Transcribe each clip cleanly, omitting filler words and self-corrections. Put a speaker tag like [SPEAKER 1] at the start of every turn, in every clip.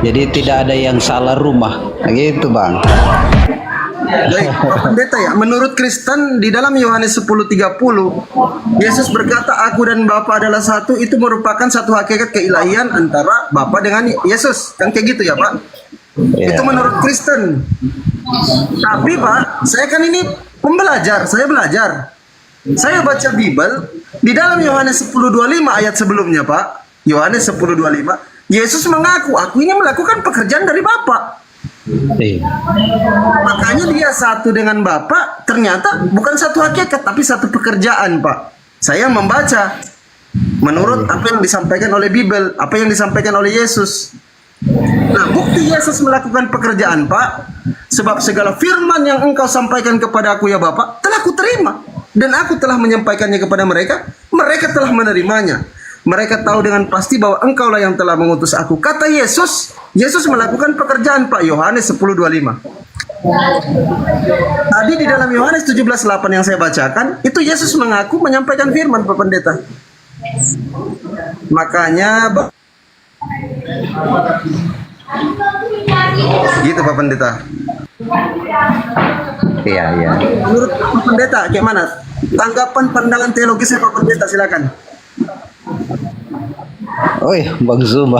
[SPEAKER 1] Jadi tidak ada yang salah rumah. Gitu, Bang.
[SPEAKER 2] Baik, Pak Pendeta ya, menurut Kristen di dalam Yohanes 10:30, Yesus berkata, "Aku dan Bapa adalah satu." Itu merupakan satu hakikat keilahian antara Bapa dengan Yesus. Kan kayak gitu ya, Pak?
[SPEAKER 1] Ya.
[SPEAKER 2] Itu menurut Kristen. Tapi Pak, saya kan ini pembelajar, saya belajar. Saya baca Bible di dalam Yohanes 10:25 ayat sebelumnya, Pak. Yohanes 10:25, Yesus mengaku, "Aku ini melakukan pekerjaan dari Bapa."
[SPEAKER 1] Iya.
[SPEAKER 2] Makanya dia satu dengan Bapa, ternyata bukan satu hakikat tapi satu pekerjaan, Pak. Saya membaca menurut apa yang disampaikan oleh Bible, apa yang disampaikan oleh Yesus. Nah, bukti Yesus melakukan pekerjaan, Pak, sebab segala firman yang engkau sampaikan kepada aku ya Bapa, telah kuterima, dan aku telah menyampaikannya kepada mereka, mereka telah menerimanya. Mereka tahu dengan pasti bahwa engkaulah yang telah mengutus aku. Kata Yesus, Yesus melakukan pekerjaan, Pak. Yohanes 10:25. Tadi di dalam Yohanes 17:8 yang saya bacakan, itu Yesus mengaku menyampaikan firman, Pak Pendeta. Makanya gitu, Pak Pendeta.
[SPEAKER 1] Iya, iya.
[SPEAKER 2] Menurut Pak Pendeta, gimana? Tanggapan pandangan teologisnya Pak Pendeta, silakan.
[SPEAKER 1] Oh iya, Bang Zuma.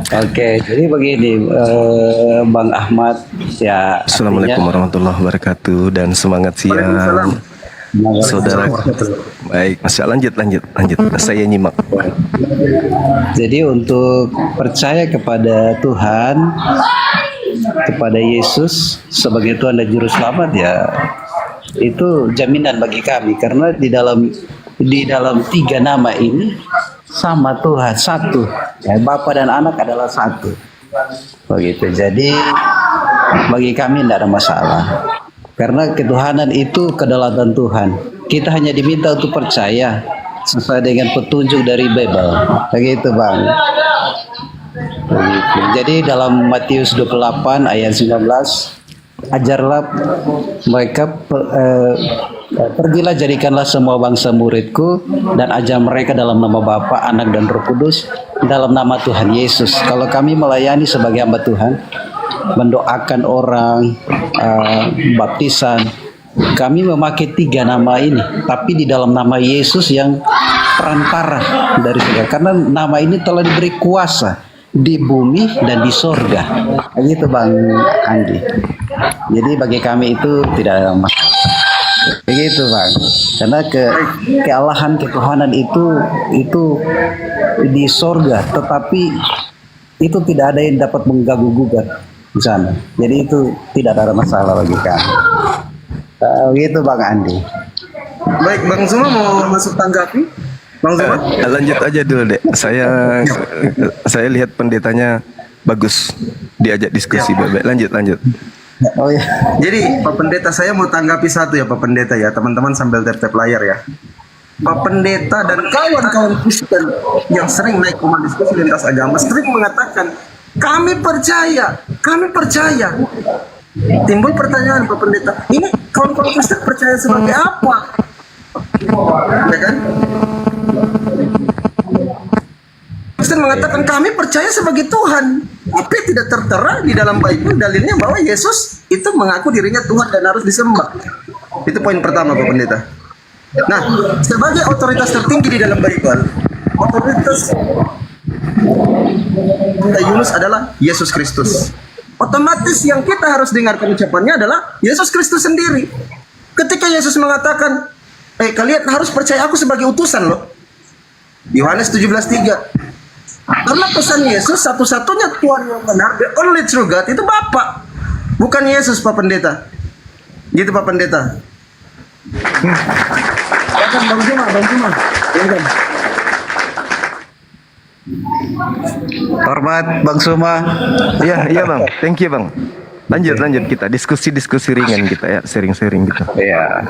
[SPEAKER 1] Oke, jadi begini, Bang Ahmad, ya.
[SPEAKER 3] Assalamualaikum warahmatullahi wabarakatuh dan semangat
[SPEAKER 2] Waalaikumsalam.
[SPEAKER 3] siang, saudara. Baik, lanjut. Saya nyimak.
[SPEAKER 1] Jadi untuk percaya kepada Tuhan, kepada Yesus sebagai Tuhan dan Juru Selamat, ya itu jaminan bagi kami, karena di dalam tiga nama ini sama Tuhan, satu, ya, Bapa dan Anak adalah satu, begitu. Jadi bagi kami tidak ada masalah, karena ketuhanan itu kedaulatan Tuhan. Kita hanya diminta untuk percaya sesuai dengan petunjuk dari Bible, begitu, Bang. Begitu. Jadi dalam Matius 28 ayat 19, ajarlah mereka, pergilah jadikanlah semua bangsa muridku, dan ajar mereka dalam nama Bapa, Anak dan Roh Kudus, dalam nama Tuhan Yesus. Kalau kami melayani sebagai hamba Tuhan, mendoakan orang, baptisan, kami memakai tiga nama ini, tapi di dalam nama Yesus yang perantara dari segala, karena nama ini telah diberi kuasa di bumi dan di sorga. Begitu, Bang Andi. Jadi bagi kami itu tidak ada masalah. Begitu, Bang. Karena kealahan, ketuhanan itu di sorga, tetapi itu tidak ada yang dapat mengganggu gugat di sana. Jadi itu tidak ada masalah bagi kami. Begitu, Bang Andi.
[SPEAKER 2] Baik, Bang Zuma mau masuk tanggapi? Bang Zuma.
[SPEAKER 3] Lanjut aja dulu, Dek. Saya lihat pendetanya bagus, diajak diskusi. Baik. Lanjut.
[SPEAKER 1] Oh ya.
[SPEAKER 2] Jadi Pak Pendeta, saya mau tanggapi satu ya Pak Pendeta ya, teman-teman sambil tap-tap layar ya. Pak Pendeta dan kawan-kawan Kristen yang sering naik rumah diskusi lintas agama sering mengatakan, kami percaya. Timbul pertanyaan, Pak Pendeta, ini kawan-kawan Kristen percaya sebagai apa? Ya kan? Kristen mengatakan kami percaya sebagai Tuhan, tapi tidak tertera di dalam Bible dalilnya bahwa Yesus itu mengaku dirinya Tuhan dan harus disembah. Itu poin pertama, Pak Pendeta. Nah, sebagai otoritas tertinggi di dalam Bible, otoritas Yunus adalah Yesus Kristus. Otomatis yang kita harus dengarkan ucapannya adalah Yesus Kristus sendiri. Ketika Yesus mengatakan, kalian harus percaya aku sebagai utusan loh. Yohanes 17:3. Karena pesan Yesus, satu-satunya Tuhan yang benar, the only true God, itu Bapa, bukan Yesus, Pak Pendeta. Gitu, Pak Pendeta. Bang Zuma.
[SPEAKER 1] Hormat Bang Zuma.
[SPEAKER 3] Iya, Bang. Thank you, Bang. Lanjut kita diskusi ringan kita ya, sharing gitu.
[SPEAKER 1] Ya.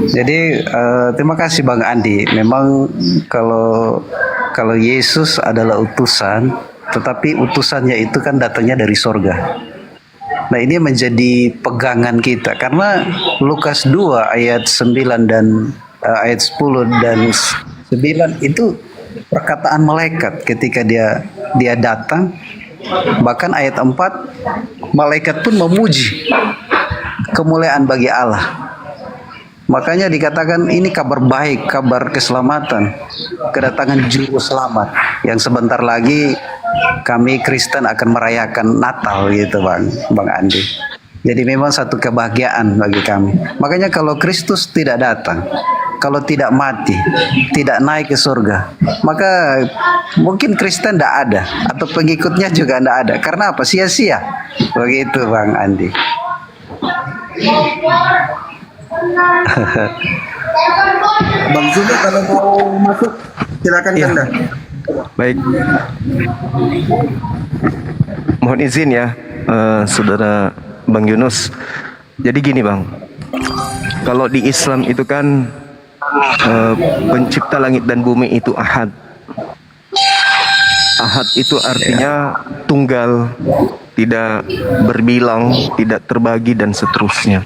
[SPEAKER 1] Jadi terima kasih Bang Andi. Memang kalau Yesus adalah utusan, tetapi utusannya itu kan datangnya dari sorga. Nah, ini menjadi pegangan kita, karena Lukas 2 ayat 9 dan ayat 10 dan 9 itu perkataan malaikat ketika dia datang. Bahkan ayat 4, malaikat pun memuji kemuliaan bagi Allah. Makanya dikatakan ini kabar baik, kabar keselamatan, kedatangan juru selamat yang sebentar lagi kami Kristen akan merayakan Natal gitu Bang Andi. Jadi memang satu kebahagiaan bagi kami. Makanya kalau Kristus tidak datang, kalau tidak mati, tidak naik ke surga, maka mungkin Kristen tidak ada atau pengikutnya juga tidak ada. Karena apa? Sia-sia. Begitu Bang Andi.
[SPEAKER 2] Bang Zuga kalau mau masuk silakan
[SPEAKER 3] Iya.
[SPEAKER 2] Kanda.
[SPEAKER 3] Baik. Mohon izin ya, Saudara Bang Yunus. Jadi gini Bang, kalau di Islam itu kan pencipta langit dan bumi itu Ahad. Ahad itu artinya tunggal, tidak berbilang, tidak terbagi dan seterusnya.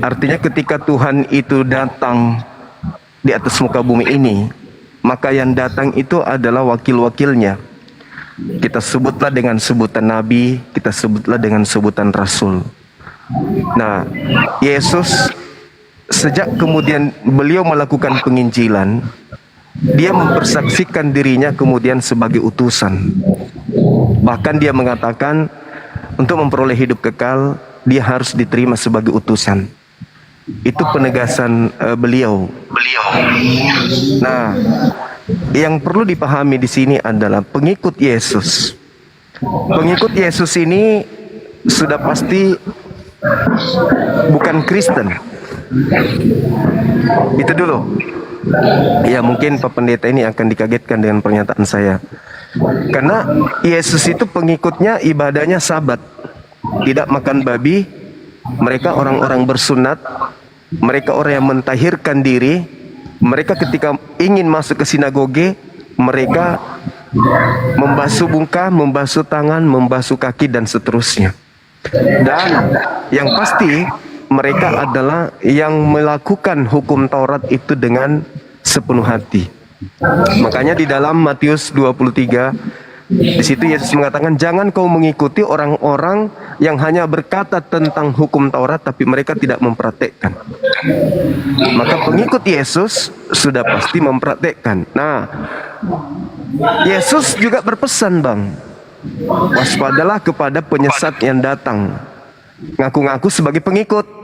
[SPEAKER 3] Artinya ketika Tuhan itu datang di atas muka bumi ini, maka yang datang itu adalah wakil-wakilnya. Kita sebutlah dengan sebutan Nabi, kita sebutlah dengan sebutan Rasul. Nah, Yesus sejak kemudian beliau melakukan penginjilan, dia mempersaksikan dirinya kemudian sebagai utusan. Bahkan dia mengatakan untuk memperoleh hidup kekal, dia harus diterima sebagai utusan. Itu penegasan beliau. Nah, yang perlu dipahami di sini adalah pengikut Yesus. Pengikut Yesus ini sudah pasti bukan Kristen. Itu dulu. Ya mungkin Pak Pendeta ini akan dikagetkan dengan pernyataan saya. Karena Yesus itu pengikutnya ibadahnya Sabat. Tidak makan babi. Mereka orang-orang bersunat. Mereka orang yang mentahirkan diri. Mereka ketika ingin masuk ke sinagoge, mereka membasuh muka, membasuh tangan, membasuh kaki dan seterusnya. Dan yang pasti mereka adalah yang melakukan hukum Taurat itu dengan sepenuh hati. Makanya di dalam Matius 23, di situ Yesus mengatakan, jangan kau mengikuti orang-orang yang hanya berkata tentang hukum Taurat tapi mereka tidak mempraktekkan. Maka pengikut Yesus sudah pasti mempraktekkan. Nah, Yesus juga berpesan Bang, waspadalah kepada penyesat yang datang, ngaku-ngaku sebagai pengikut.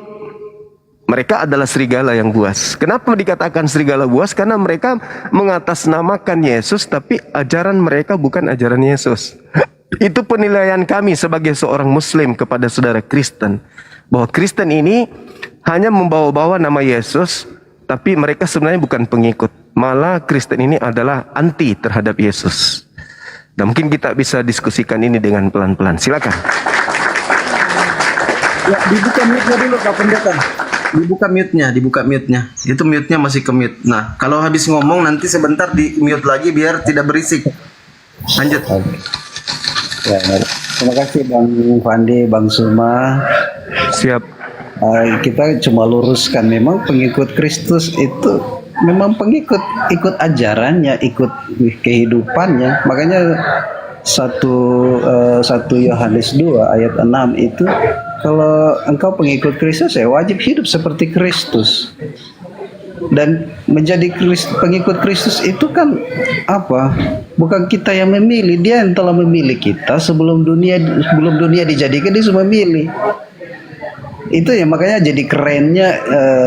[SPEAKER 3] Mereka adalah serigala yang buas. Kenapa dikatakan serigala buas? Karena mereka mengatasnamakan Yesus, tapi ajaran mereka bukan ajaran Yesus. Itu penilaian kami sebagai seorang Muslim kepada saudara Kristen, bahwa Kristen ini hanya membawa-bawa nama Yesus, tapi mereka sebenarnya bukan pengikut. Malah Kristen ini adalah anti terhadap Yesus. Dan mungkin kita bisa diskusikan ini dengan pelan-pelan. Silakan.
[SPEAKER 2] Ya, dibuka mute-nya dulu Pak Pendeta. Dibuka mute-nya. Itu mute-nya masih ke mute. Nah, kalau habis ngomong nanti sebentar di mute lagi biar tidak berisik. Lanjut.
[SPEAKER 1] Ya, terima kasih Bang Fandi, Bang Suma.
[SPEAKER 3] Siap.
[SPEAKER 1] Kita cuma luruskan, memang pengikut Kristus itu memang pengikut, ikut ajarannya, ikut kehidupannya. Makanya 1 Yohanes 2 ayat 6 itu, kalau engkau pengikut Kristus ya wajib hidup seperti Kristus. Dan menjadi pengikut Kristus itu kan apa? Bukan kita yang memilih, Dia yang telah memilih kita sebelum dunia dijadikan, Dia sudah memilih. Itu ya makanya jadi kerennya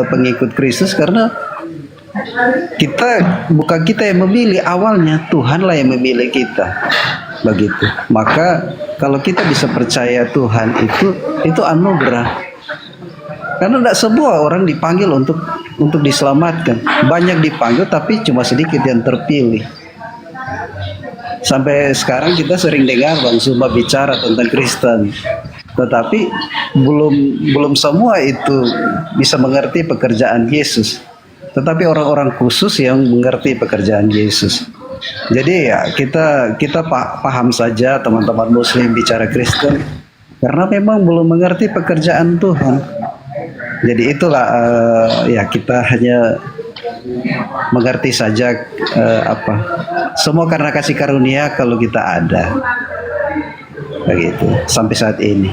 [SPEAKER 1] pengikut Kristus, karena bukan kita yang memilih awalnya, Tuhanlah yang memilih kita. Begitu. Maka kalau kita bisa percaya Tuhan itu anugerah. Karena tidak semua orang dipanggil untuk diselamatkan. Banyak dipanggil tapi cuma sedikit yang terpilih. Sampai sekarang kita sering dengar Bang Suma bicara tentang Kristen. Tetapi belum semua itu bisa mengerti pekerjaan Yesus. Tetapi orang-orang khusus yang mengerti pekerjaan Yesus. Jadi ya kita paham saja teman-teman Muslim bicara Kristen, karena memang belum mengerti pekerjaan Tuhan. Jadi itulah ya kita hanya mengerti saja apa. Semua karena kasih karunia kalau kita ada. Begitu sampai saat ini.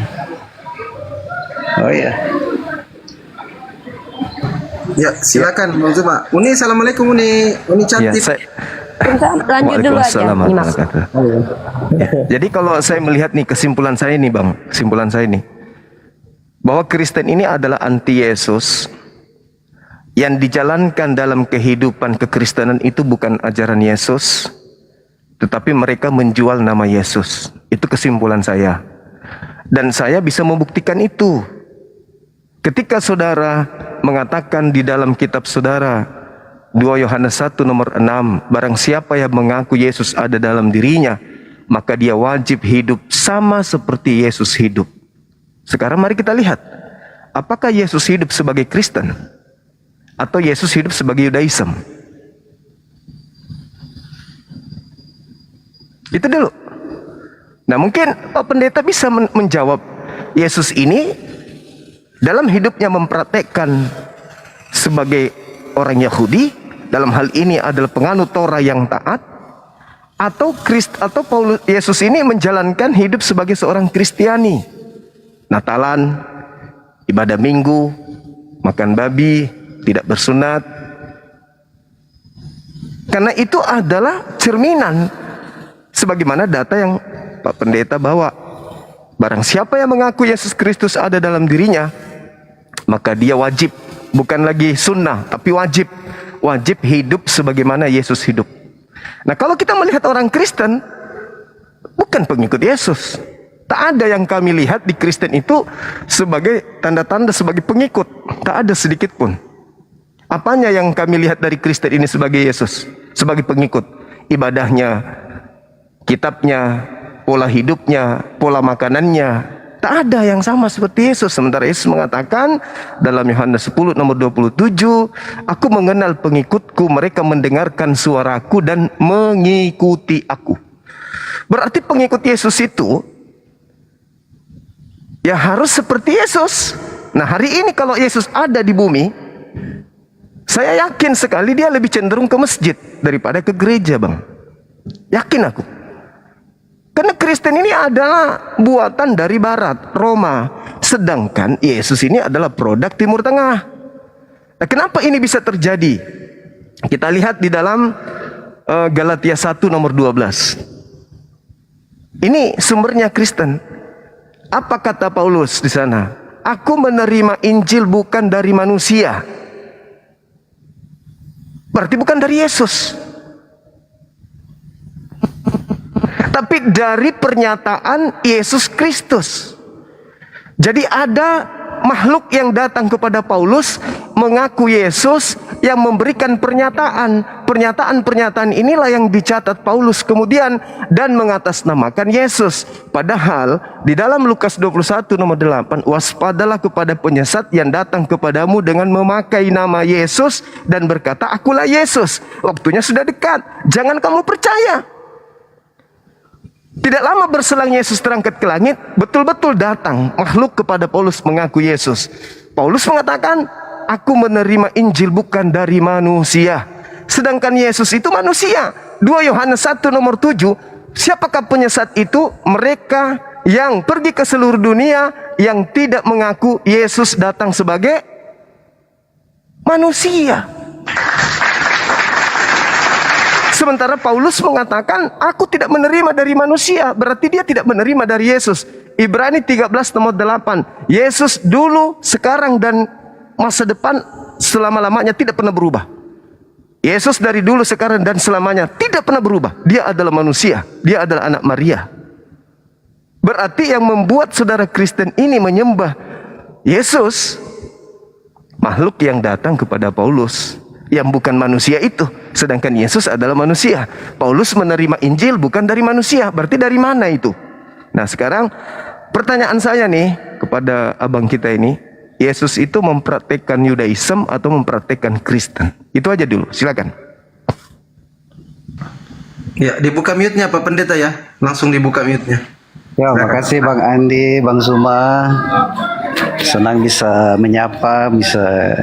[SPEAKER 1] Oh ya.
[SPEAKER 2] Ya, silakan Bang Zuma. Uni, assalamualaikum Uni. Uni
[SPEAKER 3] Ya,
[SPEAKER 2] cantik.
[SPEAKER 4] Lanjut dulu aja.
[SPEAKER 3] Waalaikumsalam
[SPEAKER 4] Ini Mas.
[SPEAKER 3] warahmatullahi wabarakatuh. Ya, jadi kalau saya melihat nih kesimpulan saya nih Bang, kesimpulan saya nih bahwa Kristen ini adalah anti Yesus. Yang dijalankan dalam kehidupan kekristenan itu bukan ajaran Yesus, tetapi mereka menjual nama Yesus. Itu kesimpulan saya. Dan saya bisa membuktikan itu. Ketika saudara mengatakan di dalam kitab saudara 2 Yohanes 1 nomor 6, barang siapa yang mengaku Yesus ada dalam dirinya, maka dia wajib hidup sama seperti Yesus hidup. Sekarang mari kita lihat, apakah Yesus hidup sebagai Kristen atau Yesus hidup sebagai Yudaism? Itu dulu. Nah, mungkin Pak Pendeta bisa menjawab, Yesus ini dalam hidupnya mempraktekkan sebagai orang Yahudi, dalam hal ini adalah penganut Torah yang taat, atau Paulus Yesus ini menjalankan hidup sebagai seorang Kristiani, Natalan, ibadah Minggu, makan babi, tidak bersunat. Karena itu adalah cerminan sebagaimana data yang Pak Pendeta bawa. Barang siapa yang mengaku Yesus Kristus ada dalam dirinya, maka dia wajib, bukan lagi sunnah, tapi wajib hidup sebagaimana Yesus hidup. Nah, kalau kita melihat orang Kristen, bukan pengikut Yesus. Tak ada yang kami lihat di Kristen itu sebagai tanda-tanda sebagai pengikut. Tak ada sedikit pun. Apanya yang kami lihat dari Kristen ini sebagai Yesus? Sebagai pengikut. Ibadahnya, kitabnya, pola hidupnya, pola makanannya. Tak ada yang sama seperti Yesus. Sementara Yesus mengatakan dalam Yohanes 10 nomor 27, aku mengenal pengikutku, mereka mendengarkan suaraku dan mengikuti aku. Berarti pengikut Yesus itu ya harus seperti Yesus. Nah, hari ini kalau Yesus ada di bumi, saya yakin sekali dia lebih cenderung ke masjid daripada ke gereja, Bang. Yakin aku. Karena Kristen ini adalah buatan dari Barat, Roma. Sedangkan Yesus ini adalah produk Timur Tengah. Nah, kenapa ini bisa terjadi? Kita lihat di dalam Galatia 1 nomor 12. Ini sumbernya Kristen. Apa kata Paulus di sana? Aku menerima Injil bukan dari manusia. Berarti bukan dari Yesus, tapi dari pernyataan Yesus Kristus. Jadi ada makhluk yang datang kepada Paulus mengaku Yesus, yang memberikan pernyataan inilah yang dicatat Paulus kemudian dan mengatasnamakan Yesus. Padahal di dalam Lukas 21 nomor 8, waspadalah kepada penyesat yang datang kepadamu dengan memakai nama Yesus dan berkata, akulah Yesus, waktunya sudah dekat, jangan kamu percaya. Tidak lama berselang Yesus terangkat ke langit, betul-betul datang makhluk kepada Paulus mengaku Yesus. Paulus mengatakan, aku menerima Injil bukan dari manusia. Sedangkan Yesus itu manusia. 2 Yohanes 1 nomor 7, siapakah penyesat itu? Mereka yang pergi ke seluruh dunia yang tidak mengaku Yesus datang sebagai manusia. Sementara Paulus mengatakan, aku tidak menerima dari manusia. Berarti dia tidak menerima dari Yesus. Ibrani 13 nomor 8. Yesus dulu, sekarang, dan masa depan selama-lamanya tidak pernah berubah. Yesus dari dulu, sekarang, dan selamanya tidak pernah berubah. Dia adalah manusia. Dia adalah anak Maria. Berarti yang membuat saudara Kristen ini menyembah Yesus, makhluk yang datang kepada Paulus, yang bukan manusia itu. Sedangkan Yesus adalah manusia. Paulus menerima Injil bukan dari manusia. Berarti dari mana itu? Nah, sekarang pertanyaan saya nih kepada abang kita ini, Yesus itu mempraktekkan Yudaism atau mempraktekkan Kristen? Itu aja dulu, silakan.
[SPEAKER 2] Ya, dibuka mute-nya Pak Pendeta ya. Langsung dibuka mute-nya.
[SPEAKER 1] Ya, makasih Bang Andi, Bang Zuma. Senang bisa menyapa, bisa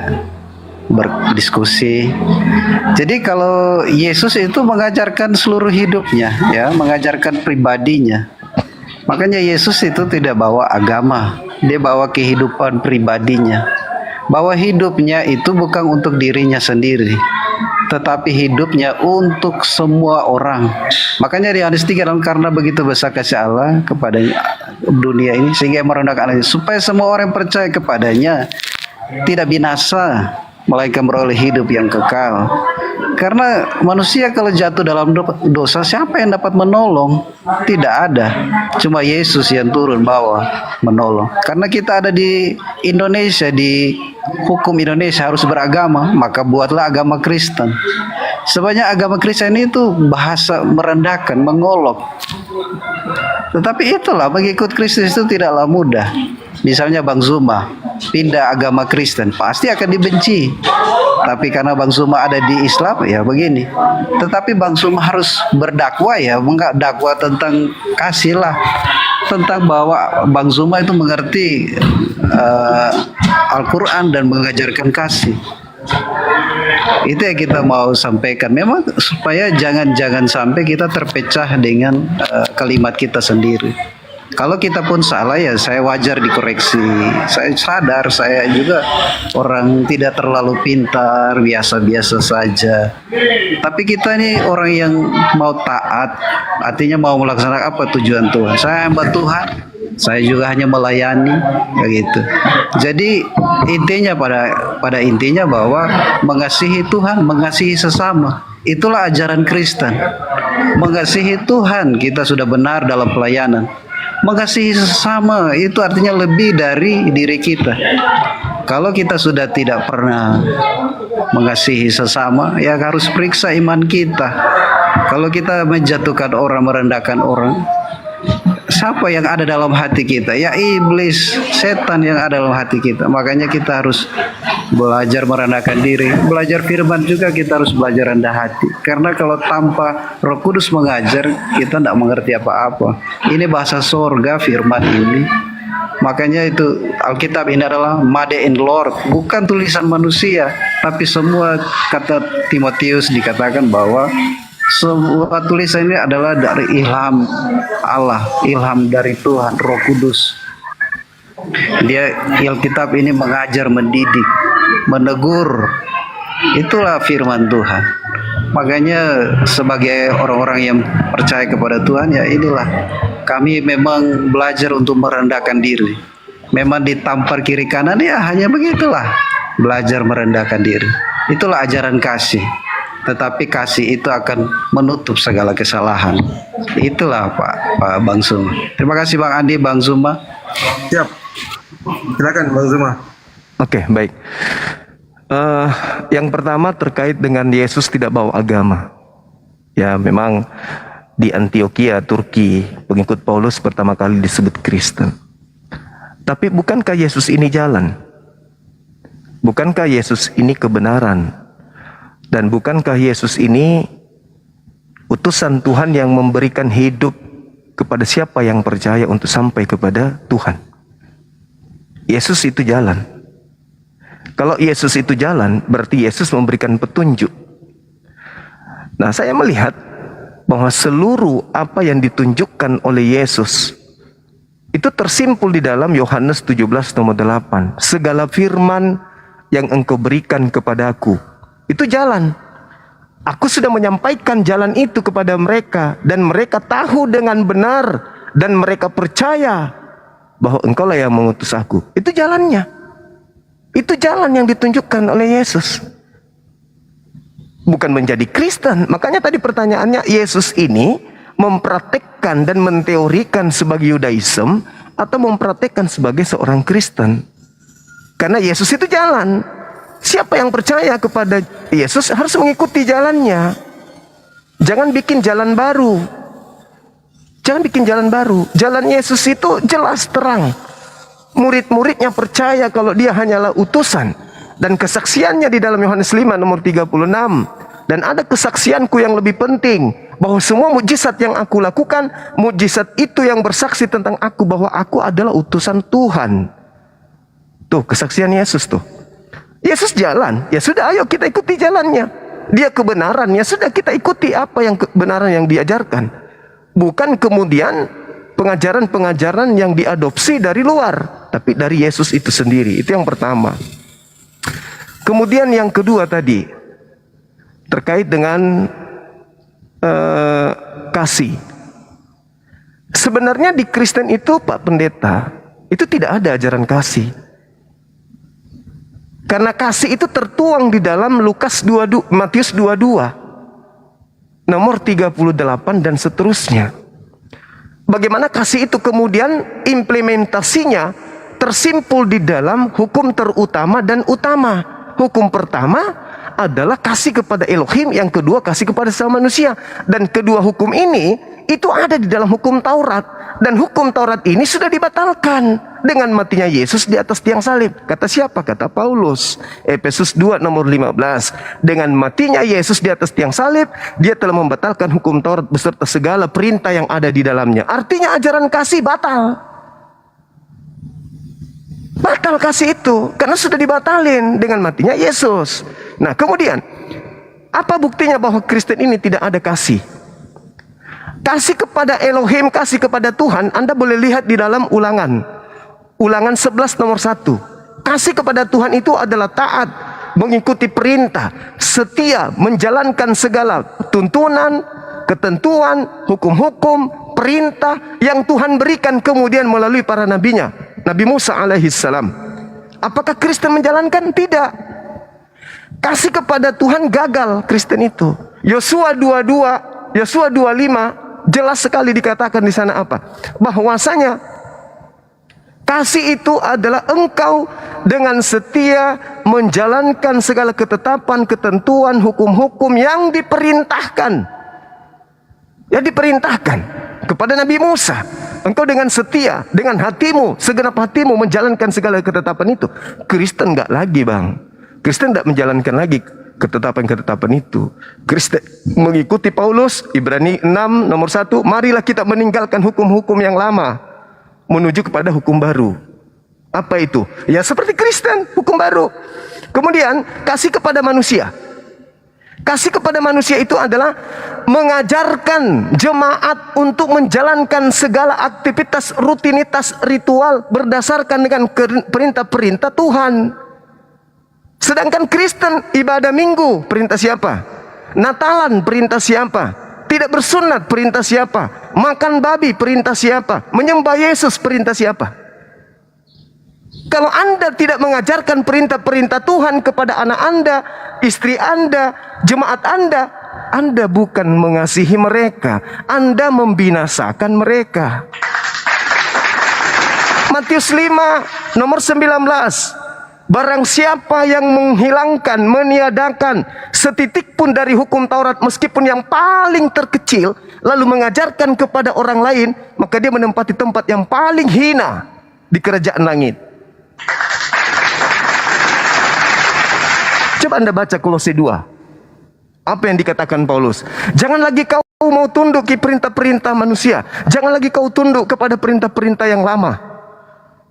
[SPEAKER 1] berdiskusi. Jadi kalau Yesus itu mengajarkan seluruh hidupnya, ya, mengajarkan pribadinya. Makanya Yesus itu tidak bawa agama, dia bawa kehidupan pribadinya. Bahwa hidupnya itu bukan untuk dirinya sendiri, tetapi hidupnya untuk semua orang. Makanya di Yohanes 3, karena begitu besar kasih Allah kepada dunia ini sehingga merendahkan Allah, supaya semua orang yang percaya kepadanya tidak binasa, melainkan beroleh hidup yang kekal. Karena manusia kalau jatuh dalam dosa, siapa yang dapat menolong? Tidak ada. Cuma Yesus yang turun bawah menolong. Karena kita ada di Indonesia, di hukum Indonesia harus beragama, maka buatlah agama Kristen. Sebanyak agama Kristen itu bahasa merendahkan, mengolok. Tetapi itulah, mengikut Kristus itu tidaklah mudah. Misalnya Bang Zuma pindah agama Kristen, pasti akan dibenci. Tapi karena Bang Zuma ada di Islam, ya begini. Tetapi Bang Zuma harus berdakwah, ya, dakwah tentang kasih lah, tentang bahwa Bang Zuma itu mengerti Al-Quran dan mengajarkan kasih. Itu yang kita mau sampaikan. Memang supaya jangan sampai kita terpecah dengan kalimat kita sendiri. Kalau kita pun salah, ya saya wajar dikoreksi. Saya sadar saya juga orang tidak terlalu pintar, biasa-biasa saja. Tapi kita ini orang yang mau taat, artinya mau melaksanakan apa tujuan Tuhan. Saya hamba Tuhan, saya juga hanya melayani, begitu. Jadi intinya pada intinya bahwa mengasihi Tuhan, mengasihi sesama. Itulah ajaran Kristen. Mengasihi Tuhan, kita sudah benar dalam pelayanan. Mengasihi sesama itu artinya lebih dari diri kita. Kalau kita sudah tidak pernah mengasihi sesama, ya harus periksa iman kita. Kalau kita menjatuhkan orang, merendahkan orang, siapa yang ada dalam hati kita? Ya iblis, setan yang ada dalam hati kita. Makanya kita harus belajar merendahkan diri. Belajar firman juga kita harus belajar rendah hati. Karena kalau tanpa Roh Kudus mengajar, kita tidak mengerti apa-apa. Ini bahasa sorga firman ini. Makanya itu Alkitab ini adalah made in Lord, bukan tulisan manusia. Tapi semua, kata Timotius, dikatakan bahwa semua tulisan ini adalah dari ilham Allah, ilham dari Tuhan, Roh Kudus. Alkitab ini mengajar, mendidik, menegur. Itulah firman Tuhan. Makanya sebagai orang-orang yang percaya kepada Tuhan, ya inilah kami memang belajar untuk merendahkan diri. Memang ditampar kiri kanan, ya hanya begitulah, belajar merendahkan diri. Itulah ajaran kasih. Tetapi kasih itu akan menutup segala kesalahan. Itulah Pak Bang Zuma. Terima kasih Bang Andi, Bang Zuma.
[SPEAKER 2] Siap. Silakan Bang Zuma.
[SPEAKER 3] Oke, baik. Yang pertama terkait dengan Yesus tidak bawa agama. Ya, memang di Antioquia, Turki, pengikut Paulus pertama kali disebut Kristen. Tapi bukankah Yesus ini jalan? Bukankah Yesus ini kebenaran? Dan bukankah Yesus ini utusan Tuhan yang memberikan hidup kepada siapa yang percaya untuk sampai kepada Tuhan? Yesus itu jalan. Kalau Yesus itu jalan, berarti Yesus memberikan petunjuk. Nah, saya melihat bahwa seluruh apa yang ditunjukkan oleh Yesus itu tersimpul di dalam Yohanes 17 nomor 8. Segala firman yang engkau berikan kepadaku, itu jalan. Aku sudah menyampaikan jalan itu kepada mereka, dan mereka tahu dengan benar, dan mereka percaya bahwa engkaulah yang mengutus aku. Itu jalannya. Itu jalan yang ditunjukkan oleh Yesus. Bukan menjadi Kristen. Makanya tadi pertanyaannya, Yesus ini mempraktekkan dan menteorikan sebagai Yudaism atau mempraktekkan sebagai seorang Kristen? Karena Yesus itu jalan. Siapa yang percaya kepada Yesus harus mengikuti jalannya. Jangan bikin jalan baru. Jangan bikin jalan baru. Jalan Yesus itu jelas terang. Murid-muridnya percaya kalau dia hanyalah utusan. Dan kesaksiannya di dalam Yohanes 5 nomor 36. Dan ada kesaksianku yang lebih penting, bahwa semua mujizat yang aku lakukan, mujizat itu yang bersaksi tentang aku, bahwa aku adalah utusan Tuhan. Tuh kesaksian Yesus tuh. Yesus jalan, ya sudah ayo kita ikuti jalannya. Dia kebenaran, ya sudah kita ikuti apa yang kebenaran yang diajarkan. Bukan kemudian pengajaran-pengajaran yang diadopsi dari luar, tapi dari Yesus itu sendiri. Itu yang pertama. Kemudian yang kedua tadi, terkait dengan kasih. Sebenarnya di Kristen itu Pak Pendeta, itu tidak ada ajaran kasih. Karena kasih itu tertuang di dalam Matius 22, nomor 38 dan seterusnya. Bagaimana kasih itu kemudian implementasinya tersimpul di dalam hukum terutama dan utama. Hukum pertama adalah kasih kepada Elohim, yang kedua kasih kepada sesama manusia. Dan kedua hukum ini itu ada di dalam hukum Taurat. Dan hukum Taurat ini sudah dibatalkan dengan matinya Yesus di atas tiang salib. Kata siapa? Kata Paulus. Efesus 2 nomor 15. Dengan matinya Yesus di atas tiang salib, dia telah membatalkan hukum Taurat beserta segala perintah yang ada di dalamnya. Artinya ajaran kasih batal. Batal kasih itu karena sudah dibatalin dengan matinya Yesus. Nah, kemudian apa buktinya bahwa Kristen ini tidak ada kasih? Kasih kepada Elohim, kasih kepada Tuhan, Anda boleh lihat di dalam Ulangan 11 nomor 1. Kasih kepada Tuhan itu adalah taat, mengikuti perintah, setia, menjalankan segala tuntunan, ketentuan, hukum-hukum, perintah yang Tuhan berikan kemudian melalui para nabinya. Nabi Musa alaihissalam. Apakah Kristen menjalankan? Tidak. Kasih kepada Tuhan gagal Kristen itu. Yosua 22, Yosua 25 jelas sekali dikatakan di sana apa? Bahwasanya kasih itu adalah engkau dengan setia menjalankan segala ketetapan, ketentuan, hukum-hukum yang diperintahkan. Ya, diperintahkan kepada Nabi Musa. Engkau dengan setia, dengan hatimu, segenap hatimu menjalankan segala ketetapan itu. Kristen enggak lagi, Bang. Kristen tidak menjalankan lagi ketetapan-ketetapan itu. Kristen mengikuti Paulus, Ibrani 6 nomor 1, marilah kita meninggalkan hukum-hukum yang lama menuju kepada hukum baru. Apa itu? Ya seperti Kristen, hukum baru. Kemudian kasih kepada manusia. Kasih kepada manusia itu adalah mengajarkan jemaat untuk menjalankan segala aktivitas, rutinitas, ritual berdasarkan dengan perintah-perintah Tuhan. Sedangkan Kristen ibadah minggu, perintah siapa? Natalan, perintah siapa? Tidak bersunat, perintah siapa? Makan babi, perintah siapa? Menyembah Yesus, perintah siapa? Kalau Anda tidak mengajarkan perintah-perintah Tuhan kepada anak Anda, istri Anda, jemaat Anda bukan mengasihi mereka, Anda membinasakan mereka. Matius 5 nomor 19. Barang siapa yang menghilangkan, meniadakan setitik pun dari hukum Taurat, meskipun yang paling terkecil, lalu mengajarkan kepada orang lain, maka dia menempati tempat yang paling hina di kerajaan langit. Coba Anda baca Kolose 2. Apa yang dikatakan Paulus? Jangan lagi kau mau tunduk ke perintah-perintah manusia. Jangan lagi kau tunduk kepada perintah-perintah yang lama.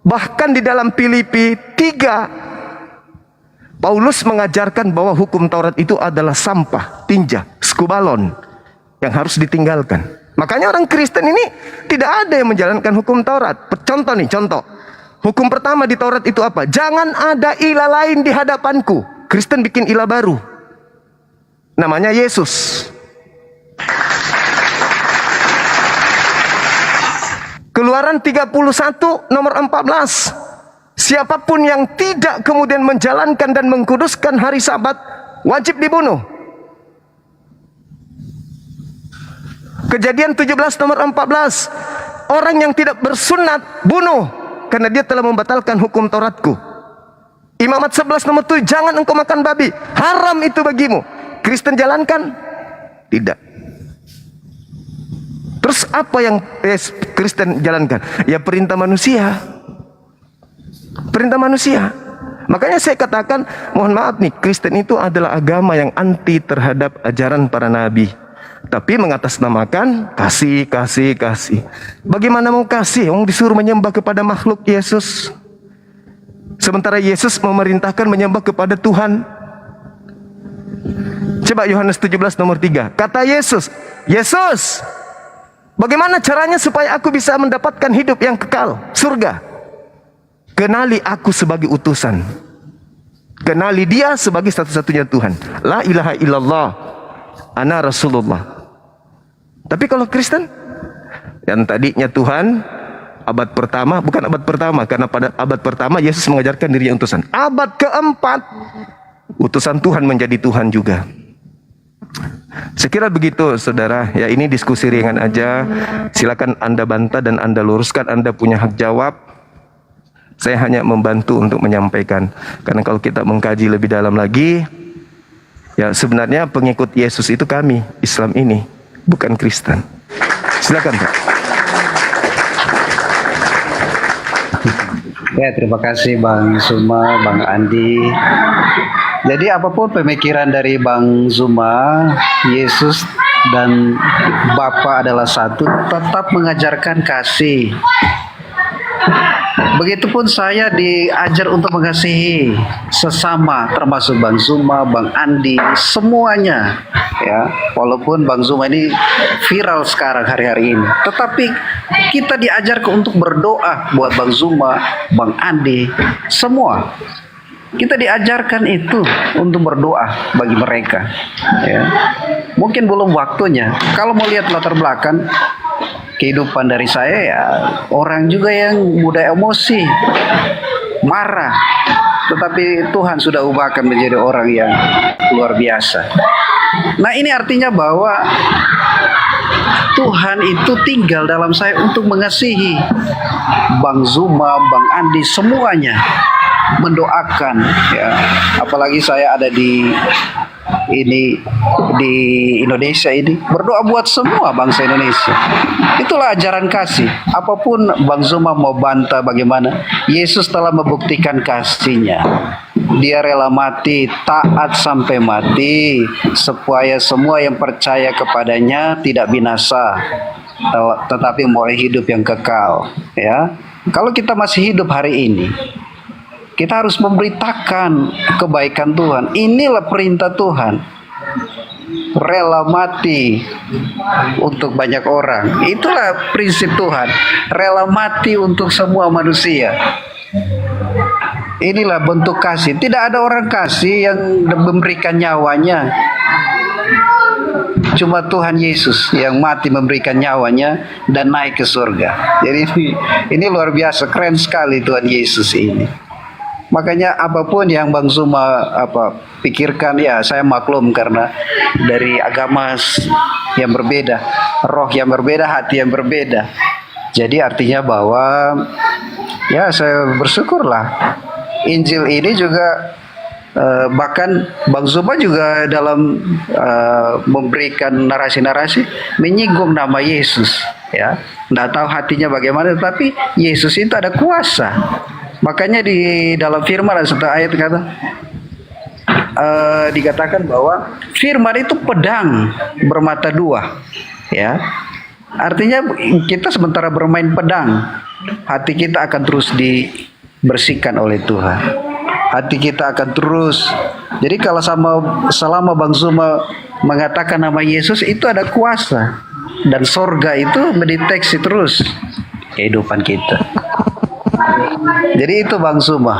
[SPEAKER 3] Bahkan di dalam Filipi 3, Paulus mengajarkan bahwa hukum Taurat itu adalah sampah, tinja, skubalon yang harus ditinggalkan. Makanya orang Kristen ini tidak ada yang menjalankan hukum Taurat. Contoh nih, contoh. Hukum pertama di Taurat itu apa? Jangan ada ilah lain di hadapanku. Kristen bikin ilah baru. Namanya Yesus. Keluaran 31 nomor 14. Siapapun yang tidak kemudian menjalankan dan mengkuduskan hari Sabat wajib dibunuh. Kejadian 17 nomor 14. Orang yang tidak bersunat bunuh karena dia telah membatalkan hukum Tauratku. Imamat 11 nomor 7. Jangan engkau makan babi. Haram itu bagimu. Kristen jalankan? Tidak. Terus apa yang Kristen jalankan? Ya perintah manusia. Perintah manusia. Makanya saya katakan, mohon maaf nih, Kristen itu adalah agama yang anti terhadap ajaran para nabi. Tapi mengatasnamakan kasih, kasih, kasih. Bagaimana mau kasih? Orang disuruh menyembah kepada makhluk Yesus. Sementara Yesus memerintahkan menyembah kepada Tuhan. Coba Yohanes 17 nomor 3. Kata Yesus, Yesus, bagaimana caranya supaya aku bisa mendapatkan hidup yang kekal, surga? Kenali aku sebagai utusan. Kenali dia sebagai satu-satunya Tuhan. La ilaha illallah, ana Rasulullah. Tapi kalau Kristen, yang tadinya Tuhan, abad pertama, bukan abad pertama, karena pada abad pertama Yesus mengajarkan dirinya utusan. Abad keempat, utusan Tuhan menjadi Tuhan juga. Sekira begitu, saudara. Ya, ini diskusi ringan aja. Silakan Anda bantah dan Anda luruskan. Anda punya hak jawab. Saya hanya membantu untuk menyampaikan. Karena kalau kita mengkaji lebih dalam lagi, ya sebenarnya pengikut Yesus itu kami, Islam ini, bukan Kristen. Silakan, Pak.
[SPEAKER 1] Ya, terima kasih Bang Zuma, Bang Andi. Jadi apapun pemikiran dari Bang Zuma, Yesus dan Bapa adalah satu, tetap mengajarkan kasih. Begitupun saya diajar untuk mengasihi sesama, termasuk Bang Zuma, Bang Andi, semuanya. Ya, walaupun Bang Zuma ini viral sekarang hari-hari ini, tetapi kita diajar untuk berdoa buat Bang Zuma, Bang Andi, semua. Kita diajarkan itu untuk berdoa bagi mereka. Ya. Mungkin belum waktunya. Kalau mau lihat latar belakang kehidupan dari saya, ya orang juga yang mudah emosi, marah. Tetapi Tuhan sudah ubahkan menjadi orang yang luar biasa. Nah, ini artinya bahwa Tuhan itu tinggal dalam saya untuk mengasihi Bang Zuma, Bang Andi, semuanya. Mendoakan, ya, apalagi saya ada di Indonesia ini, berdoa buat semua bangsa Indonesia. Itulah ajaran kasih. Apapun Bang Zuma mau bantah bagaimana, Yesus telah membuktikan kasihnya. Dia rela mati, taat sampai mati, supaya semua yang percaya kepadanya tidak binasa, tetapi memperoleh hidup yang kekal. Ya, kalau kita masih hidup hari ini, kita harus memberitakan kebaikan Tuhan. Inilah perintah Tuhan. Rela mati untuk banyak orang. Itulah prinsip Tuhan. Rela mati untuk semua manusia. Inilah bentuk kasih. Tidak ada orang kasih yang memberikan nyawanya. Cuma Tuhan Yesus yang mati memberikan nyawanya dan naik ke surga. Jadi ini luar biasa, keren sekali Tuhan Yesus ini. Makanya apapun yang Bang Zuma pikirkan, ya saya maklum, karena dari agama yang berbeda, roh yang berbeda, hati yang berbeda. Jadi artinya bahwa ya saya bersyukurlah Injil ini juga bahkan Bang Zuma juga dalam memberikan narasi-narasi menyinggung nama Yesus, ya. Nggak tahu hatinya bagaimana, tapi Yesus itu ada kuasa. Makanya di dalam firman ada satu ayat dikatakan bahwa firman itu pedang bermata dua, ya. Artinya kita sementara bermain pedang, hati kita akan terus dibersihkan oleh Tuhan. Hati kita akan terus. Jadi kalau selama Bang Zuma mengatakan nama Yesus, itu ada kuasa, dan sorga itu mendeteksi terus kehidupan kita. Jadi itu Bang Zuma.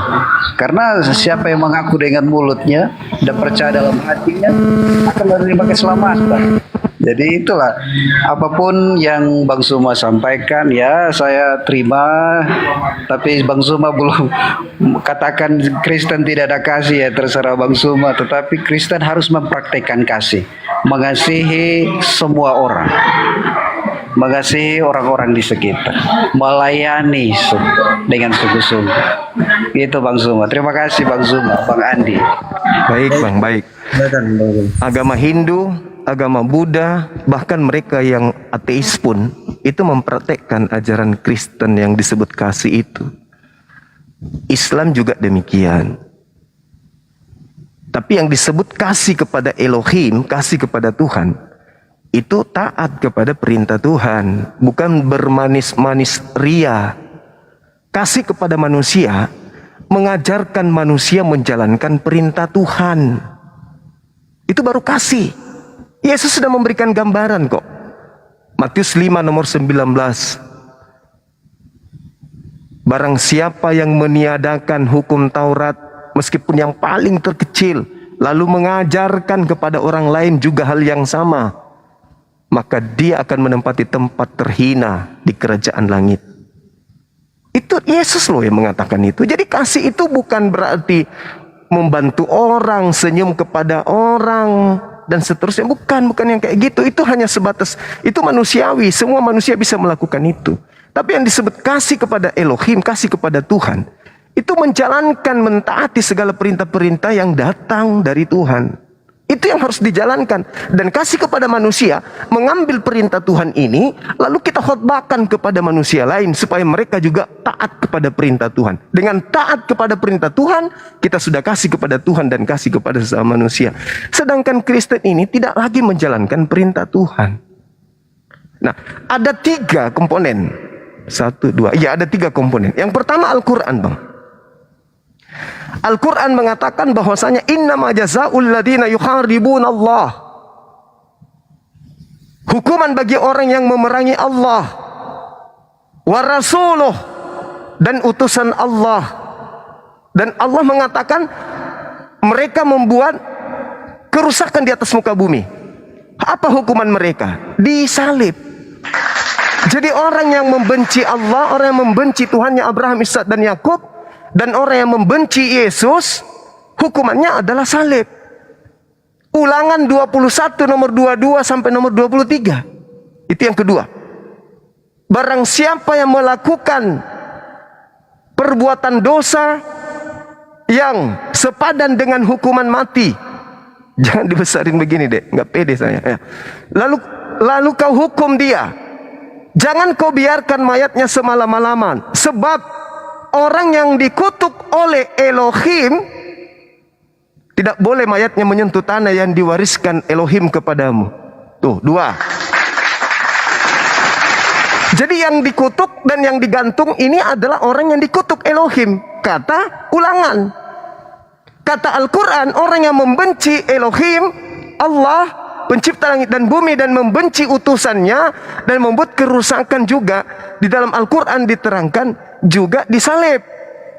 [SPEAKER 1] Karena siapa yang mengaku dengan mulutnya dan percaya dalam hatinya akan menerima keselamatan. Jadi itulah, apapun yang Bang Zuma sampaikan, ya saya terima. Tapi Bang Zuma belum katakan Kristen tidak ada kasih, ya terserah Bang Zuma. Tetapi Kristen harus mempraktekkan kasih, mengasihi semua orang, mengasihi orang-orang di sekitar, melayani dengan sungguh-sungguh. Itu Bang Zuma. Terima kasih Bang Zuma, Bang Andi.
[SPEAKER 3] Baik, Bang, baik. Agama Hindu, agama Buddha, bahkan mereka yang ateis pun itu mempraktekkan ajaran Kristen yang disebut kasih itu. Islam juga demikian. Tapi yang disebut kasih kepada Elohim, kasih kepada Tuhan, itu taat kepada perintah Tuhan, bukan bermanis-manis ria. Kasih kepada manusia mengajarkan manusia menjalankan perintah Tuhan. Itu baru kasih. Yesus sudah memberikan gambaran kok. Matius 5 nomor 19. Barang siapa yang meniadakan hukum Taurat, meskipun yang paling terkecil, lalu mengajarkan kepada orang lain juga hal yang sama, maka dia akan menempati tempat terhina di kerajaan langit. Itu Yesus loh yang mengatakan itu. Jadi kasih itu bukan berarti membantu orang, senyum kepada orang, dan seterusnya. Bukan yang kayak gitu. Itu hanya sebatas, itu manusiawi. Semua manusia bisa melakukan itu. Tapi yang disebut kasih kepada Elohim, kasih kepada Tuhan, itu menjalankan, mentaati segala perintah-perintah yang datang dari Tuhan. Itu yang harus dijalankan. Dan kasih kepada manusia, mengambil perintah Tuhan ini, lalu kita khotbahkan kepada manusia lain, supaya mereka juga taat kepada perintah Tuhan. Dengan taat kepada perintah Tuhan, kita sudah kasih kepada Tuhan dan kasih kepada sesama manusia. Sedangkan Kristen ini tidak lagi menjalankan perintah Tuhan. Nah, ada 3 komponen. 1, 2, ya ada 3 komponen. Yang pertama Al-Quran, Bang. Al-Quran mengatakan bahwasanya innama jazaa'ul ladina yuharibuna Allah. Hukuman bagi orang yang memerangi Allah wa rasuluh, dan utusan Allah. Dan Allah mengatakan mereka membuat kerusakan di atas muka bumi. Apa hukuman mereka? Disalib. Jadi orang yang membenci Allah, orang yang membenci Tuhannya Abraham, Ishak dan Yakub, dan orang yang membenci Yesus, hukumannya adalah salib. Ulangan 21 nomor 22 sampai nomor 23. Itu yang kedua. Barang siapa yang melakukan perbuatan dosa yang sepadan dengan hukuman mati. Jangan dibesarin begini, Dek, nggak pede saya. Ya. Lalu kau hukum dia. Jangan kau biarkan mayatnya semalam-malaman, sebab orang yang dikutuk oleh Elohim, tidak boleh mayatnya menyentuh tanah yang diwariskan Elohim kepadamu. Tuh, 2. Jadi yang dikutuk dan yang digantung ini adalah orang yang dikutuk Elohim. Kata Ulangan. Kata Al-Quran, orang yang membenci Elohim, Allah, pencipta langit dan bumi, dan membenci utusannya, dan membuat kerusakan juga, di dalam Al-Quran diterangkan juga disalib.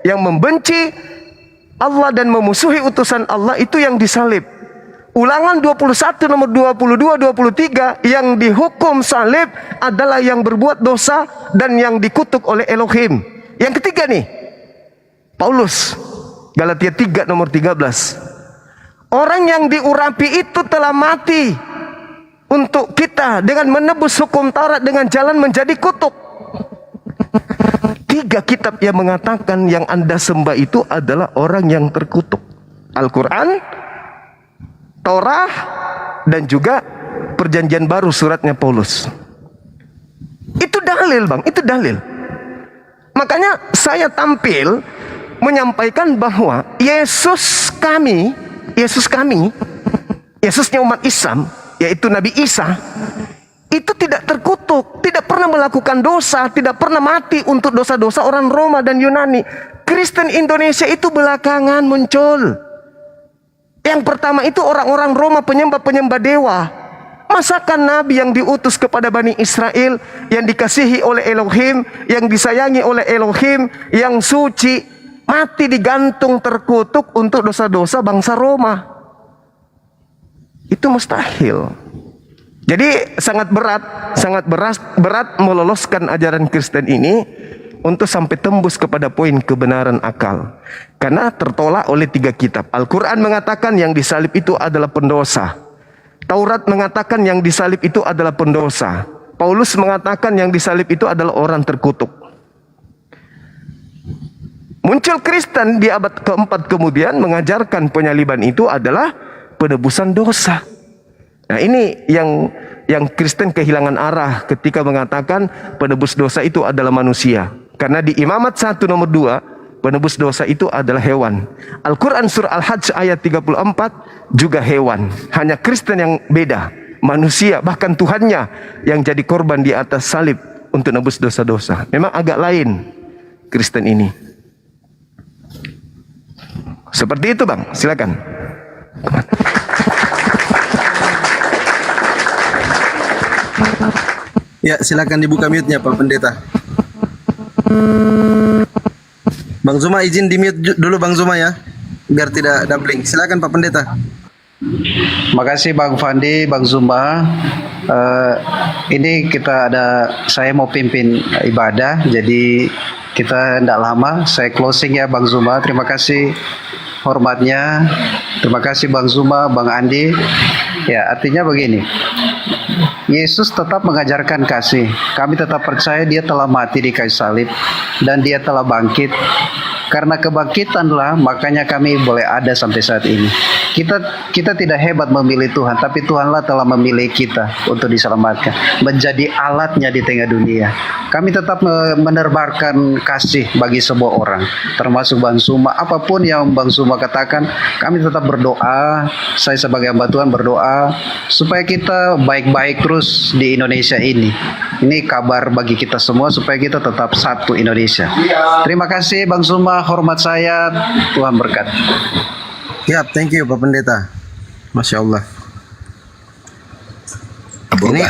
[SPEAKER 3] Yang membenci Allah dan memusuhi utusan Allah, itu yang disalib. Ulangan 21 nomor 22-23, yang dihukum salib adalah yang berbuat dosa dan yang dikutuk oleh Elohim. Yang ketiga nih, Paulus, Galatia 3 nomor 13. Orang yang diurapi itu telah mati untuk kita dengan menebus hukum Taurat dengan jalan menjadi kutuk. 3 kitab yang mengatakan yang Anda sembah itu adalah orang yang terkutuk. Al-Quran, Taurat, dan juga Perjanjian Baru suratnya Paulus. Itu dalil, Bang, itu dalil. Makanya saya tampil menyampaikan bahwa Yesusnya umat Islam, yaitu Nabi Isa, itu tidak terkutuk, tidak pernah melakukan dosa, tidak pernah mati untuk dosa-dosa orang Roma dan Yunani. Kristen Indonesia itu belakangan muncul. Yang pertama itu orang-orang Roma, penyembah-penyembah dewa. Masakan Nabi yang diutus kepada Bani Israel, yang dikasihi oleh Elohim, yang disayangi oleh Elohim, yang suci, mati digantung terkutuk untuk dosa-dosa bangsa Roma. Itu mustahil. Jadi sangat berat meloloskan ajaran Kristen ini untuk sampai tembus kepada poin kebenaran akal. Karena tertolak oleh 3 kitab. Al-Quran mengatakan yang disalib itu adalah pendosa. Taurat mengatakan yang disalib itu adalah pendosa. Paulus mengatakan yang disalib itu adalah orang terkutuk. Muncul Kristen di abad keempat kemudian mengajarkan penyaliban itu adalah penebusan dosa. Nah, ini yang Kristen kehilangan arah ketika mengatakan penebus dosa itu adalah manusia. Karena di Imamat 1 nomor 2, penebus dosa itu adalah hewan. Al-Quran surah Al-Hajj ayat 34 juga hewan. Hanya Kristen yang beda, manusia, bahkan Tuhannya yang jadi korban di atas salib untuk nebus dosa-dosa. Memang agak lain Kristen ini. Seperti itu Bang, silakan.
[SPEAKER 2] Ya, silakan dibuka mute-nya Pak Pendeta. Bang Zuma izin di mute dulu Bang Zuma ya, biar tidak doubling. Silakan Pak Pendeta.
[SPEAKER 1] Makasih Bang Fandi, Bang Zuma. Ini saya mau pimpin ibadah, jadi kita tidak lama. Saya closing ya Bang Zuma. Terima kasih hormatnya. Terima kasih Bang Zuma, Bang Andi. Ya, artinya begini. Yesus tetap mengajarkan kasih. Kami tetap percaya dia telah mati di kayu salib dan dia telah bangkit. Karena kebangkitanlah makanya kami boleh ada sampai saat ini. Kita tidak hebat memilih Tuhan, tapi Tuhanlah telah memilih kita untuk diselamatkan, menjadi alatnya di tengah dunia. Kami tetap menebarkan kasih bagi semua orang, termasuk Bang Zuma. Apapun yang Bang Zuma katakan, kami tetap berdoa. Saya sebagai hamba Tuhan berdoa supaya kita baik-baik terus di Indonesia ini. Ini kabar bagi kita semua supaya kita tetap satu Indonesia. Terima kasih Bang Zuma, hormat saya, Tuhan berkat.
[SPEAKER 2] Siap, thank you Pak Pendeta. Masya Allah. Ini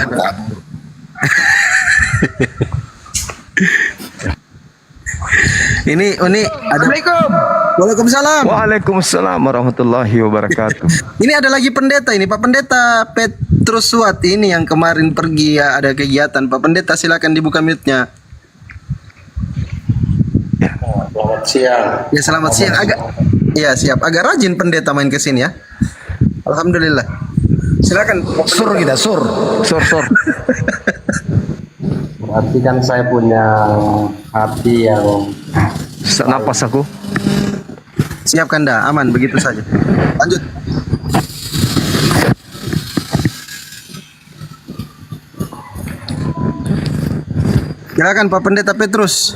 [SPEAKER 2] ini ada. Assalamualaikum. Waalaikumsalam.
[SPEAKER 3] Waalaikumsalam warahmatullahi wabarakatuh.
[SPEAKER 2] Ini ada lagi pendeta ini, Pak Pendeta Petrus Suat ini yang kemarin pergi ya, ada kegiatan. Pak Pendeta silakan dibuka mute-nya.
[SPEAKER 5] Selamat siang.
[SPEAKER 2] Ya, selamat siang. Ya, siap. Agak rajin pendeta main ke sini ya. Alhamdulillah. Silakan.
[SPEAKER 3] Sur kita, sur.
[SPEAKER 5] Berarti kan saya punya hati yang
[SPEAKER 3] Sesak napas aku.
[SPEAKER 2] Siap Kanda, aman begitu saja. Lanjut. Silakan Pak Pendeta Petrus.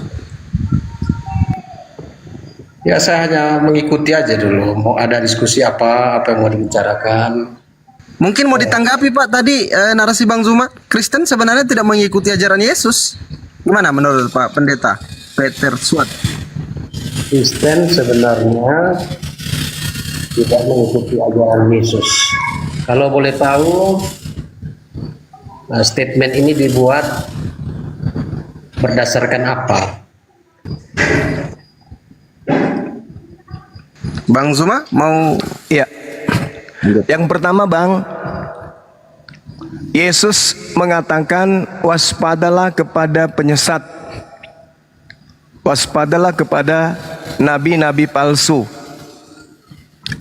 [SPEAKER 5] ya saya hanya mengikuti aja dulu. Mau ada diskusi apa yang mau dibicarakan.
[SPEAKER 2] Mungkin mau ditanggapi Pak tadi narasi Bang Zuma, Kristen sebenarnya tidak mengikuti ajaran Yesus. Gimana menurut Pak Pendeta Petrus Suat?
[SPEAKER 5] Kristen sebenarnya tidak mengikuti ajaran Yesus. Kalau boleh tahu, statement ini dibuat berdasarkan apa?
[SPEAKER 2] Bang Zuma mau
[SPEAKER 3] Ya. Yang pertama Bang, Yesus mengatakan waspadalah kepada penyesat. Waspadalah kepada nabi-nabi palsu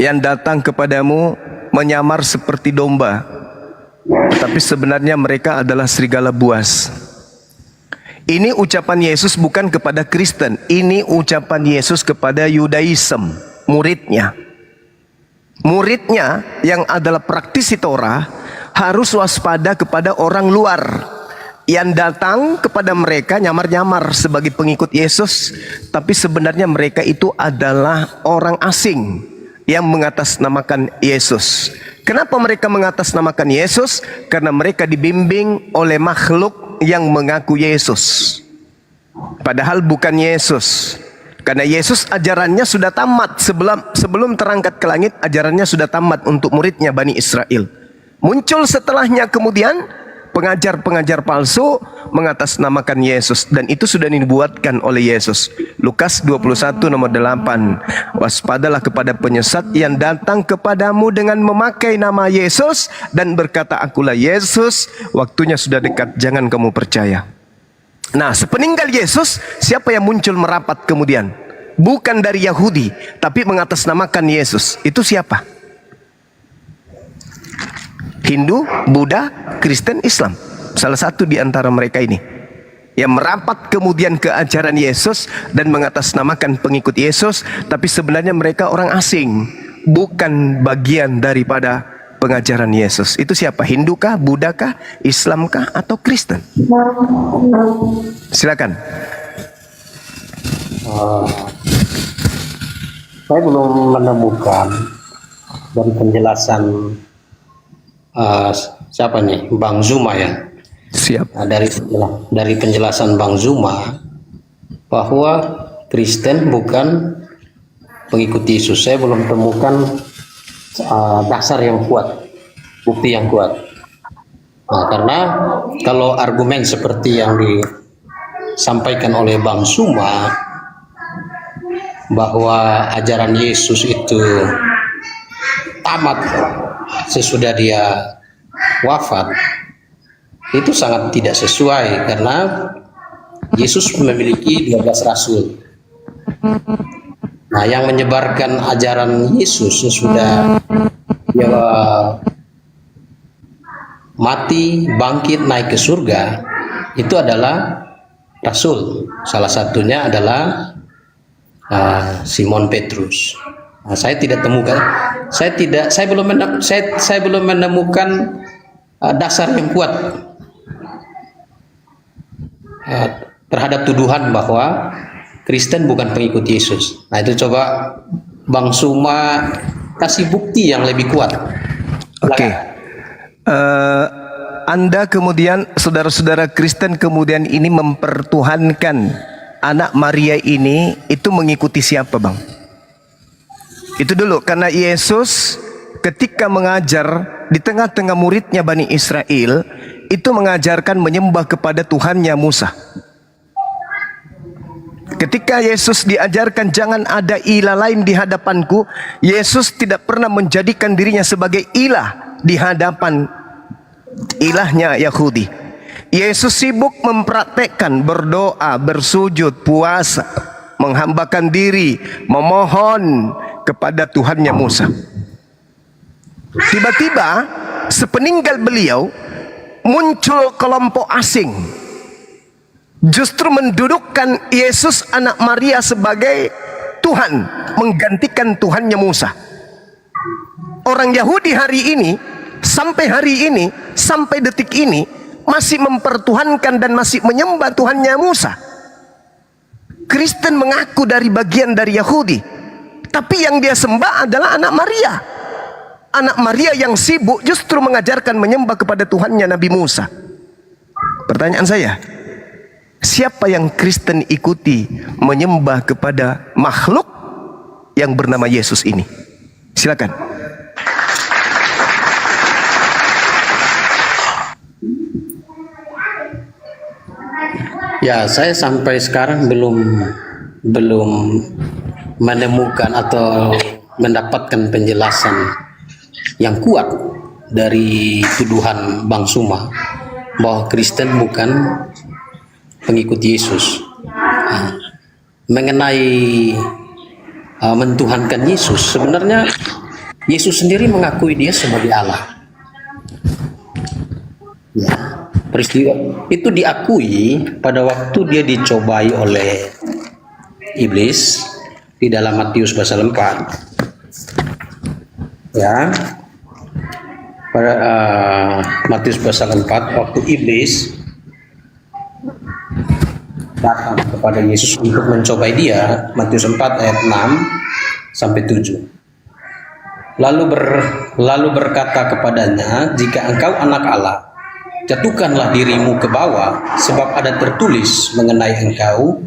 [SPEAKER 3] yang datang kepadamu menyamar seperti domba, tetapi sebenarnya mereka adalah serigala buas. Ini ucapan Yesus bukan kepada Kristen, ini ucapan Yesus kepada Yudaism, muridnya. Muridnya yang adalah praktisi Torah harus waspada kepada orang luar yang datang kepada mereka nyamar-nyamar sebagai pengikut Yesus, tapi sebenarnya mereka itu adalah orang asing yang mengatasnamakan Yesus. Kenapa mereka mengatasnamakan Yesus? Karena mereka dibimbing oleh makhluk yang mengaku Yesus, padahal bukan Yesus. Karena Yesus ajarannya sudah tamat sebelum terangkat ke langit, ajarannya sudah tamat untuk muridnya Bani Israel. Muncul setelahnya kemudian pengajar-pengajar palsu mengatasnamakan Yesus, dan itu sudah dibuatkan oleh Yesus. Lukas 21 nomor 8. Waspadalah kepada penyesat yang datang kepadamu dengan memakai nama Yesus dan berkata, akulah Yesus, waktunya sudah dekat, jangan kamu percaya. Nah, sepeninggal Yesus, siapa yang muncul merapat kemudian? Bukan dari Yahudi, tapi mengatasnamakan Yesus. Itu siapa? Hindu, Buddha, Kristen, Islam. Salah satu di antara mereka ini yang merapat kemudian ke ajaran Yesus dan mengatasnamakan pengikut Yesus, tapi sebenarnya mereka orang asing, bukan bagian daripada pengajaran Yesus. Itu siapa? Hindu kah, Buddha kah, Islam kah, atau Kristen? Silakan.
[SPEAKER 5] Saya belum menemukan dari penjelasan siapa nih, Bang Zuma ya.
[SPEAKER 3] Siap.
[SPEAKER 5] Nah, dari penjelasan Bang Zuma bahwa Kristen bukan pengikut Yesus. Saya belum temukan dasar yang kuat, bukti yang kuat. Nah, karena kalau argumen seperti yang disampaikan oleh Bang Suma bahwa ajaran Yesus itu tamat sesudah dia wafat, itu sangat tidak sesuai karena Yesus memiliki 12 rasul. Nah, yang menyebarkan ajaran Yesus sesudah dia mati, bangkit, naik ke surga, itu adalah rasul. Salah satunya adalah Simon Petrus. Nah, saya tidak temukan, saya belum menemukan dasar yang kuat terhadap tuduhan bahwa Kristen bukan pengikut Yesus. Nah, itu coba Bang Suma kasih bukti yang lebih kuat.
[SPEAKER 3] Oke. Anda kemudian, saudara-saudara Kristen kemudian ini mempertuhankan anak Maria ini, itu mengikuti siapa, Bang? Itu dulu, karena Yesus ketika mengajar di tengah-tengah muridnya Bani Israel, itu mengajarkan menyembah kepada Tuhannya Musa. Ketika Yesus diajarkan jangan ada ilah lain di hadapanku, Yesus tidak pernah menjadikan dirinya sebagai ilah di hadapan ilahnya Yahudi. Yesus sibuk mempraktekkan berdoa, bersujud, puasa, menghambakan diri, memohon kepada Tuhannya Musa. Tiba-tiba sepeninggal beliau muncul kelompok asing, justru mendudukkan Yesus anak Maria sebagai Tuhan, menggantikan Tuhannya Musa. Orang Yahudi hari ini, sampai hari ini, sampai detik ini, masih mempertuhankan dan masih menyembah Tuhannya Musa. Kristen mengaku dari bagian dari Yahudi, tapi yang dia sembah adalah anak Maria. Anak Maria yang sibuk justru mengajarkan menyembah kepada Tuhannya Nabi Musa. Pertanyaan saya, siapa yang Kristen ikuti menyembah kepada makhluk yang bernama Yesus ini? Silakan.
[SPEAKER 5] Ya, saya sampai sekarang belum menemukan atau mendapatkan penjelasan yang kuat dari tuduhan Bang Suma bahwa Kristen bukan pengikut Yesus. Mengenai mentuhankan Yesus, sebenarnya Yesus sendiri mengakui dia sebagai Allah. Ya, peristiwa itu diakui pada waktu dia dicobai oleh iblis di dalam Matius pasal 4. Ya, pada Matius pasal 4, waktu iblis datang kepada Yesus untuk mencobai dia, Matius 4 ayat 6 sampai 7. Lalu berkata kepadanya, jika engkau anak Allah, jatuhkanlah dirimu ke bawah, sebab ada tertulis mengenai engkau,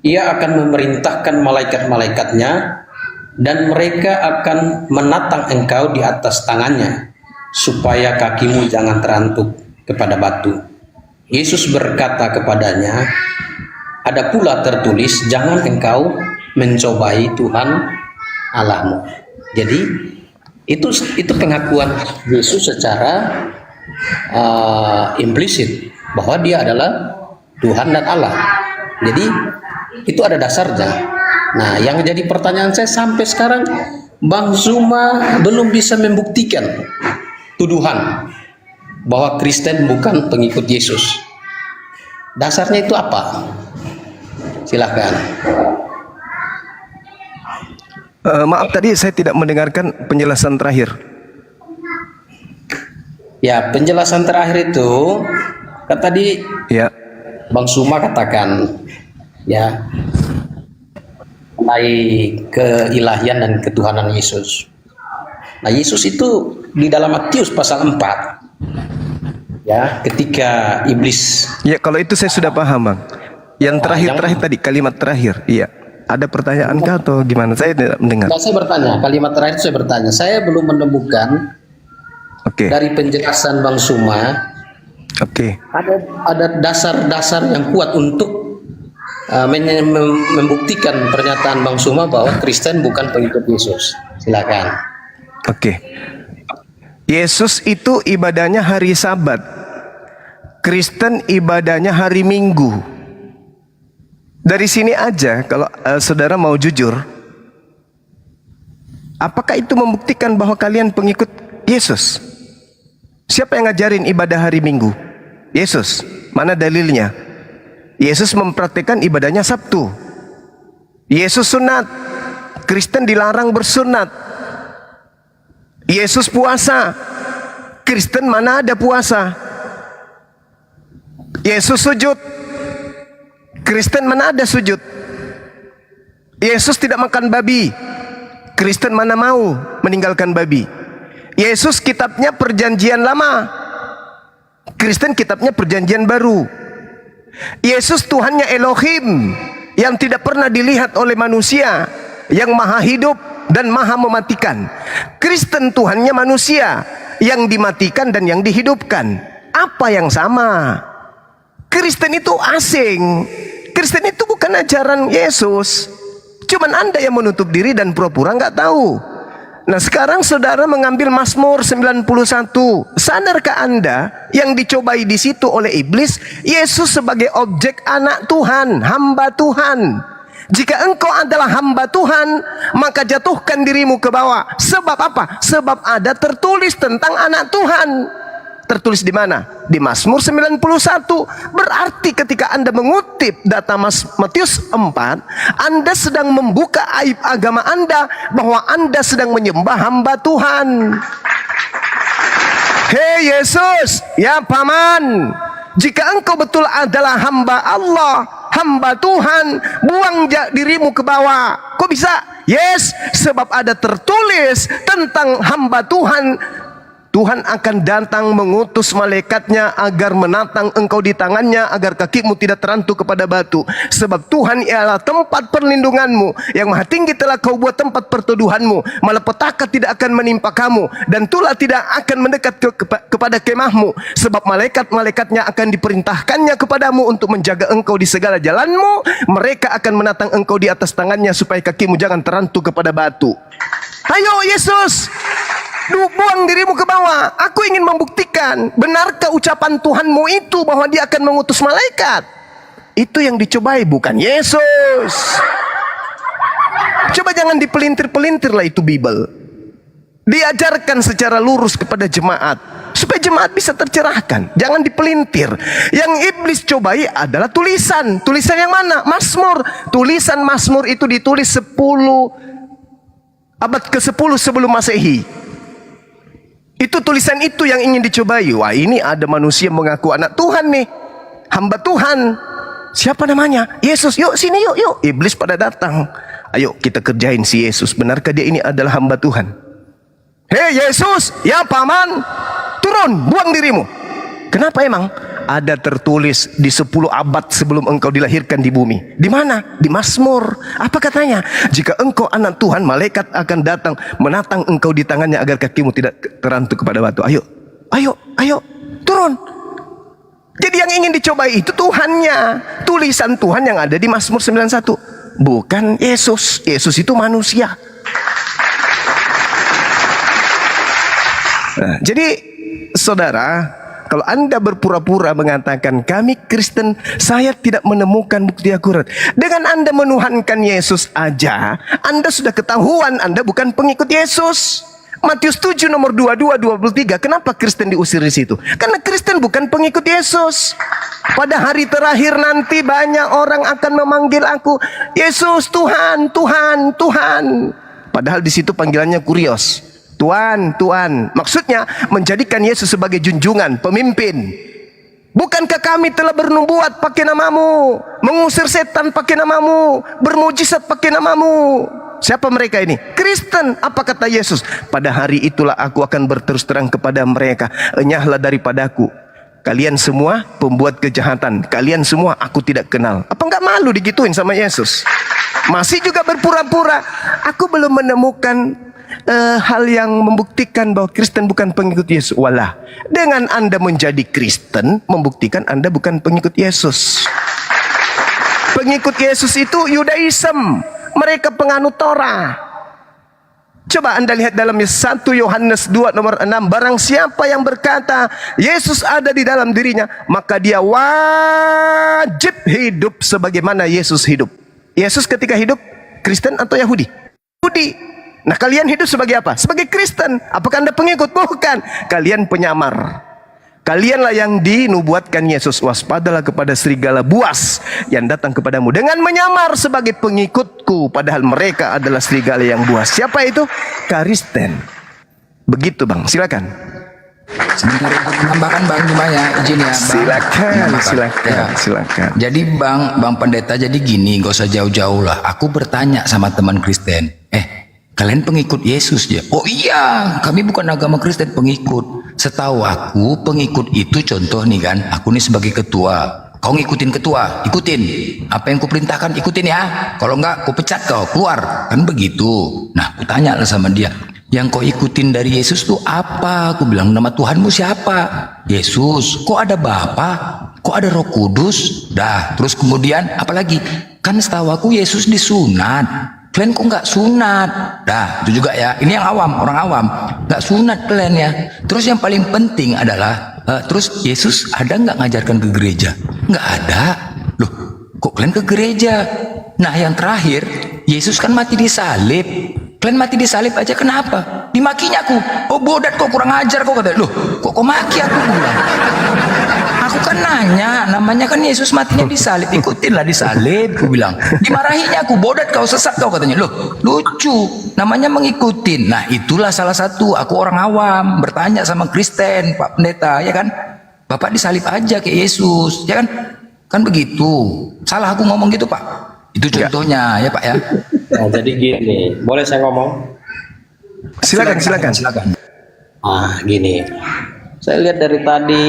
[SPEAKER 5] ia akan memerintahkan malaikat-malaikatnya, dan mereka akan menatang engkau di atas tangannya, supaya kakimu jangan terantuk kepada batu. Yesus berkata kepadanya, ada pula tertulis, jangan engkau mencobai Tuhan Allahmu. Jadi itu pengakuan Yesus secara implisit bahwa dia adalah Tuhan dan Allah. Jadi itu ada dasarnya. Nah, yang jadi pertanyaan saya sampai sekarang, Bang Zuma belum bisa membuktikan tuduhan bahwa Kristen bukan pengikut Yesus. Dasarnya itu apa? Silahkan.
[SPEAKER 3] Maaf, tadi saya tidak mendengarkan penjelasan terakhir.
[SPEAKER 5] Ya, penjelasan terakhir itu kan tadi
[SPEAKER 3] Ya.
[SPEAKER 5] Bang Suma katakan ya mengenai keilahian dan ketuhanan Yesus. Nah, Yesus itu di dalam Matius pasal 4 ya, ketika iblis,
[SPEAKER 3] Ya, kalau itu saya sudah paham, Bang. Yang terakhir tadi, kalimat terakhir. Iya. Ada pertanyaan kah atau gimana? Saya tidak mendengar.
[SPEAKER 5] Nah, saya bertanya, kalimat terakhir saya bertanya. Saya belum menemukan
[SPEAKER 3] Oke.
[SPEAKER 5] dari penjelasan Bang Suma
[SPEAKER 3] Oke.
[SPEAKER 5] ada dasar-dasar yang kuat untuk membuktikan pernyataan Bang Suma bahwa Kristen bukan pengikut Yesus. Silakan.
[SPEAKER 3] Oke. Yesus itu ibadahnya hari Sabat. Kristen ibadahnya hari Minggu. Dari sini aja kalau saudara mau jujur, apakah itu membuktikan bahwa kalian pengikut Yesus? Siapa yang ngajarin ibadah hari Minggu? Yesus. Mana dalilnya? Yesus mempraktikkan ibadahnya Sabtu. Yesus sunat. Kristen dilarang bersunat. Yesus puasa. Kristen mana ada puasa? Yesus sujud. Kristen mana ada sujud? Yesus tidak makan babi. Kristen mana mau meninggalkan babi? Yesus kitabnya perjanjian lama. Kristen kitabnya perjanjian baru. Yesus Tuhannya Elohim yang tidak pernah dilihat oleh manusia, yang maha hidup dan maha mematikan. Kristen Tuhannya manusia yang dimatikan dan yang dihidupkan. Apa yang sama? Kristen itu asing. Kristen itu bukan ajaran Yesus. Cuman Anda yang menutup diri dan pura-pura nggak tahu. Nah, sekarang saudara mengambil Mazmur 91. Sadarkah Anda yang dicobai di situ oleh iblis, Yesus sebagai objek anak Tuhan, hamba Tuhan. Jika engkau adalah hamba Tuhan, maka jatuhkan dirimu ke bawah. Sebab apa? Sebab ada tertulis tentang anak Tuhan. Tertulis di mana? Di Mazmur 91. Berarti ketika Anda mengutip data Matius 4, Anda sedang membuka aib agama Anda bahwa Anda sedang menyembah hamba Tuhan. Hei Yesus, ya paman, jika engkau betul adalah hamba Allah, hamba Tuhan, buang dirimu ke bawah. Kok bisa? Yes, sebab ada tertulis tentang hamba Tuhan. Tuhan akan datang mengutus malaikatnya agar menatang engkau di tangannya, agar kakimu tidak terantuk kepada batu. Sebab Tuhan ialah tempat perlindunganmu, yang maha tinggi telah kau buat tempat perteduhanmu. Malapetaka tidak akan menimpa kamu, dan tulah tidak akan mendekat kepada kemahmu. Sebab malaikat-malaikatnya akan diperintahkannya kepadamu untuk menjaga engkau di segala jalanmu. Mereka akan menatang engkau di atas tangannya supaya kakimu jangan terantuk kepada batu. Ayo Yesus, buang dirimu ke bawah. Aku ingin membuktikan, benarkah ucapan Tuhanmu itu bahwa dia akan mengutus malaikat? Itu yang dicobai, bukan Yesus. Coba jangan dipelintir-pelintir lah itu Bible. Diajarkan secara lurus kepada jemaat, supaya jemaat bisa tercerahkan. Jangan dipelintir. Yang iblis cobai adalah tulisan. Tulisan yang mana? Mazmur. Tulisan Mazmur itu ditulis abad ke-10 sebelum Masehi. Itu tulisan itu yang ingin dicobai. Wah, ini ada manusia mengaku anak Tuhan nih, hamba Tuhan. Siapa namanya? Yesus. Yuk sini, yuk. Iblis pada datang. Ayo kita kerjain si Yesus. Benarkah dia ini adalah hamba Tuhan? Hei Yesus, ya paman, turun, buang dirimu. Kenapa emang? Ada tertulis di 10 abad sebelum engkau dilahirkan di bumi. Di mana? Di Mazmur. Apa katanya? Jika engkau anak Tuhan, malaikat akan datang menatang engkau di tangannya agar kakimu tidak terantuk kepada batu. Ayo, turun. Jadi yang ingin dicobai itu Tuhannya, tulisan Tuhan yang ada di Mazmur 91, bukan Yesus. Yesus itu manusia. Nah, jadi saudara, kalau Anda berpura-pura mengatakan kami Kristen, saya tidak menemukan bukti akurat. Dengan Anda menuhankan Yesus aja, Anda sudah ketahuan Anda bukan pengikut Yesus. Matius 7 nomor 22-23. Kenapa Kristen diusir di situ? Karena Kristen bukan pengikut Yesus. Pada hari terakhir nanti banyak orang akan memanggil aku, Yesus, Tuhan, Tuhan, Tuhan. Padahal di situ panggilannya kurios. Tuhan, Tuhan. Maksudnya menjadikan Yesus sebagai junjungan, pemimpin. Bukankah kami telah bernubuat pakai namamu, mengusir setan pakai namamu, bermujizat pakai namamu? Siapa mereka ini? Kristen. Apa kata Yesus? Pada hari itulah aku akan berterus terang kepada mereka, enyahlah daripadaku, kalian semua pembuat kejahatan, kalian semua aku tidak kenal. Apa enggak malu digituin sama Yesus? Masih juga berpura-pura. Aku belum menemukan hal yang membuktikan bahwa Kristen bukan pengikut Yesus. Walah, dengan Anda menjadi Kristen membuktikan Anda bukan pengikut Yesus. Pengikut Yesus itu Yudaism, mereka penganut Torah. Coba Anda lihat dalam 1 Yohanes 2 nomor 6. Barang siapa yang berkata Yesus ada di dalam dirinya, maka dia wajib hidup sebagaimana Yesus hidup. Yesus ketika hidup Kristen atau Yahudi? Yahudi. Nah, kalian hidup sebagai apa? Sebagai Kristen. Apakah Anda pengikut? Bukan. Kalian penyamar. Kalianlah yang dinubuatkan Yesus, waspadalah kepada serigala buas yang datang kepadamu dengan menyamar sebagai pengikutku, padahal mereka adalah serigala yang buas. Siapa itu? Kristen. Begitu Bang, silakan.
[SPEAKER 6] Sebentar untuk menambahkan Bang gimana izin ya Bang.
[SPEAKER 3] Silakan.
[SPEAKER 6] Jadi Bang Pendeta, jadi gini, gak usah jauh-jauh lah. Aku bertanya sama teman Kristen, kalian pengikut Yesus ya? Oh iya, kami bukan agama Kristen, pengikut. Setahu aku pengikut itu contoh nih kan, aku nih sebagai ketua, kau ngikutin ketua, ikutin apa yang kuperintahkan, ikutin ya. Kalau enggak, ku pecat kau, keluar, kan begitu. Nah, aku tanya lah sama dia, yang kau ikutin dari Yesus tuh apa? Aku bilang, nama Tuhanmu siapa? Yesus. Kok ada Bapa? Kok ada Roh Kudus? Dah, terus kemudian apalagi? Kan setahu aku Yesus disunat. Kalian kok nggak sunat? Dah, itu juga ya. Ini yang awam, orang awam. Nggak sunat kalian ya. Terus yang paling penting adalah, terus Yesus ada nggak ngajarkan ke gereja? Nggak ada. Loh, kok kalian ke gereja? Nah, yang terakhir, Yesus kan mati di salib. Kalian mati di salib aja kenapa? Dimakinya aku. Oh bodat kok, kurang ajar kok, katanya. Loh, kok maki aku bilang? Aku kan nanya, namanya kan Yesus matinya di salib, ikutinlah di salib, aku bilang. Dimarahinya aku, bodat kau, sesat kau, katanya. Loh, lucu, namanya mengikutin. Nah, itulah salah satu, aku orang awam, bertanya sama Kristen, Pak Pendeta, ya kan? Bapak disalib aja kayak Yesus, ya kan? Kan begitu. Salah aku ngomong gitu, Pak? Itu contohnya, ya Pak ya.
[SPEAKER 5] Nah, jadi gini, boleh saya ngomong?
[SPEAKER 3] Silakan.
[SPEAKER 5] Ah, gini. Saya lihat dari tadi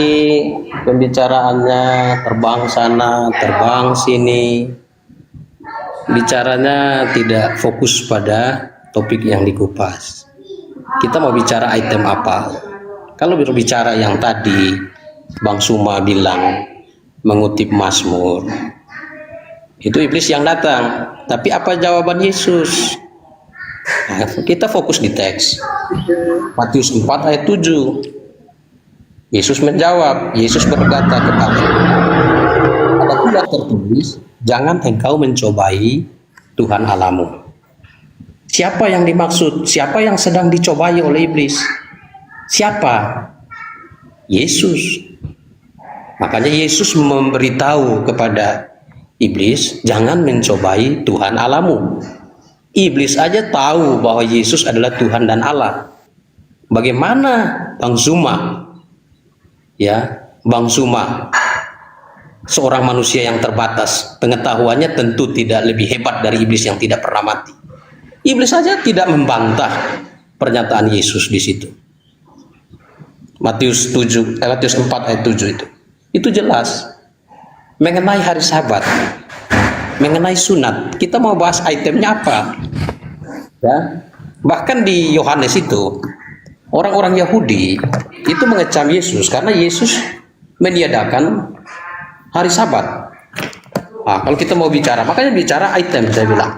[SPEAKER 5] pembicaraannya terbang sana, terbang sini. Bicaranya tidak fokus pada topik yang dikupas. Kita mau bicara item apa? Kalau berbicara yang tadi Bang Suma bilang mengutip Mazmur, itu iblis yang datang. Tapi apa jawaban Yesus? Nah, kita fokus di teks. Matius 4 ayat 7. Yesus menjawab, Yesus berkata kepada, ada pula tertulis, jangan engkau mencobai Tuhan Allahmu. Siapa yang dimaksud? Siapa yang sedang dicobai oleh iblis? Siapa? Yesus. Makanya Yesus memberitahu kepada iblis, jangan mencobai Tuhan Allahmu. Iblis aja tahu bahwa Yesus adalah Tuhan dan Allah. Bagaimana Bang Zuma? Ya, Bang Suma, seorang manusia yang terbatas, pengetahuannya tentu tidak lebih hebat dari iblis yang tidak pernah mati. Iblis saja tidak membantah pernyataan Yesus di situ. Matius 4 ayat 7 itu jelas mengenai hari Sabat, mengenai sunat. Kita mau bahas itemnya apa? Ya, bahkan di Yohanes itu orang-orang Yahudi itu mengecam Yesus karena Yesus meniadakan hari Sabat. Nah, kalau kita mau bicara, makanya bicara item saya bilang.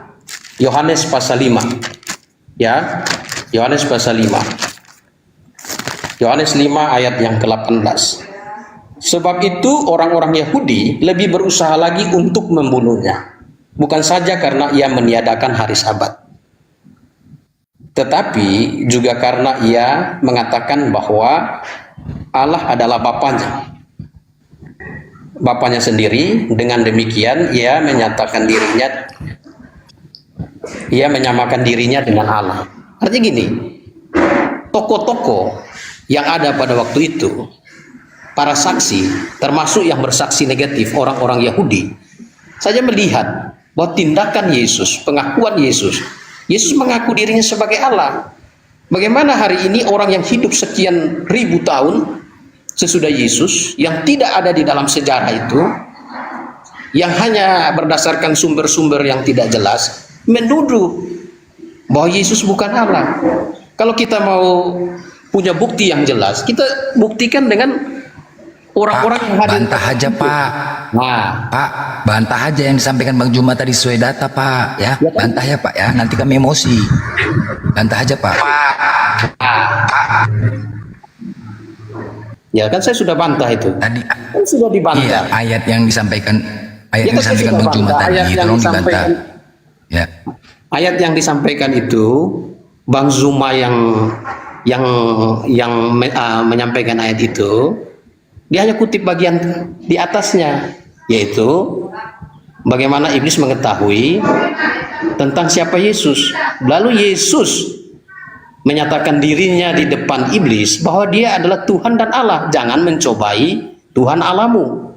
[SPEAKER 5] Yohanes pasal 5. Ya, Yohanes pasal 5. Yohanes 5 ayat yang ke-18. Sebab itu orang-orang Yahudi lebih berusaha lagi untuk membunuhnya. Bukan saja karena ia meniadakan hari Sabat, tetapi juga karena ia mengatakan bahwa Allah adalah Bapanya. Bapanya sendiri, dengan demikian ia menyamakan dirinya dengan Allah. Artinya gini, tokoh-tokoh yang ada pada waktu itu, para saksi, termasuk yang bersaksi negatif, orang-orang Yahudi, saja melihat bahwa tindakan Yesus, pengakuan Yesus mengaku dirinya sebagai Allah. Bagaimana hari ini orang yang hidup sekian ribu tahun sesudah Yesus, yang tidak ada di dalam sejarah itu, yang hanya berdasarkan sumber-sumber yang tidak jelas, menuduh bahwa Yesus bukan Allah. Kalau kita mau punya bukti yang jelas, kita buktikan dengan orang-orang yang hadir.
[SPEAKER 6] Bantah aja Pak.
[SPEAKER 5] Nah,
[SPEAKER 6] Pak, bantah aja yang disampaikan Bang Juma tadi sesuai data Pak ya. Bantah ya Pak ya, nanti kami emosi. Bantah aja Pak.
[SPEAKER 5] ya kan saya sudah bantah itu.
[SPEAKER 6] Tadi
[SPEAKER 5] Kan sudah
[SPEAKER 6] iya,
[SPEAKER 5] dibantah.
[SPEAKER 6] ayat yang disampaikan
[SPEAKER 5] Ya,
[SPEAKER 6] yang
[SPEAKER 5] kan saya
[SPEAKER 6] disampaikan
[SPEAKER 5] sudah
[SPEAKER 6] Bang Juma
[SPEAKER 5] bantah.
[SPEAKER 6] tadi
[SPEAKER 5] Ayat yang
[SPEAKER 6] tolong dibantah.
[SPEAKER 5] disampaikan,
[SPEAKER 6] Ya.
[SPEAKER 5] ayat yang disampaikan itu Bang Zuma yang menyampaikan ayat itu, dia hanya kutip bagian di atasnya, yaitu bagaimana iblis mengetahui tentang siapa Yesus. Lalu Yesus menyatakan dirinya di depan iblis bahwa dia adalah Tuhan dan Allah. Jangan mencobai Tuhan Allahmu.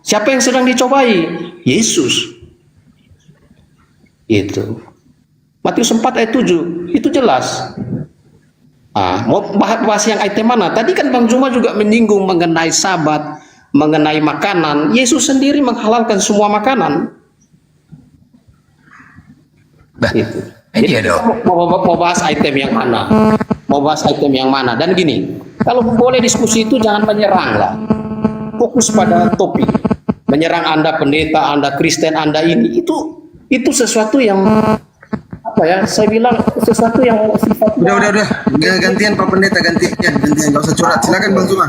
[SPEAKER 5] Siapa yang sedang dicobai? Yesus. Itu. Matius 4 ayat 7. Itu jelas. Mau bahas yang item mana? Tadi kan Bang Juma juga menyinggung mengenai sabat, mengenai makanan. Yesus sendiri menghalalkan semua makanan.
[SPEAKER 6] Bah,
[SPEAKER 5] Itu.
[SPEAKER 6] ini dia
[SPEAKER 5] Jadi
[SPEAKER 6] dong.
[SPEAKER 5] mau bahas item yang mana? Mau bahas item yang mana? Dan gini, kalau boleh diskusi itu jangan menyerang lah. Fokus pada topik. Menyerang Anda pendeta, Anda Kristen, Anda ini itu sesuatu yang apa ya? Saya bilang sesuatu yang sifatnya.
[SPEAKER 2] Udah. Gantian Pak Pendeta, gantian. Nggak usah curhat. Silakan Bang Zuma.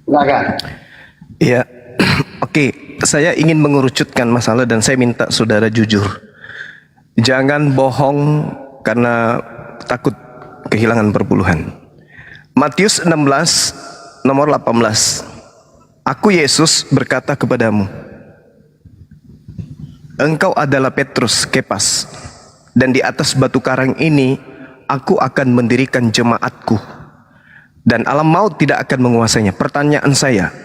[SPEAKER 5] Silakan.
[SPEAKER 3] Ya, oke. Saya ingin mengerucutkan masalah dan saya minta saudara jujur. Jangan bohong karena takut kehilangan perpuluhan. Matius 16 nomor 18. Aku Yesus berkata kepadamu, engkau adalah Petrus, Kepas, dan di atas batu karang ini aku akan mendirikan jemaatku, dan alam maut tidak akan menguasainya. Pertanyaan saya,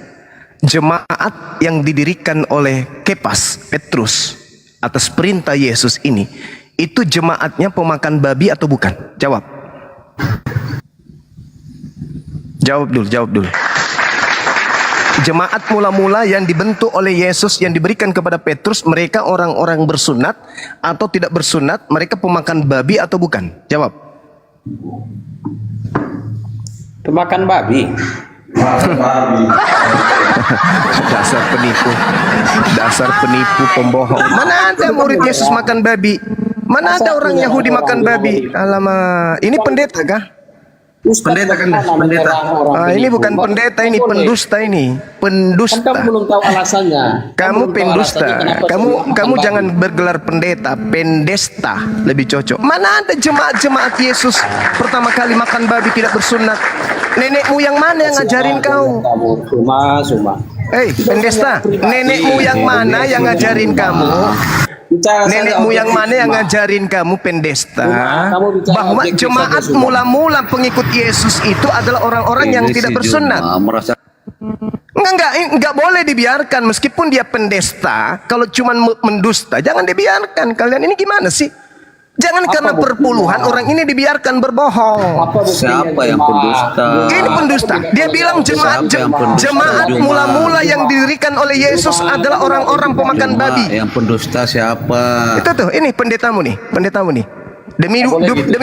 [SPEAKER 3] jemaat yang didirikan oleh Kepas, Petrus, atas perintah Yesus ini, itu jemaatnya pemakan babi atau bukan? Jawab. Jawab dulu. Jemaat mula-mula yang dibentuk oleh Yesus yang diberikan kepada Petrus, mereka orang-orang bersunat atau tidak bersunat, mereka pemakan babi atau bukan? Jawab.
[SPEAKER 5] Pemakan babi.
[SPEAKER 3] Dasar penipu pembohong. Mana ada murid Yesus makan babi? Mana ada orang Yahudi makan babi? Alamak, ini pendeta kah?
[SPEAKER 2] Pendeta kan, pendeta.
[SPEAKER 3] Ini bukan pendeta, ini pendusta ini.
[SPEAKER 5] Kan
[SPEAKER 3] Pendusta.
[SPEAKER 5] kamu belum tahu alasannya.
[SPEAKER 3] Kamu
[SPEAKER 5] belum tahu
[SPEAKER 3] pendusta.
[SPEAKER 5] alasannya kenapa
[SPEAKER 3] Kamu
[SPEAKER 5] sudah
[SPEAKER 3] jangan bergelar pendeta, pendesta lebih cocok. Mana ada jemaat-jemaat Yesus pertama kali makan babi tidak bersunat? Nenekmu yang mana yang ngajarin kau?
[SPEAKER 5] Suma.
[SPEAKER 3] Hei, pendesta, nenekmu yang mana yang ngajarin kamu? Nenekmu yang mana yang ngajarin kamu, pendesta, bahwa jemaat mula-mula pengikut Yesus itu adalah orang-orang yang tidak bersunat? Enggak boleh dibiarkan meskipun dia pendesta. Kalau cuma mendusta jangan dibiarkan. Kalian ini gimana sih? Jangan karena perpuluhan orang ini dibiarkan berbohong.
[SPEAKER 7] Siapa yang pendusta?
[SPEAKER 3] Ini pendusta. Dia bilang jemaat mula-mula yang didirikan oleh Yesus adalah orang-orang pemakan babi.
[SPEAKER 7] Yang pendusta siapa?
[SPEAKER 3] Itu tuh, ini pendetamu nih. Demi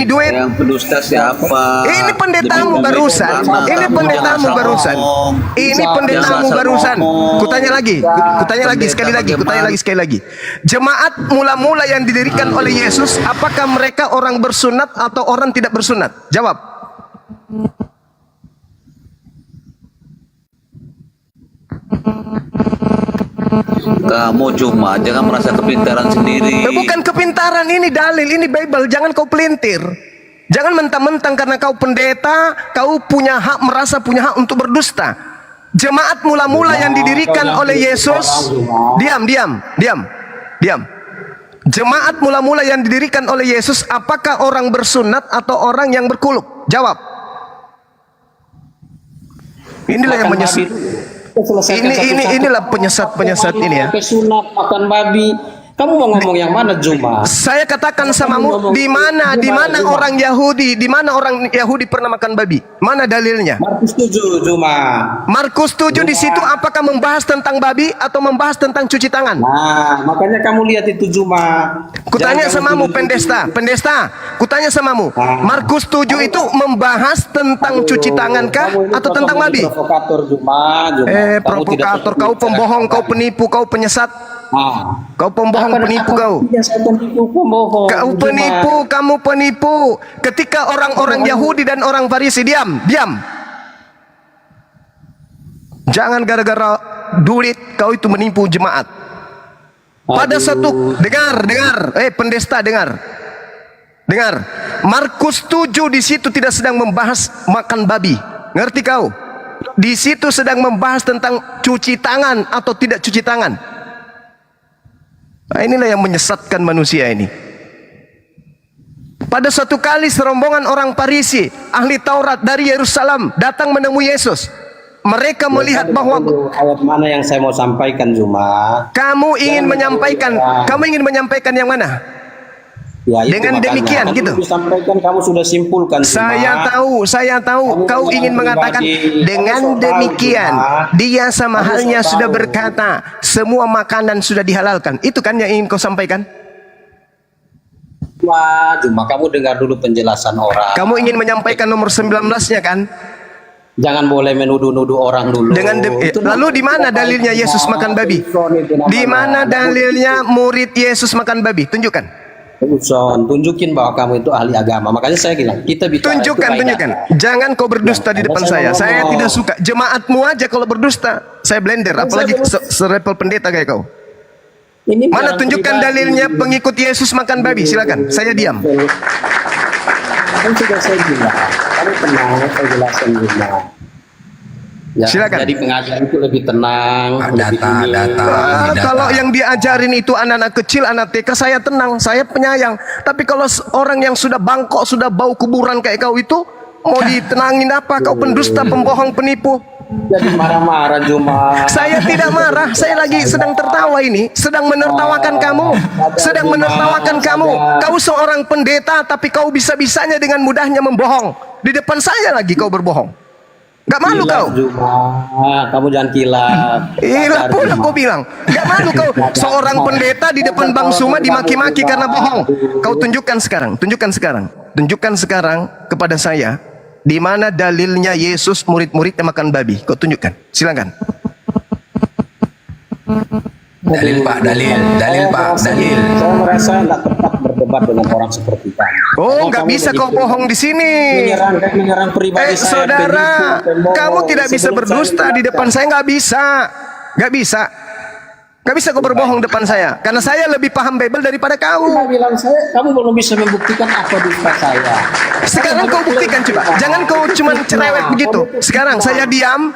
[SPEAKER 3] duit.
[SPEAKER 7] Yang pendusta siapa?
[SPEAKER 3] Ini pendetamu barusan. Kutanya lagi sekali lagi. Jemaat mula-mula yang didirikan oleh Yesus, apakah mereka orang bersunat atau orang tidak bersunat? Jawab.
[SPEAKER 7] Kamu cuma jangan merasa kepintaran sendiri.
[SPEAKER 3] Bukan kepintaran, ini dalil, ini Bible. Jangan kau pelintir. Jangan mentang-mentang karena kau pendeta, kau punya hak, merasa punya hak untuk berdusta. Jemaat mula-mula yang didirikan oleh Yesus, diam. Jemaat mula-mula yang didirikan oleh Yesus, apakah orang bersunat atau orang yang berkuluk? Jawab. Inilah yang menyesat. Inilah penyesat ini ya.
[SPEAKER 5] Sunat makan babi. Kamu mau ngomong yang mana, Juma?
[SPEAKER 3] Saya katakan samamu, di mana orang Yahudi pernah makan babi? Mana dalilnya?
[SPEAKER 5] Markus 7, Juma.
[SPEAKER 3] Markus 7 di situ apakah membahas tentang babi atau membahas tentang cuci tangan?
[SPEAKER 5] Nah, makanya kamu lihat itu, Juma.
[SPEAKER 3] Kutanya
[SPEAKER 5] Jangan kamu
[SPEAKER 3] samamu,
[SPEAKER 5] tuduh-tuduh.
[SPEAKER 3] pendesta. Kutanya samamu, Markus 7 itu membahas tentang cuci tangan kah
[SPEAKER 5] Kamu ini
[SPEAKER 3] atau tentang babi?
[SPEAKER 5] Provokator, Juma. Kamu tidak
[SPEAKER 3] Provokator, kau
[SPEAKER 5] membicarakan
[SPEAKER 3] pembohong, kau
[SPEAKER 5] fakta.
[SPEAKER 3] penipu, kau penyesat, kau pembohong,
[SPEAKER 5] Apa-
[SPEAKER 3] penipu
[SPEAKER 5] apa-
[SPEAKER 3] kau.
[SPEAKER 5] Iya, saya penipu, pembohong.
[SPEAKER 3] Kau
[SPEAKER 5] Juma.
[SPEAKER 3] penipu, kamu penipu. Ketika orang-orang Yahudi dan orang Farisi diam. Jangan gara-gara duit kau itu menipu jemaat. Pada satu dengar, pendesta dengar. Markus 7 di situ tidak sedang membahas makan babi. Ngerti kau? Di situ sedang membahas tentang cuci tangan atau tidak cuci tangan. Nah, inilah yang menyesatkan manusia ini. Pada suatu kali serombongan orang Farisi, ahli Taurat dari Yerusalem datang menemui Yesus. Mereka melihat bahwa
[SPEAKER 5] Ayat mana yang saya mau sampaikan, Juma?
[SPEAKER 3] kamu ingin menyampaikan yang mana?
[SPEAKER 5] Ya, itu
[SPEAKER 3] Dengan
[SPEAKER 5] makanya.
[SPEAKER 3] demikian,
[SPEAKER 5] Nanti
[SPEAKER 3] gitu.
[SPEAKER 5] disampaikan, kamu sudah simpulkan, Juma.
[SPEAKER 3] Saya tahu
[SPEAKER 5] Kamu
[SPEAKER 3] kau ingin
[SPEAKER 5] pribadi.
[SPEAKER 3] mengatakan
[SPEAKER 5] Kamu
[SPEAKER 3] dengan
[SPEAKER 5] sok tahu,
[SPEAKER 3] demikian
[SPEAKER 5] Juma.
[SPEAKER 3] dia sama
[SPEAKER 5] Kamu
[SPEAKER 3] halnya
[SPEAKER 5] sok
[SPEAKER 3] sudah
[SPEAKER 5] tahu.
[SPEAKER 3] berkata semua makanan sudah dihalalkan. Itu kan yang ingin kau sampaikan?
[SPEAKER 5] Wah, Juma, kamu dengar dulu penjelasan orang.
[SPEAKER 3] Kamu ingin menyampaikan nomor 19-nya kan?
[SPEAKER 5] Jangan boleh menuduh-nuduh orang dulu.
[SPEAKER 3] Lalu di mana dalilnya Yesus makan babi? Di mana dalilnya murid Yesus makan babi? Tunjukkan.
[SPEAKER 5] Tunjukin bahwa kamu itu ahli agama. Makanya saya bilang, kita bicara itu
[SPEAKER 3] Tunjukkan. Jangan kau berdusta di depan saya. Saya tidak suka. Jemaatmu aja kalau berdusta, saya blender. Apalagi serepel pendeta kayak kau.
[SPEAKER 5] Ini
[SPEAKER 3] Mana
[SPEAKER 5] biaran
[SPEAKER 3] tunjukkan
[SPEAKER 5] pribadi.
[SPEAKER 3] dalilnya pengikut Yesus makan babi? Silakan. Saya diam.
[SPEAKER 5] Kan sudah saya bilang, kamu tenang, saya jelasin dulu. Ya,
[SPEAKER 3] Silakan.
[SPEAKER 5] jadi pengajar itu lebih tenang, lebih ini.
[SPEAKER 3] Kalau yang diajarin itu anak-anak kecil, anak TK, saya tenang, saya penyayang. Tapi kalau orang yang sudah bangkok, sudah bau kuburan kayak kau itu, mau ditenangin apa? Kau pendusta, pembohong, penipu.
[SPEAKER 5] Jadi marah-marah, Juma.
[SPEAKER 3] Saya tidak marah, saya lagi sedang tertawa ini, sedang menertawakan kamu, Kau seorang pendeta, tapi kau bisa-bisanya dengan mudahnya membohong. Di depan saya lagi kau berbohong. Gak malu
[SPEAKER 5] Kilaf,
[SPEAKER 3] kau?
[SPEAKER 5] Juma. Kamu jangan kilaf.
[SPEAKER 3] Ilah
[SPEAKER 5] Sadar,
[SPEAKER 3] pula
[SPEAKER 5] Juma.
[SPEAKER 3] kau bilang. Gak malu kau? Seorang pendeta di depan Bang Suma dimaki-maki karena bohong. Kau tunjukkan sekarang kepada saya. Di mana dalilnya Yesus murid-muridnya makan babi? Kau tunjukkan. Silakan.
[SPEAKER 6] Dalil Pak, dalil Pak, dalil.
[SPEAKER 5] Saya merasa tidak tepat berdebat dengan orang seperti kamu.
[SPEAKER 3] Oh,
[SPEAKER 5] Karena
[SPEAKER 3] nggak
[SPEAKER 5] kamu
[SPEAKER 3] bisa
[SPEAKER 5] begitu
[SPEAKER 3] kau bohong di sini.
[SPEAKER 5] menyerang pribadi saya.
[SPEAKER 3] Saudara,
[SPEAKER 5] penipu, pembohong.
[SPEAKER 3] kamu tidak bisa
[SPEAKER 5] Sebelum
[SPEAKER 3] berdusta
[SPEAKER 5] saya
[SPEAKER 3] di depan saya. Nggak bisa kau berbohong depan saya. Karena saya lebih paham Bible daripada
[SPEAKER 5] Kamu
[SPEAKER 3] kau.
[SPEAKER 5] bilang kamu belum bisa membuktikan apa dusta saya.
[SPEAKER 3] Sekarang kau buktikan coba. Jangan kau cuma cerewet begitu. Sekarang saya diam.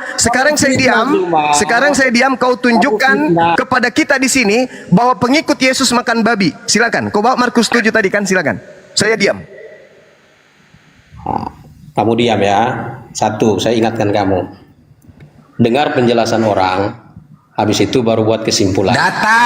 [SPEAKER 3] Kau tunjukkan kepada kita di sini bahwa pengikut Yesus makan babi. Silakan. Kau bawa Markus 7 tadi kan? Silakan. Saya diam.
[SPEAKER 5] Kamu diam ya. Satu, saya ingatkan kamu. Dengar penjelasan orang. Habis itu baru buat kesimpulan.
[SPEAKER 6] Data.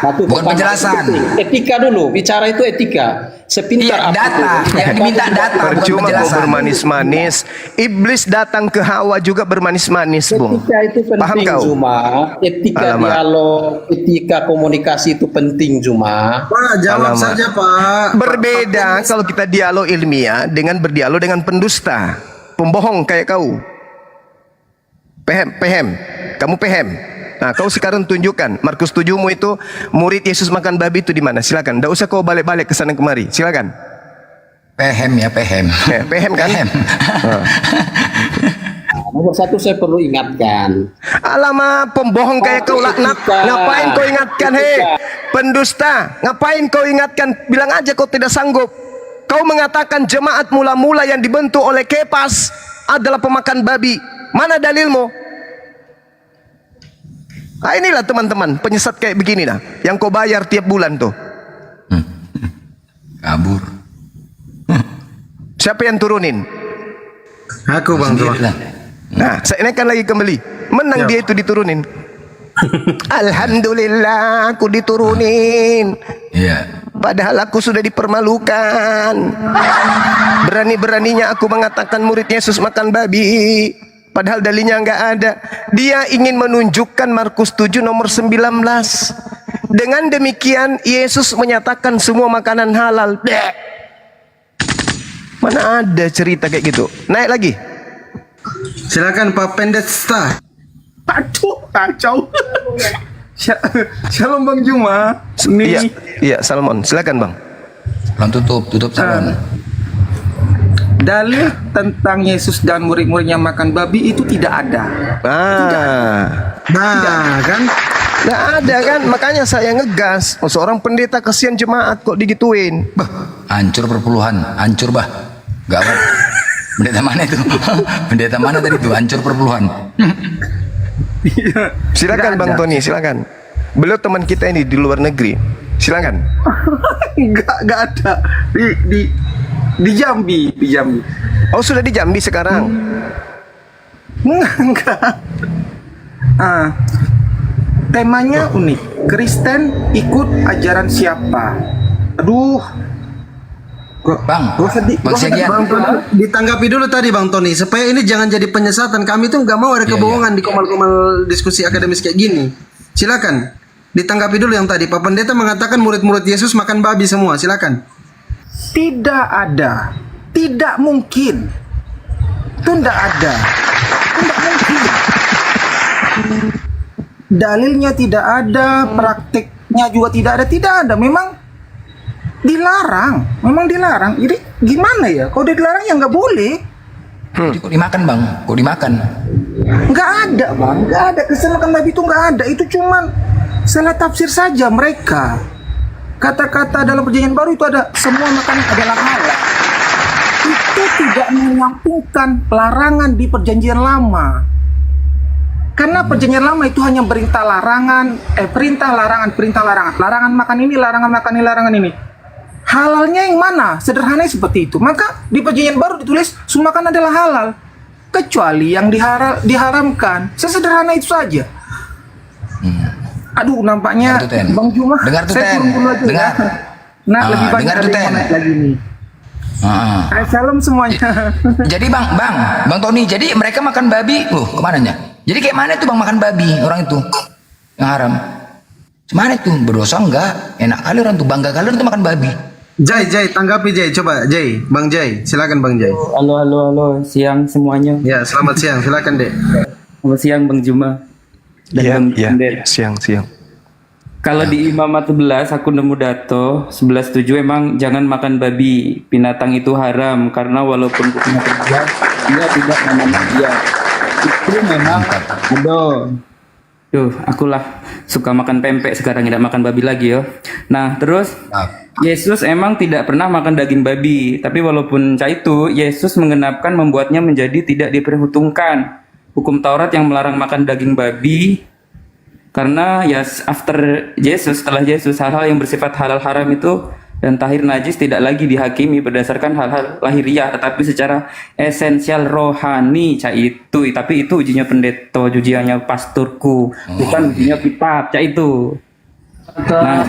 [SPEAKER 5] Satu,
[SPEAKER 6] Bukan
[SPEAKER 5] pertama,
[SPEAKER 6] penjelasan.
[SPEAKER 5] Etika dulu. Bicara itu etika. Sepintar
[SPEAKER 6] Iya, data. Yang diminta data, bukan
[SPEAKER 3] Percuma kau
[SPEAKER 6] penjelasan.
[SPEAKER 3] bermanis-manis. Iblis datang ke Hawa juga bermanis-manis, Bung.
[SPEAKER 5] Etika itu
[SPEAKER 3] Paham
[SPEAKER 5] penting,
[SPEAKER 3] kau?
[SPEAKER 5] Juma. Etika
[SPEAKER 3] Alamak.
[SPEAKER 5] dialog, etika komunikasi itu penting, Juma.
[SPEAKER 2] Pak, jawab
[SPEAKER 3] Alamak.
[SPEAKER 2] saja Pak.
[SPEAKER 3] Berbeda kalau kita dialog ilmiah dengan berdialog dengan pendusta, pembohong kayak kau. Pehem. Kamu pehem. Nah, kau sekarang tunjukkan Markus 7-mu itu murid Yesus makan babi itu di mana? Silakan. Tidak usah kau balik-balik ke sana kemari. Silakan.
[SPEAKER 6] Pehem.
[SPEAKER 3] Pehem kan?
[SPEAKER 6] Pehem.
[SPEAKER 5] Nomor satu saya perlu ingatkan.
[SPEAKER 3] Alamak, pembohong kayak kau laknat. Ngapain kau ingatkan, hei? Pendusta, ngapain kau ingatkan? Bilang aja kau tidak sanggup. Kau mengatakan jemaat mula-mula yang dibentuk oleh Kepas adalah pemakan babi. Mana dalilmu? Nah, inilah teman-teman, penyesat kayak begini dah. Yang kau bayar tiap bulan tuh.
[SPEAKER 6] Kabur.
[SPEAKER 3] Siapa yang turunin?
[SPEAKER 2] Aku Bang Tua.
[SPEAKER 6] Sendirilah.
[SPEAKER 3] Nah, saya naikkan lagi kembali. Menang dia itu diturunin. Alhamdulillah aku diturunin.
[SPEAKER 6] Iya.
[SPEAKER 3] Padahal aku sudah dipermalukan. Berani-beraninya aku mengatakan murid Yesus makan babi. Padahal dalilnya nggak ada. Dia ingin menunjukkan Markus 7 nomor 19. Dengan demikian Yesus menyatakan semua makanan halal. Bleh. Mana ada cerita kayak gitu? Naik lagi.
[SPEAKER 2] Silakan Pak Pendeta.
[SPEAKER 8] Aduh, kacau. Shalom Bang Juma.
[SPEAKER 3] Iya, iya Salmon. Silakan Bang.
[SPEAKER 6] Belum tutup salon.
[SPEAKER 8] Dalil tentang Yesus dan murid-muridnya makan babi itu tidak ada.
[SPEAKER 2] Nah, kan?
[SPEAKER 3] Nggak ada kan? Makanya saya ngegas. Oh, seorang pendeta kasihan jemaat kok digituin.
[SPEAKER 6] Hancur perpuluhan, hancur bah. Gawat. Pendeta mana itu? Pendeta mana tadi itu? Hancur perpuluhan.
[SPEAKER 3] Silakan Bang Tony, silakan. Beliau teman kita ini di luar negeri. Silakan.
[SPEAKER 8] Enggak ada. Di Jambi, di Jambi.
[SPEAKER 3] Oh, sudah di Jambi sekarang.
[SPEAKER 8] Enggak. Temanya unik. Kristen ikut ajaran siapa? Aduh.
[SPEAKER 6] Bang, Bang Segian.
[SPEAKER 2] Bang Tony, ditanggapi dulu tadi Bang Tony supaya ini jangan jadi penyesatan. Kami tuh nggak mau ada kebohongan di komal-komal diskusi akademis kayak gini. Silakan ditanggapi dulu yang tadi Pak Pendeta mengatakan murid-murid Yesus makan babi semua. Silakan.
[SPEAKER 8] Tidak ada. Tidak mungkin. Itu tidak ada. Tidak mungkin. Dalilnya tidak ada, praktiknya juga tidak ada. Tidak ada. Memang dilarang. Memang dilarang. Jadi gimana ya? Kalau udah dilarang ya nggak boleh.
[SPEAKER 6] Jadi kok dimakan Bang? Kok dimakan?
[SPEAKER 8] Nggak ada Bang. Nggak ada. Kristen makan babi itu nggak ada. Itu cuman salah tafsir saja mereka. Kata-kata dalam perjanjian baru itu ada semua makanan adalah halal. Itu tidak menyampingkan larangan di perjanjian lama. Karena perjanjian lama itu hanya perintah larangan, perintah larangan. Larangan makan ini, larangan makan ini, larangan ini. Halalnya yang mana? Sederhananya seperti itu. Maka di perjanjian baru ditulis semua makanan adalah halal. Kecuali yang diharamkan. Sesederhana itu saja. Aduh, nampaknya Bang Juma.
[SPEAKER 6] Dengar tuh
[SPEAKER 8] saya
[SPEAKER 6] Ten.
[SPEAKER 8] turun dulu aja.
[SPEAKER 6] Dengar.
[SPEAKER 8] Nah, lebih banyak
[SPEAKER 6] dengar tuh
[SPEAKER 8] ada yang
[SPEAKER 6] Ten.
[SPEAKER 8] naik lagi nih. Salam semuanya.
[SPEAKER 6] Jadi Bang Tony, jadi mereka makan babi. Kemananya? Jadi kayak mana tuh Bang makan babi orang itu yang haram? Mana itu berdosa enggak? Enak kali orang tuh, bangga kali orang tuh makan babi.
[SPEAKER 2] Jai, tanggapi Jai, coba Jai, Bang Jai, silakan Bang Jai.
[SPEAKER 9] Halo, siang semuanya.
[SPEAKER 2] Ya, selamat siang, silakan Dek.
[SPEAKER 9] Selamat siang Bang Juma. Dan
[SPEAKER 3] Iya,
[SPEAKER 9] Bang Pendeta.
[SPEAKER 3] siang.
[SPEAKER 9] Kalau di Imamat 11 aku nemu dato 11:7 emang jangan makan babi, binatang itu haram karena walaupun bukan kerja dia tidak memanah dia. Itu memang akulah suka makan pempek sekarang tidak makan babi lagi yo. Nah, terus Yesus emang tidak pernah makan daging babi, tapi walaupun itu Yesus mengenapkan membuatnya menjadi tidak diperhitungkan. Hukum Taurat yang melarang makan daging babi karena ya setelah Yesus hal-hal yang bersifat halal haram itu dan tahir najis tidak lagi dihakimi berdasarkan hal-hal lahiriah tetapi secara esensial rohani tapi itu ujinya pendeta ujiannya pasturku bukan ujinya kitab itu. Nah,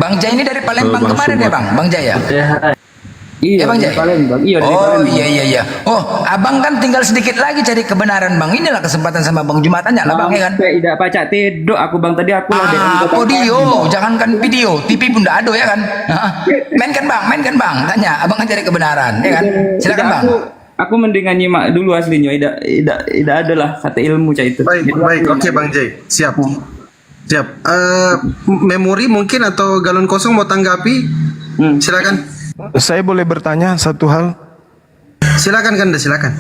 [SPEAKER 6] Bang Jaya ini dari Palembang kemarin ya Bang Jaya?
[SPEAKER 9] Iya
[SPEAKER 6] Bang Jaya.
[SPEAKER 9] Palembang. Iya dari
[SPEAKER 6] Oh
[SPEAKER 9] Palembang.
[SPEAKER 6] iya. Oh abang kan tinggal sedikit lagi cari kebenaran Bang. Inilah kesempatan sama Bang Juma tanya lah Bang ya kan.
[SPEAKER 9] Tidak pacak tidur aku Bang tadi aku lah
[SPEAKER 6] Audio, jangankan video, TV pun tidak ada ya kan. Main kan Bang, tanya abang kan cari kebenaran ya kan. Silakan Bang.
[SPEAKER 9] Aku mendingan nyimak dulu aslinya. Tidak ada lah kata ilmu cah itu.
[SPEAKER 2] Baik, oke Bang Jai, siap. Memori mungkin atau galon kosong mau tanggapi? Silakan.
[SPEAKER 3] Saya boleh bertanya satu hal?
[SPEAKER 2] Silakan Kanda, silakan.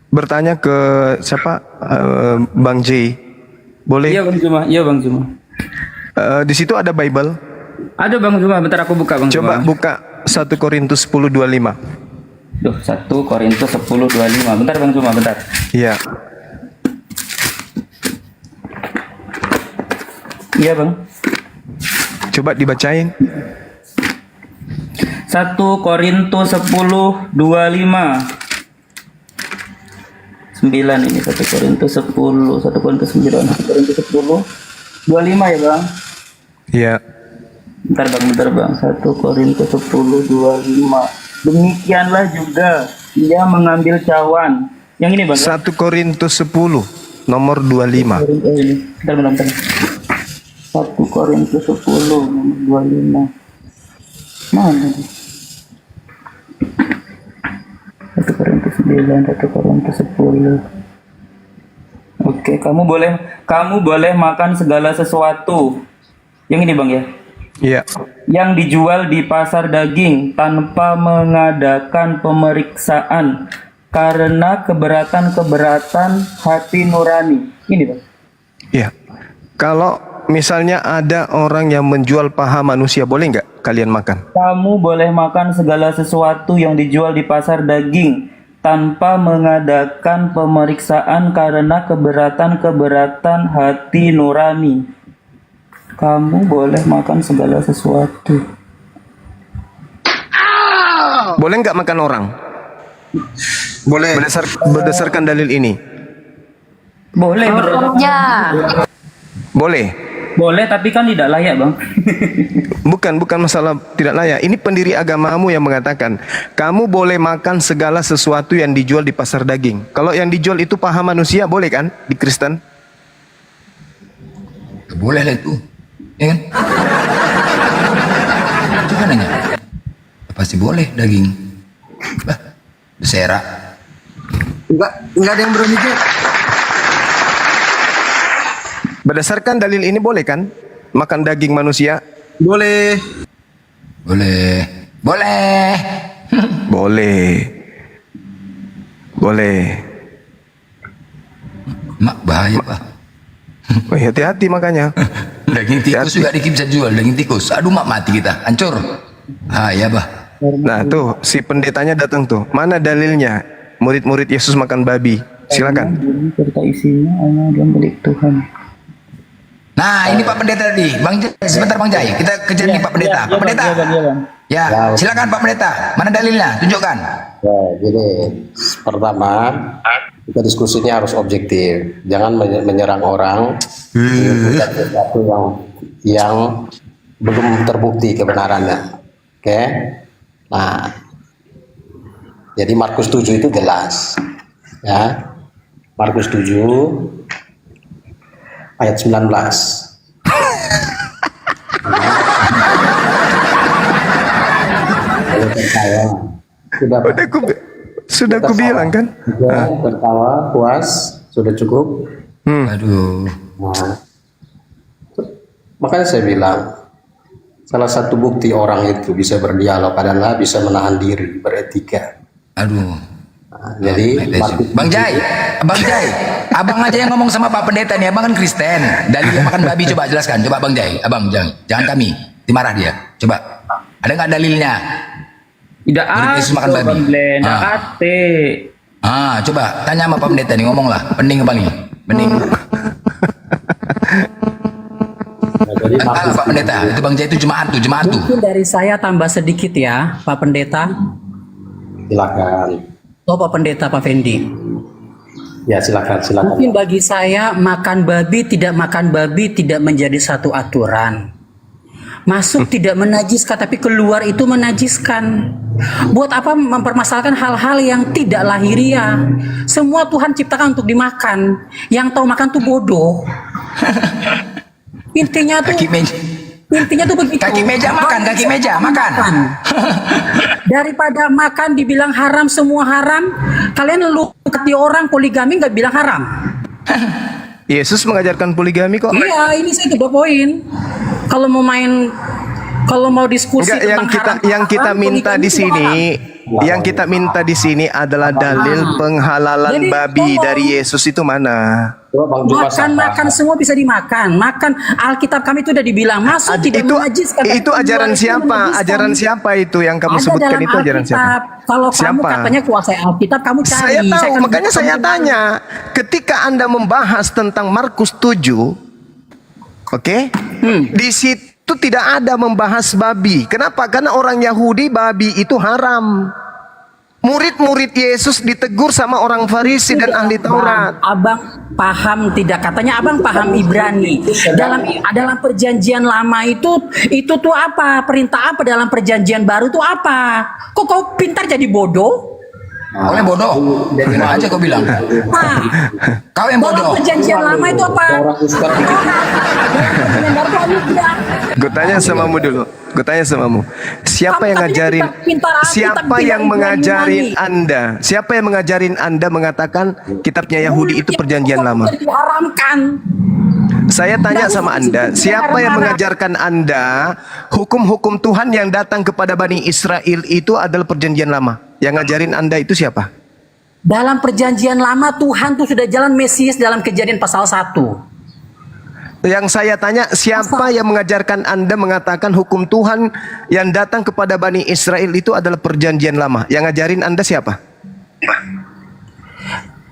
[SPEAKER 3] Bertanya ke siapa? Bang J. Boleh?
[SPEAKER 9] Iya Bang Juma.
[SPEAKER 3] Di situ ada Bible.
[SPEAKER 9] Ada Bang Juma, bentar aku buka Bang
[SPEAKER 3] Coba
[SPEAKER 9] Juma.
[SPEAKER 3] buka 1 Korintus 10:25.
[SPEAKER 9] 1 Korintus 10:25. Bentar Bang Juma, bentar.
[SPEAKER 3] Iya.
[SPEAKER 9] Iya Bang.
[SPEAKER 3] Coba dibacain.
[SPEAKER 9] 1 Korintus 10:25. 9 ini, 1 Korintus 10, 1 Korintus 9, 1 Korintus 10, 25 ya Bang?
[SPEAKER 3] Iya.
[SPEAKER 9] Bentar bang, 1 Korintus 10, 25. Demikianlah juga ia mengambil cawan. Yang ini bang?
[SPEAKER 3] 1 Korintus 10 nomor 25.
[SPEAKER 9] Bentar. 1 Korintus 10, nomor 25. Mana nih? 1 Korintus 9, 1 Korintus 10. Oke, kamu boleh makan segala sesuatu. Yang ini bang ya?
[SPEAKER 3] Iya.
[SPEAKER 9] Yang dijual di pasar daging tanpa mengadakan pemeriksaan karena keberatan hati nurani. Ini bang.
[SPEAKER 3] Iya. Kalau misalnya ada orang yang menjual paha manusia, boleh nggak kalian makan?
[SPEAKER 9] Kamu boleh makan segala sesuatu yang dijual di pasar daging tanpa mengadakan pemeriksaan karena keberatan hati nurani. Kamu boleh makan segala sesuatu.
[SPEAKER 3] Boleh nggak makan orang?
[SPEAKER 2] Boleh.
[SPEAKER 3] Berdasarkan dalil ini.
[SPEAKER 9] Boleh bro.
[SPEAKER 4] Ya.
[SPEAKER 3] Boleh.
[SPEAKER 9] Boleh tapi kan tidak layak bang.
[SPEAKER 3] Bukan masalah tidak layak. Ini pendiri agamamu yang mengatakan kamu boleh makan segala sesuatu yang dijual di pasar daging. Kalau yang dijual itu paha manusia, boleh kan di Kristen?
[SPEAKER 6] Boleh lah itu. Ya kan? Coba nanya. Pasti boleh daging. Bah, bersera.
[SPEAKER 2] Enggak ada yang berani jawab.
[SPEAKER 3] Berdasarkan dalil ini boleh kan makan daging manusia?
[SPEAKER 2] Boleh.
[SPEAKER 6] Boleh. Boleh.
[SPEAKER 3] Boleh.
[SPEAKER 6] Mak bahaya pak.
[SPEAKER 3] Oh, hati-hati makanya.
[SPEAKER 6] Daging tikus juga bisa jual, daging tikus. Aduh mak mati kita, hancur. Ah ya bah.
[SPEAKER 3] Nah tuh si pendetanya datang tuh. Mana dalilnya? Murid-murid Yesus makan babi. Silakan.
[SPEAKER 9] Ini serta isinya hanya dia milik Tuhan.
[SPEAKER 6] Nah ini Pak Pendeta tadi, Bang Jai, sebentar Bang Jai, kita kejar nih Pak Pendeta. Pak Pendeta, ya silakan Pak Pendeta, mana dalilnya? Tunjukkan.
[SPEAKER 5] Ya, jadi pertama kita diskusinya harus objektif, jangan menyerang orang dengan sesuatu yang belum terbukti kebenarannya. Oke, nah jadi Markus 7 itu jelas, ya Markus 7 ayat 19.
[SPEAKER 3] Sudah ku bilang kan?
[SPEAKER 5] Tertawa, puas, sudah cukup.
[SPEAKER 6] Aduh.
[SPEAKER 5] Nah, makanya saya bilang, salah satu bukti orang itu bisa berdialog adalah bisa menahan diri, beretika.
[SPEAKER 6] Aduh.
[SPEAKER 5] Nah, jadi
[SPEAKER 6] Bang Jai, abang aja yang ngomong sama Pak Pendeta nih, abang kan Kristen. Dalil makan babi coba jelaskan, coba Bang Jai, abang jangan kami, dimarah dia. Coba, ada nggak dalilnya?
[SPEAKER 9] Tidak ada.
[SPEAKER 6] Yesus makan babi. Coba tanya sama Pak Pendeta nih, ngomonglah. Pening apa nih? Pening. Pak Pendeta, itu Bang Jai itu jemaat tuh.
[SPEAKER 10] Mungkin dari saya tambah sedikit ya, Pak Pendeta.
[SPEAKER 5] Silakan.
[SPEAKER 10] Oh, Pak Pendeta, Pak Fendi.
[SPEAKER 5] Ya, silakan.
[SPEAKER 10] Mungkin bagi saya makan babi tidak menjadi satu aturan. Masuk tidak menajiskan, tapi keluar itu menajiskan. Buat apa mempermasalahkan hal-hal yang tidak lahiriah? Semua Tuhan ciptakan untuk dimakan. Yang tahu makan tuh bodoh. Intinya tuh begitu.
[SPEAKER 6] Kaki meja makan.
[SPEAKER 10] Daripada makan dibilang haram, semua haram. Kalian lu di orang poligami nggak bilang haram.
[SPEAKER 3] Yesus mengajarkan poligami kok.
[SPEAKER 10] Iya, ini saya tiga poin. Kalau mau diskusi tentang
[SPEAKER 3] yang kita minta di sini, adalah dalil penghalalan
[SPEAKER 10] Jadi,
[SPEAKER 3] babi dari Yesus itu mana?
[SPEAKER 10] Makan semua bisa dimakan. Makan Alkitab kami itu udah dibilang masuk tidak menajiskan.
[SPEAKER 3] Itu ajaran siapa? Ajaran siapa itu yang kamu sebutkan itu ajaran siapa?
[SPEAKER 10] Kalau kamu katanya kuasai Alkitab, kamu cari.
[SPEAKER 3] Saya tahu, makanya saya tanya. Ketika Anda membahas tentang Markus 7, oke? Di situ tidak ada membahas babi. Kenapa? Karena orang Yahudi babi itu haram. murid-murid Yesus ditegur sama orang Farisi dan ahli Taurat.
[SPEAKER 10] Abang paham tidak? Katanya abang paham Ibrani. Dalam perjanjian lama itu tuh apa? Perintah apa dalam perjanjian baru itu apa? Kok kau pintar jadi bodoh?
[SPEAKER 6] Oleh bodoh. Terima aja kau bilang.
[SPEAKER 10] Nah,
[SPEAKER 6] Kau yang
[SPEAKER 10] dalam
[SPEAKER 6] bodoh.
[SPEAKER 10] perjanjian lama itu apa? Perjanjian baru itu apa?
[SPEAKER 3] Gue tanya samamu dulu. Gue tanya samamu. Siapa
[SPEAKER 10] Kamu
[SPEAKER 3] yang
[SPEAKER 10] katanya
[SPEAKER 3] ngajarin?
[SPEAKER 10] pintar aku,
[SPEAKER 3] Siapa
[SPEAKER 10] tapi
[SPEAKER 3] yang
[SPEAKER 10] tidak
[SPEAKER 3] mengajarin
[SPEAKER 10] berani.
[SPEAKER 3] Anda? Siapa yang mengajarin Anda mengatakan kitabnya Yahudi itu perjanjian lama?
[SPEAKER 10] Diharamkan.
[SPEAKER 3] Saya tanya sama Anda, siapa yang mengajarkan Anda hukum-hukum Tuhan yang datang kepada Bani Israel itu adalah perjanjian lama? Yang ngajarin Anda itu siapa?
[SPEAKER 10] Dalam perjanjian lama Tuhan tuh sudah jalan Mesias dalam Kejadian pasal 1.
[SPEAKER 3] Yang saya tanya, siapa yang mengajarkan Anda mengatakan hukum Tuhan yang datang kepada Bani Israel itu adalah perjanjian lama? Yang ngajarin Anda siapa?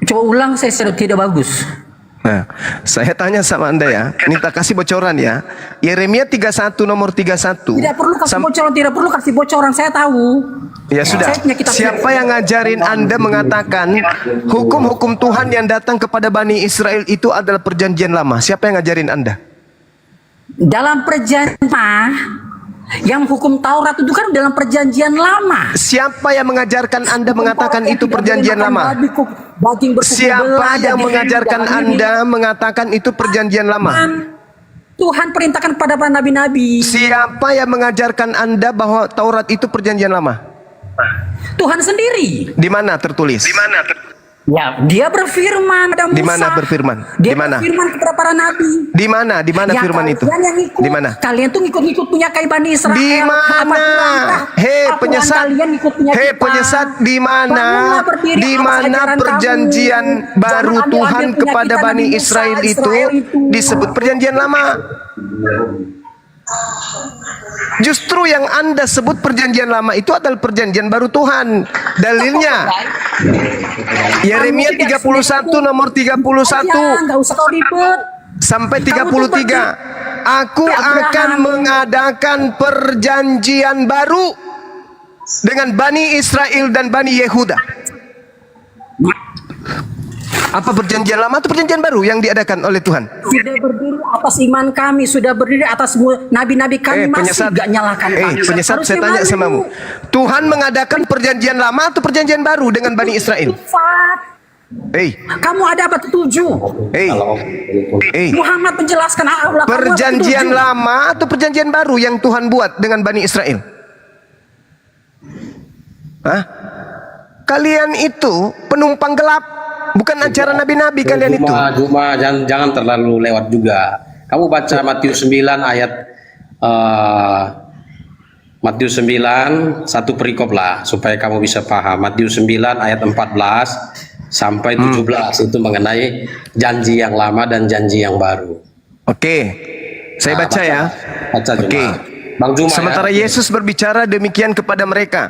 [SPEAKER 10] Coba ulang, saya tidak bagus.
[SPEAKER 3] Nah, saya tanya sama Anda ya, minta kasih bocoran ya. Yeremia 31 nomor 31.
[SPEAKER 10] Tidak perlu kasih bocoran, tidak perlu kasih bocoran, saya tahu.
[SPEAKER 3] Ya sudah.
[SPEAKER 10] Saya punya kitab-
[SPEAKER 3] Siapa yang ngajarin Anda mengatakan hukum-hukum Tuhan yang datang kepada Bani Israel itu adalah perjanjian lama? Siapa yang ngajarin Anda?
[SPEAKER 10] Dalam perjanjian lama, yang hukum Taurat itu kan dalam perjanjian lama.
[SPEAKER 3] Siapa yang mengajarkan Anda mengatakan itu perjanjian lama? Siapa yang mengajarkan Anda mengatakan itu perjanjian lama?
[SPEAKER 10] Tuhan perintahkan kepada para nabi-nabi.
[SPEAKER 3] Siapa yang mengajarkan Anda bahwa Taurat itu perjanjian lama?
[SPEAKER 10] Tuhan sendiri.
[SPEAKER 3] Di mana tertulis?
[SPEAKER 10] Ya, dia berfirman pada Musa.
[SPEAKER 3] Di mana berfirman?
[SPEAKER 10] Dia
[SPEAKER 3] Di mana?
[SPEAKER 10] berfirman kepada para nabi.
[SPEAKER 3] Di mana? Di mana
[SPEAKER 10] Ya,
[SPEAKER 3] firman itu?
[SPEAKER 10] kalian yang ikut.
[SPEAKER 3] Di mana?
[SPEAKER 10] Kalian tuh ngikut-ngikut punya kai Bani Israel.
[SPEAKER 3] Di mana? Hei penyesat,
[SPEAKER 10] Kalian ikut punya
[SPEAKER 3] hei
[SPEAKER 10] kita.
[SPEAKER 3] penyesat, di mana?
[SPEAKER 10] Bangunlah berdiri
[SPEAKER 3] Di
[SPEAKER 10] atas
[SPEAKER 3] mana
[SPEAKER 10] ajaran
[SPEAKER 3] perjanjian
[SPEAKER 10] kamu.
[SPEAKER 3] baru
[SPEAKER 10] Jangan ambil-ambil
[SPEAKER 3] Tuhan
[SPEAKER 10] punya
[SPEAKER 3] kepada
[SPEAKER 10] kita,
[SPEAKER 3] Bani
[SPEAKER 10] Nabi Musa,
[SPEAKER 3] Israel itu disebut perjanjian lama? Justru yang Anda sebut perjanjian lama itu adalah perjanjian baru Tuhan. Dalilnya Yeremia 31 nomor 31
[SPEAKER 10] Enggak usah kau ribet.
[SPEAKER 3] sampai 33. Aku akan mengadakan perjanjian baru dengan Bani Israel dan Bani Yehuda. Apa perjanjian lama atau perjanjian baru yang diadakan oleh Tuhan?
[SPEAKER 10] Sudah berdiri atas iman kami, sudah berdiri atas nabi-nabi kami, masih gak nyalakan kami.
[SPEAKER 3] Penyesat, saya tanya samamu. Tuhan mengadakan perjanjian lama atau perjanjian baru dengan Bani Israel?
[SPEAKER 10] Kamu ada apa tujuh? Muhammad menjelaskan Allah.
[SPEAKER 3] Perjanjian lama atau perjanjian baru yang Tuhan buat dengan Bani Israel? Hah? Kalian itu penumpang gelap, bukan ajaran nabi-nabi kalian itu.
[SPEAKER 5] Juma, jangan terlalu lewat juga. Kamu baca Matius 9 ayat Matius 9 satu perikop lah supaya kamu bisa paham. Matius 9 ayat 14 sampai 17 itu mengenai janji yang lama dan janji yang baru.
[SPEAKER 3] Oke. Saya baca ya.
[SPEAKER 5] Baca Juma.
[SPEAKER 3] Oke.
[SPEAKER 5] Bang Juma.
[SPEAKER 3] Sementara
[SPEAKER 5] ya.
[SPEAKER 3] Yesus berbicara demikian kepada mereka,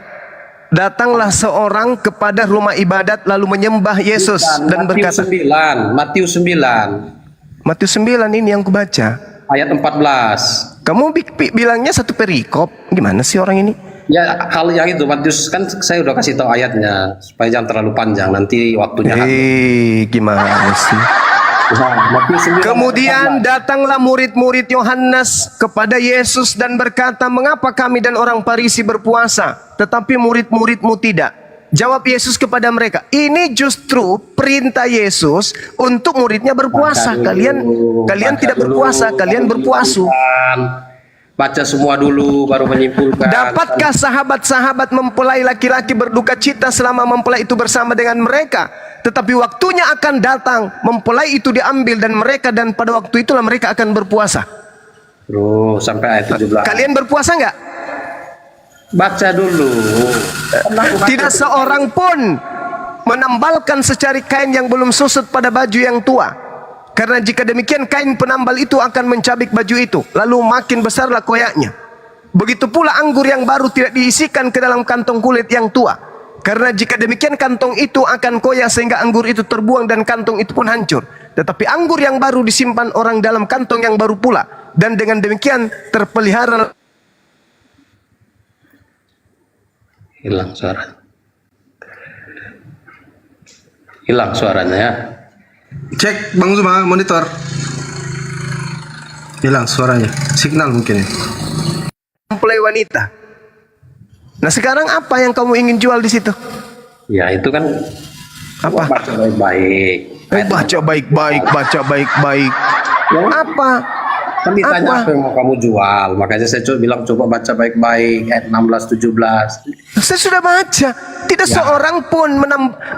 [SPEAKER 3] datanglah seorang kepada rumah ibadat lalu menyembah Yesus dan berkata,
[SPEAKER 5] Matius 9
[SPEAKER 3] ini yang kubaca
[SPEAKER 5] ayat 14.
[SPEAKER 3] Kamu bilangnya satu perikop, gimana sih orang ini?
[SPEAKER 5] Ya, kalau yang itu Matius kan saya udah kasih tahu ayatnya supaya jangan terlalu panjang, nanti waktunya
[SPEAKER 3] gimana sih? Kemudian datanglah murid-murid Yohanes kepada Yesus dan berkata, mengapa kami dan orang Farisi berpuasa, tetapi murid-muridmu tidak? Jawab Yesus kepada mereka, ini justru perintah Yesus untuk muridnya berpuasa. Kalian tidak berpuasa, kalian berpuasu.
[SPEAKER 5] Baca semua dulu baru menyimpulkan.
[SPEAKER 3] Dapatkah sahabat-sahabat mempelai laki-laki berduka cita selama mempelai itu bersama dengan mereka? Tetapi waktunya akan datang, mempelai itu diambil dan pada waktu itulah mereka akan berpuasa.
[SPEAKER 5] Sampai ayat 17.
[SPEAKER 3] Kalian berpuasa nggak?
[SPEAKER 5] Baca dulu.
[SPEAKER 3] Tidak seorang pun menambalkan secari kain yang belum susut pada baju yang tua. Karena jika demikian kain penambal itu akan mencabik baju itu, lalu makin besarlah koyaknya. Begitu pula anggur yang baru tidak diisikan ke dalam kantong kulit yang tua. Karena jika demikian kantong itu akan koyak sehingga anggur itu terbuang dan kantong itu pun hancur. Tetapi anggur yang baru disimpan orang dalam kantong yang baru pula. Dan dengan demikian terpelihara.
[SPEAKER 5] Hilang suara. Hilang suaranya ya.
[SPEAKER 2] Cek Bang Zuma monitor. Hilang suaranya. Signal mungkin ya.
[SPEAKER 3] Mempelai wanita. Nah sekarang apa yang kamu ingin jual di situ?
[SPEAKER 5] Ya itu kan
[SPEAKER 3] Apa?
[SPEAKER 5] baca baik-baik.
[SPEAKER 3] Baca baik-baik, baca baik-baik. Apa?
[SPEAKER 5] Kan ditanya apa yang mau kamu jual, makanya saya coba bilang coba baca baik-baik ayat 16-17.
[SPEAKER 3] Saya sudah baca. Tidak seorang pun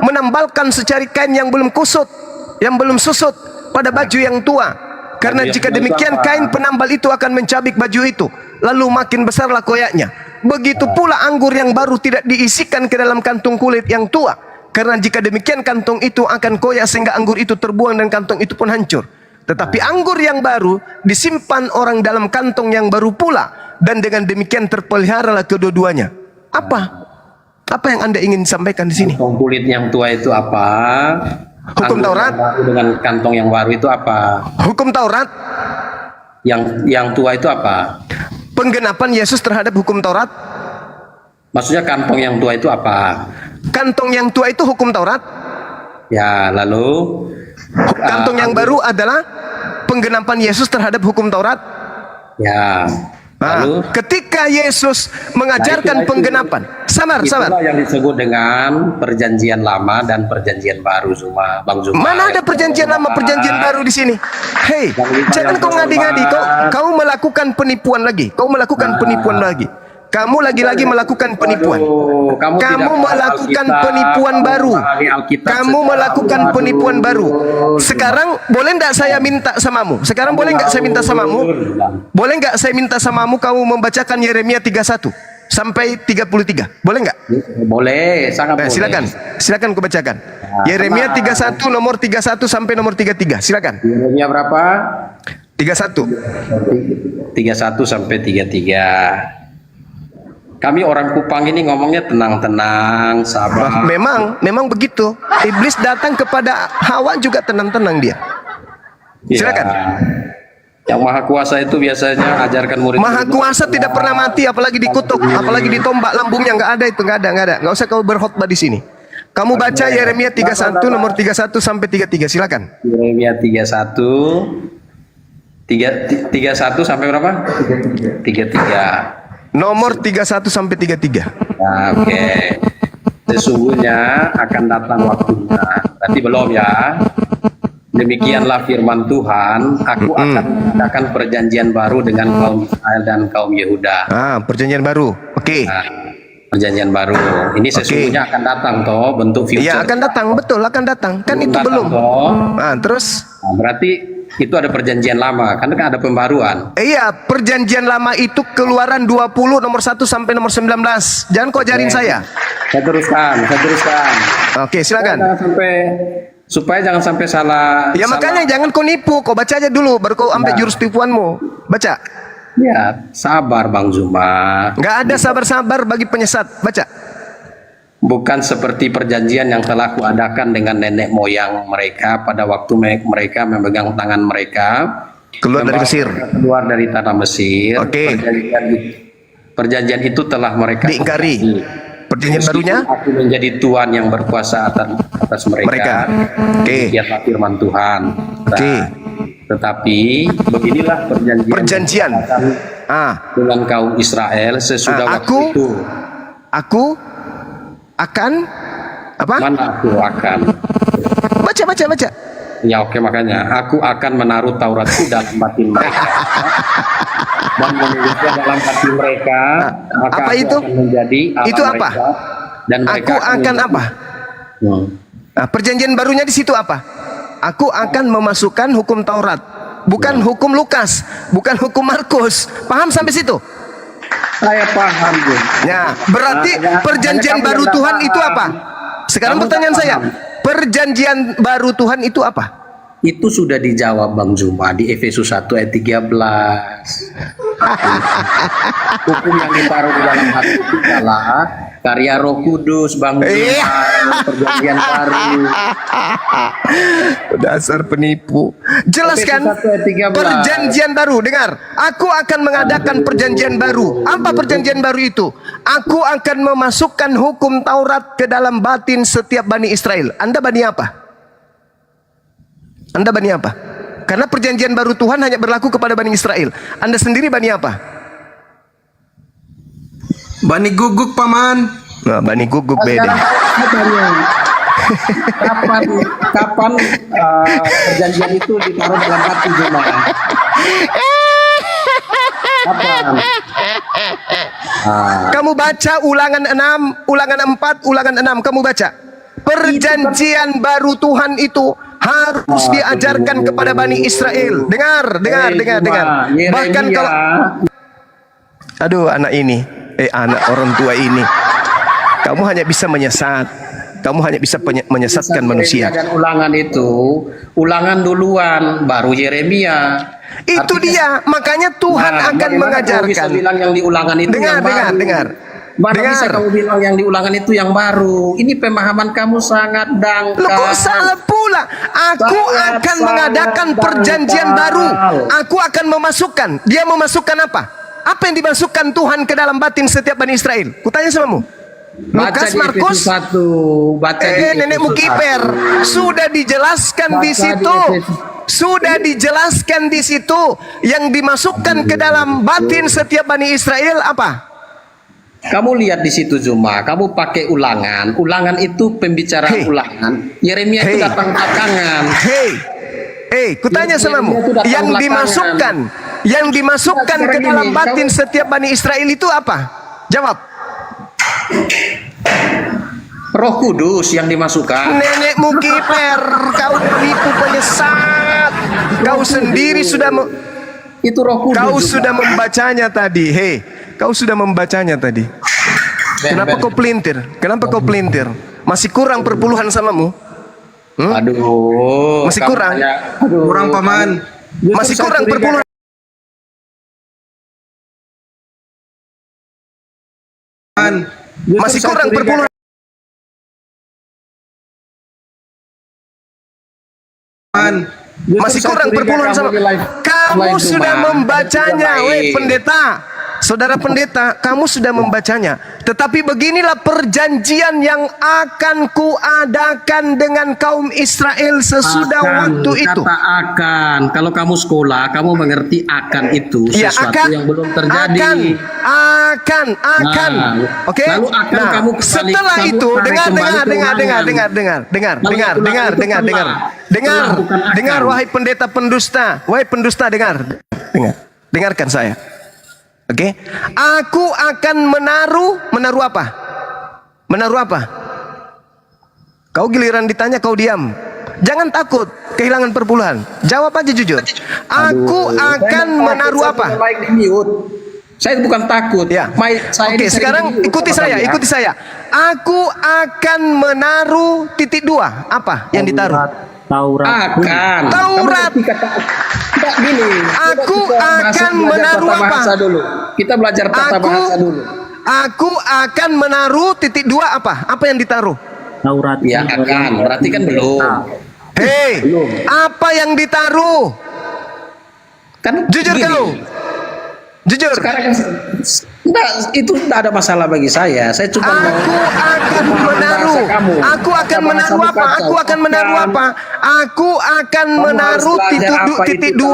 [SPEAKER 3] menambalkan secari kain yang belum kusut, yang belum susut pada baju yang tua. Karena
[SPEAKER 5] Baju yang
[SPEAKER 3] jika
[SPEAKER 5] tua itu
[SPEAKER 3] demikian
[SPEAKER 5] apa?
[SPEAKER 3] kain penambal itu akan mencabik baju itu, lalu makin besarlah koyaknya. Begitu pula anggur yang baru tidak diisikan ke dalam kantung kulit yang tua. Karena jika demikian kantung itu akan koyak sehingga anggur itu terbuang dan kantung itu pun hancur. Tetapi anggur yang baru disimpan orang dalam kantong yang baru pula, dan dengan demikian terpeliharalah kedua-duanya. Apa? Apa yang Anda ingin sampaikan di sini?
[SPEAKER 5] Kantong kulit yang tua itu apa?
[SPEAKER 3] Hukum
[SPEAKER 5] Anggur
[SPEAKER 3] Taurat?
[SPEAKER 5] yang baru dengan kantong yang baru itu apa?
[SPEAKER 3] Hukum Taurat,
[SPEAKER 5] Yang tua itu apa?
[SPEAKER 3] penggenapan Yesus terhadap hukum Taurat.
[SPEAKER 5] Maksudnya kantong yang tua itu apa?
[SPEAKER 3] Kantong yang tua itu hukum Taurat.
[SPEAKER 5] Ya, lalu
[SPEAKER 3] Kantong yang baru adalah penggenapan Yesus terhadap hukum Taurat.
[SPEAKER 5] ya. Lalu
[SPEAKER 3] Ketika Yesus mengajarkan
[SPEAKER 5] itu-
[SPEAKER 3] penggenapan, sabar.
[SPEAKER 5] itulah yang disebut dengan perjanjian lama dan perjanjian baru, Bang Zuma.
[SPEAKER 3] Mana ada perjanjian lama, perjanjian baru di sini? Hei, jangan kau ngadi-ngadi. Kau melakukan penipuan lagi. Kau melakukan penipuan lagi. Kamu lagi-lagi melakukan penipuan.
[SPEAKER 5] Waduh, kamu tidak
[SPEAKER 3] Kamu
[SPEAKER 5] paham
[SPEAKER 3] melakukan
[SPEAKER 5] Alkitab,
[SPEAKER 3] penipuan
[SPEAKER 5] kamu
[SPEAKER 3] baru.
[SPEAKER 5] memahami Alkitab
[SPEAKER 3] Kamu
[SPEAKER 5] secara-
[SPEAKER 3] melakukan
[SPEAKER 5] Waduh,
[SPEAKER 3] penipuan baru.
[SPEAKER 5] Zuma.
[SPEAKER 3] Sekarang boleh nggak saya minta samamu? Sekarang boleh nggak saya minta samamu? Boleh nggak saya minta samamu kamu membacakan Yeremia 31 sampai 33? Boleh nggak?
[SPEAKER 5] Boleh, sangat boleh.
[SPEAKER 3] Silakan. Silakan ku bacakan. Yeremia 31 nomor 31 sampai nomor 33. Silakan.
[SPEAKER 5] Yeremia berapa?
[SPEAKER 3] 31.
[SPEAKER 5] 31 sampai 33. Kami orang Kupang ini ngomongnya tenang-tenang, sabar.
[SPEAKER 3] Memang begitu. Iblis datang kepada Hawa juga tenang-tenang dia.
[SPEAKER 5] Ya.
[SPEAKER 3] Silakan.
[SPEAKER 5] Yang Maha Kuasa itu biasanya ajarkan murid.
[SPEAKER 3] Maha Kuasa tidak pernah mati, apalagi dikutuk, apalagi ditombak lambungnya. Nggak ada itu, nggak ada. Nggak usah kau berkhotbah di sini. Kamu baca Yeremia 31 nomor 31 sampai 33. Silakan.
[SPEAKER 5] Yeremia 31 sampai berapa? 33.
[SPEAKER 3] Nomor 31 sampai 33.
[SPEAKER 5] Nah, oke. Sesungguhnya akan datang waktunya. Berarti belum ya. Demikianlah firman Tuhan, aku akan mengadakan perjanjian baru dengan kaum Israel dan kaum Yehuda.
[SPEAKER 3] Perjanjian baru. Oke.
[SPEAKER 5] Nah, perjanjian baru. Ini sesungguhnya akan datang toh, bentuk future.
[SPEAKER 3] Ya, akan datang, betul akan datang. Kan itu
[SPEAKER 5] datang,
[SPEAKER 3] belum.
[SPEAKER 5] toh.
[SPEAKER 3] Terus
[SPEAKER 5] Nah, berarti itu ada perjanjian lama, kan ada pembaruan.
[SPEAKER 3] iya, perjanjian lama itu Keluaran 20 nomor 1 sampai nomor 19. Jangan kau ajarin saya.
[SPEAKER 5] Saya teruskan.
[SPEAKER 3] Oke, silakan.
[SPEAKER 5] Supaya jangan sampai salah.
[SPEAKER 3] Ya makanya jangan kau nipu, kau baca aja dulu baru kau ambil jurus tipuanmu. Baca.
[SPEAKER 5] Ya, sabar Bang Zuma.
[SPEAKER 3] Nggak ada sabar-sabar bagi penyesat. Baca.
[SPEAKER 5] Bukan seperti perjanjian yang telah kuadakan dengan nenek moyang mereka pada waktu mereka memegang tangan mereka
[SPEAKER 3] Keluar dari Mesir.
[SPEAKER 5] keluar dari tanah Mesir.
[SPEAKER 3] Oke.
[SPEAKER 5] Perjanjian itu telah mereka
[SPEAKER 3] Diingkari. Perjanjian
[SPEAKER 5] Meskipun
[SPEAKER 3] barunya
[SPEAKER 5] aku menjadi Tuhan yang berkuasa atas mereka.
[SPEAKER 3] Oke.
[SPEAKER 5] Demikianlah firman Tuhan.
[SPEAKER 3] Oke.
[SPEAKER 5] Tetapi beginilah
[SPEAKER 3] Perjanjian.
[SPEAKER 5] dengan kaum Israel sesudah waktu itu.
[SPEAKER 3] Aku akan apa?
[SPEAKER 5] Mana aku akan?
[SPEAKER 3] Baca.
[SPEAKER 5] Ya oke, makanya aku akan menaruh Tauratku dalam batin mereka dan menulisnya dalam hati mereka. Maka
[SPEAKER 3] apa
[SPEAKER 5] aku
[SPEAKER 3] itu?
[SPEAKER 5] akan menjadi Allah
[SPEAKER 3] Itu apa?
[SPEAKER 5] mereka, dan mereka
[SPEAKER 3] Aku akan
[SPEAKER 5] menjadi-
[SPEAKER 3] apa? Perjanjian barunya di situ apa? Aku akan memasukkan hukum Taurat, bukan hukum Lukas, bukan hukum Markus. Paham sampai situ?
[SPEAKER 5] Saya paham, Bung.
[SPEAKER 3] Ya, berarti perjanjian baru Tuhan itu apa? Sekarang pertanyaan saya, perjanjian baru Tuhan itu apa?
[SPEAKER 5] Itu sudah dijawab Bang Zuma di Efesus 1 ayat 13. Hukum yang ditaruh di dalam hati adalah karya Roh Kudus, Bang Zuma, perjanjian baru.
[SPEAKER 3] Dasar penipu. Jelaskan
[SPEAKER 5] Efesus 1 ayat 13.
[SPEAKER 3] perjanjian baru. Dengar, aku akan mengadakan perjanjian baru. Apa perjanjian baru itu? Aku akan memasukkan hukum Taurat ke dalam batin setiap Bani Israel. Anda Bani apa? Anda Bani apa? Karena perjanjian baru Tuhan hanya berlaku kepada Bani Israel. Anda sendiri Bani apa?
[SPEAKER 8] Bani Guguk, Paman.
[SPEAKER 3] Nah, Bani Guguk beda.
[SPEAKER 5] Kapan perjanjian itu ditaruh dalam hati jemaat? Kapan?
[SPEAKER 3] Kamu baca ulangan 6, ulangan 4, ulangan 6. Kamu baca. Perjanjian baru Tuhan itu harus diajarkan kepada Bani Israel. Dengar. Bahkan kalau aduh anak ini, anak orang tua ini, kamu hanya bisa menyesat. Kamu hanya bisa menyesatkan manusia.
[SPEAKER 5] Dan ulangan itu, ulangan duluan, baru Yeremia.
[SPEAKER 3] Itu dia, makanya Tuhan akan mengajarkan.
[SPEAKER 5] Kamu bisa bilang yang di ulangan itu yang baru.
[SPEAKER 3] Dengar.
[SPEAKER 5] Mana bisa kamu bilang yang di ulangan itu yang baru? Ini pemahaman kamu sangat dangkal.
[SPEAKER 3] Loh, kok salah pula? Aku akan mengadakan perjanjian baru. Aku akan memasukkan. Dia memasukkan apa? Apa yang dimasukkan Tuhan ke dalam batin setiap Bani Israel? Kutanya samamu. Lukas, Markus, nenekmu kiper. Sudah dijelaskan di situ. Sudah dijelaskan di situ. Yang dimasukkan ke dalam batin setiap Bani Israel apa?
[SPEAKER 5] Kamu lihat di situ Zuma, kamu pakai ulangan. Ulangan itu pembicaraan ulangan. Yeremia itu datang belakangan.
[SPEAKER 3] Kutanya samamu, yang dimasukkan ke dalam batin setiap Bani Israel itu apa? Jawab.
[SPEAKER 5] Roh Kudus yang dimasukkan.
[SPEAKER 3] Nenekmu kiper, kau penipu penyesat. Kau sendiri sudah
[SPEAKER 5] itu Roh Kudus.
[SPEAKER 3] Kau sudah membacanya tadi. Kau sudah membacanya tadi. Kenapa kau pelintir? Kenapa kau pelintir? Masih kurang perpuluhan samamu?
[SPEAKER 5] Aduh.
[SPEAKER 3] Masih kurang?
[SPEAKER 8] Kurang, Paman.
[SPEAKER 3] Masih kurang perpuluhan. Masih kurang perpuluhan. Masih kurang perpuluhan sama. Kamu sudah membacanya, weh pendeta. Saudara pendeta, kamu sudah membacanya. Tetapi beginilah perjanjian yang akan kuadakan dengan kaum Israel sesudah waktu itu.
[SPEAKER 5] Kata akan. Kalau kamu sekolah, kamu mengerti akan itu sesuatu yang belum terjadi.
[SPEAKER 3] Akan. Oke.
[SPEAKER 5] Lalu akan kamu kembali.
[SPEAKER 3] Setelah itu, dengar, wahai pendeta pendusta, dengarkan saya. Oke, aku akan menaruh apa? Menaruh apa? Kau giliran ditanya kau diam. Jangan takut kehilangan perpuluhan. Jawab aja jujur. Aku akan menaruh apa?
[SPEAKER 5] Saya bukan takut.
[SPEAKER 3] Ya. Oke, sekarang ikuti saya. Aku akan menaruh titik 2. Apa yang ditaruh?
[SPEAKER 10] Taurat.
[SPEAKER 3] Taurat.
[SPEAKER 5] Gini.
[SPEAKER 3] Aku akan menaruh apa?
[SPEAKER 5] Kita belajar tata bahasa dulu.
[SPEAKER 3] Aku akan menaruh titik 2 apa? Apa yang ditaruh?
[SPEAKER 10] Taurat.
[SPEAKER 5] Ya akan. Berarti kan belum.
[SPEAKER 3] Apa yang ditaruh?
[SPEAKER 5] Kan
[SPEAKER 3] jujur
[SPEAKER 5] gini.
[SPEAKER 3] kau. Jujur.
[SPEAKER 5] Sekarang itu tidak ada masalah bagi saya. Saya cuma
[SPEAKER 3] Aku akan menaruh apa? Aku akan menaruh titik 2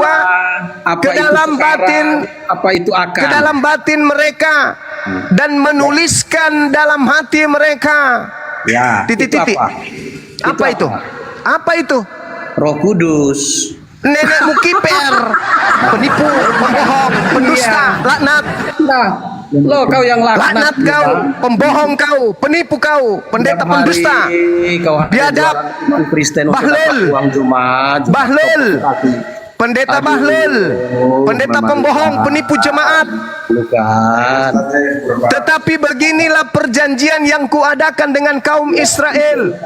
[SPEAKER 3] ke dalam batin.
[SPEAKER 5] Apa itu akan?
[SPEAKER 3] Ke dalam batin mereka dan menuliskan dalam hati mereka.
[SPEAKER 5] Ya.
[SPEAKER 3] Titik-titik. Apa itu? Roh Kudus. Nenekmu kiper, penipu, pembohong, pendusta, laknat.
[SPEAKER 5] Lo kau yang
[SPEAKER 3] laknat kau, pembohong kau, penipu kau, pendeta pendusta. Biadab,
[SPEAKER 5] Kristen
[SPEAKER 3] Bahlil, Pendeta Bahlul, pendeta pembohong, penipu jemaat.
[SPEAKER 5] Bukan.
[SPEAKER 3] Tetapi beginilah perjanjian yang kuadakan dengan kaum Israel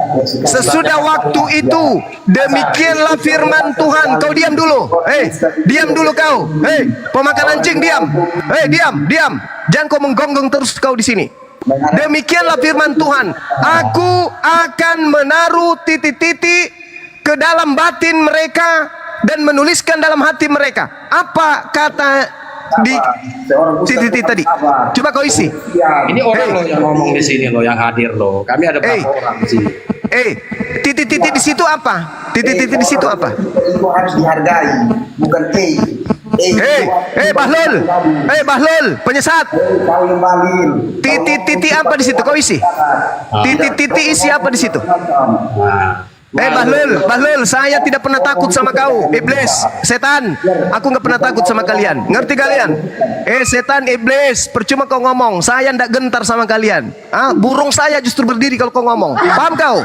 [SPEAKER 3] sesudah waktu itu. Demikianlah firman Tuhan. Kau diam dulu. Diam dulu kau. Pemakan anjing, diam. Diam. Jangan kau menggonggong terus kau di sini. Demikianlah firman Tuhan. Aku akan menaruh titik-titik ke dalam batin mereka dan menuliskan dalam hati mereka. Apa kata di titik-titik tadi? Coba kau isi.
[SPEAKER 5] Ini orang loh yang ngomong di sini loh, yang hadir loh. Kami ada berapa orang di sini?
[SPEAKER 3] Titik-titik di situ apa? Titik-titik di situ apa?
[SPEAKER 2] Itu harus dihargai, bukan
[SPEAKER 3] Bahlul, penyesat. Titik-titik apa di situ? Kau isi. Titik-titik isi apa di situ? Bahlul, saya tidak pernah takut sama kau, iblis, setan. Aku nggak pernah takut sama kalian. Ngerti kalian? Setan, iblis, percuma kau ngomong. Saya ndak gentar sama kalian. Burung saya justru berdiri kalau kau ngomong. Paham kau?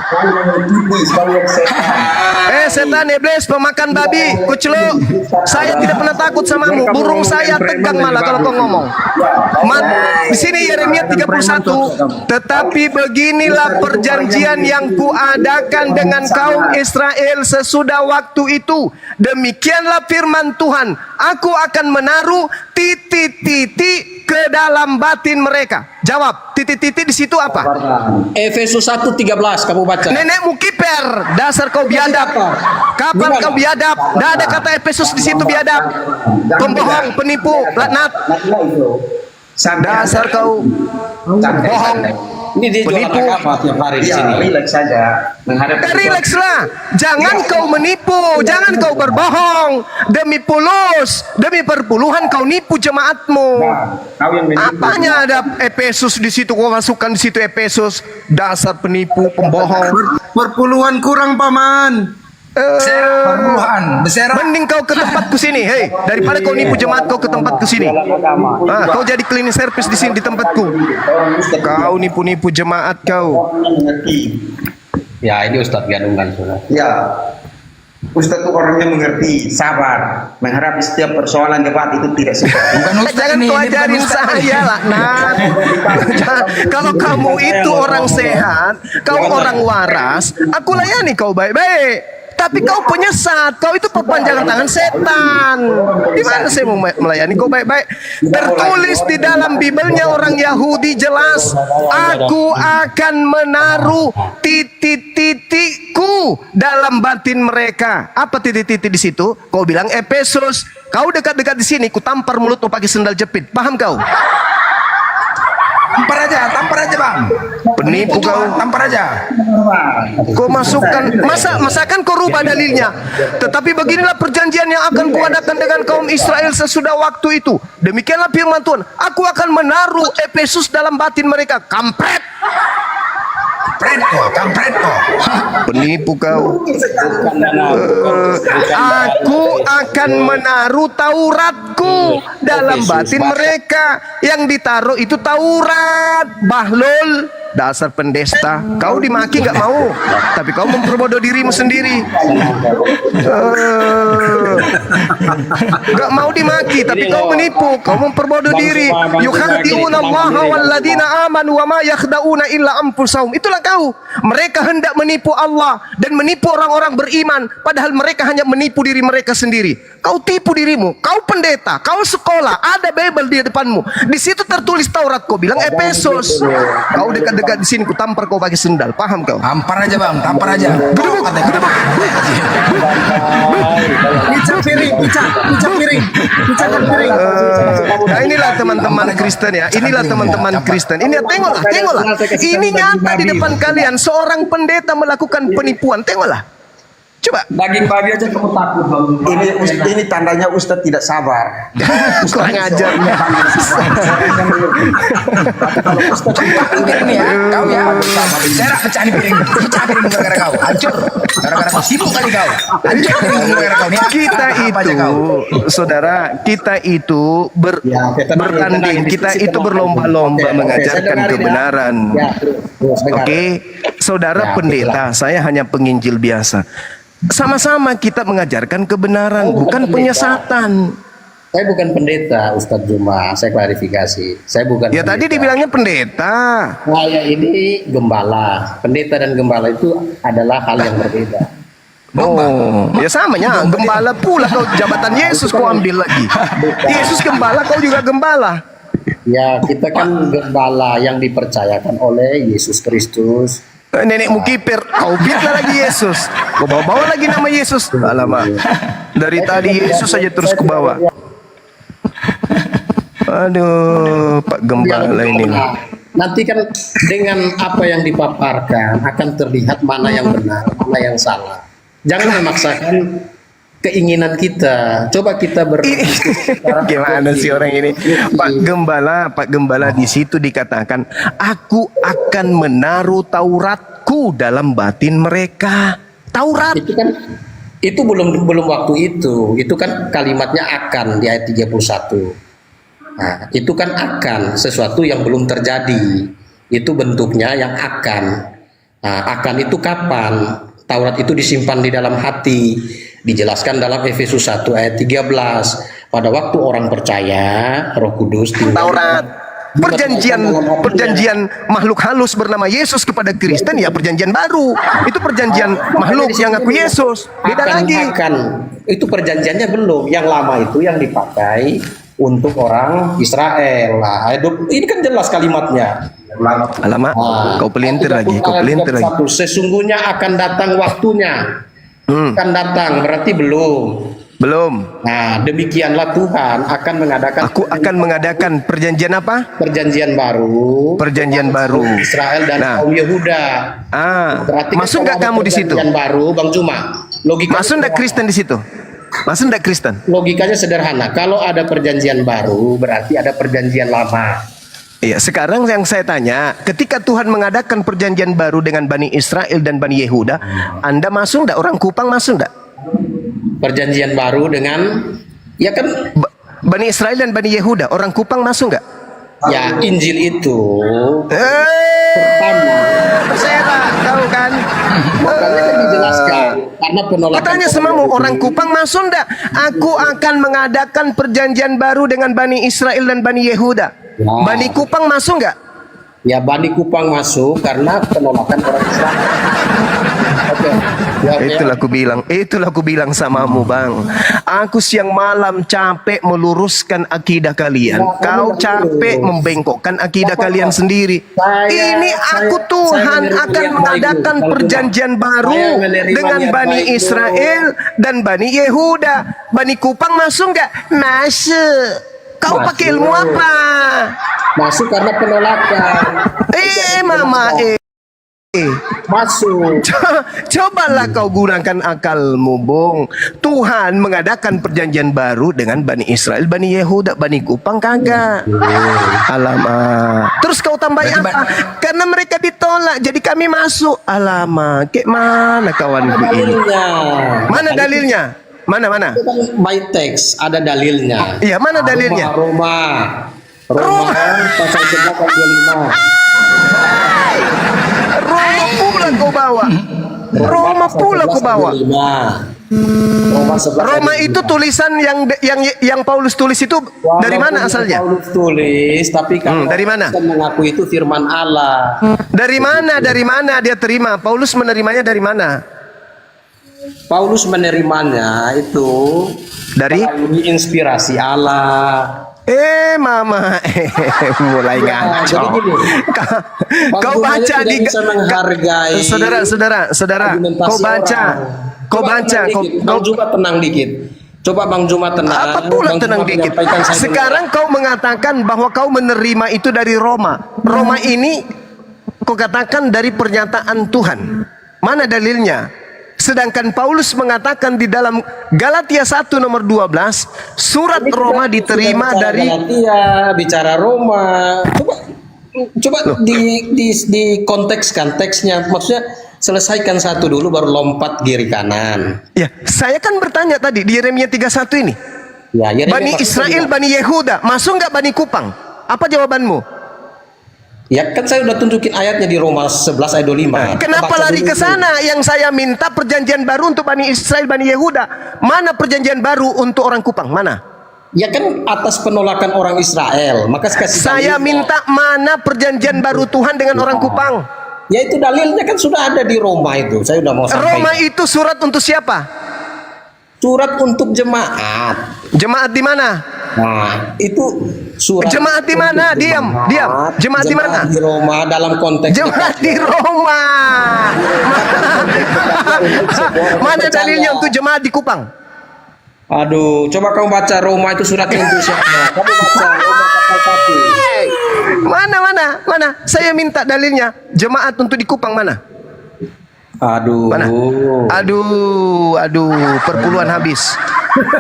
[SPEAKER 3] Setan, iblis, pemakan babi, kucluk. Saya tidak pernah takut samamu. Burung saya tegang malah kalau kau ngomong. Di sini Yeremia 31. Tetapi beginilah perjanjian yang kuadakan dengan kaum Israel sesudah waktu itu. Demikianlah firman Tuhan. Aku akan menaruh titik-titik ke dalam batin mereka. Jawab, titik-titik di situ apa?
[SPEAKER 5] Efesus 1:13 kamu baca.
[SPEAKER 3] Nenekmu kiper, dasar kau biadab. Kapan kau biadab? Tidak ada kata Efesus di situ biadab. Pembohong, penipu, laknat. Dasar kau bohong.
[SPEAKER 5] Ini dia jualan agama tiap hari di sini.
[SPEAKER 2] Relax saja.
[SPEAKER 3] Relaxlah. Jangan kau menipu, jangan kau berbohong. Demi pulus, demi perpuluhan kau nipu jemaatmu. Apanya ada Efesus di situ? Kau masukkan di situ Efesus. Dasar penipu, pembohong.
[SPEAKER 8] Perpuluhan kurang, Paman.
[SPEAKER 3] Mending kau ke tempatku sini, daripada kau nipu jemaat kau ke tempatku sini. Kau jadi cleaning service di sini di tempatku. Kau nipu-nipu jemaat kau.
[SPEAKER 5] Ya, ini Ustadz Gadungan sudah.
[SPEAKER 2] Ya, Ustadz itu orangnya mengerti, sabar, menghadapi setiap persoalan debat itu tidak seperti.
[SPEAKER 3] Jangan kau ajarin saya lah, Kalau kamu itu orang sehat, kau orang waras, aku layani kau baik-baik. Tapi kau penyesat, kau itu perpanjangan tangan setan. Di mana saya mau melayani kau baik-baik? Tertulis di dalam Bibelnya orang Yahudi jelas, aku akan menaruh titik-titikku dalam batin mereka. Apa titik-titik di situ? Kau bilang Efesus. Kau dekat-dekat di sini, ku tampar mulutmu pakai sendal jepit. Paham kau?
[SPEAKER 6] Tampar aja bang.
[SPEAKER 3] Penipu kau.
[SPEAKER 6] Tampar aja.
[SPEAKER 3] Kau masukkan, masakan kau rubah dalilnya. Tetapi beginilah perjanjian yang akan kuadakan dengan kaum Israel sesudah waktu itu. Demikianlah firman Tuhan. Aku akan menaruh Efesus dalam batin mereka. Kampret.
[SPEAKER 6] Kampret kok.
[SPEAKER 3] Penipu kau. Aku akan menaruh Tauratku dalam batin mereka. Yang ditaruh itu Taurat. Bahlul, dasar pendesta. Kau dimaki gak mau, tapi kau memperbodoh dirimu sendiri. Gak mau dimaki, tapi kau menipu. Kau memperbodoh diri. Yukhadi'una Allah walladina amanu wa ma yakhda'una illa anfusahum. Itulah kau. Mereka hendak menipu Allah dan menipu orang-orang beriman, padahal mereka hanya menipu diri mereka sendiri. Kau tipu dirimu. Kau pendeta, kau sekolah, ada Bible di depanmu. Di situ tertulis Taurat, kau bilang Efesus. Kau dekat-dekat di sini, ku tampar kau pakai sendal. Paham kau?
[SPEAKER 6] Tampar aja bang, tampar aja.
[SPEAKER 3] Gedebuk.
[SPEAKER 8] Picak piring.
[SPEAKER 3] Nah inilah teman-teman Kristen ya. Inilah teman-teman Kristen. Ini tengoklah. Ini nyata di depan kalian. Seorang pendeta melakukan penipuan. Tengoklah. Coba.
[SPEAKER 5] Daging babi aja kamu takut bang.
[SPEAKER 2] Ini tandanya Ustadz tidak sabar.
[SPEAKER 3] Kurang ajar.
[SPEAKER 6] Ini ya, kau ya. Saya pecah piring gara-gara kau. Hancur. Gara-gara kau sibuk kali kau. Hancur gara-gara kau.
[SPEAKER 3] Kita itu, saudara, kita itu bertanding. Kita itu berlomba-lomba mengajarkan kebenaran. Oke, saudara pendeta, saya hanya penginjil biasa. sama-sama kita mengajarkan kebenaran, bukan penyesatan.
[SPEAKER 5] Saya bukan pendeta, Ustadz Juma. Saya klarifikasi. Saya bukan.
[SPEAKER 3] Ya tadi dibilangnya pendeta.
[SPEAKER 5] Saya ini gembala. Pendeta dan gembala itu adalah hal yang berbeda.
[SPEAKER 3] Oh, ya samanya. Gembala pula kau, jabatan Yesus kau ambil lagi. Yesus gembala, kau juga gembala.
[SPEAKER 5] Ya, kita kan gembala yang dipercayakan oleh Yesus Kristus.
[SPEAKER 3] Nenekmu kiper, kau biarlah lagi Yesus. Kau bawa-bawa lagi nama Yesus. Alamak. Dari tadi Yesus saja terus ku bawa. Aduh, Pak Gembala ini.
[SPEAKER 5] Nanti kan dengan apa yang dipaparkan akan terlihat mana yang benar, mana yang salah. Jangan memaksakan keinginan kita. Coba kita berdiskusi.
[SPEAKER 3] Gimana sih orang ini? Pak Gembala di situ dikatakan, aku akan menaruh Tauratku dalam batin mereka. Taurat.
[SPEAKER 5] Itu belum waktu itu. Itu kan kalimatnya akan di ayat 31. Nah, itu kan akan sesuatu yang belum terjadi. Itu bentuknya yang akan. Nah, akan itu kapan? Taurat itu disimpan di dalam hati. Dijelaskan dalam Efesus 1 ayat 13. Pada waktu orang percaya, Roh Kudus tinggal.
[SPEAKER 3] Taurat. Perjanjian makhluk halus bernama Yesus kepada Kristen, ya perjanjian baru. Itu perjanjian makhluk yang ngaku Yesus. Beda lagi.
[SPEAKER 5] Itu perjanjiannya belum. Yang lama itu yang dipakai untuk orang Israel. Nah, ini kan jelas kalimatnya.
[SPEAKER 3] Alamak, kau pelintir lagi.
[SPEAKER 5] Sesungguhnya akan datang waktunya. Akan datang, berarti belum. Nah, demikianlah Tuhan akan mengadakan.
[SPEAKER 3] Aku akan mengadakan perjanjian apa?
[SPEAKER 5] Perjanjian baru. Israel dan kaum Yehuda. Berarti
[SPEAKER 3] masuk nggak kamu di situ?
[SPEAKER 5] Perjanjian baru, Bang Juma.
[SPEAKER 3] Masuk nggak Kristen di situ? Masuk nggak Kristen?
[SPEAKER 5] Logikanya sederhana. Kalau ada perjanjian baru, berarti ada perjanjian lama.
[SPEAKER 3] Iya, sekarang yang saya tanya, ketika Tuhan mengadakan perjanjian baru dengan Bani Israel dan Bani Yehuda, Anda masuk nggak? Orang Kupang masuk nggak?
[SPEAKER 5] Perjanjian baru dengan, ya kan?
[SPEAKER 3] Bani Israel dan Bani Yehuda, orang Kupang masuk nggak?
[SPEAKER 5] Ya, Injil itu pertama.
[SPEAKER 3] Saya tahu kan?
[SPEAKER 5] Makanya kan dijelaskan. Karena penolakan.
[SPEAKER 3] Katanya semamu orang Kupang masuk nggak? Aku akan mengadakan perjanjian baru dengan Bani Israel dan Bani Yehuda.
[SPEAKER 5] Ya.
[SPEAKER 3] Bani Kupang masuk nggak?
[SPEAKER 5] Ya, Bani Kupang masuk karena penolakan orang Islam. Oke. Ya,
[SPEAKER 3] Itulah aku bilang samamu, Bang. Aku siang malam capek meluruskan akidah kalian. Kau capek membengkokkan akidah kalian sendiri. Ini aku Tuhan akan mengadakan perjanjian baru dengan Bani Israel dan Bani Yehuda. Bani Kupang masuk nggak? Masuk. Kau pakai ilmu apa?
[SPEAKER 5] Masuk karena penolakan.
[SPEAKER 3] Mama.
[SPEAKER 5] Masuk.
[SPEAKER 3] Cobalah kau gunakan akalmu, Bung. Tuhan mengadakan perjanjian baru dengan Bani Israel, Bani Yehuda, Bani Kupang kagak. Alamak. Terus kau tambah apa? Karena mereka ditolak, jadi kami masuk. Alamak. Kayak mana kawanku ini? Mana dalilnya? Mana?
[SPEAKER 5] Itu kan by text ada dalilnya.
[SPEAKER 3] Iya, mana dalilnya?
[SPEAKER 5] Roma pasal 11 ayat 25.
[SPEAKER 3] Roma pula kau bawa. Roma itu tulisan yang Paulus tulis itu dari mana asalnya?
[SPEAKER 5] Paulus tulis, tapi kalau
[SPEAKER 3] dari mana?
[SPEAKER 5] Mengaku itu firman Allah.
[SPEAKER 3] Dari mana dia terima? Paulus menerimanya dari mana?
[SPEAKER 5] Paulus menerimanya itu
[SPEAKER 3] dari
[SPEAKER 5] inspirasi Allah.
[SPEAKER 3] Mama, mulai ngaco. Kau baca di saudara. Kau baca.
[SPEAKER 5] Bang Juma tenang dikit. Coba Bang Juma tenang.
[SPEAKER 3] Apa pula tenang dikit? Sekarang kau mengatakan bahwa kau menerima itu dari Roma. Roma ini kau katakan dari pernyataan Tuhan. Mana dalilnya? Sedangkan Paulus mengatakan di dalam Galatia 1 nomor 12, surat Roma diterima dari
[SPEAKER 5] Galatia, bicara Roma. Coba di kontekskan teksnya. Maksudnya selesaikan satu dulu baru lompat kiri kanan.
[SPEAKER 3] Ya, saya kan bertanya tadi di Yeremia 31 ini.
[SPEAKER 5] Ya,
[SPEAKER 3] Bani Israel, Bani Yehuda, masuk nggak Bani Kupang? Apa jawabanmu?
[SPEAKER 5] Ya kan saya udah tunjukin ayatnya di Roma 11 ayat 25.
[SPEAKER 3] Kenapa
[SPEAKER 5] Baca
[SPEAKER 3] lari
[SPEAKER 5] dulu
[SPEAKER 3] ke
[SPEAKER 5] itu.
[SPEAKER 3] sana? Yang saya minta perjanjian baru untuk Bani Israel, Bani Yehuda. Mana perjanjian baru untuk orang Kupang? Mana?
[SPEAKER 5] Ya kan atas penolakan orang Israel. Maka kasih
[SPEAKER 3] Saya
[SPEAKER 5] dalilnya.
[SPEAKER 3] minta mana perjanjian baru Tuhan dengan orang Kupang?
[SPEAKER 5] Ya itu dalilnya kan sudah ada di Roma itu. Saya udah mau sampaikan.
[SPEAKER 3] Roma itu surat untuk siapa?
[SPEAKER 5] Surat untuk jemaat.
[SPEAKER 3] Jemaat di mana?
[SPEAKER 5] Nah, itu surat.
[SPEAKER 3] Jemaat di mana?
[SPEAKER 5] untuk
[SPEAKER 3] Diam, diam. Jemaat di mana?
[SPEAKER 5] Di Roma dalam konteks
[SPEAKER 3] Jemaat di Roma. Mana dalilnya untuk jemaat di Kupang?
[SPEAKER 5] Aduh, coba kamu baca Roma itu suratnya untuk siapa? Kamu baca Roma pasal 1.
[SPEAKER 3] Mana? Saya minta dalilnya. Jemaat untuk di Kupang mana?
[SPEAKER 5] Aduh.
[SPEAKER 3] Mana? Aduh, perpuluhan habis.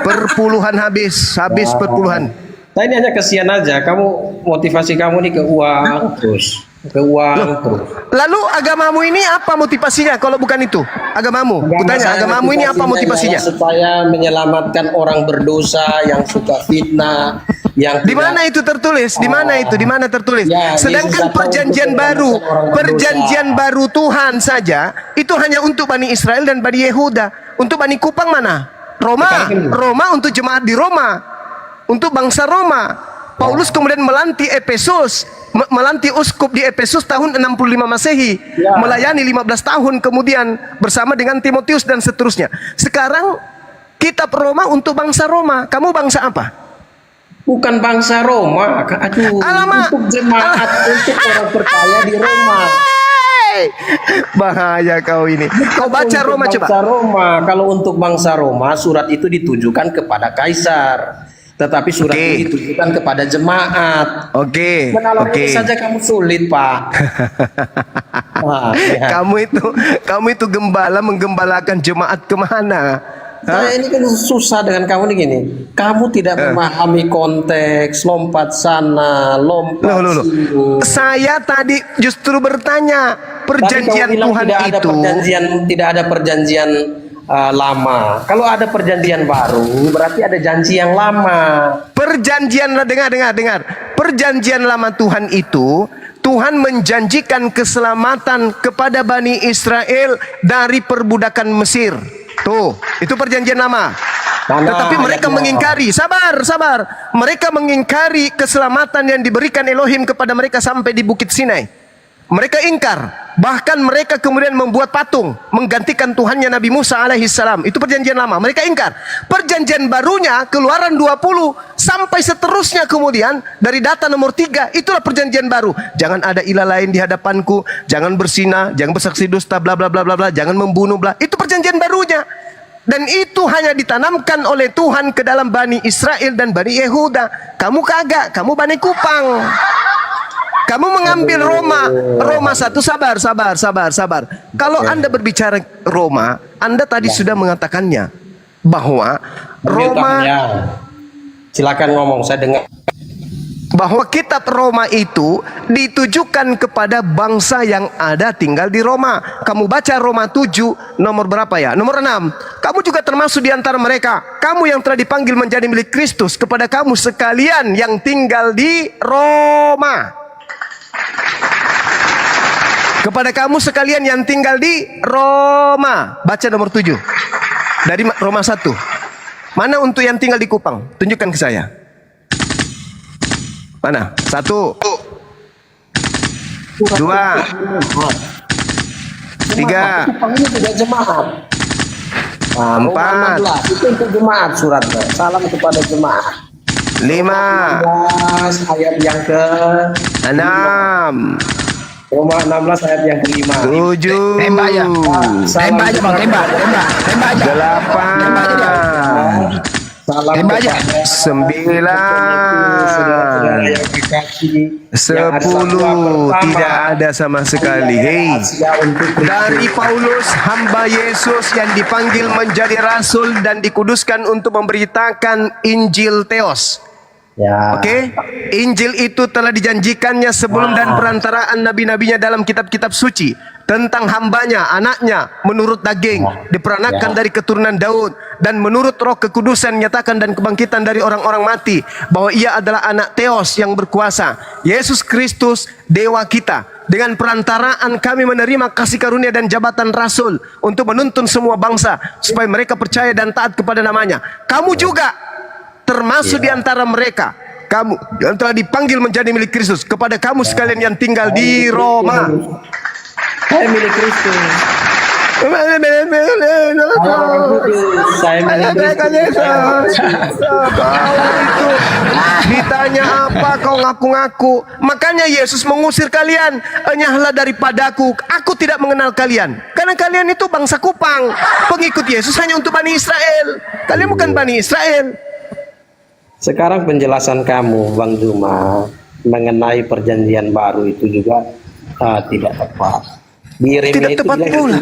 [SPEAKER 3] Perpuluhan habis perpuluhan.
[SPEAKER 5] Saya ini hanya kasihan aja. Kamu motivasi kamu nih ke uang terus. Ke uang terus.
[SPEAKER 3] Lalu agamamu ini apa motivasinya kalau bukan itu? Agamamu. Kutanya, agamamu ini apa motivasinya?
[SPEAKER 5] Supaya menyelamatkan orang berdosa yang suka fitnah, yang
[SPEAKER 3] Di mana itu tertulis? Di mana itu? Di mana tertulis?
[SPEAKER 5] Ya,
[SPEAKER 3] Sedangkan
[SPEAKER 5] Yesus datang
[SPEAKER 3] perjanjian
[SPEAKER 5] untuk
[SPEAKER 3] baru,
[SPEAKER 5] menyelamatkan orang berdosa.
[SPEAKER 3] perjanjian baru Tuhan saja itu hanya untuk Bani Israel dan Bani Yehuda. Untuk Bani Kupang mana? Roma untuk jemaat di Roma, untuk bangsa Roma. Paulus kemudian melantik Efesus, melantik uskup di Efesus tahun 65 Masehi, melayani 15 tahun kemudian bersama dengan Timotius dan seterusnya. Sekarang kitab Roma untuk bangsa Roma. Kamu bangsa apa?
[SPEAKER 5] bukan bangsa Roma. Aduh,
[SPEAKER 3] Alamak.
[SPEAKER 5] untuk jemaat untuk orang percaya di Roma.
[SPEAKER 3] Bahaya kau ini. Kau baca
[SPEAKER 5] Untuk
[SPEAKER 3] Roma coba.
[SPEAKER 5] bangsa Roma. Kalau untuk bangsa Roma, surat itu ditujukan kepada kaisar. Tetapi surat itu ditujukan kepada jemaat.
[SPEAKER 3] Oke.
[SPEAKER 5] Menalarnya saja kamu sulit, Pak. Wah, ya.
[SPEAKER 3] Kamu itu gembala menggembalakan jemaat kemana?
[SPEAKER 5] Saya ini kan susah dengan kamu nih gini. Kamu tidak memahami konteks, lompat sana, lompat sini.
[SPEAKER 3] Saya tadi justru bertanya perjanjian
[SPEAKER 5] Tadi kamu bilang
[SPEAKER 3] Tuhan
[SPEAKER 5] tidak ada perjanjian lama. Kalau ada perjanjian baru, berarti ada janji yang lama.
[SPEAKER 3] Perjanjian, dengar. Perjanjian lama Tuhan itu, Tuhan menjanjikan keselamatan kepada Bani Israel dari perbudakan Mesir. Tuh, itu perjanjian lama. Tetapi mereka mengingkari, sabar. Mereka mengingkari keselamatan yang diberikan Elohim kepada mereka sampai di Bukit Sinai. Mereka ingkar. Bahkan mereka kemudian membuat patung menggantikan Tuhannya Nabi Musa alaihissalam. Itu perjanjian lama. Mereka ingkar. Perjanjian barunya Keluaran 20 sampai seterusnya kemudian dari data nomor 3 itulah perjanjian baru. Jangan ada ilah lain di hadapanku, jangan berzina, jangan bersaksi dusta, bla bla bla bla bla, jangan membunuh bla. Itu perjanjian barunya. Dan itu hanya ditanamkan oleh Tuhan ke dalam Bani Israel dan Bani Yehuda. Kamu kagak, kamu Bani Kupang. Kamu mengambil Roma 1. Sabar. Kalau Anda berbicara Roma, Anda tadi sudah mengatakannya bahwa Roma,
[SPEAKER 5] silakan ngomong, saya dengar.
[SPEAKER 3] bahwa kitab Roma itu ditujukan kepada bangsa yang ada tinggal di Roma. Kamu baca Roma 7 nomor berapa ya? Nomor 6. Kamu juga termasuk di antara mereka. Kamu yang telah dipanggil menjadi milik Kristus, kepada kamu sekalian yang tinggal di Roma. Kepada kamu sekalian yang tinggal di Roma. Baca nomor 7 dari Roma 1. Mana untuk yang tinggal di Kupang? Tunjukkan ke saya. Mana? 1 2 3
[SPEAKER 5] Kupang ini tidak jemaat.
[SPEAKER 3] 4
[SPEAKER 5] itu untuk jemaat suratnya. Salam kepada jemaat.
[SPEAKER 3] 5
[SPEAKER 5] ayat yang ke
[SPEAKER 3] 6
[SPEAKER 5] Roma 16 ayat yang kelima.
[SPEAKER 3] 7
[SPEAKER 6] Tembak aja bang, tembak aja.
[SPEAKER 3] 8
[SPEAKER 5] Salam
[SPEAKER 6] Tembak aja.
[SPEAKER 3] 9 10 tidak ada sama sekali. Hei, dari Paulus hamba Yesus yang dipanggil menjadi rasul dan dikuduskan untuk memberitakan Injil Theos.
[SPEAKER 5] Ya.
[SPEAKER 3] Oke, Injil itu telah dijanjikannya sebelum dan perantaraan nabi-nabinya dalam kitab-kitab suci. tentang hambanya, anaknya, menurut daging, diperanakan dari keturunan Daud, dan menurut roh kekudusan nyatakan dan kebangkitan dari orang-orang mati, bahwa ia adalah anak Theos yang berkuasa, Yesus Kristus, Dewa kita. Dengan perantaraan kami menerima kasih karunia dan jabatan rasul untuk menuntun semua bangsa supaya mereka percaya dan taat kepada namanya. Kamu juga termasuk di antara mereka. Kamu yang telah dipanggil menjadi milik Kristus. Kepada kamu sekalian yang tinggal di Roma.
[SPEAKER 5] Saya milik Kristus. Saya milik Kristus.
[SPEAKER 3] Itu ditanya apa kau ngaku-ngaku. Makanya Yesus mengusir kalian. Enyahlah daripadaku, aku tidak mengenal kalian. Karena kalian itu bangsa kupang. Pengikut Yesus hanya untuk Bani Israel. Kalian bukan Bani Israel.
[SPEAKER 5] Sekarang penjelasan kamu, Bang Juma, mengenai perjanjian baru itu juga tidak tepat. Di Yeremia
[SPEAKER 3] Tidak
[SPEAKER 5] itu
[SPEAKER 3] tepat pula.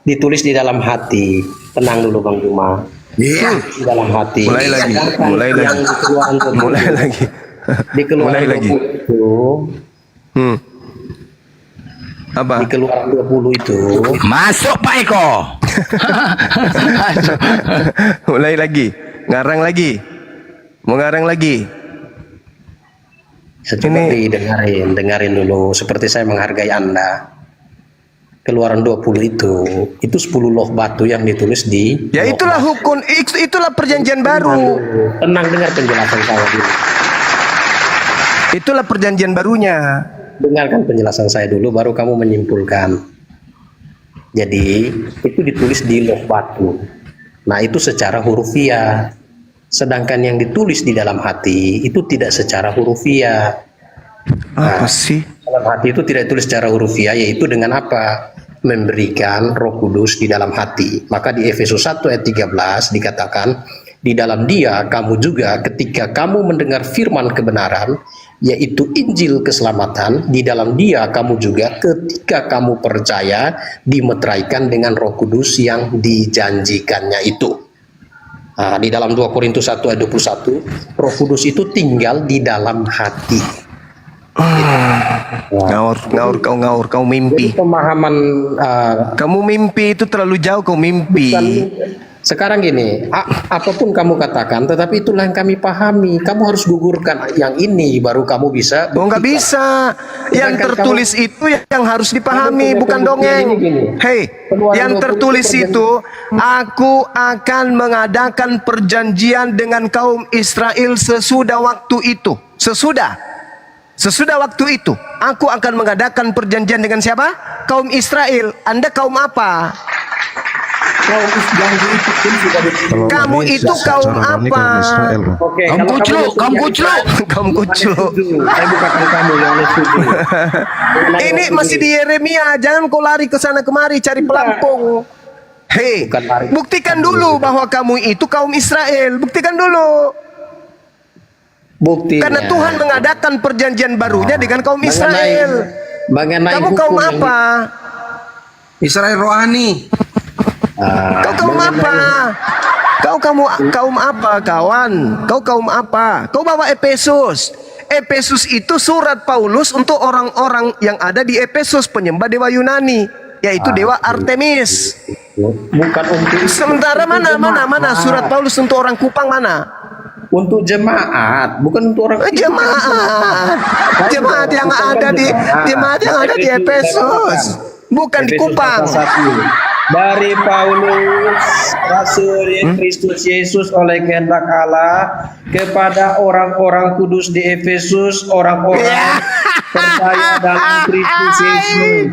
[SPEAKER 5] ditulis di dalam hati. Tenang dulu Bang Juma. Di dalam hati.
[SPEAKER 3] Mulai lagi.
[SPEAKER 5] Yang di Keluaran 20,
[SPEAKER 3] Mulai lagi.
[SPEAKER 5] Di Keluaran 20 itu,
[SPEAKER 3] Apa?
[SPEAKER 5] di Keluaran 20 itu,
[SPEAKER 6] Masuk Pak Eko.
[SPEAKER 3] Mulai lagi. Ngarang lagi. Mau ngarang lagi.
[SPEAKER 5] coba dengarin dulu. Seperti saya menghargai Anda. Keluaran 20 itu 10 loh batu yang ditulis di.
[SPEAKER 3] Ya itulah hukum, itulah perjanjian baru.
[SPEAKER 5] Tenang, dengar penjelasan saya dulu.
[SPEAKER 3] Itulah perjanjian barunya.
[SPEAKER 5] Dengarkan penjelasan saya dulu, baru kamu menyimpulkan. Jadi itu ditulis di loh batu. Nah itu secara hurufiah. Sedangkan yang ditulis di dalam hati itu tidak secara hurufiah.
[SPEAKER 3] Apa sih?
[SPEAKER 5] Dalam hati itu tidak ditulis secara hurufiah, yaitu dengan apa? Memberikan Roh Kudus di dalam hati. Maka di Efesus 1 ayat 13 dikatakan, di dalam Dia kamu juga ketika kamu mendengar firman kebenaran, yaitu Injil keselamatan, di dalam Dia kamu juga ketika kamu percaya dimeteraikan dengan Roh Kudus yang dijanjikannya itu. Nah, di dalam 2 Korintus 1 ayat 21, Roh Kudus itu tinggal di dalam hati.
[SPEAKER 3] Ngaur, kau mimpi.
[SPEAKER 5] Jadi pemahaman
[SPEAKER 3] Kamu mimpi itu terlalu jauh, kau mimpi.
[SPEAKER 5] sekarang gini, apapun kamu katakan, tetapi itulah yang kami pahami. Kamu harus gugurkan yang ini, baru kamu bisa.
[SPEAKER 3] Oh nggak bisa. Yang tertulis itu yang harus dipahami, bukan dongeng. Hei, yang tertulis itu, aku akan mengadakan perjanjian dengan kaum Israel sesudah waktu itu. Sesudah waktu itu, aku akan mengadakan perjanjian dengan siapa? Kaum Israel. Anda kaum apa? Kamu itu kaum apa?
[SPEAKER 5] Oke,
[SPEAKER 6] Kaum kucluk.
[SPEAKER 3] Kaum kucluk.
[SPEAKER 5] Saya bukakan kamu yang setuju.
[SPEAKER 3] Ini masih di Yeremia. Jangan kau lari ke sana kemari cari pelampung. Hei, buktikan dulu bahwa kamu itu kaum Israel. Buktikan dulu.
[SPEAKER 5] Buktinya.
[SPEAKER 3] Karena Tuhan mengadakan perjanjian barunya dengan kaum Israel.
[SPEAKER 5] Mengenai
[SPEAKER 3] Kamu kaum
[SPEAKER 5] hukum yang
[SPEAKER 3] apa?
[SPEAKER 8] Israel rohani.
[SPEAKER 3] Kau kaum apa? Kau kaum apa, kawan? Kau kaum apa? Kau bawa Efesus. Efesus itu surat Paulus untuk orang-orang yang ada di Efesus, penyembah dewa Yunani, yaitu dewa Artemis.
[SPEAKER 5] bukan untuk
[SPEAKER 3] Sementara mana surat Paulus untuk orang Kupang mana?
[SPEAKER 5] untuk jemaat, bukan untuk orang
[SPEAKER 3] Jemaat yang ada di Efesus, bukan di Kupang.
[SPEAKER 5] Dari Paulus, Rasul Kristus Yesus oleh kehendak Allah kepada orang-orang kudus di Efesus, orang-orang percaya dalam Kristus Yesus.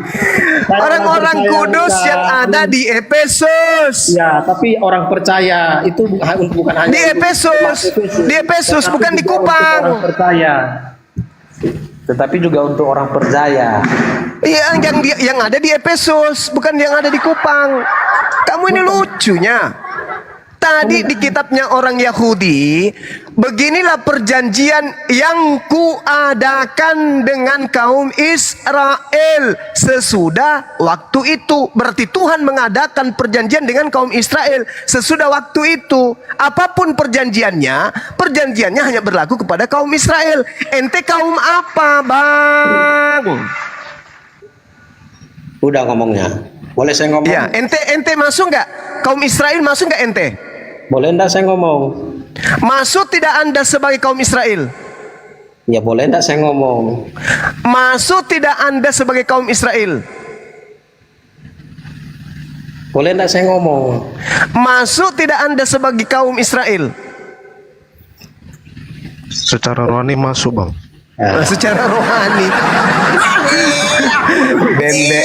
[SPEAKER 3] Orang-orang kudus yang ada di Efesus.
[SPEAKER 5] Ya, tapi orang percaya itu bukan hanya
[SPEAKER 3] Di Efesus, bukan di Kupang.
[SPEAKER 5] orang percaya, tetapi juga untuk orang percaya.
[SPEAKER 3] Iya, yang ada di Efesus, bukan yang ada di Kupang. Kamu ini lucunya. Tadi di kitabnya orang Yahudi, beginilah perjanjian yang kuadakan dengan kaum Israel sesudah waktu itu. Berarti Tuhan mengadakan perjanjian dengan kaum Israel sesudah waktu itu. Apapun perjanjiannya hanya berlaku kepada kaum Israel. Ente kaum apa, Bang?
[SPEAKER 5] Udah ngomongnya. Boleh saya ngomong?
[SPEAKER 3] Ya, ente masuk nggak? Kaum Israel masuk nggak ente?
[SPEAKER 5] Boleh enggak saya ngomong?
[SPEAKER 3] Masuk tidak Anda sebagai kaum Israel?
[SPEAKER 5] Ya boleh enggak saya ngomong?
[SPEAKER 3] Masuk tidak Anda sebagai kaum Israel?
[SPEAKER 5] Boleh enggak saya ngomong?
[SPEAKER 3] Masuk tidak Anda sebagai kaum Israel?
[SPEAKER 11] Secara rohani masuk, Bang.
[SPEAKER 3] Secara rohani. Bende.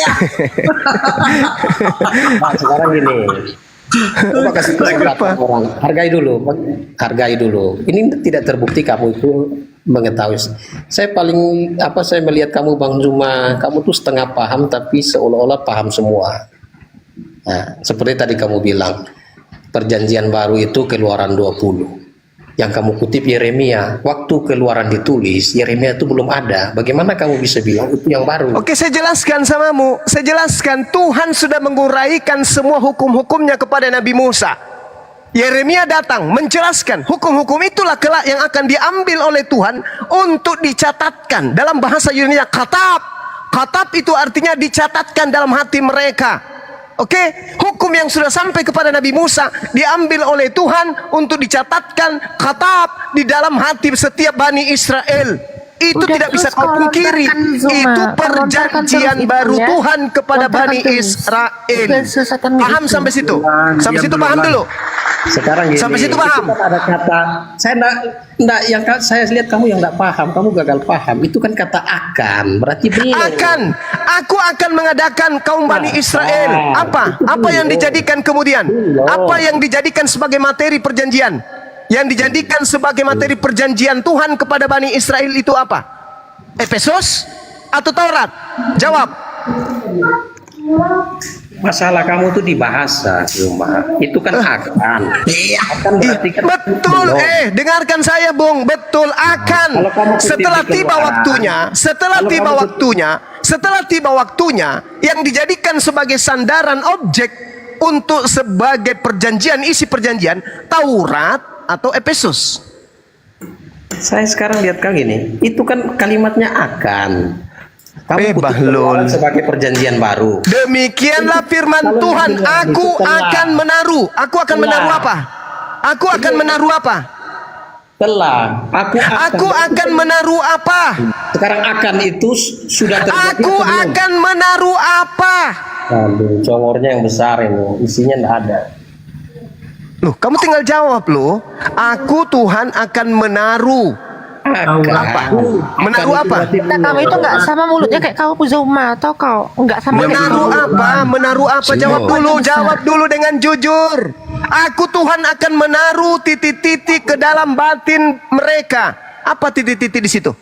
[SPEAKER 5] Nah, sekarang gini. Coba kasih kesempatan orang. Hargai dulu. Hargai dulu. Ini tidak terbukti kamu itu mengetahui. Saya melihat kamu Bang Zuma, kamu tuh setengah paham tapi seolah-olah paham semua. Nah, seperti tadi kamu bilang, perjanjian baru itu Keluaran 20. Yang kamu kutip Yeremia, waktu Keluaran ditulis, Yeremia itu belum ada. Bagaimana kamu bisa bilang itu yang baru?
[SPEAKER 3] Oke, saya jelaskan samamu. Saya jelaskan, Tuhan sudah menguraikan semua hukum-hukumnya kepada Nabi Musa. Yeremia datang menjelaskan hukum-hukum itulah kelak yang akan diambil oleh Tuhan untuk dicatatkan. Dalam bahasa Yunani katab. Katab itu artinya dicatatkan dalam hati mereka. Oke, hukum yang sudah sampai kepada Nabi Musa diambil oleh Tuhan untuk dicatatkan katab di dalam hati setiap Bani Israel. Itu tidak bisa kau pungkiri. Itu perjanjian baru Tuhan kepada Bani Israel. Paham sampai situ? Sampai situ paham dulu.
[SPEAKER 5] Sekarang gini,
[SPEAKER 3] sampai situ paham?
[SPEAKER 5] Kan ada kata, saya enggak yang saya lihat kamu yang enggak paham, kamu gagal paham. Itu kan kata akan, berarti belum.
[SPEAKER 3] Aku akan mengadakan kaum Bani Israel. Apa yang dijadikan kemudian? Apa yang dijadikan sebagai materi perjanjian? Yang dijadikan sebagai materi perjanjian Tuhan kepada Bani Israel itu apa? Efesus atau Taurat? Jawab.
[SPEAKER 5] Masalah kamu tuh di bahasa, Zuma. Itu kan akan. Akan berarti kan
[SPEAKER 3] betul. Dengarkan saya, Bung. Betul akan. Setelah tiba waktunya, yang dijadikan sebagai sandaran objek untuk sebagai perjanjian, isi perjanjian, Taurat atau Efesus.
[SPEAKER 5] Saya sekarang lihat kali ini, itu kan kalimatnya akan. Kamu
[SPEAKER 3] Bahlul
[SPEAKER 5] sebagai perjanjian baru.
[SPEAKER 3] Demikianlah firman Tuhan. Aku akan menaruh. Aku akan menaruh apa? Aku akan menaruh apa?
[SPEAKER 5] Telah.
[SPEAKER 3] Aku akan menaruh apa?
[SPEAKER 5] Sekarang akan itu sudah terjadi.
[SPEAKER 3] Aku akan menaruh apa?
[SPEAKER 5] Aduh, congornya yang besar ini. Isinya enggak ada.
[SPEAKER 3] Loh, kamu tinggal jawab loh. Aku Tuhan akan menaruh. Apa? Menaruh apa?
[SPEAKER 4] Nah, kamu itu nggak sama mulutnya kayak kamu Zuma atau kau nggak sama?
[SPEAKER 3] Menaruh apa? Menaruh apa? Jawab dulu dengan jujur. Aku Tuhan akan menaruh titik-titik ke dalam batin mereka. Apa titik-titik di situ?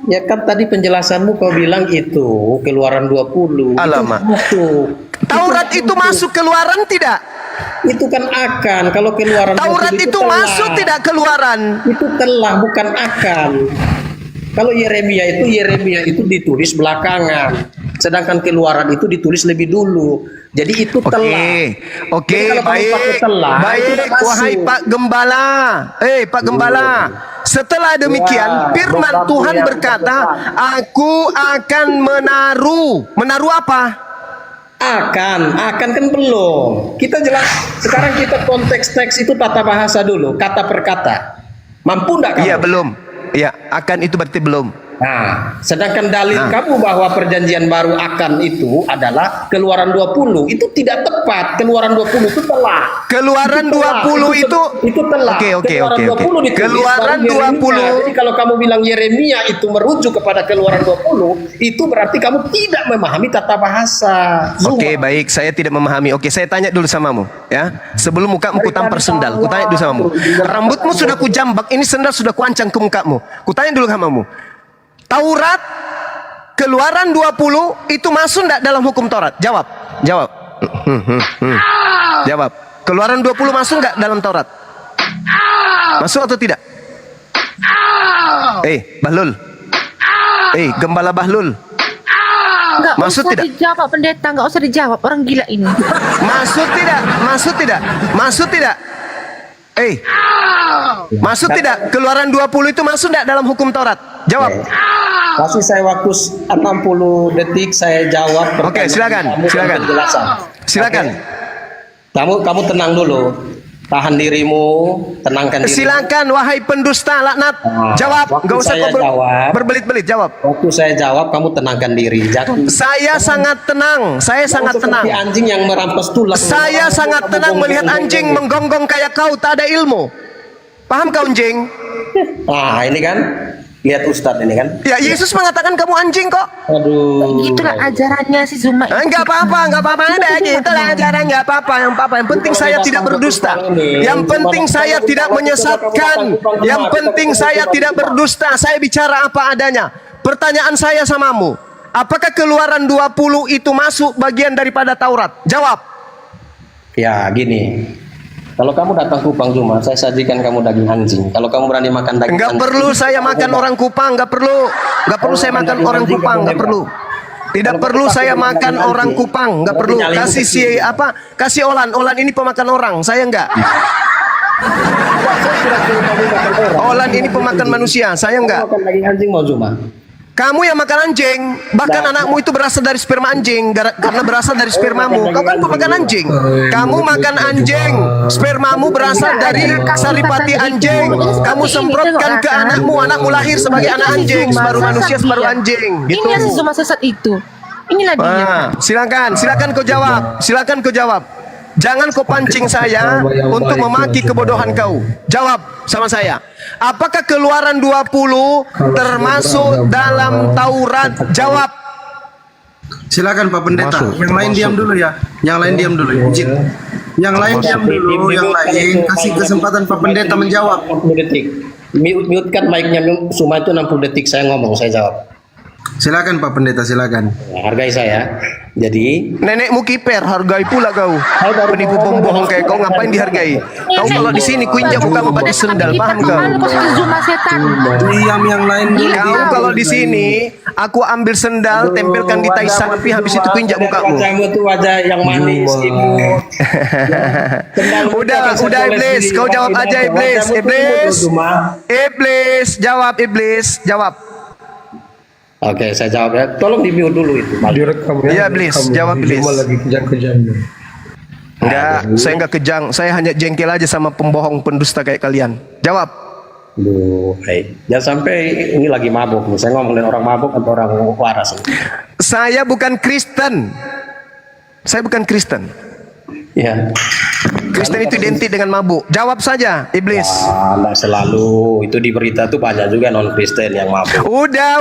[SPEAKER 5] Ya kan tadi penjelasanmu kau bilang itu Keluaran 20.
[SPEAKER 3] Alamak. Taurat itu masuk Keluaran tidak?
[SPEAKER 5] Itu kan akan. Kalau Keluaran
[SPEAKER 3] Taurat itu masuk tidak Keluaran?
[SPEAKER 5] Itu telah, bukan akan. Kalau Yeremia itu ditulis belakangan. Sedangkan Keluaran itu ditulis lebih dulu. Jadi itu telah.
[SPEAKER 3] Oke, baik. Wahai Pak Gembala. Pak Gembala. Setelah demikian, firman Tuhan berkata, aku akan menaruh. Menaruh apa?
[SPEAKER 5] Akan kan belum. Kita jelas. Sekarang kita konteks teks itu tata bahasa dulu, kata per kata. Mampu enggak kamu?
[SPEAKER 3] Iya, belum. Iya, akan itu berarti belum.
[SPEAKER 5] Nah, sedangkan dalil kamu bahwa perjanjian baru akan itu adalah Keluaran 20. Itu tidak tepat. Keluaran 20 itu telah.
[SPEAKER 3] Keluaran 20 itu
[SPEAKER 5] telah.
[SPEAKER 3] Oke.
[SPEAKER 5] Keluaran 20. Jadi kalau kamu bilang Yeremia itu merujuk kepada Keluaran 20, itu berarti kamu tidak memahami tata bahasa.
[SPEAKER 3] Oke, baik, saya tidak memahami. Oke, saya tanya dulu samamu, ya. Sebelum mukamu ku tampar sendal, ku tanya dulu samamu. Rambutmu sudah ku jambak, ini sendal sudah ku ancang ke mukamu. Ku tanya dulu samamu. Taurat Keluaran 20 itu masuk enggak dalam hukum Taurat? Jawab. Jawab. Keluaran 20 masuk enggak dalam Taurat? Masuk atau tidak? Bahlul. Gembala Bahlul.
[SPEAKER 4] Nggak
[SPEAKER 3] Masuk
[SPEAKER 4] usah
[SPEAKER 3] tidak?
[SPEAKER 4] dijawab pendeta, nggak usah dijawab, orang gila ini.
[SPEAKER 3] Masuk tidak? Masuk tidak? Masuk tidak? Keluaran 20 itu masuk tidak dalam hukum Taurat? Jawab.
[SPEAKER 5] Kasih saya waktu 60 detik saya jawab.
[SPEAKER 3] Oke, silakan,
[SPEAKER 5] kamu dan
[SPEAKER 3] silakan.
[SPEAKER 5] penjelasan.
[SPEAKER 3] Silakan.
[SPEAKER 5] Oke. Kamu tenang dulu. Tahan dirimu, tenangkan dirimu.
[SPEAKER 3] Silakan wahai pendusta laknat. Jawab,
[SPEAKER 5] waktu
[SPEAKER 3] enggak usah
[SPEAKER 5] saya
[SPEAKER 3] kau
[SPEAKER 5] jawab.
[SPEAKER 3] berbelit-belit, jawab.
[SPEAKER 5] Waktu saya jawab, kamu tenangkan diri. Jangan
[SPEAKER 3] Saya sangat tenang. Saya sangat tenang.
[SPEAKER 5] seperti anjing yang merampas tulang.
[SPEAKER 3] Saya sangat tenang melihat anjing menggonggong kayak kau tak ada ilmu. Paham kau anjing?
[SPEAKER 5] Nah, ini kan. Lihat Ustadz ini kan.
[SPEAKER 3] Ya Yesus mengatakan kamu anjing kok.
[SPEAKER 5] Aduh.
[SPEAKER 4] Itulah ajarannya si Zuma.
[SPEAKER 3] Enggak apa-apa, enggak apa-apa. Ada gitu lah ajaran, enggak apa-apa. Yang penting saya tidak berdusta. Yang penting saya tidak menyesatkan. Yang penting saya tidak berdusta. Saya bicara apa adanya. Pertanyaan saya samamu, apakah Keluaran 20 itu masuk bagian daripada Taurat? Jawab.
[SPEAKER 5] Ya, gini. Kalau kamu datang ke Kupang Zuma, saya sajikan kamu daging anjing. Kalau kamu berani makan daging
[SPEAKER 3] Enggak
[SPEAKER 5] anjing,
[SPEAKER 3] perlu saya makan orang Kupang, enggak perlu. Enggak perlu saya makan orang Kupang, enggak perlu. Tidak perlu saya makan orang Kupang, enggak perlu. Kasih Olan ini pemakan orang, saya enggak. Olan ini pemakan manusia, saya enggak.
[SPEAKER 5] makan daging anjing mau Zuma.
[SPEAKER 3] Kamu yang makan anjing, bahkan anakmu itu berasal dari sperma anjing, karena berasal dari spermamu. Kau kan pemakan anjing. Kamu makan anjing, spermamu berasal dari saripati anjing. Kamu semprotkan ke anakmu lahir sebagai anak anjing, separuh manusia, separuh anjing. Gitu.
[SPEAKER 4] Ini yang si Zuma sesat itu. Inilah dia.
[SPEAKER 3] Silakan kau jawab. Silakan kau jawab. Jangan kau pancing saya untuk memaki kebodohan kau. Jawab sama saya. Apakah Keluaran 20 termasuk dalam Taurat? Jawab.
[SPEAKER 2] Silakan Pak Pendeta.
[SPEAKER 11] Masuk,
[SPEAKER 2] Yang lain diam dulu ya. Yang lain diam dulu. Izin. Yang lain diam dulu. Yang lain kasih kesempatan Pak Pendeta menjawab.
[SPEAKER 5] 60 detik. Mute kan mic-nya Zuma itu 60 detik saya ngomong, saya jawab.
[SPEAKER 2] Silakan Pak Pendeta, silakan.
[SPEAKER 5] Nah, hargai saya. Jadi,
[SPEAKER 3] Nenekmu kiper, hargai pula kau. Penipu pembohong kayak kau ngapain dihargai? Kau kalau di sini kuinjak mukamu pakai sendal, paham kau?
[SPEAKER 4] Kau si Zuma setan.
[SPEAKER 2] Diam yang lain dulu.
[SPEAKER 3] Kau kalau di sini, aku ambil sendal, tempelkan di tai sapi, habis itu kuinjak mukamu.
[SPEAKER 5] wajahmu itu wajah yang manis, imut.
[SPEAKER 3] Udah iblis, kau jawab aja iblis, iblis, jawab iblis, jawab.
[SPEAKER 5] Oke, saya jawab ya. Tolong di mute dulu itu.
[SPEAKER 3] Iya iblis, jawab iblis. Enggak, saya enggak kejang, saya hanya jengkel aja sama pembohong pendusta kayak kalian. Jawab.
[SPEAKER 5] Duh, jangan sampai ini lagi mabuk nih. Saya ngomongin orang mabuk atau orang waras.
[SPEAKER 3] Saya bukan Kristen. Saya bukan Kristen.
[SPEAKER 5] Ya.
[SPEAKER 3] Kristen itu identik dengan mabuk. Jawab saja, iblis.
[SPEAKER 5] Enggak selalu. Itu di berita tuh banyak juga non Kristen yang mabuk.
[SPEAKER 3] Udah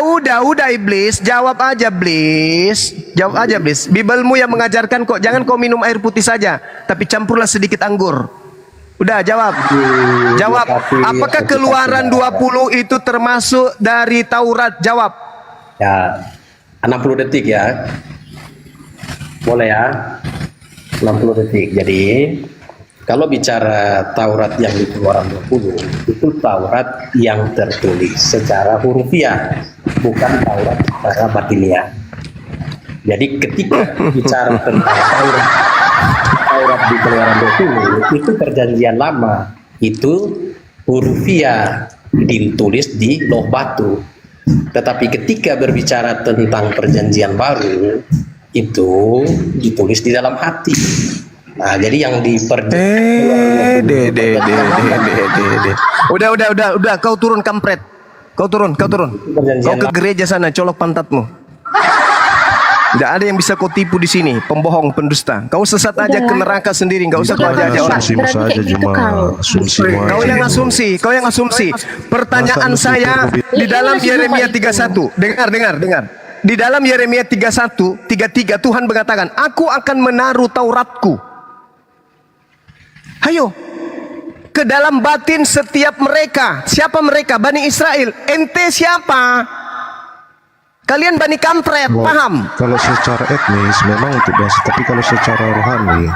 [SPEAKER 3] iblis. Jawab aja, iblis. Jawab aja, iblis. Bibelmu yang mengajarkan kok jangan kau minum air putih saja, tapi campurlah sedikit anggur. Udah, jawab. Jawab. Apakah Keluaran 20 itu termasuk dari Taurat? Jawab.
[SPEAKER 5] Ya. 60 detik ya. Boleh ya? 60 detik. Jadi kalau bicara Taurat yang di Keluaran 20 itu Taurat yang tertulis secara hurufiah, bukan Taurat secara batiniah. Jadi ketika bicara tentang Taurat di Keluaran 20 itu perjanjian lama, itu hurufiah ditulis di loh batu. Tetapi ketika berbicara tentang perjanjian baru itu ditulis di dalam hati. Nah, jadi yang
[SPEAKER 3] Udah, kau turun kampret. Kau turun. Kau ke gereja sana, colok pantatmu. Tidak ada yang bisa kau tipu di sini, pembohong, pendusta. Kau sesat aja ke neraka sendiri, enggak usah kau ajak orang. Kau yang asumsi. Pertanyaan saya di dalam Yeremia 31. Dengar. Di dalam Yeremia 31, 33 Tuhan mengatakan, aku akan menaruh Tauratku. Hayo, ke dalam batin setiap mereka. Siapa mereka? Bani Israel. Ente siapa? Kalian Bani Kampret, paham?
[SPEAKER 11] Kalau secara etnis memang untuk bahasa, tapi kalau secara rohani.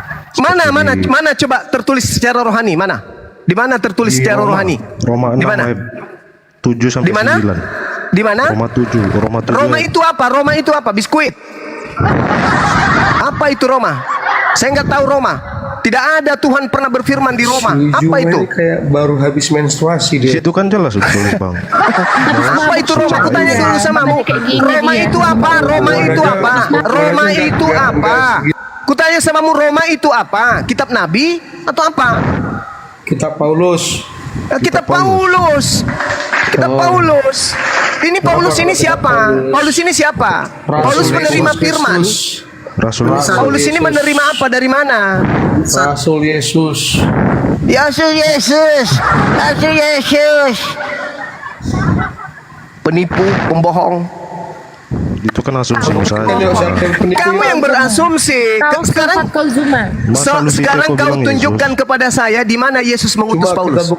[SPEAKER 3] Mana coba tertulis secara rohani? Mana? Di mana tertulis secara rohani?
[SPEAKER 11] Roma 6 ayat 7 sampai 9.
[SPEAKER 3] Di mana?
[SPEAKER 11] Roma 7.
[SPEAKER 3] Roma itu apa? Biskuit. Apa itu Roma? Saya nggak tahu Roma. Tidak ada Tuhan pernah berfirman di Roma. Apa itu?
[SPEAKER 12] Kayak baru habis menstruasi dia.
[SPEAKER 11] Situ kan jelas tulis Bang.
[SPEAKER 3] Apa itu Roma? Aku tanya dulu samamu.
[SPEAKER 4] Kayak gini
[SPEAKER 3] Roma
[SPEAKER 4] dia.
[SPEAKER 3] itu apa? Roma itu apa? Roma itu apa? Kutanya samamu, Roma itu apa? Kitab Nabi atau apa?
[SPEAKER 11] Kitab Paulus.
[SPEAKER 3] Kitab Paulus. Kitab Paulus. Ini Paulus ini siapa? Paulus ini siapa? Paulus menerima firman.
[SPEAKER 11] Rasul
[SPEAKER 3] Paulus ini menerima apa dari mana?
[SPEAKER 11] Rasul Yesus.
[SPEAKER 3] Yesus, Yesus, Yesus, Yesus. Penipu, pembohong.
[SPEAKER 11] Itu kan asumsimu saya.
[SPEAKER 3] Kamu yang berasumsi.
[SPEAKER 4] Kau
[SPEAKER 3] Sekarang,
[SPEAKER 4] kau Zuma.
[SPEAKER 11] Masa Lucifer
[SPEAKER 3] sekarang
[SPEAKER 11] kau
[SPEAKER 3] kau
[SPEAKER 11] bilang
[SPEAKER 3] tunjukkan kepada saya di mana Yesus mengutus Paulus.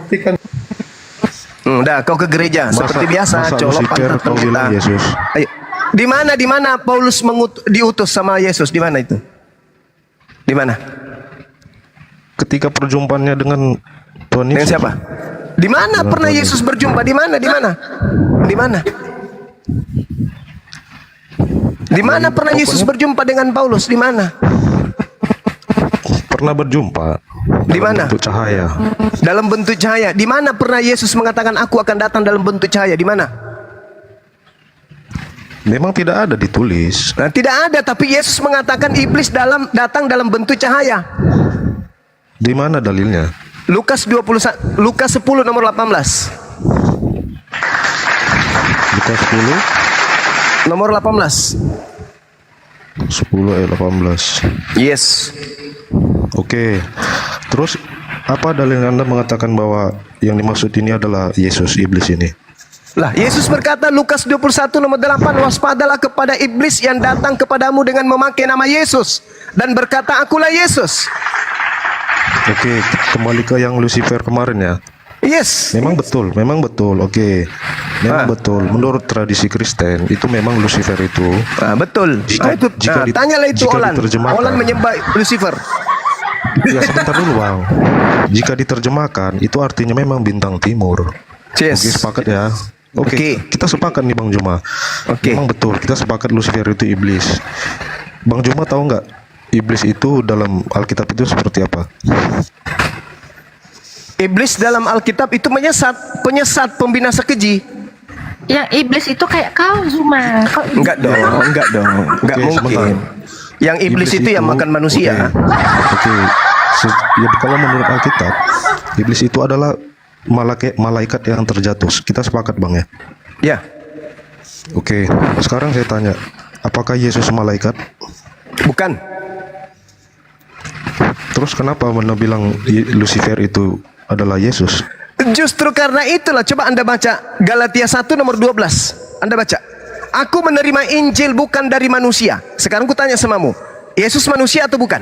[SPEAKER 3] Udah, kau ke gereja seperti biasa.
[SPEAKER 11] Masa
[SPEAKER 3] Colok
[SPEAKER 11] Lucifer
[SPEAKER 3] pantat
[SPEAKER 11] kau bilang
[SPEAKER 3] kita.
[SPEAKER 11] Yesus.
[SPEAKER 3] Ayo. Di mana Paulus diutus sama Yesus? Di mana itu? Di mana?
[SPEAKER 11] Ketika perjumpaannya dengan Tuhan
[SPEAKER 3] Dengan
[SPEAKER 11] Yesus.
[SPEAKER 3] siapa? Di mana
[SPEAKER 11] Dengan
[SPEAKER 3] pernah
[SPEAKER 11] Tuhan
[SPEAKER 3] Yesus berjumpa? Di mana? Di mana? Di mana? Di mana pernah Yesus berjumpa dengan Paulus? Di mana?
[SPEAKER 11] Pernah berjumpa.
[SPEAKER 3] Di
[SPEAKER 11] dalam
[SPEAKER 3] mana?
[SPEAKER 11] bentuk cahaya.
[SPEAKER 3] Dalam bentuk cahaya. Di mana pernah Yesus mengatakan aku akan datang dalam bentuk cahaya? Di mana?
[SPEAKER 11] Memang tidak ada ditulis.
[SPEAKER 3] Nah, tidak ada, tapi Yesus mengatakan iblis datang dalam bentuk cahaya.
[SPEAKER 11] Di mana dalilnya?
[SPEAKER 3] Lukas 10 nomor 18.
[SPEAKER 11] Lukas 10
[SPEAKER 3] Nomor 18.
[SPEAKER 11] 10 ayat 18.
[SPEAKER 3] Yes.
[SPEAKER 11] Oke. Terus apa dalil Anda mengatakan bahwa yang dimaksud ini adalah Yesus, iblis ini?
[SPEAKER 3] Lah, Yesus berkata Lukas 21 nomor 8, waspadalah kepada iblis yang datang kepadamu dengan memakai nama Yesus dan berkata akulah Yesus.
[SPEAKER 11] Oke, kembali ke yang Lucifer kemarin ya.
[SPEAKER 3] Yes.
[SPEAKER 11] Memang betul. Oke. Memang betul. Menurut tradisi Kristen itu memang Lucifer itu.
[SPEAKER 3] Betul.
[SPEAKER 11] Jika
[SPEAKER 3] Tanyalah itu
[SPEAKER 11] jika
[SPEAKER 3] Olan.
[SPEAKER 11] diterjemahkan.
[SPEAKER 3] Olan menyembah Lucifer.
[SPEAKER 11] Ya sebentar dulu Bang. Jika diterjemahkan itu artinya memang bintang timur.
[SPEAKER 3] Yes.
[SPEAKER 11] Oke, sepakat ya. Oke, kita sepakat nih Bang Juma.
[SPEAKER 3] Oke.
[SPEAKER 11] Memang betul, kita sepakat Lucifer itu iblis. Bang Juma tahu nggak iblis itu dalam Alkitab itu seperti apa?
[SPEAKER 3] Iblis dalam Alkitab itu penyesat, pembinasa keji.
[SPEAKER 4] Yang iblis itu kayak kau Zuma. Kau
[SPEAKER 3] Enggak dong, enggak
[SPEAKER 11] Oke,
[SPEAKER 3] mungkin.
[SPEAKER 11] sebentar.
[SPEAKER 3] Yang iblis itu yang makan manusia.
[SPEAKER 11] Oke. Ya, kalau menurut Alkitab, iblis itu adalah malaikat yang terjatuh. Kita sepakat Bang ya?
[SPEAKER 3] Ya.
[SPEAKER 11] Oke. Sekarang saya tanya, apakah Yesus malaikat?
[SPEAKER 3] Bukan.
[SPEAKER 11] Terus kenapa Anda bilang Lucifer itu adalah Yesus?
[SPEAKER 3] Justru karena itulah, coba Anda baca Galatia 1 nomor 12. Anda baca. Aku menerima Injil bukan dari manusia. Sekarang ku tanya samamu, Yesus manusia atau bukan?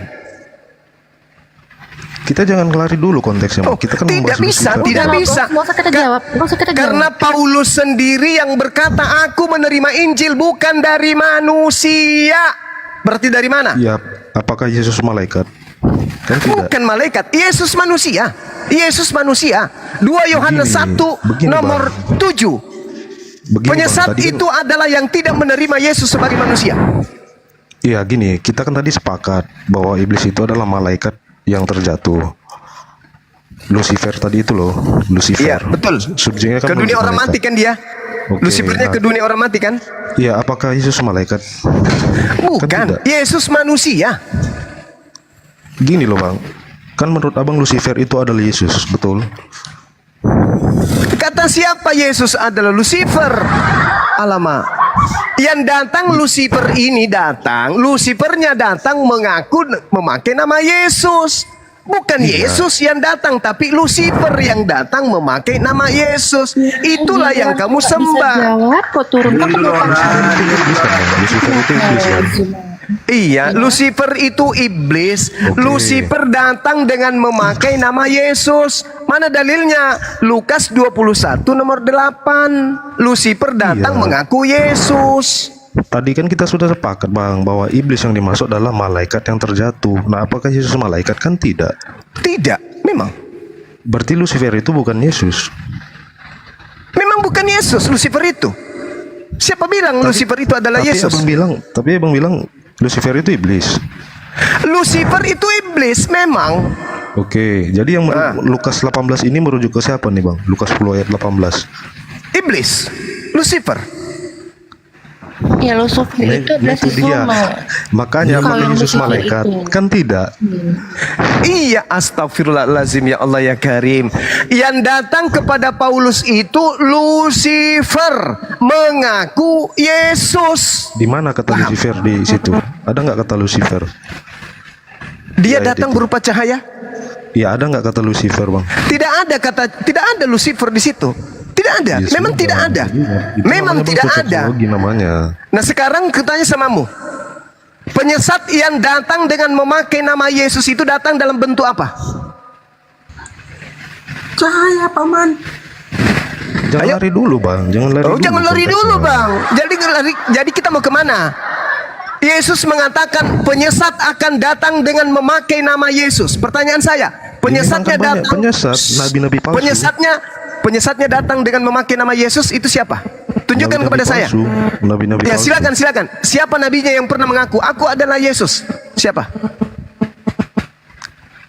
[SPEAKER 11] Kita jangan kelari dulu konteksnya. Kita kan
[SPEAKER 3] tidak
[SPEAKER 11] membahas
[SPEAKER 3] bisa,
[SPEAKER 11] Lucifer.
[SPEAKER 3] tidak bisa.
[SPEAKER 4] Nggak usah kita jawab. Nggak usah kita jawab.
[SPEAKER 3] Karena Paulus sendiri yang berkata, aku menerima Injil bukan dari manusia. Berarti dari mana?
[SPEAKER 11] Ya, apakah Yesus malaikat? Kan tidak.
[SPEAKER 3] Bukan malaikat, Yesus manusia. Yesus manusia. 2 Yohanes 1
[SPEAKER 11] begini,
[SPEAKER 3] nomor 7.
[SPEAKER 11] Begini,
[SPEAKER 3] Penyesat
[SPEAKER 11] Bang, tadi kan-
[SPEAKER 3] itu adalah yang tidak menerima Yesus sebagai manusia.
[SPEAKER 11] Iya gini, kita kan tadi sepakat bahwa iblis itu adalah malaikat yang terjatuh. Lucifer tadi itu loh, Lucifer.
[SPEAKER 3] Iya, betul.
[SPEAKER 11] Subjeknya kan
[SPEAKER 3] Ke dunia orang
[SPEAKER 11] malaikat.
[SPEAKER 3] mati kan dia.
[SPEAKER 11] Oke,
[SPEAKER 3] Lucifernya
[SPEAKER 11] nah.
[SPEAKER 3] ke dunia orang mati kan?
[SPEAKER 11] Iya, apakah Yesus malaikat?
[SPEAKER 3] Bukan.
[SPEAKER 11] tidak.
[SPEAKER 3] Yesus manusia.
[SPEAKER 11] Gini loh Bang, kan menurut Abang Lucifer itu adalah Yesus, betul?
[SPEAKER 3] Kata siapa Yesus adalah Lucifer? Alamak. Yang datang Lucifer ini datang, Lucifernya datang mengaku memakai nama Yesus. Bukan Yesus yang datang, tapi Lucifer yang datang memakai nama Yesus. Itulah yang kamu
[SPEAKER 4] Bisa
[SPEAKER 3] sembah.
[SPEAKER 4] jawab kok turun ke penumpang.
[SPEAKER 11] Lucifer itu iblis kan?
[SPEAKER 3] Iya, Lucifer itu iblis. Lucifer datang dengan memakai nama Yesus. Mana dalilnya? Lukas 21 nomor 8. Lucifer datang
[SPEAKER 11] Iya.
[SPEAKER 3] mengaku Yesus.
[SPEAKER 11] Tadi kan kita sudah sepakat Bang bahwa iblis yang dimaksud adalah malaikat yang terjatuh. Nah, apakah Yesus malaikat? Kan tidak.
[SPEAKER 3] Tidak, memang.
[SPEAKER 11] Berarti Lucifer itu bukan Yesus.
[SPEAKER 3] Memang bukan Yesus Lucifer itu. Siapa bilang Lucifer itu adalah Yesus?
[SPEAKER 11] Tapi abang bilang Lucifer itu iblis.
[SPEAKER 3] Lucifer itu iblis memang.
[SPEAKER 11] Oke, jadi yang Lukas 18 ini merujuk ke siapa nih Bang? Lukas 10 ayat 18.
[SPEAKER 3] Iblis, Lucifer.
[SPEAKER 4] Ya Lucifer
[SPEAKER 11] Nah,
[SPEAKER 4] itu adalah
[SPEAKER 11] itu
[SPEAKER 4] si
[SPEAKER 11] dia.
[SPEAKER 4] Zuma.
[SPEAKER 11] Makanya
[SPEAKER 4] Kalau
[SPEAKER 11] apakah
[SPEAKER 4] yang
[SPEAKER 11] Yesus
[SPEAKER 4] Lucifer
[SPEAKER 11] malaikat?
[SPEAKER 4] itu.
[SPEAKER 11] Kan tidak.
[SPEAKER 3] Iya, astagfirullahalazim, ya Allah ya Karim. Yang datang kepada Paulus itu Lucifer mengaku Yesus.
[SPEAKER 11] Di mana kata Lucifer di situ? Ada nggak kata Lucifer?
[SPEAKER 3] Dia
[SPEAKER 11] Ya,
[SPEAKER 3] datang
[SPEAKER 11] itu.
[SPEAKER 3] berupa cahaya.
[SPEAKER 11] Ya ada nggak kata Lucifer, Bang?
[SPEAKER 3] Tidak ada Lucifer di situ. Tidak ada.
[SPEAKER 11] Ya,
[SPEAKER 3] Memang
[SPEAKER 11] sudah.
[SPEAKER 3] tidak ada.
[SPEAKER 11] Itu
[SPEAKER 3] Memang
[SPEAKER 11] namanya
[SPEAKER 3] tidak
[SPEAKER 11] bentuk
[SPEAKER 3] ada.
[SPEAKER 11] teknologi namanya.
[SPEAKER 3] Nah sekarang kutanya samamu. Penyesat yang datang dengan memakai nama Yesus itu datang dalam bentuk apa?
[SPEAKER 8] Cahaya, Paman.
[SPEAKER 11] Jangan
[SPEAKER 3] Ayo.
[SPEAKER 11] lari dulu, Bang. Jangan lari
[SPEAKER 3] Oh,
[SPEAKER 11] dulu.
[SPEAKER 3] jangan lari dulu,
[SPEAKER 11] konteksnya.
[SPEAKER 3] Bang. Jadi kita mau kemana? Yesus mengatakan penyesat akan datang dengan memakai nama Yesus. Pertanyaan saya, penyesatnya
[SPEAKER 11] Ini kan banyak
[SPEAKER 3] datang.
[SPEAKER 11] penyesat, nabi-nabi palsu.
[SPEAKER 3] Penyesatnya datang dengan memakai nama Yesus itu siapa? Tunjukkan
[SPEAKER 11] Nabi-nabi
[SPEAKER 3] kepada saya.
[SPEAKER 11] palsu, Nabi-nabi
[SPEAKER 3] Ya,
[SPEAKER 11] palsu.
[SPEAKER 3] silakan. Siapa nabinya yang pernah mengaku aku adalah Yesus? Siapa?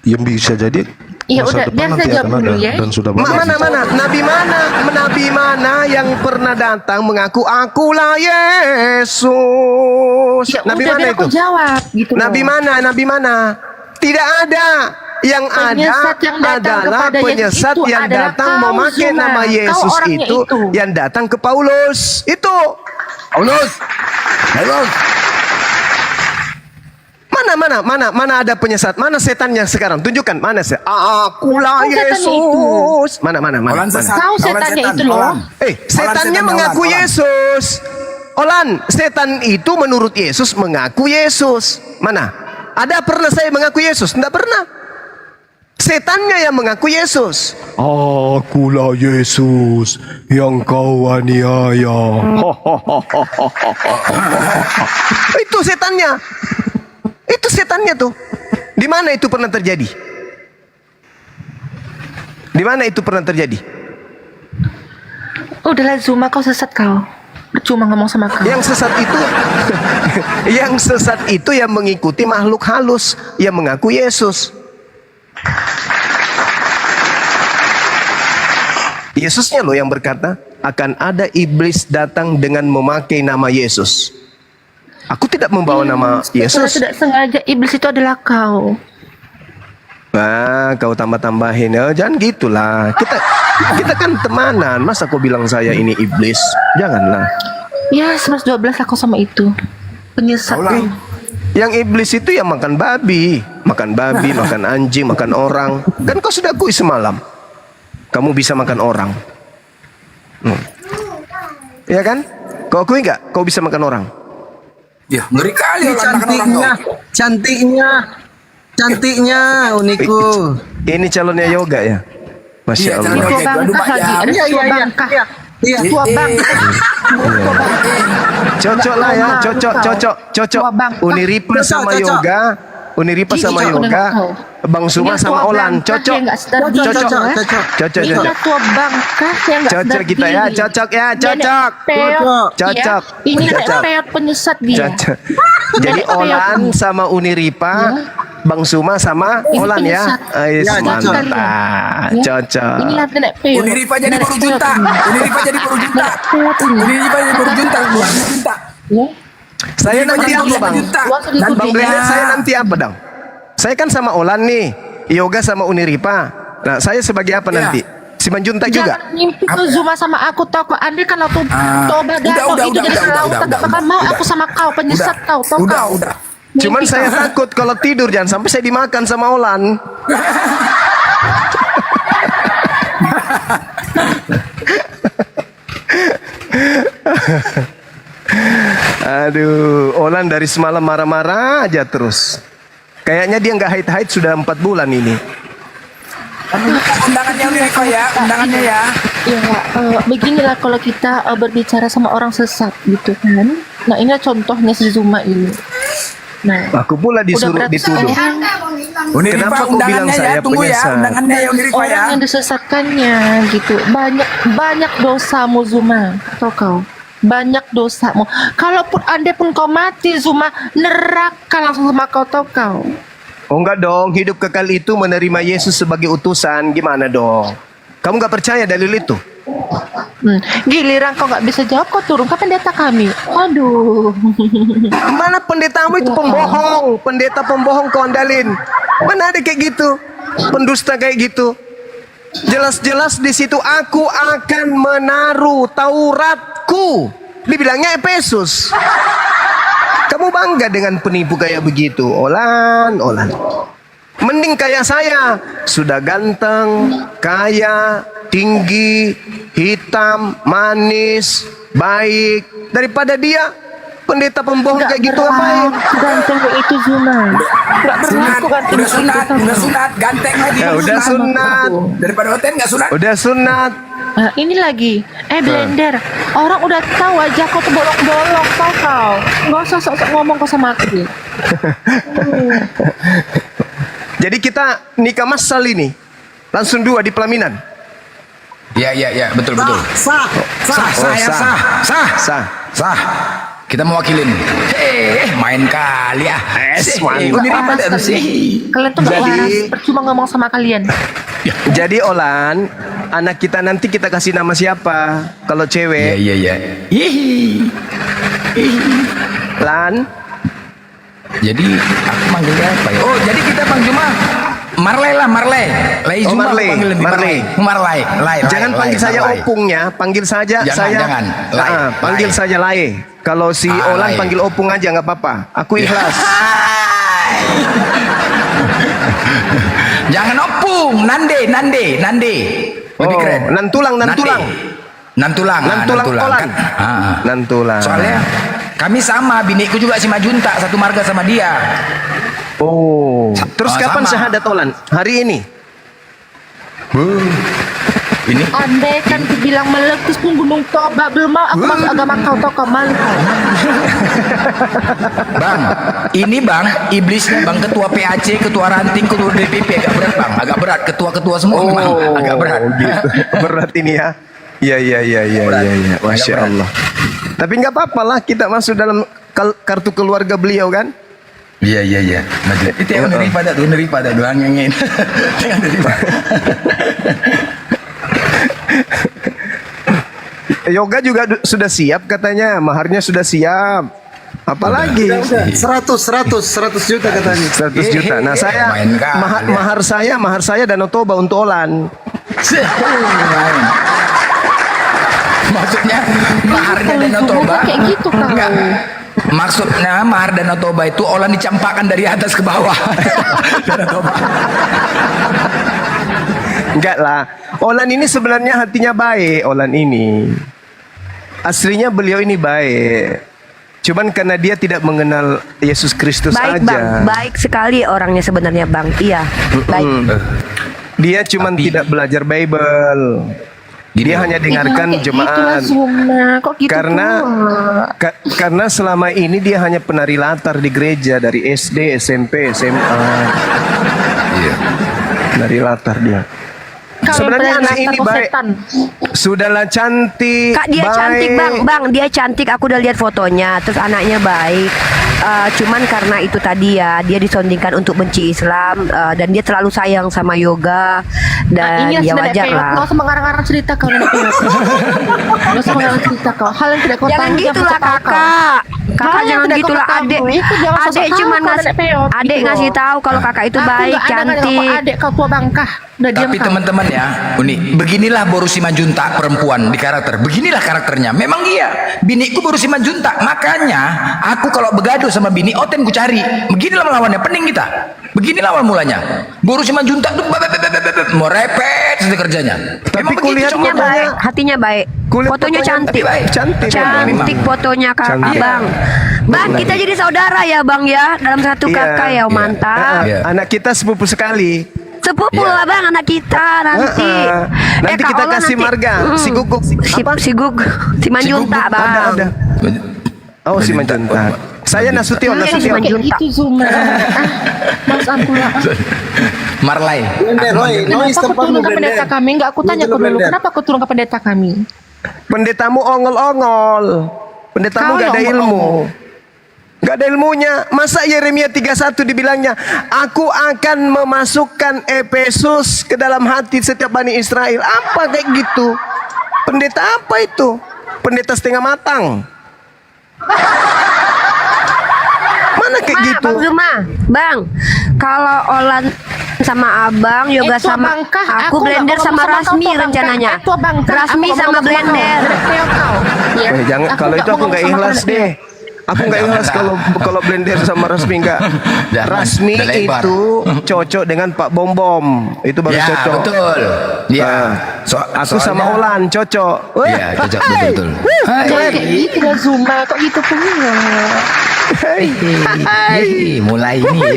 [SPEAKER 11] Yang bisa jadi
[SPEAKER 4] Ya
[SPEAKER 11] masa
[SPEAKER 4] udah,
[SPEAKER 11] depan
[SPEAKER 4] biar
[SPEAKER 11] nanti
[SPEAKER 4] saya jawab
[SPEAKER 11] akan ada
[SPEAKER 4] dulu ya.
[SPEAKER 11] dan sudah banyak.
[SPEAKER 3] Nabi mana yang pernah datang mengaku akulah Yesus?
[SPEAKER 4] Ya
[SPEAKER 3] Nabi
[SPEAKER 4] udah,
[SPEAKER 3] mana
[SPEAKER 4] biar
[SPEAKER 3] itu?
[SPEAKER 4] aku jawab gitu loh.
[SPEAKER 3] Nabi mana? Tidak ada. Yang
[SPEAKER 4] Penyesat
[SPEAKER 3] ada
[SPEAKER 4] yang datang
[SPEAKER 3] adalah
[SPEAKER 4] kepada Yesus
[SPEAKER 3] penyesat
[SPEAKER 4] itu
[SPEAKER 3] yang
[SPEAKER 4] adalah
[SPEAKER 3] datang
[SPEAKER 4] kau,
[SPEAKER 3] memakai
[SPEAKER 4] Zuma.
[SPEAKER 3] nama
[SPEAKER 4] Kau
[SPEAKER 3] Yesus
[SPEAKER 4] orangnya
[SPEAKER 3] itu yang datang ke Paulus. Itu.
[SPEAKER 7] Paulus.
[SPEAKER 3] Mana ada penyesat? Mana setannya sekarang? Tunjukkan mana saya. Akulah
[SPEAKER 4] Kau setan
[SPEAKER 3] Yesus. Mana?
[SPEAKER 4] Kau setannya itu loh.
[SPEAKER 3] Setannya mengaku Yesus. Olan, setan itu menurut Yesus mengaku Yesus. Mana? Ada pernah saya mengaku Yesus? Tidak pernah. Setannya yang mengaku Yesus.
[SPEAKER 11] Akulah Yesus yang kau aniaya.
[SPEAKER 3] Itu setannya. Itu setannya tuh. Di mana itu pernah terjadi? Di mana itu pernah terjadi?
[SPEAKER 4] Udahlah Zuma, kau sesat kau. Cuma ngomong sama kau.
[SPEAKER 3] Yang sesat itu yang mengikuti makhluk halus yang mengaku Yesus. Yesusnya loh yang berkata akan ada iblis datang dengan memakai nama Yesus. Aku tidak membawa nama
[SPEAKER 4] Secara
[SPEAKER 3] Yesus.
[SPEAKER 4] tidak sengaja iblis itu adalah kau.
[SPEAKER 3] Nah, kau tambah-tambahin. Jangan gitulah. Kita kan temanan. Masa kau bilang saya ini iblis? Janganlah.
[SPEAKER 4] Ya 11-12 aku sama itu. Penyesat.
[SPEAKER 3] Yang iblis itu yang makan babi, makan anjing, makan orang. Kan kau sudah akui semalam. Kamu bisa makan orang. Ya kan? Kau akui nggak? Kau bisa makan orang.
[SPEAKER 6] Ya, ngeri kali
[SPEAKER 2] Cantiknya uniku.
[SPEAKER 3] Ini calonnya yoga ya. Masya Allah.
[SPEAKER 4] Tua bangkah lagi. Ada tua bangkah. Tua bangkah.
[SPEAKER 3] Cocok lah ya, cocok. Uniripa sama yoga,
[SPEAKER 4] Cocok dengan kau.
[SPEAKER 3] Bang Suma
[SPEAKER 4] Ini
[SPEAKER 3] sama
[SPEAKER 4] tua
[SPEAKER 3] Olan,
[SPEAKER 4] bangkah
[SPEAKER 3] cocok.
[SPEAKER 4] yang nggak sadar diri,
[SPEAKER 3] Cocok.
[SPEAKER 4] Ini tua bangkah yang nggak
[SPEAKER 3] Cocok
[SPEAKER 4] sadar
[SPEAKER 3] kita ya,
[SPEAKER 4] diri.
[SPEAKER 3] cocok ya,
[SPEAKER 4] Nenek
[SPEAKER 3] cocok.
[SPEAKER 4] peot,
[SPEAKER 3] Cocok.
[SPEAKER 4] ya. Ini nenek
[SPEAKER 3] Cocok.
[SPEAKER 4] peot penyesat dia.
[SPEAKER 3] Cocok. Jadi
[SPEAKER 4] Nenek peot.
[SPEAKER 3] Olan sama Uniripa, Bang Suma sama
[SPEAKER 4] Ini
[SPEAKER 3] Olan ya.
[SPEAKER 4] penyesat.
[SPEAKER 3] Ais,
[SPEAKER 4] Ya, cocok.
[SPEAKER 3] mantap.
[SPEAKER 4] Ya.
[SPEAKER 3] Cocok.
[SPEAKER 4] Inilah nenek peot.
[SPEAKER 6] Uniripa jadi
[SPEAKER 4] Nenek
[SPEAKER 6] baru
[SPEAKER 4] peot
[SPEAKER 6] junta.
[SPEAKER 4] ini.
[SPEAKER 6] Uniripa jadi baru junta.
[SPEAKER 4] Nenek peot ini.
[SPEAKER 6] Uniripa jadi baru junta.
[SPEAKER 4] Ya.
[SPEAKER 3] Saya nanti apa Bang?
[SPEAKER 4] Uang sedikit
[SPEAKER 3] Dan Bang
[SPEAKER 4] beda.
[SPEAKER 3] Brandon saya nanti apa dong? Saya kan sama Olan nih, Yoga sama Uniripa. Nah saya sebagai apa nanti? Si Manjunta juga?
[SPEAKER 4] Jangan mimpi tuh Zuma sama aku tau kok. Andai kalau tuh Toba Gato itu jadi kelautan gak bakal mau aku sama kau penyesat kau tau kau.
[SPEAKER 3] Cuman
[SPEAKER 4] Mimpi
[SPEAKER 3] saya
[SPEAKER 4] kau.
[SPEAKER 3] takut kalau tidur jangan sampai saya dimakan sama Olan. Aduh, Olan dari semalam marah-marah aja terus. Kayaknya dia nggak haid-haid sudah 4 bulan ini.
[SPEAKER 6] Undangannya Uniripa ya, undangannya ya.
[SPEAKER 4] Ya, beginilah kalau kita berbicara sama orang sesat gitu kan. Nah ini contohnya si Zuma ini. Nah,
[SPEAKER 3] Aku pula disuruh
[SPEAKER 4] udah beratus
[SPEAKER 3] dituduh.
[SPEAKER 4] orang,
[SPEAKER 6] Uniripa
[SPEAKER 3] Kenapa kau bilang
[SPEAKER 6] undangannya
[SPEAKER 3] saya
[SPEAKER 6] ya, tunggu ya,
[SPEAKER 3] penyesat?
[SPEAKER 6] undangannya ya Uniripa ya.
[SPEAKER 4] orang yang disesatkannya gitu. Banyak dosamu Zuma, tau kau. Banyak dosamu. Kalaupun andai pun kau mati Zuma, neraka langsung sama kau tau kau.
[SPEAKER 3] Oh enggak dong, hidup kekal itu menerima Yesus sebagai utusan. Gimana dong? Kamu nggak percaya dalil itu?
[SPEAKER 4] Giliran kau nggak bisa jawab, kau turun ke pendeta kami. Aduh.
[SPEAKER 3] Mana pendetamu itu pembohong, pendeta pembohong kau andalin. Mana ada kayak gitu, pendusta kayak gitu. Jelas-jelas di situ aku akan menaruh Tauratku. Dibilangnya Efesus. Kamu bangga dengan penipu kayak begitu, Olan. Mending kayak saya, sudah ganteng, kaya, tinggi, hitam, manis, baik, daripada dia pendeta pembohong kayak gitu ngapain?
[SPEAKER 4] Ganteng itu Zuma. Nggak pernah aku ganteng.
[SPEAKER 6] Udah sunat, ganteng lagi.
[SPEAKER 3] Ya udah sunat,
[SPEAKER 6] Daripada hotel nggak sunat.
[SPEAKER 3] udah sunat.
[SPEAKER 4] Nah, ini lagi, blender. Orang udah tahu aja kau tuh bolong-bolong, tau kau. Nggak usah sok-sok ngomong kau sama aku.
[SPEAKER 3] Jadi kita nikah masal ini langsung 2 di pelaminan.
[SPEAKER 6] Ya, betul.
[SPEAKER 2] Sah.
[SPEAKER 3] Sah.
[SPEAKER 6] Kita mewakilin. Main kali ah.
[SPEAKER 4] Kalian tuh nggak waras, percuma ngomong sama kalian.
[SPEAKER 3] Jadi Olan, anak kita nanti kita kasih nama siapa? Kalau cewek,
[SPEAKER 6] Iya.
[SPEAKER 3] Lan.
[SPEAKER 6] Jadi aku manggilnya apa ya? Oh, jadi kita panggil mah Marley. Lay
[SPEAKER 3] Oh,
[SPEAKER 6] Zuma
[SPEAKER 3] Marley.
[SPEAKER 6] aku panggil lebih Marley.
[SPEAKER 3] Jangan panggil saya
[SPEAKER 6] Marley.
[SPEAKER 3] opungnya, panggil saja
[SPEAKER 6] Jangan. Lai.
[SPEAKER 3] panggil saja Lai. Kalau si Olan
[SPEAKER 6] Lai.
[SPEAKER 3] panggil opung aja nggak apa-apa. Aku ikhlas.
[SPEAKER 6] Jangan opung, nande. Lebih keren.
[SPEAKER 3] Nantulang.
[SPEAKER 6] Nantulang
[SPEAKER 3] Olan.
[SPEAKER 6] kan.
[SPEAKER 3] Nantulang.
[SPEAKER 6] Soalnya kami sama, biniku juga si Majunta, satu marga sama dia.
[SPEAKER 3] Oh, terus kapan
[SPEAKER 6] sama.
[SPEAKER 3] syahadat Olan? Hari ini?
[SPEAKER 6] Ini
[SPEAKER 4] Andai kan dibilang meletus pun gunung Toba, belum mau aku masuk agama kau kembali.
[SPEAKER 6] Bang, ini Bang, iblisnya Bang, ketua PAC, ketua ranting, ketua DPP agak berat Bang, agak berat, ketua-ketua semua memang agak berat.
[SPEAKER 3] Gitu. Berat ini ya. Iya. Masya
[SPEAKER 6] berat.
[SPEAKER 3] Allah. Tapi nggak apa-apa lah, kita masuk dalam kartu keluarga beliau kan?
[SPEAKER 6] Iya. Majlis. Itu yang daripada doang yang ini. Yang daripada.
[SPEAKER 3] Yoga juga sudah siap katanya, maharnya sudah siap. Apalagi
[SPEAKER 2] 100 juta katanya.
[SPEAKER 3] 100 juta. Nah, saya
[SPEAKER 6] main kali ya.
[SPEAKER 3] mahar saya Danau Toba untuk Olan.
[SPEAKER 6] Main. Maksudnya maharnya Danau Toba
[SPEAKER 4] Kayak gitu kau.
[SPEAKER 6] enggak. Maksudnya mahar Danau Toba itu Olan dicampakkan dari atas ke bawah. Danau Toba.
[SPEAKER 3] Enggak lah. Olan ini sebenarnya hatinya baik, Olan ini. Aslinya beliau ini baik. Cuman karena dia tidak mengenal Yesus Kristus
[SPEAKER 12] Baik
[SPEAKER 3] aja.
[SPEAKER 12] Bang, baik sekali orangnya sebenarnya Bang. Iya, baik.
[SPEAKER 3] Dia cuman tidak belajar Bible. Dia hanya dengarkan jemaat.
[SPEAKER 4] Kok gitu
[SPEAKER 3] Karena selama ini dia hanya penari latar di gereja dari SD, SMP, SMA.
[SPEAKER 6] Iya.
[SPEAKER 3] Penari latar dia. Sebenarnya anak ini baik. Sudahlah cantik.
[SPEAKER 12] Kak dia
[SPEAKER 3] baik.
[SPEAKER 12] cantik Bang, dia cantik. Aku udah lihat fotonya. Terus anaknya baik. Cuman karena itu tadi ya, dia disondingkan untuk benci Islam dan dia terlalu sayang sama Yoga dan
[SPEAKER 4] ini
[SPEAKER 12] ya wajar lah.
[SPEAKER 4] Nggak usah mengarang-arang cerita kau nenek peot. Nggak usah mengarang cerita kau. Hal yang tidak kau
[SPEAKER 12] Jangan
[SPEAKER 4] tahu,
[SPEAKER 12] gitulah
[SPEAKER 4] jangan kau tahu.
[SPEAKER 12] kakak. Kakak
[SPEAKER 4] Hal yang
[SPEAKER 12] jangan
[SPEAKER 4] tidak kau
[SPEAKER 12] gitulah
[SPEAKER 4] tahu,
[SPEAKER 12] adek.
[SPEAKER 4] itu jangan sosok
[SPEAKER 12] Adek
[SPEAKER 4] tahu
[SPEAKER 12] cuma
[SPEAKER 4] kau nenek peot,
[SPEAKER 12] adek
[SPEAKER 4] gitu
[SPEAKER 12] ngasih
[SPEAKER 4] loh.
[SPEAKER 12] tahu kalau kakak itu
[SPEAKER 4] Aku
[SPEAKER 12] baik,
[SPEAKER 4] nggak ada dengan
[SPEAKER 12] cantik.
[SPEAKER 4] kau adek kau tua bangkah. Udah diam
[SPEAKER 6] Tapi
[SPEAKER 4] kau.
[SPEAKER 6] teman-teman ya, beginilah Boru Simanjuntak perempuan di karakter. Beginilah karakternya. Memang iya, biniku Boru Simanjuntak. Makanya aku kalau begaduh sama bini, oten ku cari. Beginilah melawannya, pening kita. Beginilah awal mulanya. Boru Simanjuntak tuh mau repet saja kerjanya.
[SPEAKER 3] Tapi kulihat
[SPEAKER 12] Hatinya baik, hatinya baik. Fotonya cantik. Cantik fotonya kakak Bang. Bang, kita jadi saudara ya Bang ya, dalam satu kakak ya, mantap.
[SPEAKER 3] Anak kita sepupu sekali.
[SPEAKER 12] Sepupu lah Bang anak kita nanti.
[SPEAKER 3] Nanti
[SPEAKER 12] Kak
[SPEAKER 3] kita
[SPEAKER 12] Ola
[SPEAKER 3] kasih
[SPEAKER 12] nanti-
[SPEAKER 3] marga. Si Guguk.
[SPEAKER 12] Si Guguk, si Manjunta Bang.
[SPEAKER 3] Ada. Oh, si Manjunta. Saya Nasution.
[SPEAKER 4] Kayak gitu Zuma. Mas Ampula.
[SPEAKER 6] Marley.
[SPEAKER 4] Kenapa kau turun ke pendeta kami? Enggak, aku tanya kau dulu. Kenapa kau turun ke pendeta kami?
[SPEAKER 3] Pendetamu ongol-ongol. Pendetamu
[SPEAKER 4] Kau
[SPEAKER 3] gak ada
[SPEAKER 4] yang
[SPEAKER 3] ilmu. Gak ada ilmunya. Masa Yeremia 31 dibilangnya, aku akan memasukkan Efesus ke dalam hati setiap Bani Israel. Apa kayak gitu? Pendeta apa itu? Pendeta setengah matang. Mana kayak gitu?
[SPEAKER 12] Bang Zuma, Bang, kalau Olan sama Abang, Yoga
[SPEAKER 4] Itu
[SPEAKER 12] sama
[SPEAKER 4] Abang kah?
[SPEAKER 12] aku
[SPEAKER 4] Aku
[SPEAKER 12] blender
[SPEAKER 4] nggak
[SPEAKER 12] sama
[SPEAKER 4] ngomong sama
[SPEAKER 12] Rasmi
[SPEAKER 4] kau, Bang,
[SPEAKER 12] rencananya.
[SPEAKER 4] kah? Itu Abang kah?
[SPEAKER 12] Rasmi
[SPEAKER 4] Aku
[SPEAKER 12] sama
[SPEAKER 4] ngomong sama
[SPEAKER 12] blender.
[SPEAKER 4] kau. Ya.
[SPEAKER 3] Jangan,
[SPEAKER 4] Aku
[SPEAKER 3] kalau
[SPEAKER 4] nggak
[SPEAKER 3] itu aku
[SPEAKER 4] ngomong
[SPEAKER 3] nggak
[SPEAKER 4] sama
[SPEAKER 3] ikhlas
[SPEAKER 4] kau.
[SPEAKER 3] deh. Aku nggak ikhlas kalau blender sama Rasmi nggak.
[SPEAKER 6] Jangan,
[SPEAKER 3] Rasmi
[SPEAKER 6] udah lebar.
[SPEAKER 3] itu cocok dengan Pak Bom Bom. Itu baru
[SPEAKER 6] Ya,
[SPEAKER 3] cocok.
[SPEAKER 6] betul. Ya.
[SPEAKER 3] Aku sama
[SPEAKER 6] soalnya-
[SPEAKER 3] Olan cocok.
[SPEAKER 6] Iya, cocok betul.
[SPEAKER 4] Jangan kayak gitu lah Zuma, kok gitu pula.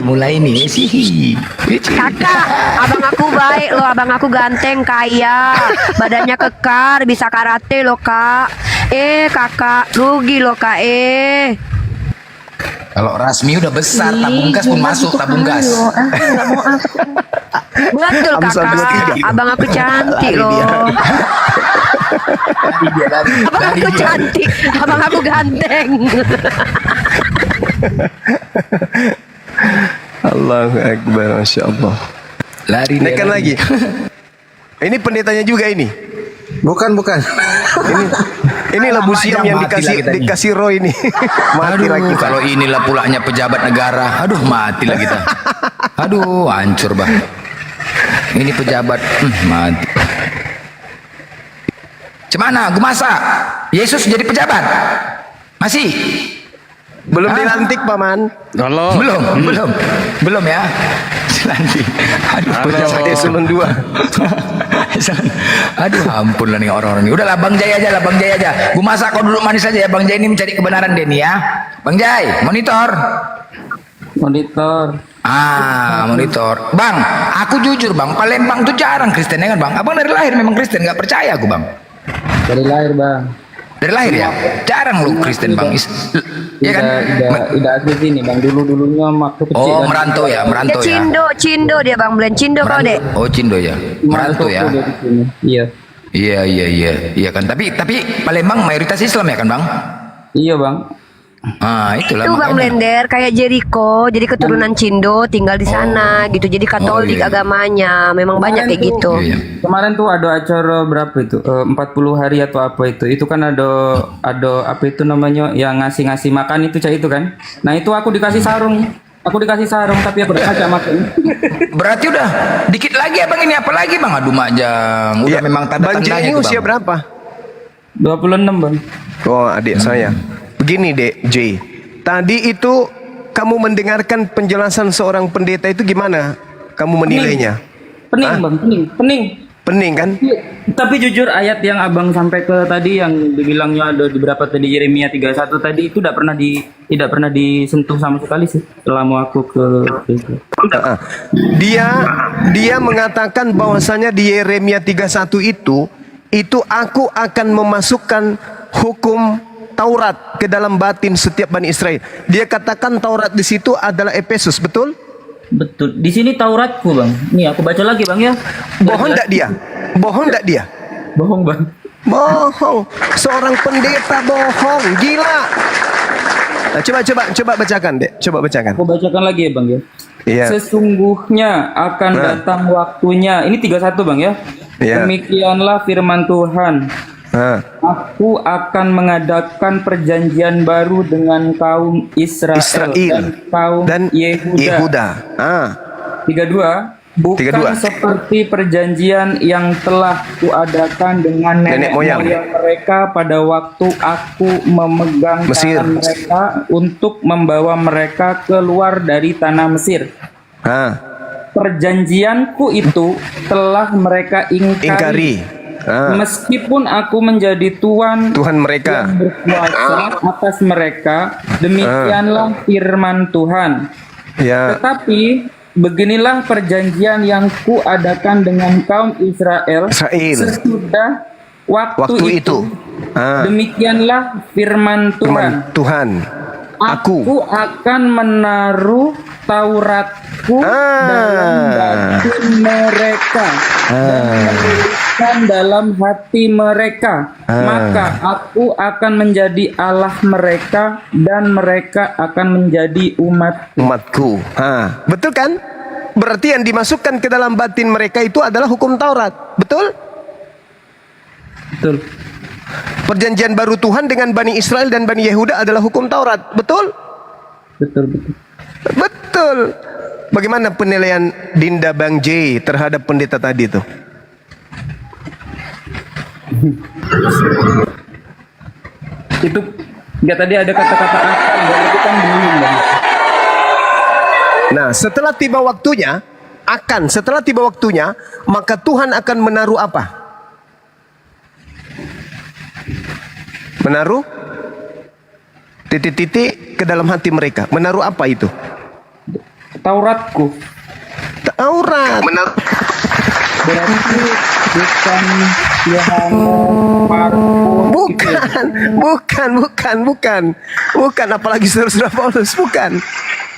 [SPEAKER 6] Mulai nih sih.
[SPEAKER 12] Kakak, abang aku baik loh, abang aku ganteng, kaya, badannya kekar, bisa karate loh kak. Kakak, rugi loh kak.
[SPEAKER 6] Kalau Rasmi udah besar, tabung gas pun masuk tabung gas.
[SPEAKER 4] Nggak mau aku.
[SPEAKER 12] Betul
[SPEAKER 3] Abis ambil
[SPEAKER 12] kakak,
[SPEAKER 3] tiga.
[SPEAKER 12] abang aku cantik loh. Abang aku cantik, abang aku ganteng.
[SPEAKER 3] Allahu Akbar, Masya Allah.
[SPEAKER 6] Lari dia
[SPEAKER 3] Naikkan lagi. Ini pendetanya juga ini.
[SPEAKER 8] Bukan.
[SPEAKER 3] Ini labu siam yang
[SPEAKER 6] mati lah kita ini.
[SPEAKER 3] dikasih Roy ini. Mati
[SPEAKER 6] Aduh,
[SPEAKER 3] lagi.
[SPEAKER 6] kalau inilah pulanya pejabat negara. Aduh, matilah kita. Aduh, hancur, Bang. Ini pejabat, mati. Cemana, gue masak. Yesus jadi pejabat. Masih?
[SPEAKER 3] Belum dilantik, Paman.
[SPEAKER 6] Belum ya. Dilantik. Aduh,
[SPEAKER 3] Pejabat eselon 2.
[SPEAKER 6] Aduh, ampun lah nih orang-orang ini. Udahlah, Bang Jai aja lah, Bang Jai aja. Gue masak, kau duduk manis aja ya. Bang Jai ini mencari kebenaran deh nih ya. Bang Jai, monitor. Monitor. Bang, aku jujur Bang, Palembang tuh jarang Kristen ya kan Bang? Abang dari lahir memang Kristen, nggak percaya aku Bang.
[SPEAKER 9] Dari lahir Bang.
[SPEAKER 6] Dari lahir ya? Jarang lu Kristen Bang. Ya kan?
[SPEAKER 9] Tidak asli sini Bang. Dulunya waktu kecil.
[SPEAKER 6] Oh,
[SPEAKER 9] kan.
[SPEAKER 6] merantau ya,
[SPEAKER 12] Dia
[SPEAKER 6] merantau ya.
[SPEAKER 12] Cindo dia bang Blen, Cindo kau dek.
[SPEAKER 6] Oh, Cindo ya. Merantau ya.
[SPEAKER 9] dia di sini. Iya.
[SPEAKER 6] Iya kan. Tapi Palembang mayoritas Islam ya kan Bang?
[SPEAKER 9] Iya Bang.
[SPEAKER 6] Itulah
[SPEAKER 12] Itu bang
[SPEAKER 6] makanya.
[SPEAKER 12] Blender kayak Jericho, jadi keturunan Cindo tinggal di sana gitu, jadi Katolik
[SPEAKER 6] iya.
[SPEAKER 12] agamanya, memang banyak kayak gitu.
[SPEAKER 6] Iya.
[SPEAKER 9] Kemarin tuh ada acara berapa itu? 40 hari atau apa itu? Itu kan ada apa itu namanya yang ngasih makan itu Cak itu kan? Nah, itu aku dikasih sarung. Tapi aku udah kacak makan.
[SPEAKER 6] Berarti udah dikit lagi Abang ini apa lagi Bang? Aduh Majang. Udah memang
[SPEAKER 3] Bang Jai ini
[SPEAKER 6] tanda-tandanya tuh
[SPEAKER 3] usia
[SPEAKER 6] Bang.
[SPEAKER 3] berapa?
[SPEAKER 9] 26 Bang.
[SPEAKER 3] Oh, adik saya. Begini, Dek J. Tadi itu kamu mendengarkan penjelasan seorang pendeta itu gimana? Kamu menilainya?
[SPEAKER 9] Pening Bang, pening.
[SPEAKER 3] Pening kan?
[SPEAKER 9] Tapi jujur ayat yang Abang sampai ke tadi yang dibilangnya ada di berapa tadi Yeremia 31 tadi itu tidak pernah disentuh sama sekali sih selama aku ke itu.
[SPEAKER 3] Dia mengatakan bahwasanya di Yeremia 31 itu aku akan memasukkan hukum Taurat ke dalam batin setiap Bani Israel. Dia katakan Taurat di situ adalah Efesus, betul?
[SPEAKER 9] Betul. Di sini Tauratku, Bang. Nih, aku baca lagi, Bang ya.
[SPEAKER 3] Bohong enggak dia? Bohong enggak dia?
[SPEAKER 9] Bohong, Bang.
[SPEAKER 3] Bohong. Seorang pendeta bohong, gila. Nah, coba bacakan, Dek. Coba bacakan.
[SPEAKER 9] Aku bacakan lagi ya, Bang ya.
[SPEAKER 3] Iya.
[SPEAKER 9] Sesungguhnya akan datang waktunya. Ini 31, Bang ya.
[SPEAKER 3] Iya.
[SPEAKER 9] Demikianlah firman Tuhan. Aku akan mengadakan perjanjian baru dengan kaum Israel dan kaum Yehuda. 32. Bukan seperti perjanjian yang telah kuadakan dengan nenek moyang mereka pada waktu aku memegang tangan mereka untuk membawa mereka keluar dari tanah Mesir. Perjanjianku itu telah mereka ingkari. Meskipun aku menjadi Tuhan
[SPEAKER 3] mereka
[SPEAKER 9] yang berkuasa atas mereka, demikianlah firman Tuhan. Tetapi beginilah perjanjian yang kuadakan dengan kaum Israel sesudah waktu itu. Demikianlah firman Tuhan. Aku akan menaruh Tauratku dalam batin mereka dan menuliskan dalam hati mereka. Maka aku akan menjadi Allah mereka dan mereka akan menjadi umatku.
[SPEAKER 3] Betul kan? Berarti yang dimasukkan ke dalam batin mereka itu adalah hukum Taurat. Betul?
[SPEAKER 9] Betul.
[SPEAKER 3] Perjanjian baru Tuhan dengan Bani Israel dan Bani Yehuda adalah hukum Taurat. Betul?
[SPEAKER 9] Betul.
[SPEAKER 3] Betul. Bagaimana penilaian Dinda Bang J terhadap pendeta tadi itu?
[SPEAKER 9] Itu nggak, tadi ada kata-kata akan, berarti kan belum, Bang.
[SPEAKER 3] Nah, setelah tiba waktunya, maka Tuhan akan menaruh apa? Menaruh titik-titik ke dalam hati mereka. Menaruh apa itu?
[SPEAKER 9] Tauratku.
[SPEAKER 3] Taurat.
[SPEAKER 9] Berarti bukan Yohanes, Markus, gitu ya?
[SPEAKER 3] Bukan, apalagi saudara Paulus, bukan.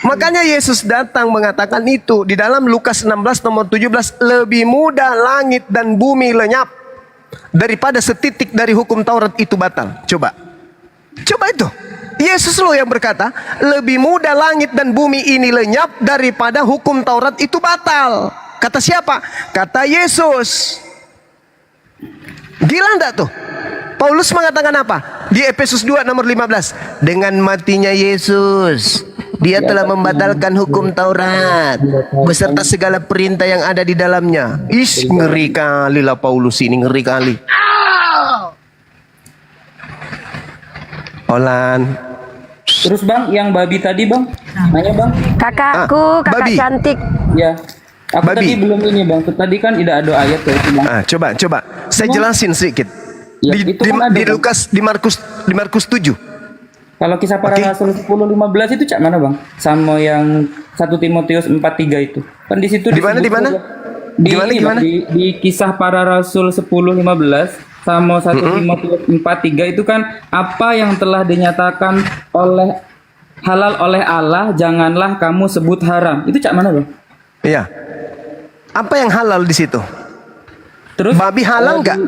[SPEAKER 3] Makanya Yesus datang mengatakan itu di dalam Lukas 16 nomor 17, lebih mudah langit dan bumi lenyap daripada setitik dari hukum Taurat itu batal. Coba itu. Yesus loh yang berkata, lebih mudah langit dan bumi ini lenyap daripada hukum Taurat itu batal. Kata siapa? Kata Yesus. Gila enggak tuh? Paulus mengatakan apa? Di Efesus 2 nomor 15. Dengan matinya Yesus, dia telah membatalkan hukum Taurat beserta segala perintah yang ada di dalamnya. Ngeri kali lah Paulus ini, ngeri kali. Olan.
[SPEAKER 9] Terus Bang, yang babi tadi Bang, nanya Bang.
[SPEAKER 12] Kakakku, kakak
[SPEAKER 3] babi.
[SPEAKER 12] cantik.
[SPEAKER 9] Ya, aku
[SPEAKER 3] Babi.
[SPEAKER 9] tadi belum ini Bang. Tadi kan tidak ada ayat tuh itu Bang.
[SPEAKER 3] Coba. Saya jelasin sedikit.
[SPEAKER 9] Ya, itu kan ada,
[SPEAKER 3] Di
[SPEAKER 9] Bang.
[SPEAKER 3] Lukas, di Markus 7.
[SPEAKER 9] Kalau kisah para rasul 10:15 itu cak mana Bang? Sama yang 1 Timotius 4:3 itu. Kan di situ
[SPEAKER 3] Di mana?
[SPEAKER 9] Bang, di kisah para rasul 10:15 sama 1 Timotius 4:3 itu kan apa yang telah dinyatakan halal oleh Allah janganlah kamu sebut haram. Itu cak mana Bang?
[SPEAKER 3] Iya. Apa yang halal di situ?
[SPEAKER 9] Terus
[SPEAKER 3] Babi halal nggak?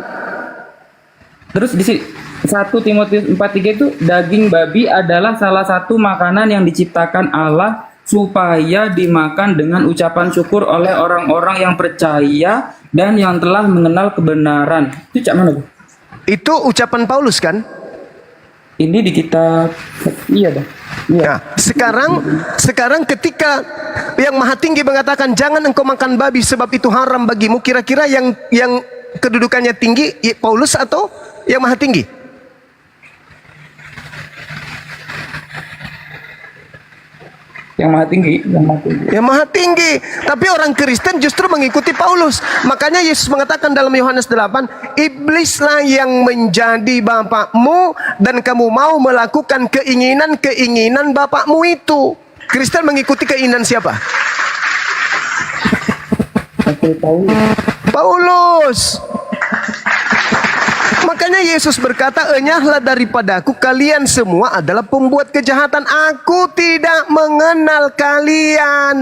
[SPEAKER 9] Terus di sini 1 Timotius 4:3 itu daging babi adalah salah satu makanan yang diciptakan Allah supaya dimakan dengan ucapan syukur oleh orang-orang yang percaya dan yang telah mengenal kebenaran. Itu cak mana, Bu?
[SPEAKER 3] Itu ucapan Paulus kan?
[SPEAKER 9] Ini di kitab, iya dah. Iya.
[SPEAKER 3] Nah, sekarang ketika yang Maha Tinggi mengatakan jangan engkau makan babi sebab itu haram bagimu, kira-kira yang kedudukannya tinggi Paulus atau yang Maha Tinggi?
[SPEAKER 9] Yang Maha Tinggi,
[SPEAKER 3] Yang Maha Tinggi. Tapi orang Kristen justru mengikuti Paulus. Makanya Yesus mengatakan dalam Yohanes 8, iblislah yang menjadi bapakmu dan kamu mau melakukan keinginan bapakmu itu. Kristen mengikuti keinginan siapa? Paulus. Makanya Yesus berkata, enyahlah daripadaku, kalian semua adalah pembuat kejahatan. Aku tidak mengenal kalian.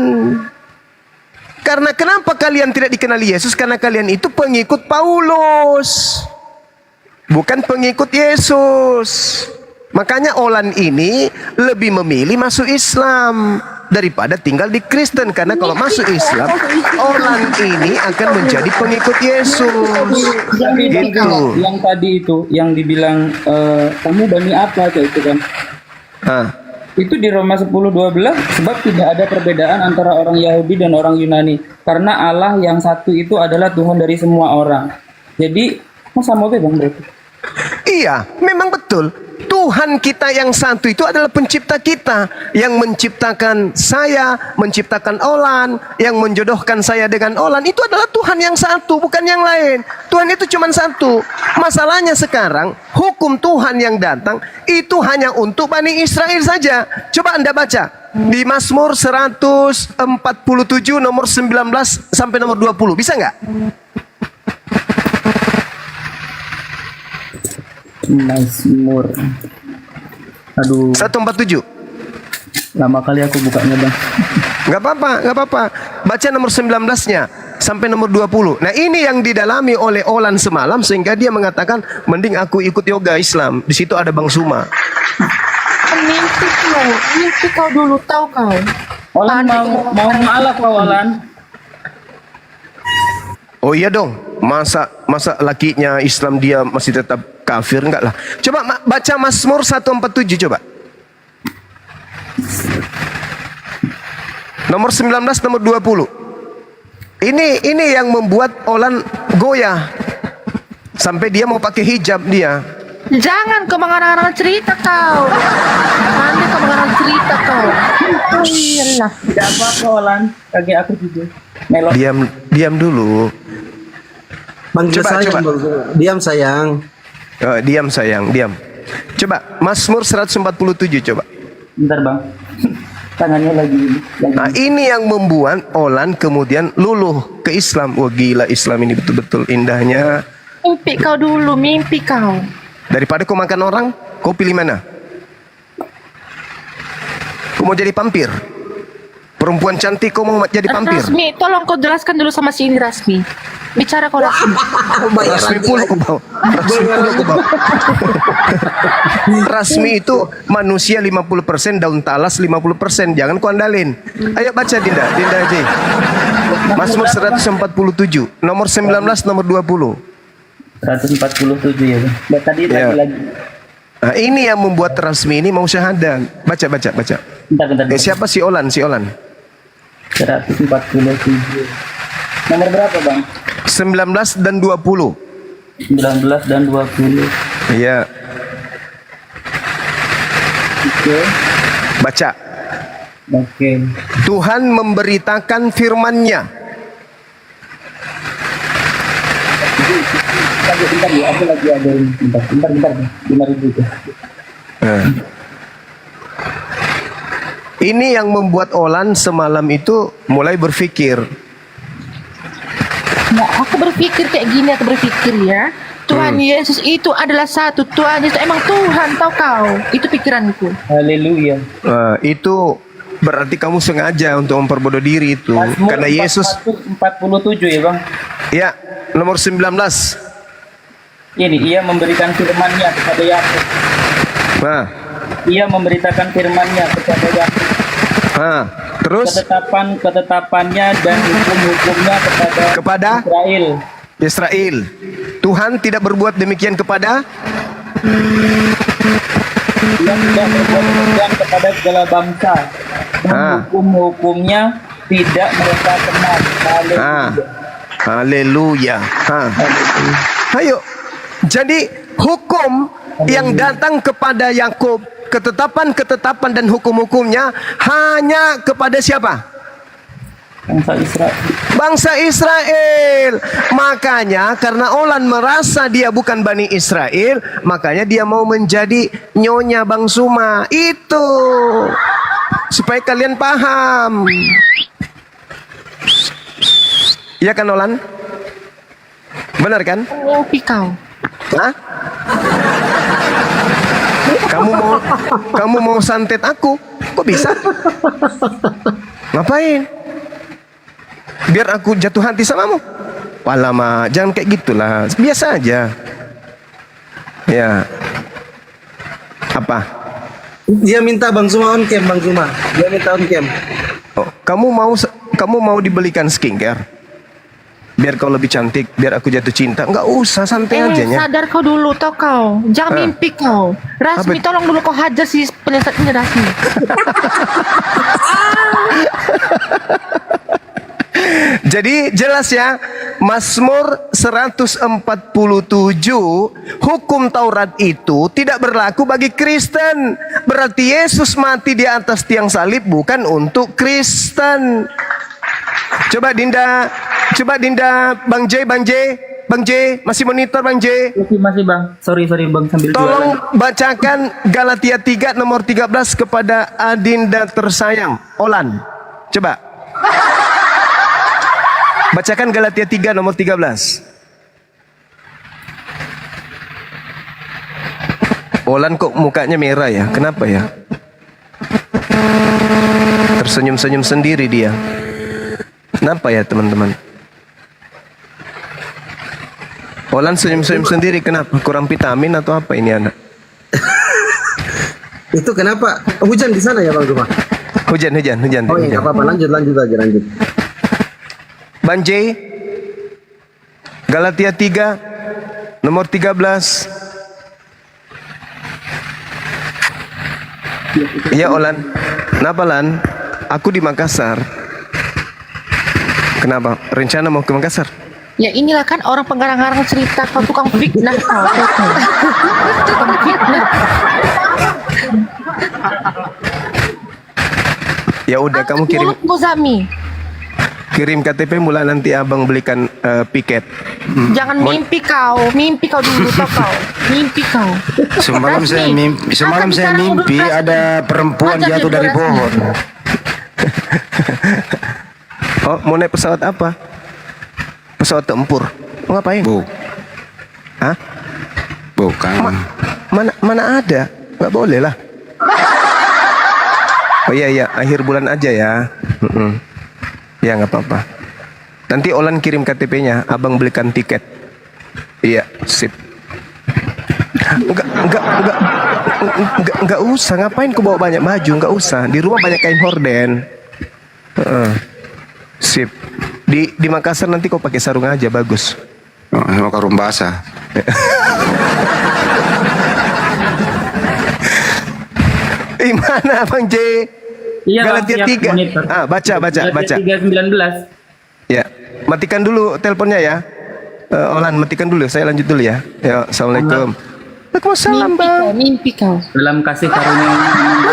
[SPEAKER 3] Karena kenapa kalian tidak dikenali Yesus? Karena kalian itu pengikut Paulus, bukan pengikut Yesus. Makanya Olan ini lebih memilih masuk Islam daripada tinggal di Kristen. Karena kalau masuk Islam, Olan ini akan menjadi pengikut Yesus.
[SPEAKER 9] Tapi
[SPEAKER 3] Gitu.
[SPEAKER 9] yang tadi itu, yang dibilang kamu Bani apa kayak itu kan? Itu di Roma 10:12, sebab tidak ada perbedaan antara orang Yahudi dan orang Yunani, karena Allah yang satu itu adalah Tuhan dari semua orang. Jadi sama Bang berarti.
[SPEAKER 3] Iya, memang betul. Tuhan kita yang satu itu adalah pencipta kita, yang menciptakan saya, menciptakan Olan, yang menjodohkan saya dengan Olan. Itu adalah Tuhan yang satu, bukan yang lain. Tuhan itu cuma satu. Masalahnya sekarang, hukum Tuhan yang datang itu hanya untuk Bani Israel saja. Coba Anda baca di Mazmur 147 nomor 19 sampai nomor 20. Bisa nggak?
[SPEAKER 9] Mazmur. Aduh.
[SPEAKER 3] 147.
[SPEAKER 9] Lama kali aku bukanya Bang.
[SPEAKER 3] Nggak apa-apa. Baca nomor 19-nya sampai nomor 20. Nah, ini yang didalami oleh Olan semalam sehingga dia mengatakan mending aku ikut yoga Islam. Di situ ada Bang Suma.
[SPEAKER 4] Mimpi kau dulu, tahu kau.
[SPEAKER 9] Olan mau mengalah kau Olan.
[SPEAKER 3] Oh iya dong. Masa lakinya Islam dia masih tetap kafir enggak lah. Coba baca Mazmur 147 coba. Nomor 19, nomor 20. Ini yang membuat Olan goyah. Sampai dia mau pakai hijab dia.
[SPEAKER 4] Jangan kau mengarang-arang cerita kau. Nanti kau mengarang cerita kau. Iyalah.
[SPEAKER 9] Tidak apa-apa Olan, kaget aku juga. Melo.
[SPEAKER 3] Diam dulu.
[SPEAKER 2] Manggil
[SPEAKER 3] Coba,
[SPEAKER 2] sayang,
[SPEAKER 3] coba.
[SPEAKER 2] Bang Zuma. Diam sayang.
[SPEAKER 3] Diam sayang, diam. Coba Mazmur 147 coba.
[SPEAKER 9] Bentar bang. Tangannya lagi.
[SPEAKER 3] Nah, ini yang membuat Olan kemudian luluh ke Islam. Wah gila, Islam ini betul-betul indahnya.
[SPEAKER 4] Mimpi kau dulu, mimpi kau.
[SPEAKER 3] Daripada kau makan orang, kau pilih mana? Kau mau jadi pampir? Perempuan cantik kau mau jadi pampir?
[SPEAKER 4] Rasmi, tolong kau jelaskan dulu sama si ini Rasmi. Bicara kau Rasmi.
[SPEAKER 3] Rasmi pula kau bawa. Rasmi pula kau bawa. Rasmi itu manusia 50%, daun talas 50%. Jangan kau andalin. Ayo baca Dinda aja. Mazmur 147, nomor 19, nomor 20.
[SPEAKER 9] 147 ya bang. Tadi lagi.
[SPEAKER 3] Nah, ini yang membuat Rasmi ini mau syahadat. Baca.
[SPEAKER 9] Bentar.
[SPEAKER 3] Siapa si Olan?
[SPEAKER 9] 147. Nomor berapa bang?
[SPEAKER 3] 19 dan 20.
[SPEAKER 9] 19 dan 20.
[SPEAKER 3] Iya.
[SPEAKER 9] Oke.
[SPEAKER 3] Baca.
[SPEAKER 9] Oke.
[SPEAKER 3] Tuhan memberitakan firman-Nya.
[SPEAKER 9] Bentar ya, aku lagi ada ini. Bentar. 5.000 itu.
[SPEAKER 3] Ini yang membuat Olan semalam itu mulai berpikir.
[SPEAKER 4] Nah, aku berpikir kayak gini, ya. Tuhan Yesus itu adalah satu. Tuhan Yesus emang Tuhan, tau kau. Itu pikiranku.
[SPEAKER 9] Haleluya.
[SPEAKER 3] Itu berarti kamu sengaja untuk memperbodoh diri itu.
[SPEAKER 9] Mazmur
[SPEAKER 3] Karena Yesus
[SPEAKER 9] 47 ya bang.
[SPEAKER 3] ya, nomor 19.
[SPEAKER 9] Ini ia memberikan firman-Nya kepada Yakub.
[SPEAKER 3] Nah,
[SPEAKER 9] Ia memberitakan firman-Nya kepada Yakub.
[SPEAKER 3] terus
[SPEAKER 9] Ketetapannya dan hukum-hukumnya kepada
[SPEAKER 3] Israel. Tuhan tidak berbuat demikian kepada
[SPEAKER 9] Ia tidak berbuat demikian kepada segala bangsa. Dan hukum-hukumnya tidak mereka kenal.
[SPEAKER 3] Haleluya. Ayo. Jadi hukum yang datang kepada Yakub, ketetapan-ketetapan dan hukum-hukumnya hanya kepada siapa? Bangsa Israel. Makanya karena Olan merasa dia bukan Bani Israel, makanya dia mau menjadi nyonya Bang Suma. Itu supaya kalian paham. Ya kan Olan? Benar kan?
[SPEAKER 4] Mimpi kau.
[SPEAKER 3] Hah? Kamu mau santet aku? Kok bisa? Ngapain? Biar aku jatuh hati samamu? Lama, jangan kayak gitulah. Biasa aja. Ya. Apa?
[SPEAKER 2] Dia minta Bang Zuma on cam, Bang Zuma. Dia minta on cam.
[SPEAKER 3] Oh, kamu mau dibelikan skincare? Biar kau lebih cantik, biar aku jatuh cinta. Enggak usah, santai aja nya.
[SPEAKER 4] Sadar kau dulu, tau kau. Jangan mimpi kau. Rasmi, tolong dulu kau hajar si penyiasatnya Rasmi.
[SPEAKER 3] Jadi jelas ya, Mazmur 147, hukum Taurat itu tidak berlaku bagi Kristen. Berarti Yesus mati di atas tiang salib bukan untuk Kristen. Coba Dinda, Bang J, masih monitor Bang J?
[SPEAKER 9] Masih bang. Sorry bang, sambil
[SPEAKER 3] Tolong
[SPEAKER 9] jualan.
[SPEAKER 3] bacakan Galatia 3 nomor 13 kepada Adinda tersayang, Olan. Coba. Bacakan Galatia 3 nomor 13. Olan kok mukanya merah ya? Kenapa ya? Tersenyum-senyum sendiri dia. Kenapa ya teman-teman? Olan senyum-senyum sendiri kenapa? Kurang vitamin atau apa ini anak?
[SPEAKER 2] Itu kenapa? Hujan di sana ya Bang Zuma?
[SPEAKER 3] Hujan.
[SPEAKER 2] Oh iya, nggak apa-apa. Lanjut aja.
[SPEAKER 3] Bang J, Galatia 3 nomor 13. Iya Olan. Kenapa Lan? Aku di Makassar. Kenapa? Rencana mau ke Makassar?
[SPEAKER 4] Ya inilah kan orang pengarang-arang cerita kau tukang fitnah kau. Tukang fitnah.
[SPEAKER 3] Ya udah kamu kirim
[SPEAKER 4] Mulutmu Zami.
[SPEAKER 3] KTP mula nanti abang belikan piket.
[SPEAKER 4] Jangan mimpi kau dulu tau kau. Mimpi kau.
[SPEAKER 13] Semalam saya mimpi ada perempuan jatuh dari pohon.
[SPEAKER 3] Oh, mau naik pesawat apa? Pesawat tempur. Mau ngapain? Hah?
[SPEAKER 13] Bukan.
[SPEAKER 3] Mana ada? Nggak boleh lah. Oh iya, akhir bulan aja ya. Ya nggak apa-apa. Nanti Olan kirim KTP-nya, abang belikan tiket. Iya, sip. Enggak usah. Ngapain kau bawa banyak baju? Enggak usah. Di rumah banyak kain horden. Sip. Di Makassar nanti kau pakai sarung aja, bagus.
[SPEAKER 13] Sama karung basah.
[SPEAKER 3] Mana Bang J?
[SPEAKER 9] Iya,
[SPEAKER 3] Galatia
[SPEAKER 9] Bang, siap,
[SPEAKER 3] 3.
[SPEAKER 9] monitor.
[SPEAKER 3] Baca.
[SPEAKER 9] Galatia 3:19.
[SPEAKER 3] Ya, matikan dulu teleponnya ya. Olan, matikan dulu. Saya lanjut dulu ya. Ya, assalamualaikum. Waalaikumsalam, Bang.
[SPEAKER 4] Mimpi kau.
[SPEAKER 9] Dalam kasih karunia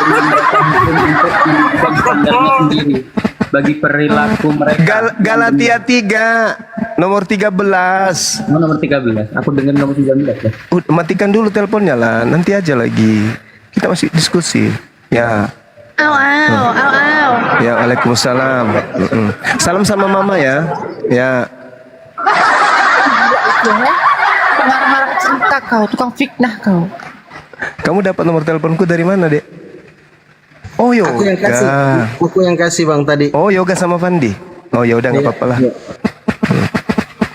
[SPEAKER 9] untuk menentukan standarnya sendiri bagi perilaku mereka.
[SPEAKER 3] Galatia 3 nomor 13.
[SPEAKER 9] Nomor 13. Aku dengar nomor 19 ya.
[SPEAKER 3] Matikan dulu teleponnya lah. Nanti aja lagi. Kita masih diskusi. Ya. Ya, waalaikumsalam. Salam sama mama ya. Ya.
[SPEAKER 4] Pengarang-arang cerita kau, tukang fitnah kau.
[SPEAKER 3] Kamu dapat nomor teleponku dari mana, Dek? Oh, Yoga.
[SPEAKER 2] Aku yang kasih Bang tadi.
[SPEAKER 3] Oh, Yoga sama Fandi. Oh, ya udah nggak apa-apa lah.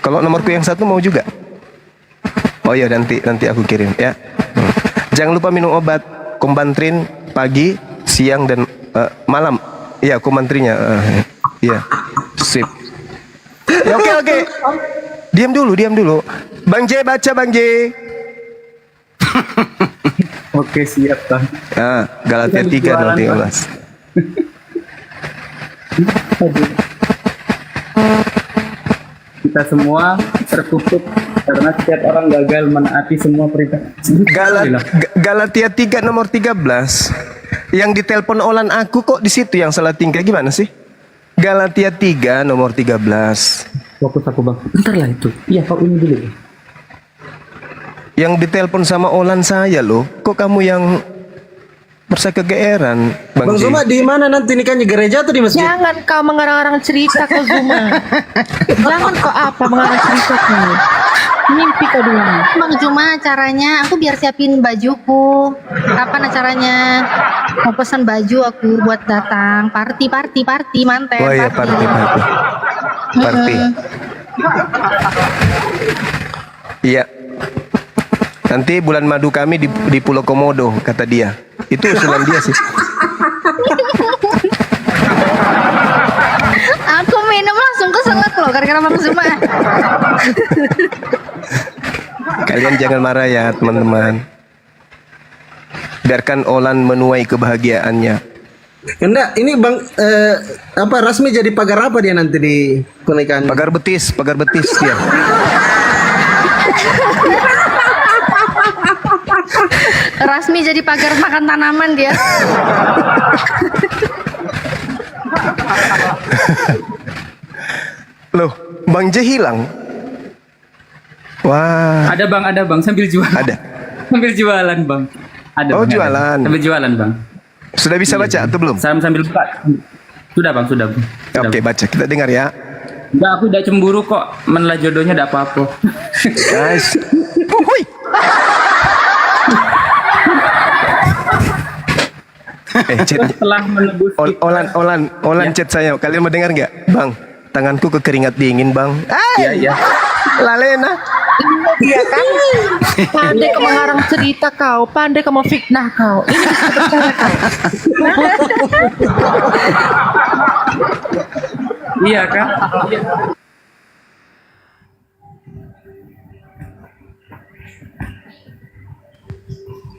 [SPEAKER 3] Kalau nomorku yang satu mau juga? Oh ya, nanti aku kirim ya. Jangan lupa minum obat Kombantrin pagi, siang dan malam. Iya, Kombantrinya. Iya. Sip. Ya, oke. Diam dulu. Bang J, baca Bang J.
[SPEAKER 9] Oke, siap, Bang.
[SPEAKER 3] Galatia 3 nomor 13.
[SPEAKER 9] Kita semua terkutuk karena setiap orang gagal menaati semua perintah.
[SPEAKER 3] Galatia 3 nomor 13. Yang ditelepon Olan aku kok di situ yang salah tingkah gimana sih? Galatia 3 nomor 13.
[SPEAKER 9] Fokus aku Bang. Bentar lah itu. Iya, kau ini dulu.
[SPEAKER 3] Yang ditelepon sama Olan saya loh. Kok kamu yang merasa kegeeran,
[SPEAKER 2] Bang Zuma di mana nanti nikahnya, gereja atau di masjid?
[SPEAKER 4] Jangan kau mengarang-arang cerita kau Zuma. Jangan kau apa mengarang cerita kau. Mimpi kau dulu.
[SPEAKER 14] Bang Zuma, acaranya aku biar siapin bajuku. Kapan acaranya? Mau pesan baju aku buat datang. Party manten.
[SPEAKER 3] Oh iya, party. Iya. Nanti bulan madu kami di Pulau Komodo, kata dia. Itu usulan dia sih.
[SPEAKER 14] Aku minum langsung keselak loh gara-gara Bang Zuma.
[SPEAKER 3] Kalian jangan marah ya, teman-teman. Biarkan Olan menuai kebahagiaannya.
[SPEAKER 2] Enggak, ini Bang Rasmi jadi pagar apa dia nanti di pernikahan?
[SPEAKER 3] Pagar betis dia.
[SPEAKER 14] Rasmi jadi pagar makan tanaman dia.
[SPEAKER 3] Loh, Bang J hilang. Wah.
[SPEAKER 9] Ada bang sambil jualan.
[SPEAKER 3] Ada.
[SPEAKER 9] Sambil jualan Bang. Ada.
[SPEAKER 3] Oh,
[SPEAKER 9] Bang,
[SPEAKER 3] jualan.
[SPEAKER 9] Ada. Sambil jualan Bang.
[SPEAKER 3] Sudah bisa baca atau belum?
[SPEAKER 9] Sambil buka. Sudah Bang, sudah.
[SPEAKER 3] Oke, baca. Kita dengar ya.
[SPEAKER 9] Enggak, aku udah cemburu kok. Menelah jodohnya enggak apa-apa.
[SPEAKER 3] Guys. Hui. Chat.
[SPEAKER 9] Setelah menebus
[SPEAKER 3] Olan chat saya. Kalian mau dengar nggak? Bang, tanganku kekeringat dingin, Bang.
[SPEAKER 9] Iya.
[SPEAKER 3] Lalena.
[SPEAKER 4] Iya kan? Pandai kau mengarang cerita kau, pandai kau memfitnah kau. Ini bisa percaya kau.
[SPEAKER 9] Iya kan?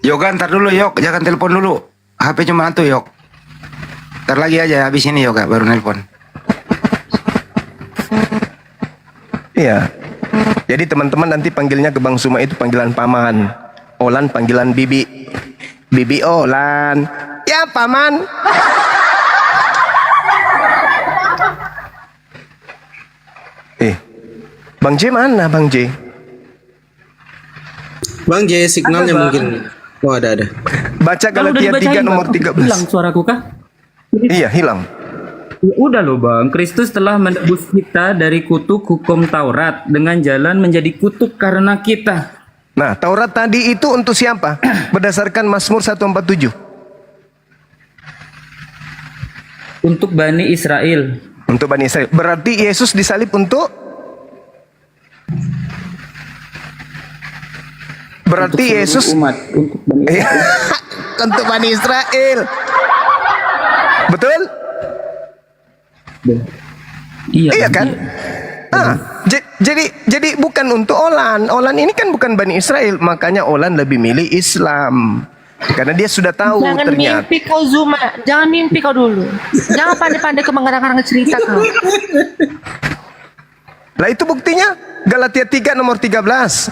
[SPEAKER 13] Yoga, ntar dulu Yok, jangan telepon dulu. HP cuma satu, Yok. Ntar lagi aja habis ini, Yok, baru nelpon.
[SPEAKER 3] Iya. Jadi teman-teman nanti panggilnya ke Bang Suma itu panggilan paman. Olan panggilan bibi. Bibi Olan. Ya, paman. Bang J mana, Bang J?
[SPEAKER 5] Bang J, signalnya
[SPEAKER 9] Ada, Bang.
[SPEAKER 5] mungkin. Oh, ada.
[SPEAKER 3] Baca
[SPEAKER 9] Kalau udah
[SPEAKER 3] Galatia 3
[SPEAKER 9] dibacain,
[SPEAKER 3] nomor
[SPEAKER 9] Bang.
[SPEAKER 3] 13.
[SPEAKER 9] Hilang suaraku kah?
[SPEAKER 3] Iya, hilang.
[SPEAKER 9] Ya udah loh Bang, Kristus telah menebus kita dari kutuk hukum Taurat dengan jalan menjadi kutuk karena kita.
[SPEAKER 3] Nah, Taurat tadi itu untuk siapa? Berdasarkan Mazmur 147.
[SPEAKER 9] Untuk Bani Israel.
[SPEAKER 3] Untuk Bani Israel. Berarti Yesus disalib untuk? Berarti
[SPEAKER 9] Untuk seluruh
[SPEAKER 3] Yesus
[SPEAKER 9] umat, untuk Bani Israel.
[SPEAKER 3] untuk Bani Israel. Betul?
[SPEAKER 9] Iya,
[SPEAKER 3] Iya
[SPEAKER 9] Bang.
[SPEAKER 3] kan? Jadi bukan untuk Olan. Olan ini kan bukan Bani Israel, makanya Olan lebih milih Islam. Karena dia sudah tahu
[SPEAKER 4] Jangan
[SPEAKER 3] ternyata.
[SPEAKER 4] mimpi kau Zuma, jangan mimpi kau dulu. Jangan pandai-pandai ke mengarang-arang cerita kau.
[SPEAKER 3] Lah itu buktinya Galatia 3 nomor 13.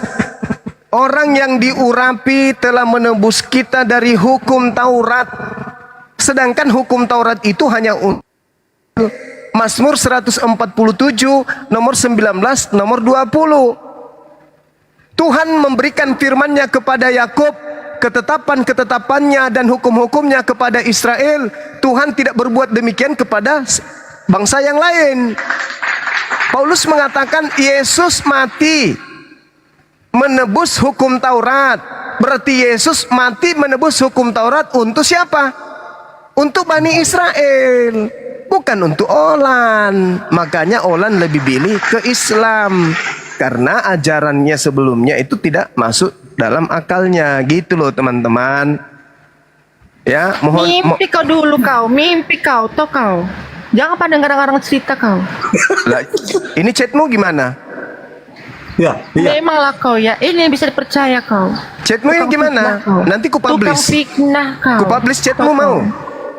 [SPEAKER 3] Orang yang diurapi telah menebus kita dari hukum Taurat. Sedangkan hukum Taurat itu hanya Mazmur 147 nomor 19 nomor 20. Tuhan memberikan firman-Nya kepada Yakub, ketetapan-ketetapannya dan hukum-hukumnya kepada Israel. Tuhan tidak berbuat demikian kepada bangsa yang lain. Paulus mengatakan Yesus mati menebus hukum Taurat. Berarti Yesus mati menebus hukum Taurat untuk siapa? Untuk Bani Israel, bukan untuk Olan. Makanya Olan lebih pilih ke Islam karena ajarannya sebelumnya itu tidak masuk dalam akalnya, gitu loh teman-teman. Ya, mohon
[SPEAKER 4] Mimpi kau dulu kau, mimpi kau, toh kau. Jangan pandai ngarang-ngarang cerita kau.
[SPEAKER 3] Lah, ini chatmu gimana?
[SPEAKER 5] Ya,
[SPEAKER 4] Memanglah kau ya, ini yang bisa dipercaya kau.
[SPEAKER 3] Chatmu ini
[SPEAKER 4] Tukang
[SPEAKER 3] gimana?
[SPEAKER 4] fitnah kau.
[SPEAKER 3] Nanti ku
[SPEAKER 4] Tukang
[SPEAKER 3] publish.
[SPEAKER 4] fitnah kau.
[SPEAKER 3] Ku publish chatmu
[SPEAKER 4] Kau.
[SPEAKER 3] mau?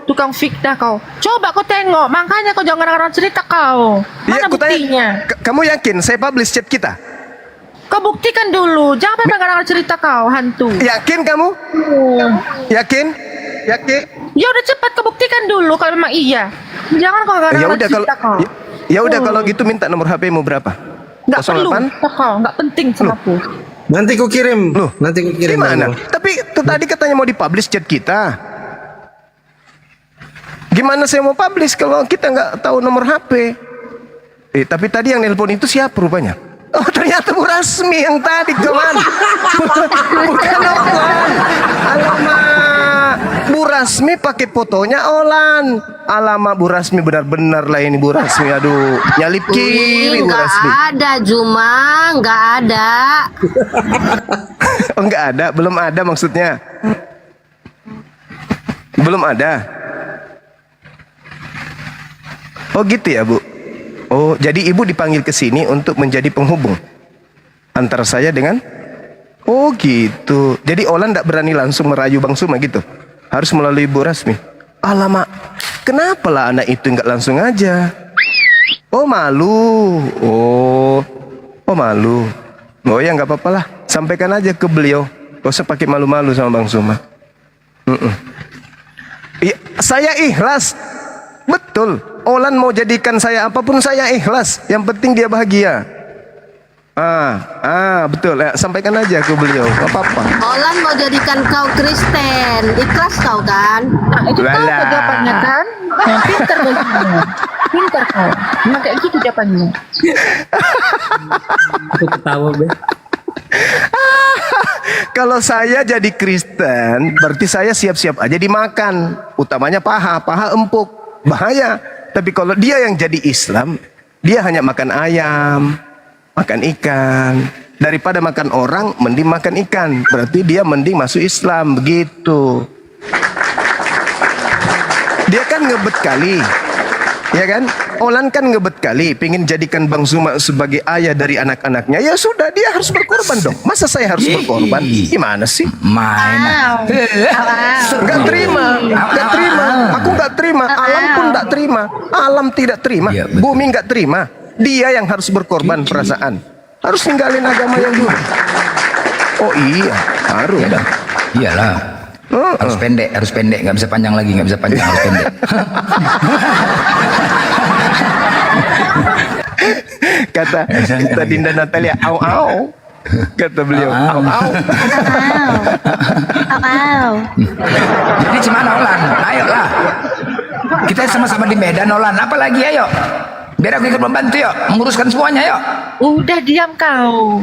[SPEAKER 4] Tukang fitnah kau. Coba kau tengok, makanya kau jangan ngarang-ngarang cerita kau. Mana
[SPEAKER 3] Iya, ku tanya,
[SPEAKER 4] buktinya?
[SPEAKER 3] kamu yakin saya publish chat kita?
[SPEAKER 4] Kau buktikan dulu, jangan pandai ngarang-ngarang cerita kau, hantu.
[SPEAKER 3] Yakin kamu? Yakin? Yakin?
[SPEAKER 4] Ya udah cepat kau buktikan dulu kalau memang iya. Jangan kau
[SPEAKER 3] Ya
[SPEAKER 4] ngarang-ngarang
[SPEAKER 3] udah kalau
[SPEAKER 4] cerita kau.
[SPEAKER 3] ya udah kalau gitu minta nomor HP-mu berapa?
[SPEAKER 4] Nggak perlu,
[SPEAKER 3] 08?
[SPEAKER 4] toh kau, nggak penting sama aku.
[SPEAKER 5] Nanti ku kirim.
[SPEAKER 3] Loh,
[SPEAKER 5] Nanti ku kirim.
[SPEAKER 3] gimana?
[SPEAKER 5] Bang.
[SPEAKER 3] Tapi itu tadi katanya mau dipublish chat kita. Gimana saya mau publish kalau kita nggak tahu nomor HP? Tapi tadi yang nelpon itu siapa rupanya? Oh, ternyata Bu Rasmi yang tadi kawan. Bukan Olan. Alamak, Bu Rasmi pakai fotonya Olan. Alamak, Bu Rasmi benar-benar lah ini Bu Rasmi. Aduh, nyalip kiri Bu Rasmi.
[SPEAKER 12] ada Juma, nggak ada.
[SPEAKER 3] Oh, nggak ada, belum ada maksudnya. Belum ada. Oh gitu ya Bu. Oh jadi Ibu dipanggil ke sini untuk menjadi penghubung antara saya dengan. Oh gitu. Jadi Olan tidak berani langsung merayu Bang Suma gitu. Harus melalui Bu Rasmi. Alamak, kenapa lah anak itu nggak langsung aja? Oh malu. Oh malu. Oh ya nggak apa-apa lah. Sampaikan aja ke beliau. Gak usah pakai malu-malu sama Bang Suma. Ya, saya ikhlas. Betul. Olan mau jadikan saya apapun saya ikhlas. Yang penting dia bahagia. Betul. Ya, sampaikan aja ke beliau. Gak apa-apa.
[SPEAKER 12] Olan mau jadikan kau Kristen, ikhlas kau kan?
[SPEAKER 4] Nah, itu kau
[SPEAKER 3] Walah.
[SPEAKER 4] jawabannya kan? Nah, pintar kau. Pintar kau. Memang kayak gitu jawabannya.
[SPEAKER 9] Aku ketawa, Be.
[SPEAKER 3] Kalau saya jadi Kristen, berarti saya siap-siap aja dimakan. Utamanya paha empuk. Bahaya. Tapi kalau dia yang jadi Islam, dia hanya makan ayam, makan ikan. Daripada makan orang, mending makan ikan. Berarti dia mending masuk Islam, begitu. Dia kan ngebet kali. Ya kan? Olan kan ngebet kali pengen jadikan Bang Zuma sebagai ayah dari anak-anaknya. Ya sudah, dia harus berkorban dong. Masa saya harus berkorban? Gimana sih?
[SPEAKER 6] Main.
[SPEAKER 3] Nggak terima, nggak terima. Aku nggak terima. Alam pun nggak terima. Alam tidak terima.
[SPEAKER 6] Iya, betul.
[SPEAKER 3] Bumi nggak terima. Dia yang harus berkorban perasaan. Harus ninggalin agama yang dulu. Oh iya, harus.
[SPEAKER 6] Iya dong. Iyalah. Harus pendek, nggak bisa panjang lagi, nggak bisa panjang, harus pendek.
[SPEAKER 3] kata Dinda Natalia, au au. Kata beliau, au au.
[SPEAKER 6] Jadi gimana Olan? Ayolah. Kita sama-sama di Medan Olan. Apalagi ayo. Biar aku ikut membantu yuk, menguruskan semuanya yuk.
[SPEAKER 4] Udah diam kau.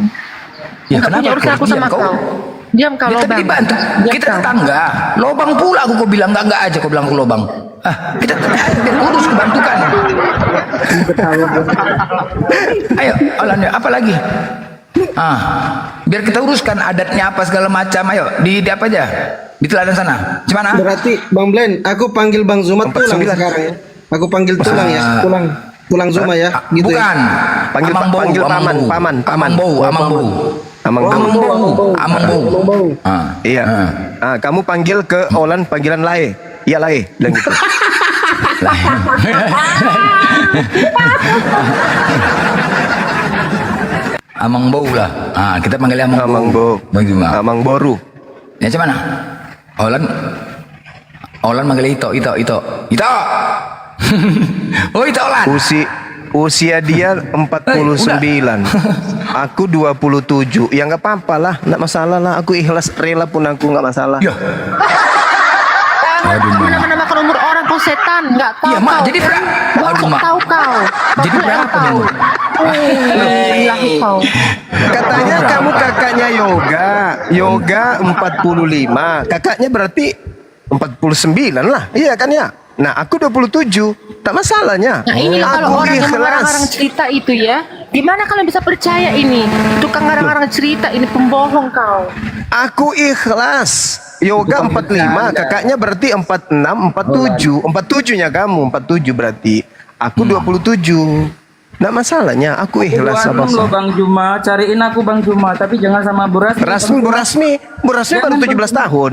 [SPEAKER 6] Ya
[SPEAKER 4] Nggak punya urusan aku sama kau. Diam kau
[SPEAKER 6] Ya, tapi
[SPEAKER 4] lobang.
[SPEAKER 6] dibantu. Kita tetangga. Lobang pula aku bilang enggak aja kau bilang aku lobang. Kita biar urus kebantukan. Ayo, Olan ya, apa lagi? Biar kita uruskan adatnya apa segala macam. Ayo, di apa aja? Di teladan sana. Gimana?
[SPEAKER 2] Berarti Bang Blen, aku panggil Bang Zuma tulang sekarang ya. Aku panggil tulang ya, tulang Zuma ya, gitu.
[SPEAKER 6] Bukan.
[SPEAKER 2] Ya.
[SPEAKER 3] Panggil paman. Amang Bau. Iya. Kamu panggil ke Olan panggilan Lae. Iya Lae, bilang gitu.
[SPEAKER 6] Amang Bau lah. Kita panggil Amang Bau. Bagaimana?
[SPEAKER 3] Amang Boru.
[SPEAKER 6] Ya cuman Olan manggil Ito. Oh Ito Olan.
[SPEAKER 3] Usia dia 49. Aku 27. Ya nggak apa-apa lah, nggak masalah lah. Aku ikhlas, rela pun aku nggak masalah.
[SPEAKER 4] Menambahkan umur orang kau setan, nggak tahu.
[SPEAKER 6] Iya mak, jadi
[SPEAKER 4] tahu kau.
[SPEAKER 6] Jadi berapa nih?
[SPEAKER 4] Kau.
[SPEAKER 3] Katanya kamu kakaknya Yoga 45. Kakaknya berarti 49 lah. Iya kan ya? Nah, aku 27. Tak masalahnya.
[SPEAKER 4] Nah inilah kalau orang yang mengarang-arang cerita itu ya. Gimana kalian bisa percaya ini? Tukang ngarang-arang cerita ini pembohong kau.
[SPEAKER 3] Aku ikhlas. Yoga 45, kakaknya berarti 46, 47. 47-nya kamu, 47 berarti. Aku 27. Nggak masalahnya, aku ikhlas sama
[SPEAKER 9] Lo Bang Juma, cariin aku Bang Juma, tapi jangan sama Bu Rasmi.
[SPEAKER 3] Bu Rasmi baru 17 tahun.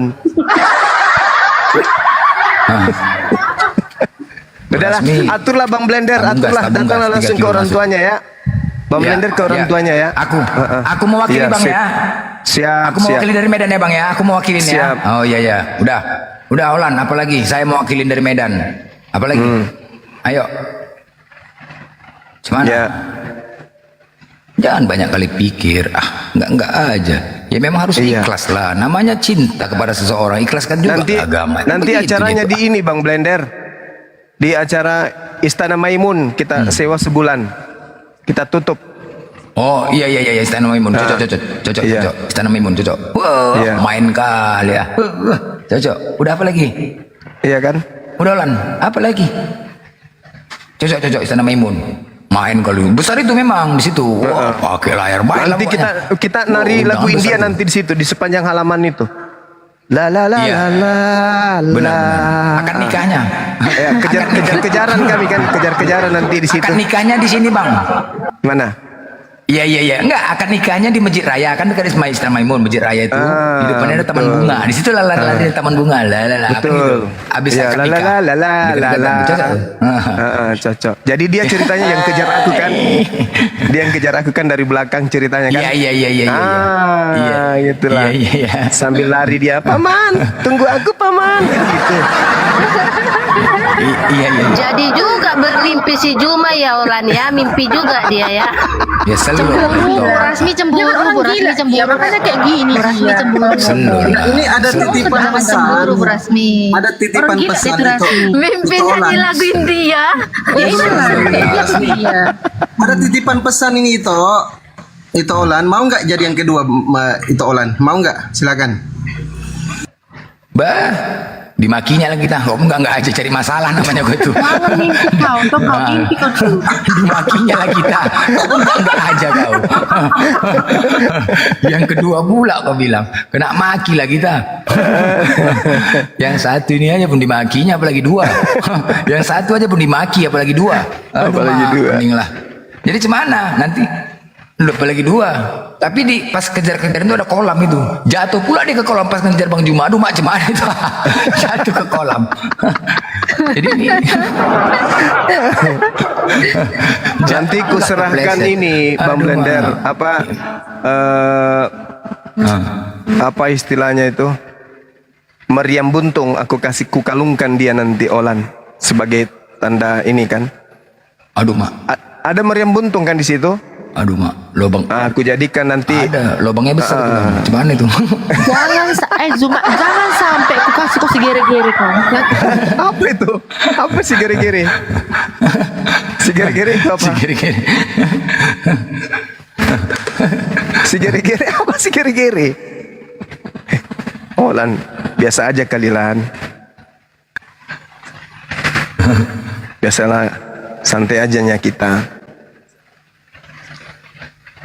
[SPEAKER 3] Udahlah, aturlah Bang Blender, datanglah langsung ke orang tuanya ya. Bang Blender ke orang tuanya ya.
[SPEAKER 6] Aku mewakili Bang ya.
[SPEAKER 3] Siap.
[SPEAKER 6] Aku mewakili dari Medan ya Bang ya. Aku mewakilin ya. Oh iya. Udah Olan, apalagi saya mewakilin dari Medan. Apalagi? Ayo. Gimana?
[SPEAKER 3] Ya.
[SPEAKER 6] Jangan banyak kali pikir. Enggak aja. Ya memang harus ikhlas lah. Namanya cinta kepada seseorang. Ikhlaskan juga ke agama.
[SPEAKER 3] Nanti acaranya di ini Bang Blender. Di acara Istana Maimun kita sewa sebulan. Kita tutup.
[SPEAKER 6] Oh iya Istana Maimun. Cocok. Istana Maimun cocok. Main kali ya. Cocok. Udah apa lagi?
[SPEAKER 3] Iya kan?
[SPEAKER 6] Udah Lan. Apa lagi? Cocok Istana Maimun. Main kali besar itu memang di situ. Pakai layar main.
[SPEAKER 3] Nanti kita nari lagu India nanti di situ di sepanjang halaman itu. La.
[SPEAKER 6] Benar. Akad nikahnya.
[SPEAKER 3] Ya, kejar-kejaran kami kan, kejar-kejaran nanti di situ.
[SPEAKER 6] Akad nikahnya di sini Bang.
[SPEAKER 3] Mana?
[SPEAKER 6] Iya. Enggak, akad nikahnya di Masjid Raya kan dekat Istana Maimun, Masjid Raya itu. Di depannya ada taman bunga. Di situ lari-lari taman bunga.
[SPEAKER 3] Betul.
[SPEAKER 6] Habis akad nikah.
[SPEAKER 3] Cocok. Jadi dia ceritanya yang kejar aku kan. Dia yang kejar aku kan dari belakang ceritanya kan.
[SPEAKER 6] Iya.
[SPEAKER 3] Gitulah.
[SPEAKER 6] Iya.
[SPEAKER 3] Sambil lari dia, "Paman, tunggu aku, Paman." Gitu.
[SPEAKER 6] Iya.
[SPEAKER 12] Jadi juga bermimpi si Juma ya Olan ya, mimpi juga dia ya.
[SPEAKER 6] Ya selalu.
[SPEAKER 14] Bu Rasmi cemburu, Bu Rasmi cemburu.
[SPEAKER 4] Ya makanya kayak gini.
[SPEAKER 14] Bu Rasmi cemburu.
[SPEAKER 2] Ini ada titipan pesan.
[SPEAKER 14] Cemburu Bu Rasmi.
[SPEAKER 2] Ada titipan pesan itu.
[SPEAKER 12] Mimpinya di lagu India.
[SPEAKER 2] Ada titipan pesan ini itu Olan, mau nggak jadi yang kedua itu Olan? Mau nggak? Silakan.
[SPEAKER 6] Dimakinya lagi kita. Kok enggak aja cari masalah namanya gue tuh.
[SPEAKER 4] Jangan mimpi kau, tuh kau mimpi kau tuh.
[SPEAKER 6] Dimakinya lagi kita. Kok enggak aja kau. Yang kedua pula kau bilang, kena maki lah kita. Yang satu ini aja pun dimakinya apalagi dua. Yang satu aja pun dimaki apalagi dua.
[SPEAKER 3] Apalagi dua.
[SPEAKER 6] Mending lah. Jadi cemana nanti? Udah apalagi dua. Tapi di pas kejar-kejar itu ada kolam itu. Jatuh pula dia ke kolam pas ngejar Bang Juma. Aduh macam mana itu. Jatuh ke kolam. Jadi ini.
[SPEAKER 3] Nanti ku serahkan ini Bang Blender apa istilahnya itu? Meriam buntung aku kasih ku kalungkan dia nanti Olan sebagai tanda ini kan.
[SPEAKER 6] Aduh mak.
[SPEAKER 3] Ada meriam buntung kan di situ?
[SPEAKER 6] Aduh mak, lubang.
[SPEAKER 3] Aku jadikan nanti.
[SPEAKER 6] Ada, lubangnya besar. Gimana itu?
[SPEAKER 4] Zuma, jangan sampai ku kasih kau segere-gere kau.
[SPEAKER 3] Apa itu? Apa si gere-gere? Si gere-gere itu apa?
[SPEAKER 6] Si gere-gere.
[SPEAKER 3] Si gere-gere apa si gere-gere? Oh Lan, biasa aja kali Lan. Biasalah, santai ajanya kita.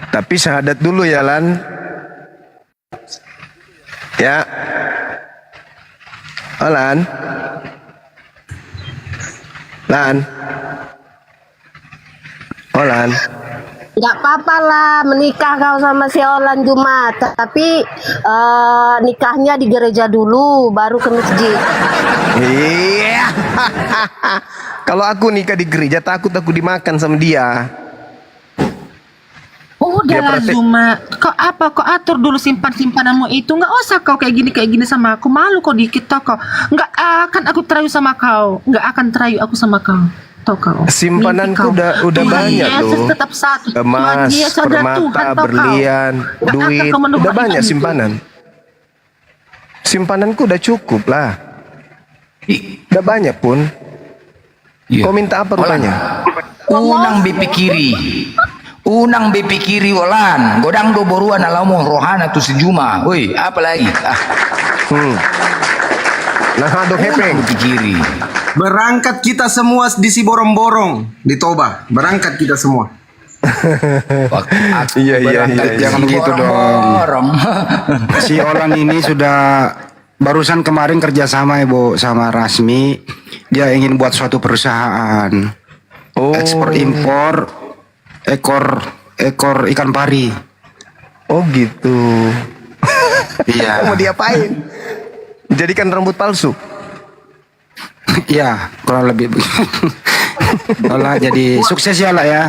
[SPEAKER 3] Tapi syahadat dulu ya Lan. Ya. Oh, Lan. Lan. Oh, Lan.
[SPEAKER 12] Nggak apa-apa lah menikah kau sama si Olan Jumat, tapi nikahnya di gereja dulu, baru ke masjid.
[SPEAKER 3] Iya. Kalau aku nikah di gereja takut aku dimakan sama dia.
[SPEAKER 4] Udahlah Zuma, kau atur dulu simpananmu itu. Nggak usah kau kayak gini sama aku. Malu kau dikit toh kau. Nggak akan aku terayu sama kau. Nggak akan terayu aku sama kau. Toh kau.
[SPEAKER 3] Simpananku udah banyak
[SPEAKER 4] Yesus
[SPEAKER 3] loh.
[SPEAKER 4] tetap satu.
[SPEAKER 3] Emas, permata, berlian, duit, udah banyak simpanan. Simpananku udah cukup lah. Udah banyak pun. Kau minta apa rupanya?
[SPEAKER 6] Unang bipikiri. Unang bipikiri Olan. Godang do boruan alamu rohana tu sejuma. Woi, apa lagi?
[SPEAKER 3] Nah, do hepeng.
[SPEAKER 6] Bipikiri.
[SPEAKER 2] Berangkat kita semua di si borong-borong di Toba. Berangkat kita semua.
[SPEAKER 3] Iya.
[SPEAKER 13] Jangan begitu dong. Si Olan ini sudah barusan kemarin kerjasama Ibu sama Rasmi. Dia ingin buat suatu perusahaan. Ekspor impor ekor ikan pari.
[SPEAKER 3] Oh gitu.
[SPEAKER 13] Iya.
[SPEAKER 3] Mau diapain? Jadikan rambut palsu.
[SPEAKER 13] Iya, kurang lebih. Olah jadi sukses ya lah ya.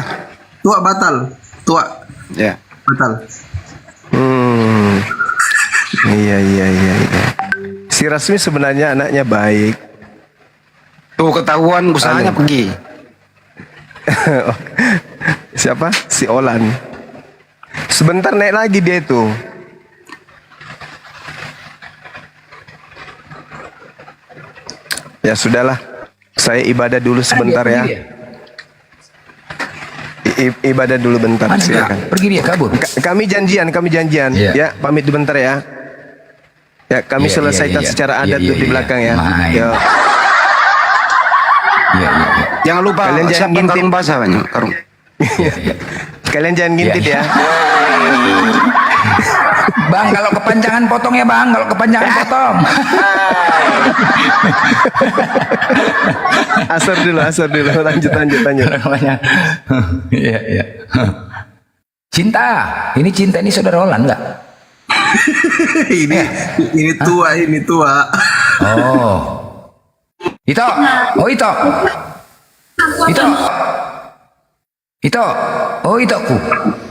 [SPEAKER 2] Tua batal. Tua.
[SPEAKER 13] Ya.
[SPEAKER 2] Batal.
[SPEAKER 3] Iya. Si Rasmi sebenarnya anaknya baik.
[SPEAKER 13] Tuh ketahuan usahanya pergi.
[SPEAKER 3] Siapa? Si Olan. Sebentar naik lagi dia tuh. Ya sudahlah. Saya ibadah dulu sebentar ya. Ibadah dulu bentar. Silakan.
[SPEAKER 6] Pergi dia kabur.
[SPEAKER 3] Kami janjian.
[SPEAKER 6] Iya.
[SPEAKER 3] Ya, pamit bentar ya. Ya, kami selesaikan secara adat tuh di belakang ya. Yo.
[SPEAKER 6] Iya.
[SPEAKER 13] Jangan lupa
[SPEAKER 3] Kalian jangan
[SPEAKER 13] siapkan
[SPEAKER 3] ngintip.
[SPEAKER 13] karung basah banyak karung.
[SPEAKER 3] Kalian jangan ngintip ya.
[SPEAKER 6] Bang, kalau kepanjangan potong ya bang. Kalau kepanjangan potong.
[SPEAKER 3] Asar dulu. Lanjut.
[SPEAKER 6] Iya. Cinta. Ini saudara Olan nggak?
[SPEAKER 2] ini tua.
[SPEAKER 6] Oh. Ito. Oh, Itoku.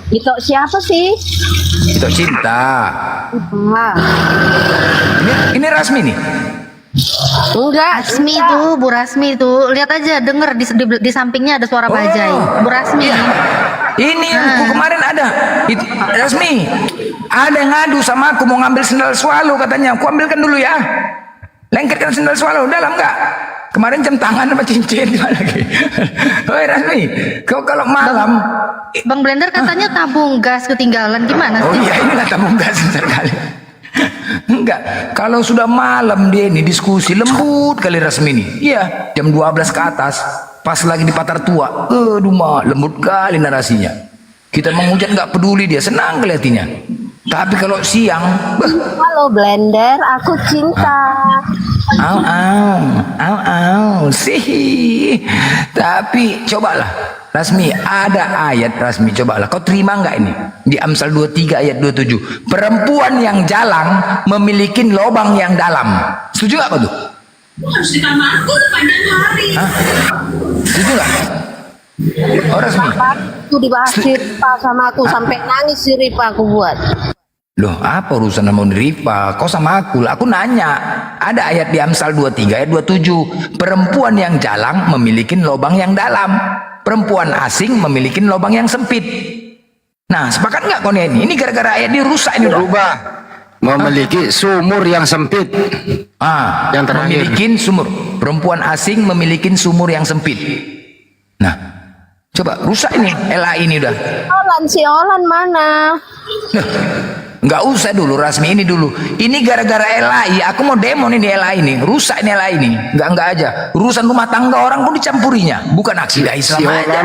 [SPEAKER 12] Itu siapa sih?
[SPEAKER 6] Ito cinta.
[SPEAKER 12] Wah.
[SPEAKER 6] Ini Rasmi nih.
[SPEAKER 12] Enggak,
[SPEAKER 14] Rasmi tuh, Bu Rasmi tuh. Lihat aja, denger di sampingnya ada suara bajai. Bu Rasmi.
[SPEAKER 6] Ini yang kemarin ada. Rasmi. Ada yang ngadu sama aku mau ngambil sendal swallow katanya. Aku ambilkan dulu ya. Lengketkan sendal swallow dalam enggak? Kemarin jam tangan sama cincin gimana lagi? Hoi Rasmi, kau kalau malam
[SPEAKER 14] Bang Blender katanya tabung gas ketinggalan, gimana sih?
[SPEAKER 6] Oh iya, inilah tabung gas bentar kali. Enggak, kalau sudah malam dia ini diskusi lembut kali Rasmi ini. Iya, jam 12 ke atas. Pas lagi di Patar Tua. Aduh mah, lembut kali narasinya. Kita menghujat nggak peduli dia, senang kali hatinya. Tapi kalau siang,
[SPEAKER 12] Halo Blender, aku cinta.
[SPEAKER 6] sih. Tapi cobalah, Rasmi, ada ayat Rasmi, cobalah. Kau terima nggak ini? Di Amsal 23 ayat 27. Perempuan yang jalang memiliki lubang yang dalam. Setuju nggak kau tuh?
[SPEAKER 15] Harus ditambah aku sepanjang hari.
[SPEAKER 6] Setuju nggak? Oh Rasmi.
[SPEAKER 12] Itu dibahas si Ripa sama aku sampai nangis si Ripa aku buat.
[SPEAKER 6] Loh, apa urusan sama Rifa? Kau sama aku lah. Aku nanya. Ada ayat di Amsal 23 ayat 27. Perempuan yang jalang memiliki lubang yang dalam. Perempuan asing memiliki lubang yang sempit. Nah, sepakat nggak kau nih ini? Ini gara-gara ayat ini rusak ini udah.
[SPEAKER 13] Berubah. Memiliki sumur yang sempit. Yang terakhir.
[SPEAKER 6] Memiliki sumur. Perempuan asing memiliki sumur yang sempit. Nah, coba rusak ini LA ini udah.
[SPEAKER 12] Si Olan mana?
[SPEAKER 6] Nggak usah dulu Rasmi, ini dulu. Ini gara-gara LAI. Aku mau demo nih di LAI ini. Rusak ini LAI ini. Nggak aja. Urusan rumah tangga orang pun dicampurinya. Bukan aksidah Islam aja.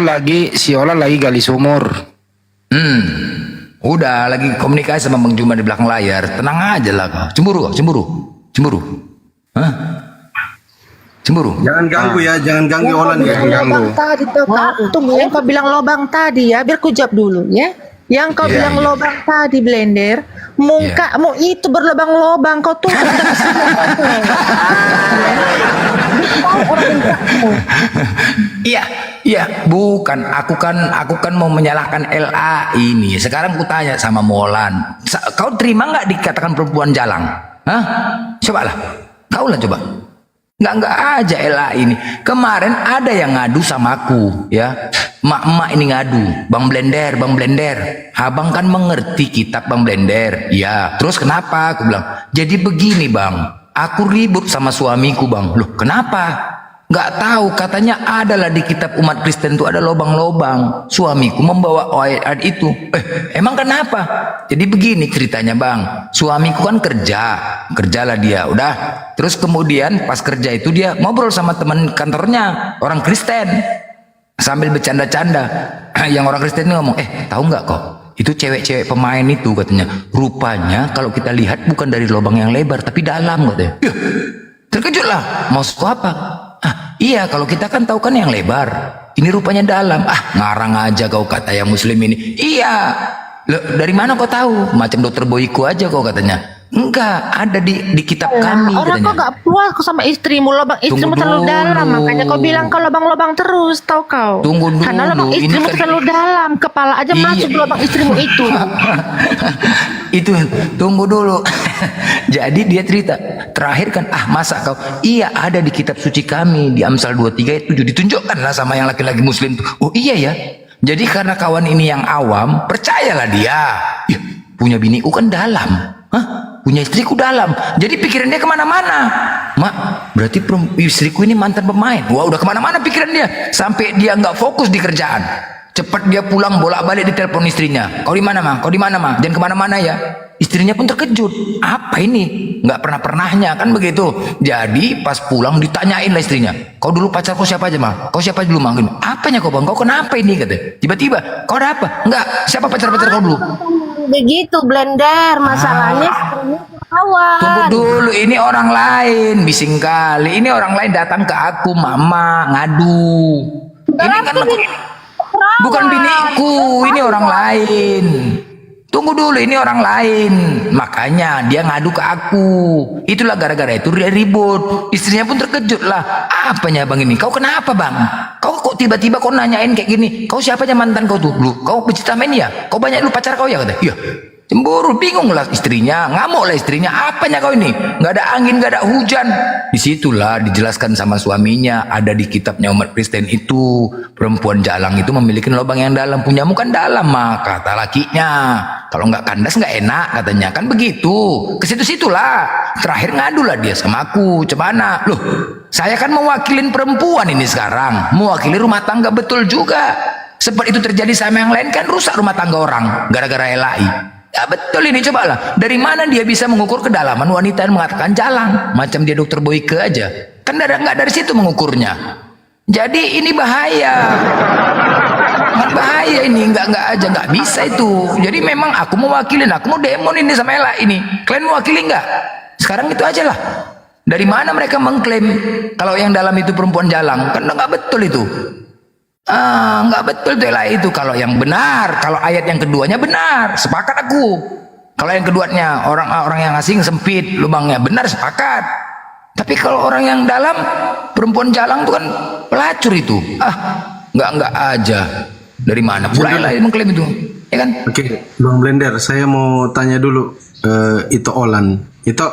[SPEAKER 13] Si Olan lagi gali sumur.
[SPEAKER 6] Udah lagi komunikasi sama Bang Juma di belakang layar. Tenang aja lah kau. Cemburu. Hah? Cemburu.
[SPEAKER 2] Jangan ganggu ya, jangan ganggu Olan ya.
[SPEAKER 4] Lobang tadi tuh, tunggu yang kau bilang lobang tadi ya, biar ku jawab dulu ya. Yang kau bilang lobang tadi Blender, mukamu itu berlobang-lobang, kau tuh.
[SPEAKER 6] Iya, bukan. Aku kan mau menyalahkan LA ini. Sekarang ku tanya sama Molan. Kau terima nggak dikatakan perempuan jalang? Hah? Cobalah. Kau lah coba. Nggak aja LA ini. Kemarin ada yang ngadu sama aku, ya. Mak-mak ini ngadu, Bang Blender, abang kan mengerti kitab Bang Blender. Ya, terus kenapa? Aku bilang, jadi begini Bang, aku ribut sama suamiku Bang. Loh, kenapa? Nggak tahu, katanya adalah di kitab umat Kristen itu ada lobang-lobang. Suamiku membawa ayat itu. Emang kenapa? Jadi begini ceritanya Bang, suamiku kan kerjalah dia, udah. Terus kemudian pas kerja itu dia ngobrol sama teman kantornya, orang Kristen. Sambil bercanda-canda, yang orang Kristen ini ngomong, tahu nggak kok? Itu cewek-cewek pemain itu katanya. Rupanya kalau kita lihat bukan dari lubang yang lebar, tapi dalam katanya. Terkejut lah, maksudku apa? Iya, kalau kita kan tahu kan yang lebar. Ini rupanya dalam. Ngarang aja kau kata yang Muslim ini. Iya. Dari mana kau tahu? Macam dokter Boyko aja kau katanya. Enggak, ada di kitab kami
[SPEAKER 4] orang
[SPEAKER 6] katanya.
[SPEAKER 4] kok gak puas sama istrimu, lubang istrimu terlalu dalam, makanya kau bilang kau lubang-lubang terus, tahu kau?
[SPEAKER 6] Tunggu dulu,
[SPEAKER 4] karena lubang istrimu
[SPEAKER 6] kan
[SPEAKER 4] terlalu dalam, kepala aja masuk lubang istrimu itu.
[SPEAKER 6] Itu tunggu dulu. Jadi dia cerita terakhir kan, masa kau? Iya, ada di kitab suci kami di Amsal 23 ayat 7 ditunjukkan lah sama yang laki-laki Muslim tuh. Oh iya ya. Jadi karena kawan ini yang awam, percayalah dia. Punya biniku kan dalam. Punya istriku dalam. Jadi pikiran dia kemana-mana. Mak, berarti istriku ini mantan pemain. Wah, udah kemana-mana pikiran dia. Sampai dia nggak fokus di kerjaan. Cepat dia pulang bolak-balik di telepon istrinya. Kau di mana mah? Kau di mana mah? Jangan kemana-mana ya. Istrinya pun terkejut. Apa ini? Nggak pernah-pernahnya kan begitu. Jadi pas pulang ditanyain lah istrinya. Kau dulu pacar kau siapa aja mah? Kau siapa dulu mah? Apanya kau Bang? Kau kenapa ini katanya? Tiba-tiba kau ada apa? Enggak. Siapa pacar-pacar kau dulu?
[SPEAKER 12] Begitu Blender, masalahnya kawan.
[SPEAKER 6] Tunggu dulu, ini orang lain, bising kali. Ini orang lain datang ke aku, mama ngadu. Ini kan bukan biniku, ini orang lain. Tunggu dulu, ini orang lain. Makanya dia ngadu ke aku. Itulah gara-gara itu dia ribut. Istrinya pun terkejut lah. Apanya Bang ini? Kau kenapa Bang? Kau kok tiba-tiba kau nanyain kayak gini? Kau siapanya mantan kau tuh? Lu, kau pecinta main ya? Kau banyak lu pacar kau ya? Kata. Iya. Cemburu, bingung lah istrinya, ngamuk lah istrinya. Apanya kau ini? Nggak ada angin, nggak ada hujan. Disitulah dijelaskan sama suaminya, ada di kitabnya umat Kristen itu, perempuan jalang itu memiliki lubang yang dalam. Punyamu kan dalam mah, kata lakinya. Kalau nggak kandas nggak enak katanya, kan begitu. Ke situ-situlah. Terakhir ngadulah dia sama aku. Cemana? Loh, saya kan mewakilin perempuan ini sekarang, mewakili rumah tangga betul juga. Seperti itu terjadi sama yang lain kan rusak rumah tangga orang gara-gara LAI. Ya betul ini, cobalah. Dari mana dia bisa mengukur kedalaman wanita yang mengatakan jalang? Macam dia dokter Boyke aja. Kan nggak dari situ mengukurnya. Jadi ini bahaya. Bahaya ini, nggak bisa itu. Jadi memang aku mau wakilin, aku mau demon ini sama Ella ini. Kalian mau wakili nggak? Sekarang itu aja lah. Dari mana mereka mengklaim kalau yang dalam itu perempuan jalang? Kan nggak betul itu. Nggak betul tuh lah itu. Kalau yang benar, kalau ayat yang keduanya benar, sepakat aku. Kalau yang keduanya orang yang asing sempit lubangnya, benar, sepakat. Tapi kalau orang yang dalam perempuan jalang itu kan pelacur itu. Nggak aja. Dari mana pula lah mengklaim itu, ya kan?
[SPEAKER 2] Oke, Bang Blender, saya mau tanya dulu. Itu Olan, itu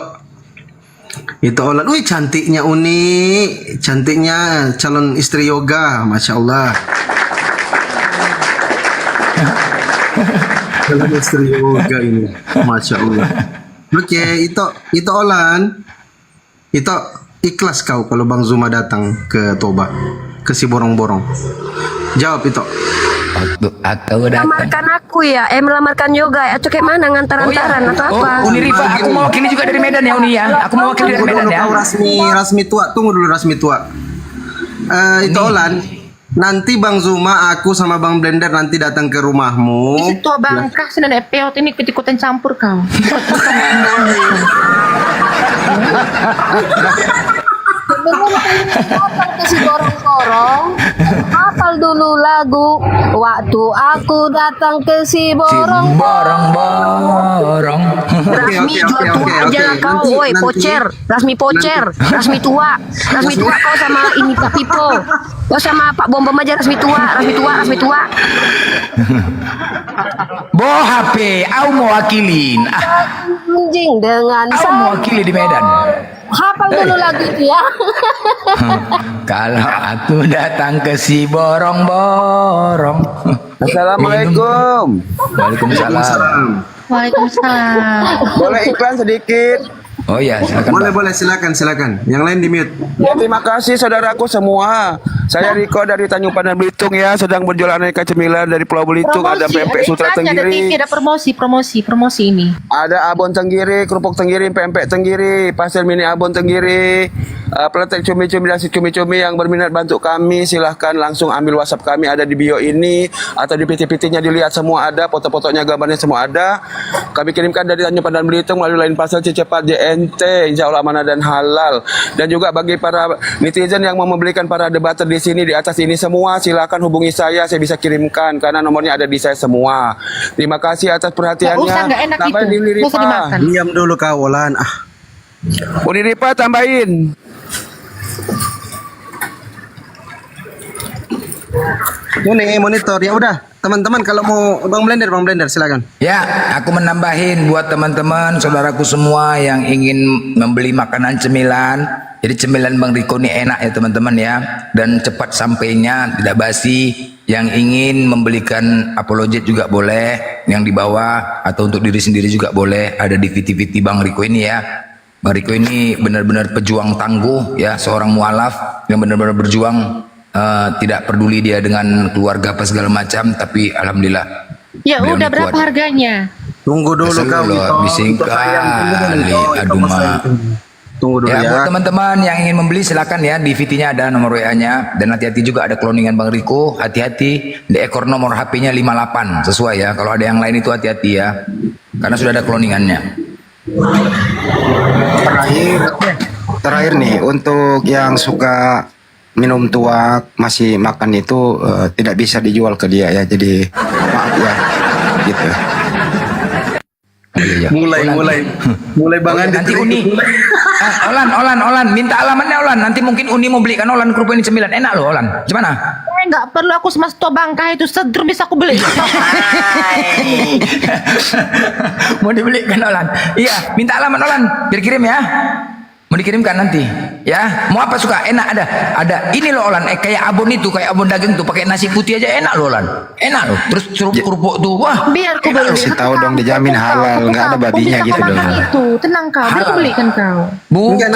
[SPEAKER 2] Olan. Wih, cantiknya Uni, cantiknya calon istri Yoga, masya Allah. Calon istri Yoga ini, masya Allah. Oke, itu Olan, itu ikhlas kau kalau Bang Zuma datang ke Toba, ke si borong-borong. Jawab itu.
[SPEAKER 6] Atau datang.
[SPEAKER 12] Melamarkan aku ya, melamarkan Yoga atau kayak mana ngantar-ngantaran atau apa?
[SPEAKER 6] Uni Rifa, aku mau wakili juga dari Medan ya Uni ya. Aku mau wakili dari Medan ya.
[SPEAKER 2] Rasmi tua, tunggu dulu rasmi tua. Itu Olan, nanti Bang Zuma, aku sama Bang Blender nanti datang ke rumahmu.
[SPEAKER 4] Isi tua bangka sih nenek peot ini ikut-ikutan campur kau.
[SPEAKER 16] Datang ke si borong-borong, hafal dulu lagu waktu aku datang ke si borong-borong.
[SPEAKER 12] Rasmi jual tua aja lah kau, woi pocer, Rasmi pocer, Rasmi tua kau sama ini Pak Pipo, kau sama Pak Bom aja Rasmi tua.
[SPEAKER 6] Bo HP, aku mau wakilin.
[SPEAKER 16] Anjing dengan
[SPEAKER 6] Aku mau wakili di Medan.
[SPEAKER 16] hafal dulu lagu itu ya.
[SPEAKER 6] Kalau aku datang ke si borong-borong.
[SPEAKER 13] Assalamualaikum.
[SPEAKER 6] Waalaikumsalam.
[SPEAKER 14] Waalaikumsalam.
[SPEAKER 13] Boleh iklan sedikit?
[SPEAKER 6] Oh ya, silakan.
[SPEAKER 2] Boleh, silakan. Yang lain di mute.
[SPEAKER 13] Ya, terima kasih saudaraku semua. Saya Riko dari Tanjung Pandan Belitung ya, sedang berjualan aneka cemilan dari Pulau Belitung. Ada pempek sutra tenggiri.
[SPEAKER 4] Ada promosi ini.
[SPEAKER 13] Ada abon tenggiri, kerupuk tenggiri, pempek tenggiri, pastel mini abon tenggiri, peletek cumi-cumi dan si cumi-cumi. Yang berminat bantu kami silahkan langsung ambil WhatsApp kami, ada di bio ini, atau di PT-PT-nya dilihat semua ada, foto-fotonya, gambarnya semua ada. Kami kirimkan dari Tanjung Pandan Belitung melalui line parcel Cepat JNT, insya Allah amanah dan halal. Dan juga bagi para netizen yang mau membelikan para debater di sini, di atas ini semua, silakan hubungi saya bisa kirimkan karena nomornya ada di saya semua. Terima kasih atas perhatiannya.
[SPEAKER 4] Nggak enak
[SPEAKER 13] Tambahin
[SPEAKER 4] itu.
[SPEAKER 13] di Uni
[SPEAKER 4] Nggak usah
[SPEAKER 13] Rifa.
[SPEAKER 4] dimakan.
[SPEAKER 2] Diam dulu kau, Olan.
[SPEAKER 13] Uni Rifa tambahin.
[SPEAKER 2] Ini monitor ya udah. Teman-teman kalau mau Bang Blender silakan.
[SPEAKER 6] Ya, aku menambahin buat teman-teman, saudaraku semua yang ingin membeli makanan cemilan. Jadi cemilan Bang Riko ini enak ya teman-teman ya, dan cepat sampainya, tidak basi. Yang ingin membelikan apologet juga boleh, yang di bawah atau untuk diri sendiri juga boleh. Ada di VT Bang Riko ini ya. Bang Riko ini benar-benar pejuang tangguh ya, seorang mualaf yang benar-benar berjuang. Tidak peduli dia dengan keluarga apa segala macam, tapi alhamdulillah.
[SPEAKER 4] Ya
[SPEAKER 6] beliau
[SPEAKER 4] udah
[SPEAKER 6] ini
[SPEAKER 4] berapa
[SPEAKER 6] kuat.
[SPEAKER 4] harganya?
[SPEAKER 2] Tunggu dulu kau.
[SPEAKER 6] Bising kali, aduh ma.
[SPEAKER 2] Tunggu dulu
[SPEAKER 6] Ya,
[SPEAKER 2] ya.
[SPEAKER 6] buat teman-teman yang ingin membeli silakan ya, di VT-nya ada nomor WA-nya, dan hati-hati juga ada cloningan Bang Riko, hati-hati di ekor nomor HP-nya 58 sesuai ya. Kalau ada yang lain itu hati-hati ya, karena sudah ada cloningannya.
[SPEAKER 13] Terakhir nih, untuk yang suka minum tuak masih makan itu tidak bisa dijual ke dia ya, jadi maaf ya gitu.
[SPEAKER 2] Mulai Bang Andi
[SPEAKER 6] nanti Uni Olan minta alamatnya Olan, nanti mungkin Uni mau belikan Olan kerupuk ini cemilan enak loh Olan, gimana?
[SPEAKER 4] Nggak perlu aku sama tua bangka itu sedrum bisa aku beli.
[SPEAKER 6] Mau dibelikan Olan? Iya, minta alamat Olan biar kirim ya. Mau dikirimkan nanti ya. Mau apa suka? Enak ada ini loh Olan, kayak abon itu, kayak abon daging tuh, pakai nasi putih aja enak loh Olan, enak loh. Terus kerupuk tuh, wah
[SPEAKER 4] Biar aku beli.
[SPEAKER 13] Kasih tahu dong, dijamin halal, nggak ada babinya gitu dong.
[SPEAKER 4] Itu tenang kau, biar aku belikan kau.
[SPEAKER 6] Bukan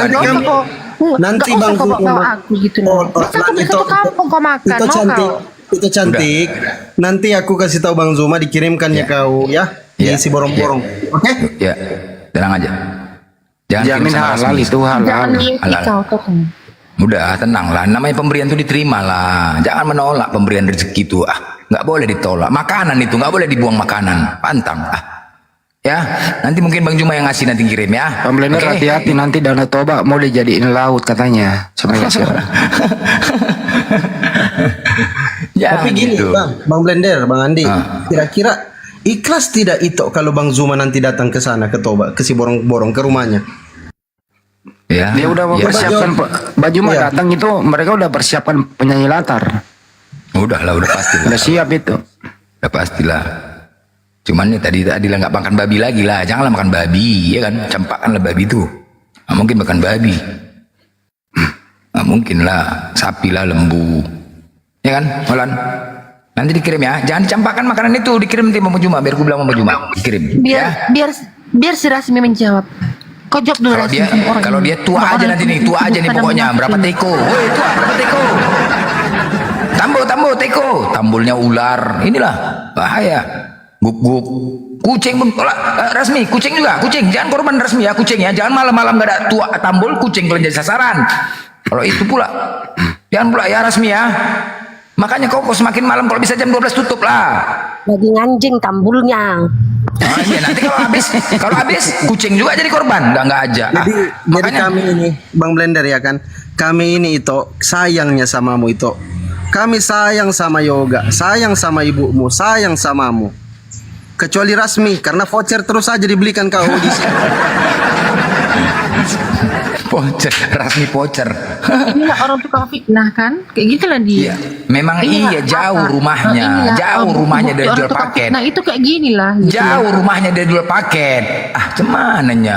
[SPEAKER 2] nanti Bang
[SPEAKER 4] kau bawa aku gitu loh. Masa aku beli satu kampung kau makan, mau kau?
[SPEAKER 2] Itu cantik. Nanti aku kasih tahu Bang Zuma dikirimkannya kau ya.
[SPEAKER 13] di si borong-borong. Oke?
[SPEAKER 6] Ya, tenang aja. Jangan
[SPEAKER 13] Jamin
[SPEAKER 6] kirim sama
[SPEAKER 13] halal
[SPEAKER 6] Rasmi.
[SPEAKER 13] itu halal.
[SPEAKER 4] Jangan mimpi
[SPEAKER 6] Halal.
[SPEAKER 4] kau tuh.
[SPEAKER 6] Udah tenang lah, namanya pemberian itu diterima lah. Jangan menolak pemberian rezeki itu. Nggak boleh ditolak. Makanan itu nggak boleh dibuang makanan. Pantang. Ya, nanti mungkin Bang Juma yang ngasih nanti kirim ya.
[SPEAKER 13] Bang Blender
[SPEAKER 6] Oke?
[SPEAKER 13] hati-hati nanti Danau Toba mau dijadiin laut katanya. Coba ya siapa?
[SPEAKER 6] Ya,
[SPEAKER 2] Tapi gini
[SPEAKER 6] gitu.
[SPEAKER 2] Bang Blender, Bang Andi, kira-kira ikhlas tidak itu kalau Bang Zuma nanti datang ke sana ke Toba, ke si borong-borong ke rumahnya?
[SPEAKER 6] Ya.
[SPEAKER 13] Dia udah mempersiapkan baju mah datang itu mereka udah persiapkan penyanyi latar.
[SPEAKER 6] Udah lah, udah pasti lah.
[SPEAKER 13] Udah siap itu.
[SPEAKER 6] Udah pastilah. Cuman ya tadi lah nggak makan babi lagi lah. Janganlah makan babi, ya kan? Campakkanlah babi itu. Nggak mungkin makan babi. Nggak mungkin lah. Sapi lah, lembu. Ya kan, Olan? Nanti dikirim ya. Jangan dicampakkan makanan itu. Dikirim nanti sama Juma. Biar gue bilang sama Juma. Dikirim.
[SPEAKER 4] Biar si Rasmi menjawab. Kau jawab dulu
[SPEAKER 6] Kalau
[SPEAKER 4] Rasmi
[SPEAKER 6] dia,
[SPEAKER 4] sama orang
[SPEAKER 6] kalau
[SPEAKER 4] ini.
[SPEAKER 6] dia tua
[SPEAKER 4] Sama
[SPEAKER 6] aja
[SPEAKER 4] orang
[SPEAKER 6] nanti
[SPEAKER 4] itu
[SPEAKER 6] nih. Tua aja nih
[SPEAKER 4] pada
[SPEAKER 6] pokoknya.
[SPEAKER 4] munafik
[SPEAKER 6] Berapa
[SPEAKER 4] ini.
[SPEAKER 6] teko? Woi tua, berapa teko? Tambo, teko. Tambulnya ular. Inilah bahaya. Guk-guk. Kucing pun tolak. Rasmi, kucing juga. Kucing, jangan korban Rasmi ya. Kucing ya. Jangan malam-malam gak ada tua tambul. Kucing kalian jadi sasaran. Kalau itu pula. Jangan pula ya Rasmi ya. Makanya kau semakin malam kalau bisa jam 12 tutup lah.
[SPEAKER 16] Lagi nganjing tambulnya.
[SPEAKER 6] Nah, iya, nanti kalau habis kucing juga jadi korban. Nggak aja.
[SPEAKER 2] Jadi kami ini Bang Blender ya kan, kami ini itu sayangnya samamu itu. Kami sayang sama Yoga, sayang sama ibumu, sayang samamu. Kecuali Rasmi karena voucher terus aja dibelikan kau di sini.
[SPEAKER 6] Pocer, Rasmi pocer.
[SPEAKER 4] Inilah orang tukang fitnah kan? Kayak gitulah dia.
[SPEAKER 6] Memang iya jauh rumahnya, jauh rumahnya dari jual paket.
[SPEAKER 4] Nah itu kayak gini lah. Gitu.
[SPEAKER 6] Jauh rumahnya dari jual paket. Cemananya?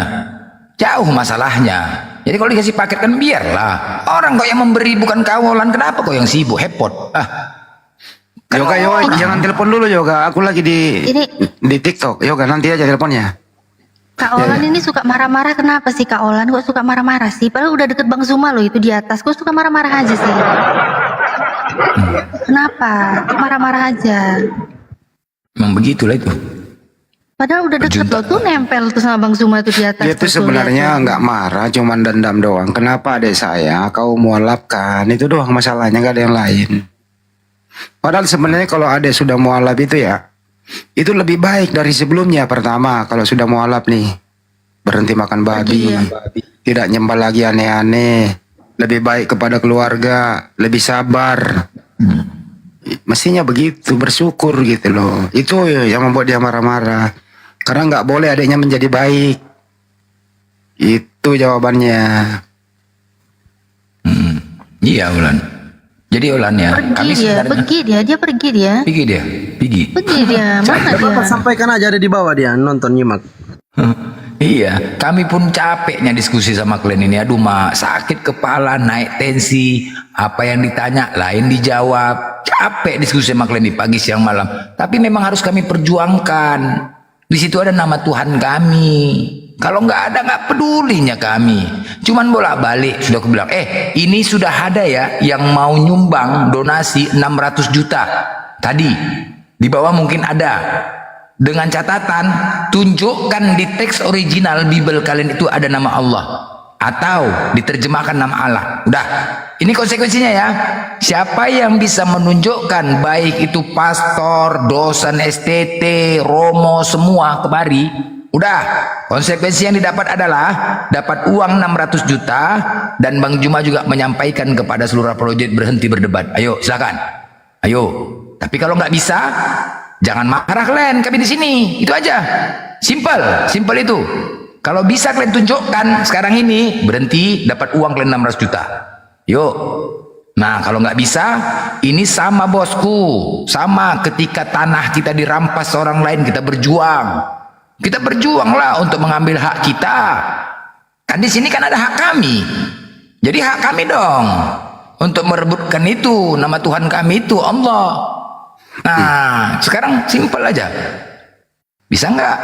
[SPEAKER 6] Jauh masalahnya. Jadi kalau dikasih paket kan biarlah. Orang kok yang memberi bukan kawalan, kenapa kok yang sibuk hepot?
[SPEAKER 13] Yoga, jangan telepon dulu Yoga. Aku lagi di TikTok. Yoga nanti aja teleponnya.
[SPEAKER 14] Kak Olan ini suka marah-marah, kenapa sih Kak Olan kok suka marah-marah sih? Padahal udah deket Bang Zuma loh itu di atas, kok suka marah-marah aja sih? Kenapa? Kok marah-marah aja?
[SPEAKER 6] Memang begitulah itu.
[SPEAKER 14] Padahal udah deket loh tuh nempel tuh sama Bang Zuma tuh di atas.
[SPEAKER 13] Dia tuh sebenarnya nggak marah, cuman dendam doang. Kenapa adek saya kau mualafkan? Itu doang masalahnya, nggak ada yang lain. Padahal sebenarnya kalau adek sudah mualaf itu ya, itu lebih baik dari sebelumnya. Pertama, kalau sudah mualaf nih, berhenti makan babi, tidak nyembah lagi aneh-aneh, lebih baik kepada keluarga, lebih sabar. Mestinya begitu, bersyukur gitu loh. Itu yang membuat dia marah-marah. Karena nggak boleh adiknya menjadi baik. Itu jawabannya.
[SPEAKER 6] Iya Ulan. Jadi Ulan ya.
[SPEAKER 14] Pergi dia, pergi dia. Pergi dia, mana dia?
[SPEAKER 2] Bapak sampaikan aja ada di bawah dia nonton nyimak.
[SPEAKER 6] Iya, kami pun capeknya diskusi sama kalian ini. Aduh, sakit kepala, naik tensi. Apa yang ditanya, lain dijawab. Capek diskusi sama kalian di pagi, siang, malam. Tapi memang harus kami perjuangkan. Di situ ada nama Tuhan kami. Kalau nggak ada, nggak pedulinya kami. Cuman bolak-balik sudah aku bilang, ini sudah ada ya yang mau nyumbang donasi 600 juta. Tadi di bawah mungkin ada. Dengan catatan, tunjukkan di teks original Bible kalian itu ada nama Allah. Atau diterjemahkan nama Allah. Udah, ini konsekuensinya ya. Siapa yang bisa menunjukkan baik itu pastor, dosen STT, Romo, semua kemari. Udah, konsekuensi yang didapat adalah dapat uang 600 juta dan Bang Juma juga menyampaikan kepada seluruh proyek berhenti berdebat. Ayo, silakan. Ayo. Tapi kalau nggak bisa, jangan marah kalian, kami di sini. Itu aja. Simple itu. Kalau bisa kalian tunjukkan sekarang ini berhenti dapat uang kalian 600 juta. Yuk. Nah, kalau nggak bisa, ini sama bosku. Sama ketika tanah kita dirampas orang lain, kita berjuang. Kita berjuanglah untuk mengambil hak kita. Kan di sini kan ada hak kami. Jadi hak kami dong untuk merebutkan itu. Nama Tuhan kami itu Allah. Nah, sekarang simpel aja. Bisa nggak?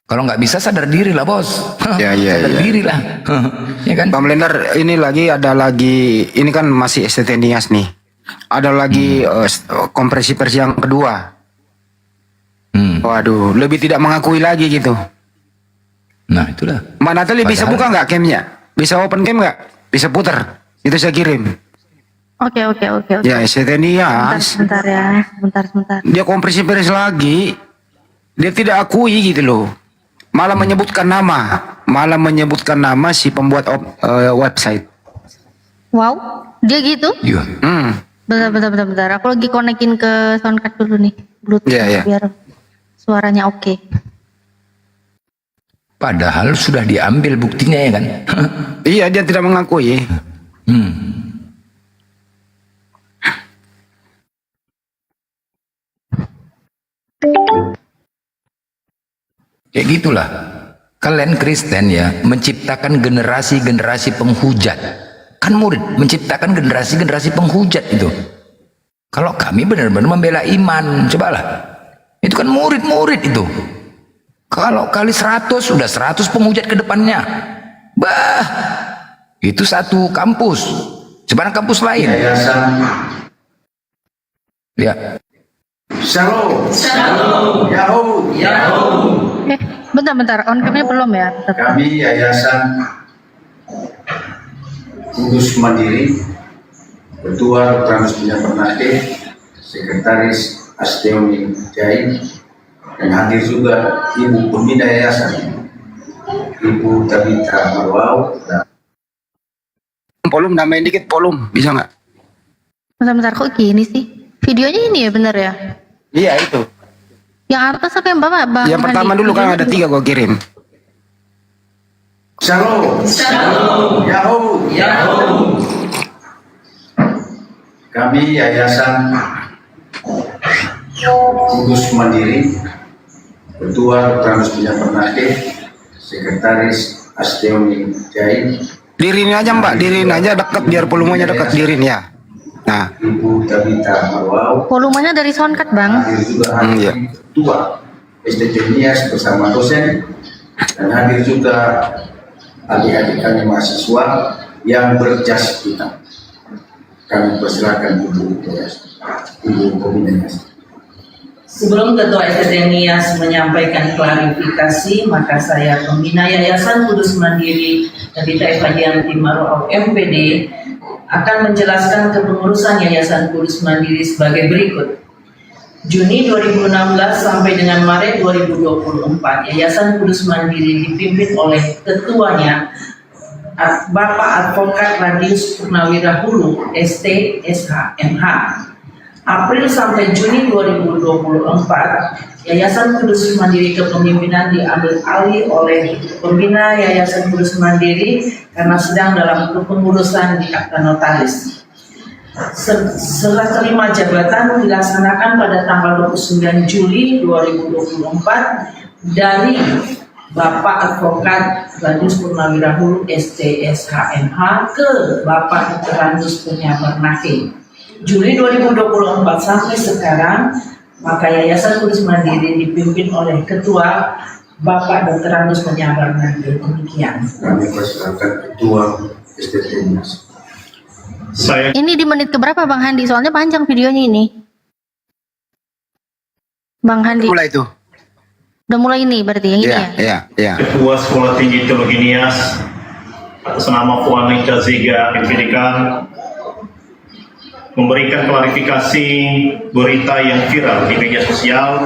[SPEAKER 6] Kalau nggak bisa sadar diri lah bos. Sadar diri lah. Ya kan?
[SPEAKER 13] Pak Blender, ini ini kan masih STT Nias nih. Ada lagi kompresi pers yang kedua. Waduh, lebih tidak mengakui lagi gitu.
[SPEAKER 6] Nah itulah.
[SPEAKER 13] Mbak Natalie bisa buka nggak camnya? Bisa open cam nggak? Bisa putar? Itu saya kirim.
[SPEAKER 14] Oke.
[SPEAKER 13] Ya, Estenias.
[SPEAKER 14] Bentar ya, sebentar.
[SPEAKER 13] Dia konferensi pers lagi. Dia tidak akui gitu loh. Malah menyebutkan nama si pembuat website.
[SPEAKER 14] Wow, dia gitu?
[SPEAKER 6] Iya.
[SPEAKER 14] Bentar. Aku lagi konekin ke soundcard dulu nih, Bluetooth
[SPEAKER 13] Iya.
[SPEAKER 14] biar suaranya oke.
[SPEAKER 6] Padahal sudah diambil buktinya ya kan?
[SPEAKER 13] Iya, dia tidak mengakui.
[SPEAKER 6] Kayak gitulah. Kalian Kristen ya menciptakan generasi-generasi penghujat. Kan murid menciptakan generasi-generasi penghujat itu. Kalau kami benar-benar membela iman, cobalah. Itu kan murid-murid itu. Kalau kali 100 sudah 100 penghujat ke depannya. Bah, itu satu kampus. Sebarang kampus lain. Ya.
[SPEAKER 17] Shalom.
[SPEAKER 14] Bentar, on cam-nya belum ya? Bentar.
[SPEAKER 17] Kami Yayasan Kudus Mandiri, Ketua Dr. Muslinya Pernake, Sekretaris Asteoni Jai, dan hadir juga Ibu Pembina Yayasan, Ibu Tabita Marwau.
[SPEAKER 13] Polum, namain dikit Polum, bisa nggak?
[SPEAKER 14] Bentar, kok gini sih? Videonya ini ya, bener ya?
[SPEAKER 13] Iya itu.
[SPEAKER 14] Yang atas apa yang bawah, Bang?
[SPEAKER 13] Yang pertama
[SPEAKER 14] Handi?
[SPEAKER 13] dulu kan ada 3 gua kirim.
[SPEAKER 17] Shalom. Kami Yayasan Kudus Mandiri, Ketua Dr. Muslinya Pernake, Sekretaris Asteoni Jai.
[SPEAKER 13] Dirin aja Mbak, dirin aja dekat biar volumenya dekat, dirin ya. Nah,
[SPEAKER 17] Ibu Tabita Marwau.
[SPEAKER 14] Volumenya dari soundcard, Bang.
[SPEAKER 17] Hadir juga
[SPEAKER 13] iya.
[SPEAKER 17] Ketua STTNIAS bersama dosen, dan hadir juga adik-adik kami mahasiswa yang berjas hitam. Kami persilakan Ibu Pembina.
[SPEAKER 18] Sebelum Ketua STTNIAS menyampaikan klarifikasi, maka saya Pembina Yayasan Kudus Mandiri Tabita Eva Dianti Marwau MPD akan menjelaskan kepengurusan Yayasan Kudus Mandiri sebagai berikut. Juni 2016 sampai dengan Maret 2024, Yayasan Kudus Mandiri dipimpin oleh ketuanya Bapak Advokat Radius Purnawira Hulu, ST, SH, MH. April sampai Juni 2024, Yayasan Kudus Mandiri kepemimpinan diambil alih oleh Pembina Yayasan Kudus Mandiri karena sedang dalam kepengurusan di akta notaris. Setelah terima jabatan dilaksanakan pada tanggal 29 Juli 2024 dari Bapak Advokat Radius Purnawira Hulu STSHMH ke Bapak Dr. Radius Purnawira Juli 2024 sampai sekarang, maka Yayasan Kudus Mandiri dipimpin oleh Ketua Bapak Dr. Radius Purnawira. Demikian.
[SPEAKER 17] Kami persilakan Ketua STTNIAS.
[SPEAKER 14] Ini di menit keberapa, Bang Handi? Soalnya panjang videonya ini. Bang Handi.
[SPEAKER 13] Mulai itu.
[SPEAKER 14] Udah mulai ini berarti yang ini ya?
[SPEAKER 13] Iya.
[SPEAKER 19] Ketua Sekolah Tinggi Teologi NIAS atas nama Puan Anita Zega MPDK memberikan klarifikasi berita yang viral di media sosial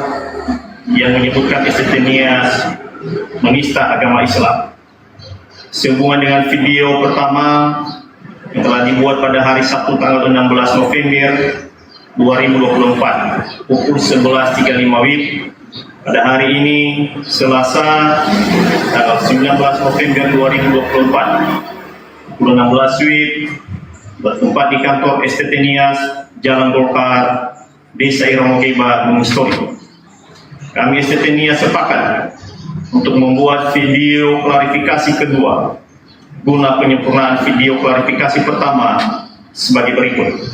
[SPEAKER 19] yang menyebutkan STTNIAS menista agama Islam. Sehubungan dengan video pertama yang telah dibuat pada hari Sabtu tanggal 16 November 2024 pukul 11.35 WIB. Pada hari ini Selasa tanggal 19 November 2024 pukul 16 WIB bertempat di kantor STTNIAS Jalan Golkar, Desa Irongokeba, Gunung Stori. Kami STTNIAS sepakat untuk membuat video klarifikasi kedua guna penyempurnaan video klarifikasi pertama sebagai berikut.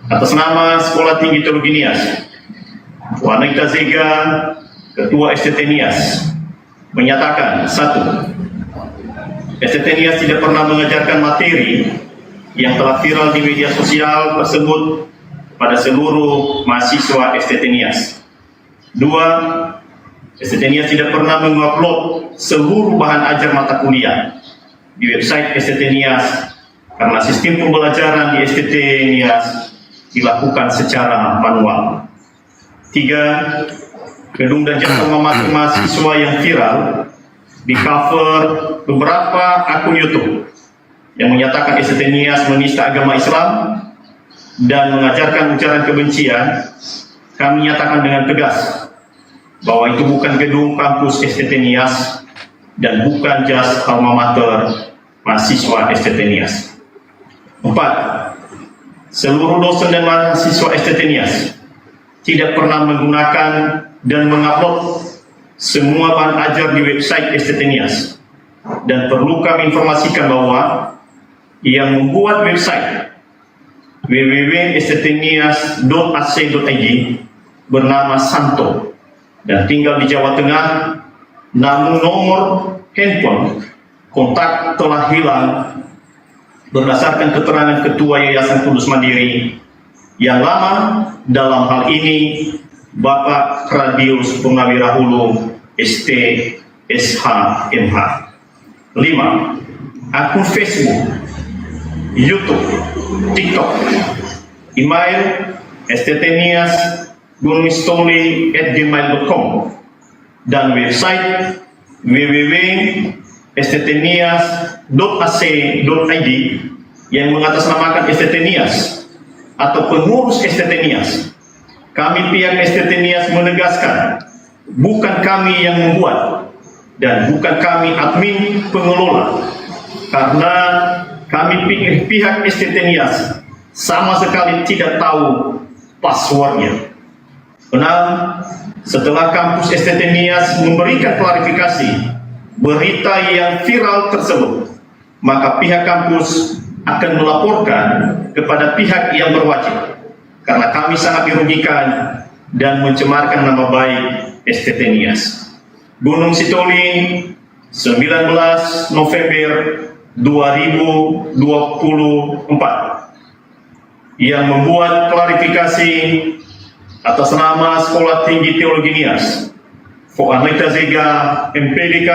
[SPEAKER 19] Atas nama Sekolah Tinggi Teologi NIAS, Puan Anita Zega, Ketua STTNIAS, menyatakan 1. STTNIAS tidak pernah mengajarkan materi yang telah viral di media sosial tersebut pada seluruh mahasiswa STTNIAS. 2. STT-Nias tidak pernah mengupload seluruh bahan ajar mata kuliah di website STT-Nias karena sistem pembelajaran di STT-Nias dilakukan secara manual. 3. Gedung dan jasa mahasiswa yang viral di cover beberapa akun YouTube yang menyatakan STT-Nias menista agama Islam dan mengajarkan ujaran kebencian. Kami nyatakan dengan tegas bahwa itu bukan gedung kampus STT-Nias dan bukan jas alma mater mahasiswa STT-Nias. 4. Seluruh dosen dan mahasiswa STT-Nias tidak pernah menggunakan dan mengupload semua bahan ajar di website STT-Nias, dan perlu kami informasikan bahwa yang membuat website www.sttnias.ac.id bernama Santo dan tinggal di Jawa Tengah, namun nomor handphone kontak telah hilang berdasarkan keterangan Ketua Yayasan Kudus Mandiri yang lama, dalam hal ini Bapak Radius Purnawira Hulu ST SHMH. 5. Akun Facebook, YouTube, TikTok, email sttnias@gmail.com dan website www.sttnias.ac.id yang mengatasnamakan STT-Nias atau pengurus STT-Nias. Kami pihak STT-Nias menegaskan, bukan kami yang membuat dan bukan kami admin pengelola, karena kami pihak STT-Nias sama sekali tidak tahu passwordnya. 6. Setelah kampus STT-Nias memberikan klarifikasi berita yang viral tersebut, maka pihak kampus akan melaporkan kepada pihak yang berwajib, karena kami sangat dirugikan dan mencemarkan nama baik STT-Nias. Gunung Sitoli, 19 November 2024, yang membuat klarifikasi atas nama Sekolah Tinggi Teologi Nias, Foarleta Zega MPDK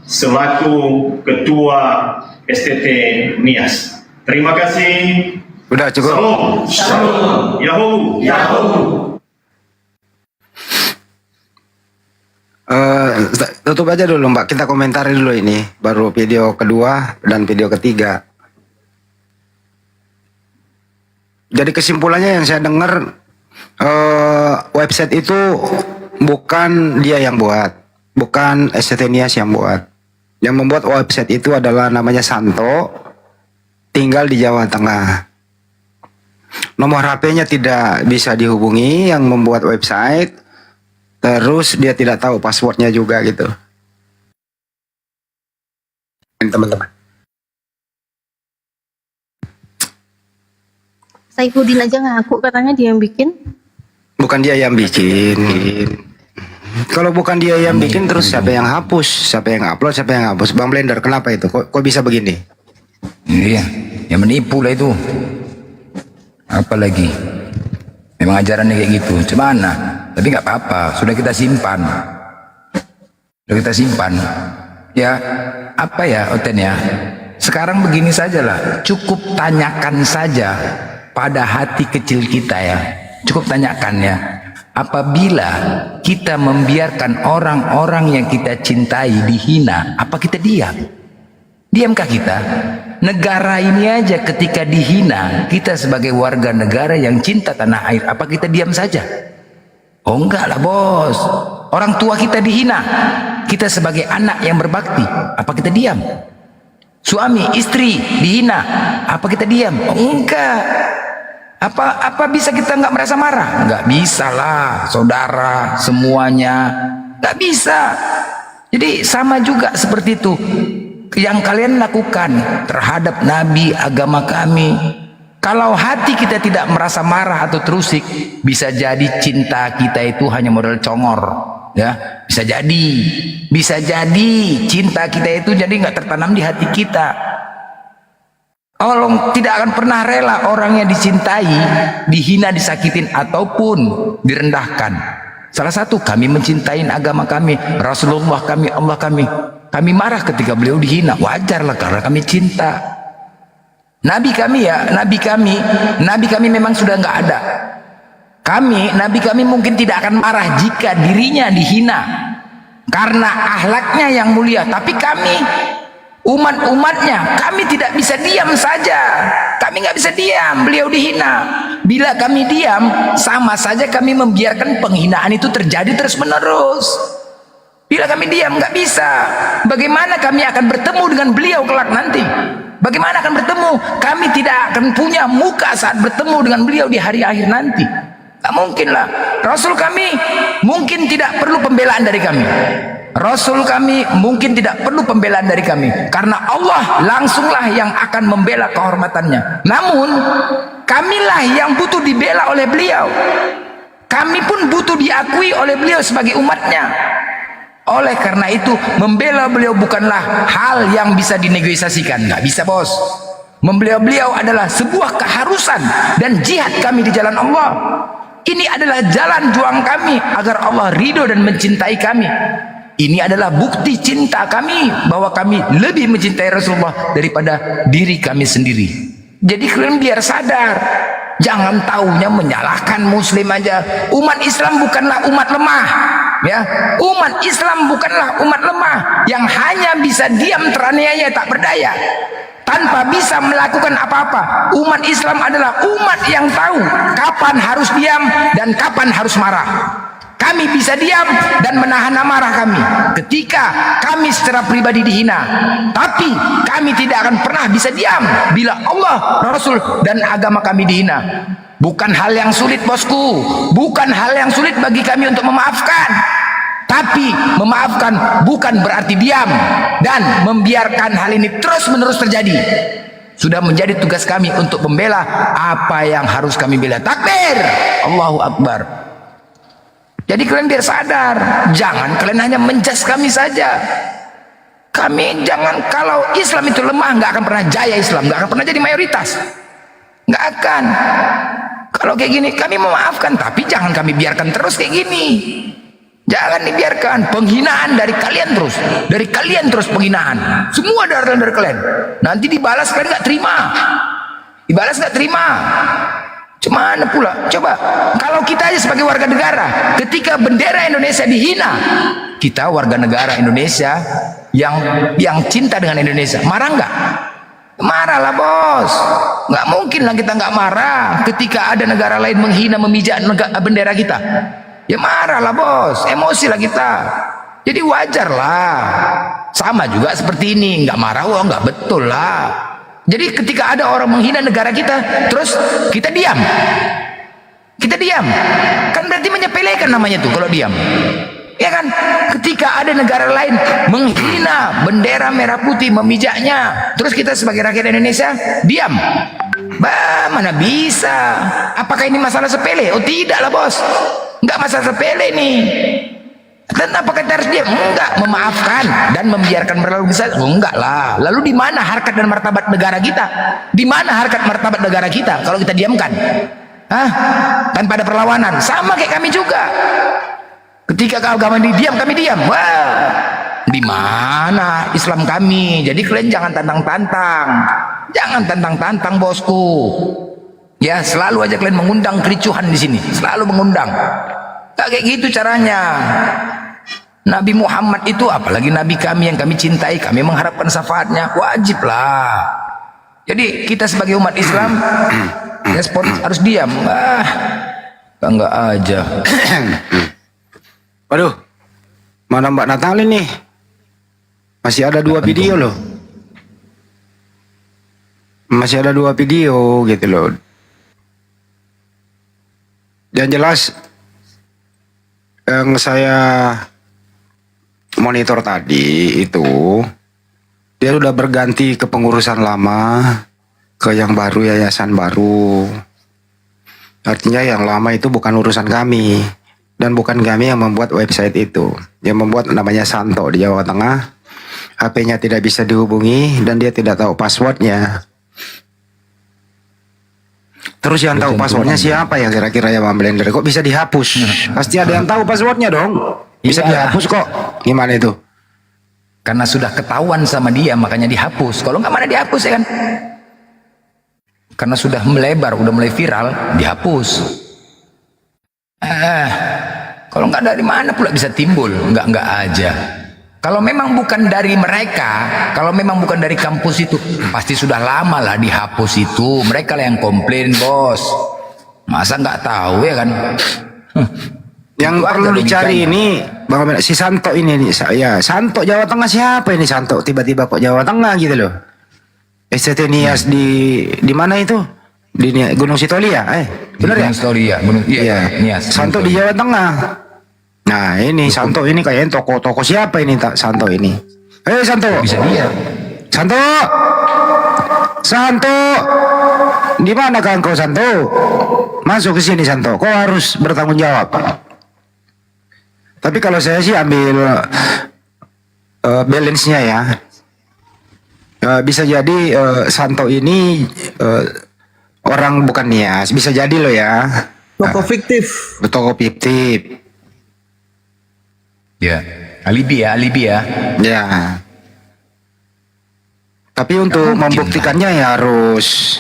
[SPEAKER 19] selaku Ketua STT Nias. Terima kasih.
[SPEAKER 13] Udah cukup.
[SPEAKER 19] Shalom. Shalom. Yahoo. Yahoo.
[SPEAKER 13] Tutup aja dulu Mbak, kita komentari dulu ini, baru video kedua dan video ketiga. Jadi kesimpulannya yang saya dengar, website itu bukan dia yang buat, bukan STT-Nias yang buat. Yang membuat website itu adalah namanya Santo, tinggal di Jawa Tengah. Nomor HP-nya tidak bisa dihubungi yang membuat website, terus dia tidak tahu passwordnya juga gitu. Teman-teman.
[SPEAKER 14] Saifuddin aja ngaku katanya dia yang bikin.
[SPEAKER 13] Bukan dia yang bikin. Kalau bukan dia yang bikin, terus siapa yang hapus? Siapa yang upload? Siapa yang hapus? Bang Blender, kenapa itu? Kok bisa begini?
[SPEAKER 6] Iya, yang menipu lah itu. Apalagi memang ajarannya kayak gitu. Cemana? Tapi nggak apa-apa. Sudah kita simpan. Ya, apa ya, Oten ya? Sekarang begini sajalah. Cukup tanyakan saja pada hati kecil kita ya. Cukup tanyakan ya. Apabila kita membiarkan orang-orang yang kita cintai dihina, apa kita diam? Diamkah kita? Negara ini aja ketika dihina, kita sebagai warga negara yang cinta tanah air, apa kita diam saja? Oh enggak lah bos. Orang tua kita dihina, kita sebagai anak yang berbakti, apa kita diam? Suami, istri dihina, apa kita diam? Oh enggak. Apa bisa kita nggak merasa marah? Nggak bisa lah, saudara semuanya nggak bisa. Jadi sama juga seperti itu yang kalian lakukan terhadap Nabi, agama kami. Kalau hati kita tidak merasa marah atau terusik, bisa jadi cinta kita itu hanya modal congor, ya. Bisa jadi cinta kita itu jadi nggak tertanam di hati kita. Allah tidak akan pernah rela orang yang dicintai dihina, disakitin ataupun direndahkan. Salah satu, kami mencintai agama kami, Rasulullah kami, Allah kami. Kami marah ketika beliau dihina. Wajarlah karena kami cinta. Nabi kami memang sudah nggak ada. Nabi kami mungkin tidak akan marah jika dirinya dihina. Karena akhlaknya yang mulia. Tapi kami, umat-umatnya, kami tidak bisa diam saja. Kami nggak bisa diam, beliau dihina. Bila kami diam, sama saja kami membiarkan penghinaan itu terjadi terus-menerus. Bila kami diam, nggak bisa. Bagaimana kami akan bertemu dengan beliau kelak nanti? Bagaimana akan bertemu? Kami tidak akan punya muka saat bertemu dengan beliau di hari akhir nanti. Tak mungkin lah. Rasul kami mungkin tidak perlu pembelaan dari kami. Rasul kami mungkin tidak perlu pembelaan dari kami. Karena Allah langsunglah yang akan membela kehormatannya. Namun, kamilah yang butuh dibela oleh beliau. Kami pun butuh diakui oleh beliau sebagai umatnya. Oleh karena itu, membela beliau bukanlah hal yang bisa dinegosiasikan. Nggak bisa, bos. Membela beliau adalah sebuah keharusan dan jihad kami di jalan Allah. Ini adalah jalan juang kami agar Allah ridho dan mencintai kami. Ini adalah bukti cinta kami bahwa kami lebih mencintai Rasulullah daripada diri kami sendiri. Jadi kalian biar sadar, jangan taunya menyalahkan Muslim aja. Umat Islam bukanlah umat lemah, ya. Umat Islam bukanlah umat lemah yang hanya bisa diam teraniaya tak berdaya tanpa bisa melakukan apa-apa. Umat Islam adalah umat yang tahu kapan harus diam dan kapan harus marah. Kami bisa diam dan menahan amarah kami ketika kami secara pribadi dihina. Tapi kami tidak akan pernah bisa diam bila Allah, Rasul, dan agama kami dihina. Bukan hal yang sulit, bosku. Bukan hal yang sulit bagi kami untuk memaafkan. Tapi memaafkan bukan berarti diam dan membiarkan hal ini terus-menerus terjadi. Sudah menjadi tugas kami untuk membela apa yang harus kami bela. Takbir! Allahu Akbar. Jadi kalian biar sadar, jangan kalian hanya menjas kami saja. Kami jangan, kalau Islam itu lemah, nggak akan pernah jaya Islam, nggak akan pernah jadi mayoritas, nggak akan. Kalau kayak gini, kami memaafkan, tapi jangan kami biarkan terus kayak gini. Jangan dibiarkan penghinaan dari kalian terus penghinaan. Semua dari kalian. Nanti dibalas kalian nggak terima, Cuman pula, coba kalau kita aja sebagai warga negara, ketika bendera Indonesia dihina, kita warga negara Indonesia yang cinta dengan Indonesia, marah nggak? Marah lah, bos. Nggak mungkin lah kita nggak marah ketika ada negara lain menghina, memijak bendera kita. Ya marah lah, bos. Emosi lah kita. Jadi wajar lah. Sama juga seperti ini, nggak marah, wah nggak betul lah. Jadi ketika ada orang menghina negara kita, terus kita diam, kan berarti menyepelekan namanya tuh kalau diam, ya kan? Ketika ada negara lain menghina bendera merah putih, memijaknya, terus kita sebagai rakyat Indonesia diam, mana bisa? Apakah ini masalah sepele? Oh tidaklah, bos, nggak masalah sepele nih. Dan apakah kita harus diam? Enggak, memaafkan dan membiarkan berlalu besar. Oh, enggak lah. Lalu di mana harkat dan martabat negara kita? Di mana harkat martabat negara kita kalau kita diamkan? Tanpa ada perlawanan. Sama kayak kami juga. Ketika agama diam, kami diam. Wah, di mana Islam kami? Jadi kalian jangan tantang-tantang. Jangan tantang-tantang, bosku. Ya, selalu aja kalian mengundang kericuhan di sini. Selalu mengundang. Tak kayak gitu caranya. Nabi Muhammad itu, apalagi Nabi kami yang kami cintai, kami mengharapkan syafaatnya, wajib lah. Jadi kita sebagai umat Islam respon harus diam. Enggak aja.
[SPEAKER 13] Waduh, mana Mbak Natalin nih? Masih ada 2 video loh. Masih ada 2 video gitu loh. Yang jelas yang saya monitor tadi itu dia sudah berganti ke pengurusan lama ke yang baru, yayasan baru. Artinya yang lama itu bukan urusan kami dan bukan kami yang membuat website itu. Yang membuat namanya Santo di Jawa Tengah. HP-nya tidak bisa dihubungi dan dia tidak tahu passwordnya. Terus yang tahu passwordnya siapa ya kira-kira ya Bang Blender? Kok bisa dihapus? Pasti ada yang tahu passwordnya dong. Bisa
[SPEAKER 6] Iya.
[SPEAKER 13] dihapus kok. Gimana itu?
[SPEAKER 6] Karena sudah ketahuan sama dia makanya dihapus. Kalau nggak mana dihapus ya kan? Karena sudah melebar, udah mulai viral, dihapus. Kalau nggak dari mana pula bisa timbul? Nggak aja. Kalau memang bukan dari mereka, kalau memang bukan dari kampus itu, pasti sudah lama lah dihapus itu. Mereka lah yang komplain, bos. Masa nggak tahu ya kan?
[SPEAKER 13] Yang
[SPEAKER 6] Itu
[SPEAKER 13] perlu
[SPEAKER 6] aja
[SPEAKER 13] dicari
[SPEAKER 6] logikanya.
[SPEAKER 13] ini Bang Ahmed, si Santo ini nih. Ya, Santo Jawa Tengah siapa ini Santo? Tiba-tiba kok Jawa Tengah gitu loh. STT Nias di mana itu? Di Gunung Sitoli ya? Benar ya?
[SPEAKER 6] Gunung Sitoli ya,
[SPEAKER 13] Iya.
[SPEAKER 6] Nias.
[SPEAKER 13] Santo di Jawa Tengah. Nah, ini Santo ini kayaknya toko-toko siapa ini tak Santo ini? Santo.
[SPEAKER 6] Bisa dia.
[SPEAKER 13] Santo. Santo. Di mana kan kau Santo? Masuk ke sini Santo. Kau harus bertanggung jawab. Tapi kalau saya sih ambil balance-nya ya. Bisa jadi Santo ini orang bukan Nias. Bisa jadi loh ya.
[SPEAKER 2] Toko fiktif.
[SPEAKER 13] Toko fiktif.
[SPEAKER 6] Ya, alibi ya.
[SPEAKER 13] Ya. Tapi untuk membuktikannya ya harus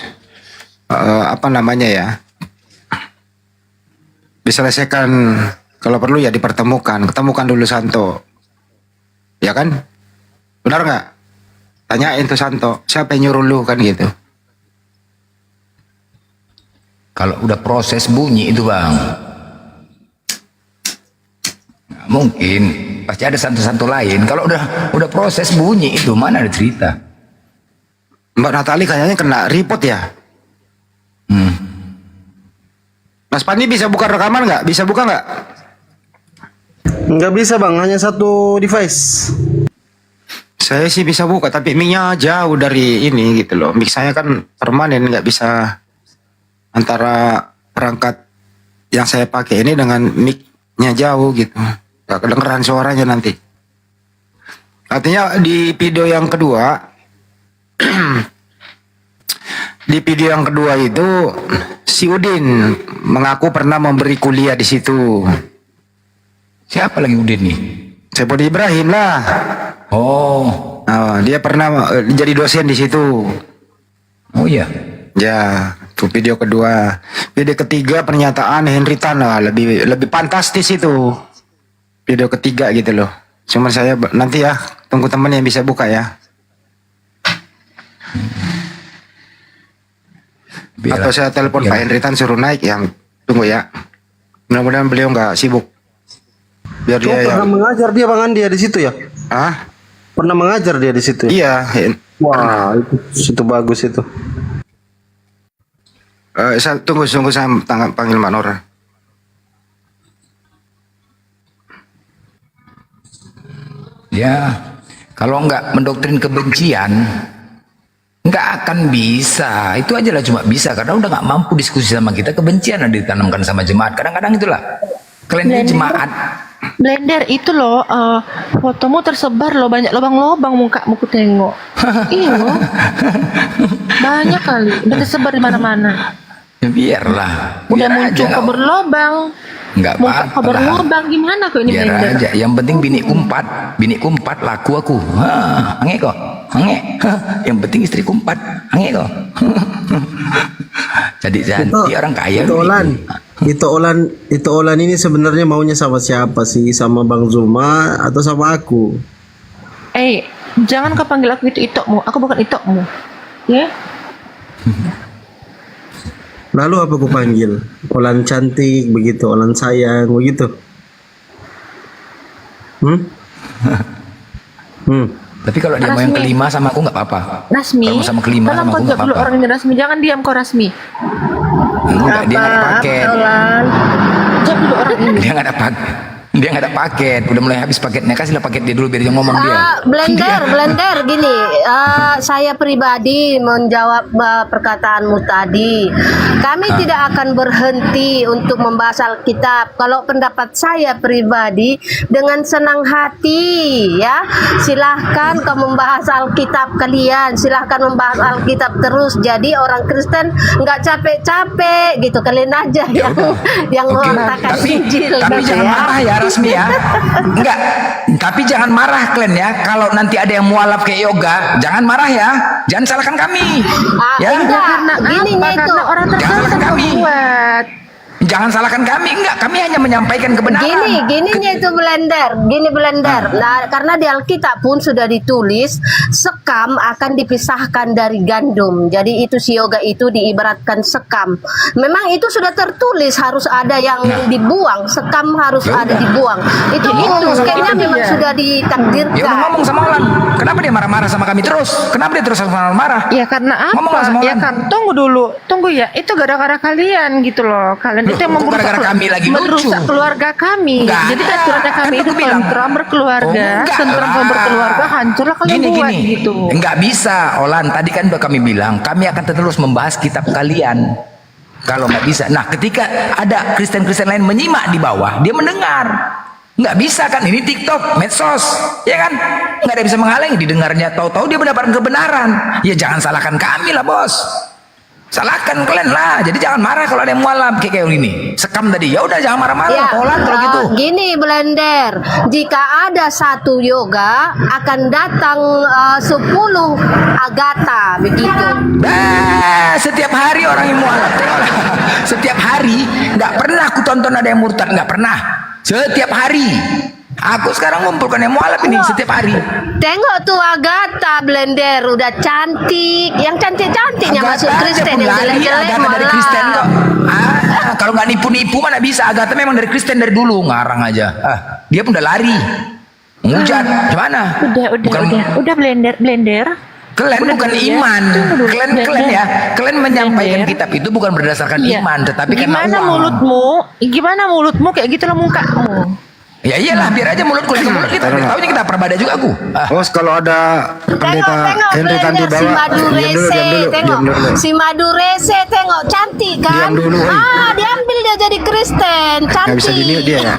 [SPEAKER 13] apa namanya ya? Diselesaikan, kalau perlu ya dipertemukan. Ketemukan dulu Santo. Ya kan? Benar nggak? Tanyain tuh Santo, siapa yang nyuruh lu kan gitu.
[SPEAKER 6] Kalau udah proses bunyi itu bang, nggak mungkin. Pasti ada santo-santo lain. Kalau udah proses bunyi itu mana ada cerita.
[SPEAKER 13] Mbak Natali kayaknya kena report ya. Mas Pandi bisa buka rekaman nggak? Bisa buka nggak?
[SPEAKER 2] Nggak bisa bang, hanya satu device.
[SPEAKER 13] Saya sih bisa buka, tapi mic-nya jauh dari ini gitu loh. Mic saya kan permanen, nggak bisa antara perangkat yang saya pakai ini dengan mic-nya jauh gitu. Nggak kedengeran suaranya nanti. Artinya di video yang kedua, di video yang kedua itu si Udin mengaku pernah memberi kuliah di situ.
[SPEAKER 6] Siapa lagi Udin nih?
[SPEAKER 13] Sepodi Ibrahim lah.
[SPEAKER 6] Oh,
[SPEAKER 13] dia pernah jadi dosen di situ.
[SPEAKER 6] Oh iya.
[SPEAKER 13] Ya, itu video kedua. Video ketiga pernyataan Henry Tan lah, lebih fantastis itu. Video ketiga gitu loh. Cuman saya nanti ya tunggu teman yang bisa buka ya. Atau saya telepon Pak Henry Tan suruh naik yang tunggu ya. Mudah-mudahan beliau nggak sibuk. Biar
[SPEAKER 2] dia pernah mengajar dia Bang Andi ya di situ ya? Pernah mengajar dia di situ
[SPEAKER 13] ya? Iya.
[SPEAKER 2] Wah, itu bagus itu.
[SPEAKER 13] Saya tunggu saya panggil Mbak Nora.
[SPEAKER 6] Ya, kalau nggak mendoktrin kebencian, nggak akan bisa. Itu aja lah cuma bisa karena udah nggak mampu diskusi sama kita. Kebencian yang ditanamkan sama jemaat. Kadang-kadang itulah. Kalian ini jemaat.
[SPEAKER 4] Blender itu loh, fotomu tersebar loh, banyak lubang-lubang mukamu ku tengok. Iya loh, banyak kali, udah tersebar di mana-mana.
[SPEAKER 6] Ya biarlah.
[SPEAKER 4] Udah
[SPEAKER 6] Biar
[SPEAKER 4] muncul
[SPEAKER 6] aja.
[SPEAKER 4] kabar lubang.
[SPEAKER 6] Nggak
[SPEAKER 4] Muka
[SPEAKER 6] apa-apa
[SPEAKER 4] kabar
[SPEAKER 6] lah.
[SPEAKER 4] lubang gimana kok ini
[SPEAKER 6] Biar
[SPEAKER 4] Blender?
[SPEAKER 6] aja. Yang penting bini kumpat laku aku. Ange kok, ange. Yang penting istri kumpat, ange kok. Jadi cantik orang kaya.
[SPEAKER 2] Itu Olan ini sebenarnya maunya sama siapa sih? Sama Bang Zuma atau sama aku?
[SPEAKER 4] Jangan kau panggil aku itu itokmu. Aku bukan itokmu. Ya?
[SPEAKER 2] Lalu apa aku panggil? Olan cantik begitu, Olan sayang begitu.
[SPEAKER 6] Tapi kalau dia mau yang kelima sama aku nggak apa-apa.
[SPEAKER 4] Rasmi.
[SPEAKER 6] Kalau mau sama kelima
[SPEAKER 4] Tolong
[SPEAKER 6] sama
[SPEAKER 4] kau
[SPEAKER 6] aku nggak
[SPEAKER 4] jawab dulu
[SPEAKER 6] apa-apa.
[SPEAKER 4] orang ini Rasmi. Jangan diam kau Rasmi.
[SPEAKER 6] Enggak, dia nggak ada paket.
[SPEAKER 4] Jawab dulu orang ini.
[SPEAKER 6] Dia nggak ada paket. Dia nggak ada paket, udah mulai habis paketnya. Kasihlah paket dia dulu biar dia ngomong dia.
[SPEAKER 16] Blender gini, saya pribadi menjawab perkataanmu tadi. Kami tidak akan berhenti untuk membahas Alkitab. Kalau pendapat saya pribadi, dengan senang hati ya, silahkan kau membahas Alkitab kalian, silahkan membahas Alkitab terus. Jadi orang Kristen nggak capek-capek gitu, kalian aja yang mengatakan Injil.
[SPEAKER 6] Tapi
[SPEAKER 16] gitu
[SPEAKER 6] jangan marah ya Rasmi ya. Enggak. Tapi jangan marah kalian ya. Kalau nanti ada yang mualaf kayak Yoga, jangan marah ya. Jangan salahkan kami. Ya.
[SPEAKER 16] Karena gininya itu
[SPEAKER 4] orang
[SPEAKER 6] Jangan salahkan kami.
[SPEAKER 4] buat.
[SPEAKER 6] Jangan salahkan kami. Enggak, kami hanya menyampaikan kebenaran.
[SPEAKER 16] Gininya itu Blender. Nah, karena di Alkitab pun sudah ditulis sekam akan dipisahkan dari gandum. Jadi itu si Yoga itu diibaratkan sekam. Memang itu sudah tertulis harus ada yang dibuang, sekam harus ada dibuang. Itu kayaknya memang sudah ditakdirkan.
[SPEAKER 6] Ya udah ngomong sama Olan. Kenapa dia marah-marah sama kami terus? Kenapa dia terus marah-marah?
[SPEAKER 4] Ya karena apa?
[SPEAKER 6] Ngomonglah sama
[SPEAKER 4] Ya
[SPEAKER 6] Olan.
[SPEAKER 4] kan, tunggu ya. Itu gara-gara kalian gitu loh. Kalian itu yang
[SPEAKER 6] kok gara-gara kami lagi lucu?
[SPEAKER 4] merusak keluarga kami.
[SPEAKER 6] Enggak.
[SPEAKER 4] Jadi keluarga kami
[SPEAKER 6] Kan
[SPEAKER 4] itu
[SPEAKER 6] aku bilang.
[SPEAKER 4] tentram berkeluarga,
[SPEAKER 6] Enggak
[SPEAKER 4] tentram
[SPEAKER 6] lah.
[SPEAKER 4] berkeluarga, hancurlah kalian buat gitu.
[SPEAKER 6] Enggak bisa, Olan. Tadi kan udah kami bilang, kami akan terus membahas kitab kalian. Kalau nggak bisa, nah ketika ada Kristen-Kristen lain menyimak di bawah, dia mendengar. Nggak bisa kan, ini TikTok, medsos, ya kan? Nggak ada yang bisa menghalangi didengarnya. Tahu-tahu dia mendapatkan kebenaran. Ya jangan salahkan kami lah bos. Salahkan kalian lah. Jadi jangan marah kalau ada yang mualaf kayak ini. Sekam tadi, ya udah jangan marah-marah. Olan kalau gitu.
[SPEAKER 16] Gini Blender, jika ada satu Yoga akan datang 10 Agatha begitu.
[SPEAKER 6] Setiap hari orang yang mualaf. Tengoklah. Setiap hari nggak pernah aku tonton ada yang murtad, nggak pernah. Setiap hari. Aku sekarang ngumpulkan yang mualaf ini setiap hari.
[SPEAKER 16] Tengok tuh Agatha Blender udah cantik, yang cantik-cantiknya masuk Kristen, yang jelek-jelek
[SPEAKER 6] Agatha dari Kristen kok. Kalau nggak nipu-nipu mana bisa. Agatha memang dari Kristen dari dulu, ngarang aja. Dia pun udah lari. Menghujat, gimana?
[SPEAKER 4] Udah blender.
[SPEAKER 6] Kalian bukan iman. Kalian ya. Kalian menyampaikan kitab itu bukan berdasarkan iman, tetapi karena uang.
[SPEAKER 4] Gimana mulutmu kayak gitu lah mukamu.
[SPEAKER 6] Ya iyalah, biar aja mulutku itu mulut kita. Tahunya kita perbadah juga aku.
[SPEAKER 13] Bos, kalau ada pendeta Henry tadi
[SPEAKER 16] si
[SPEAKER 13] bawa,
[SPEAKER 16] Madurese,
[SPEAKER 13] diam dulu.
[SPEAKER 16] si Madurese tengok cantik kan?
[SPEAKER 13] Diam dulu, woy.
[SPEAKER 16] Diambil dia jadi Kristen,
[SPEAKER 13] Nggak bisa
[SPEAKER 16] cantik.
[SPEAKER 13] dilihat dia ya.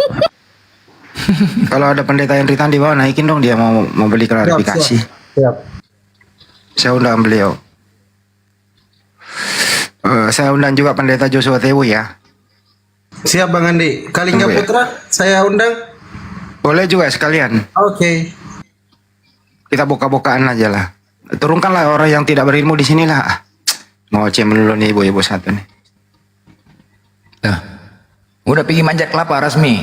[SPEAKER 13] Kalau ada pendeta Henry tadi bawa, naikin dong, dia mau beli klarifikasi.
[SPEAKER 2] Siap.
[SPEAKER 13] Saya undang beliau. Saya undang juga pendeta Joshua Tewu ya.
[SPEAKER 2] Siap Bang Andi. Kalingga
[SPEAKER 13] Tunggu ya.
[SPEAKER 2] Putra saya undang.
[SPEAKER 13] Boleh juga sekalian.
[SPEAKER 2] Oke.
[SPEAKER 13] Kita buka-bukaan aja lah. Turunkanlah orang yang tidak berilmu di sini lah. Mau melulu nih ibu-ibu satu nih.
[SPEAKER 6] Udah pergi manjat kelapa Rasmi.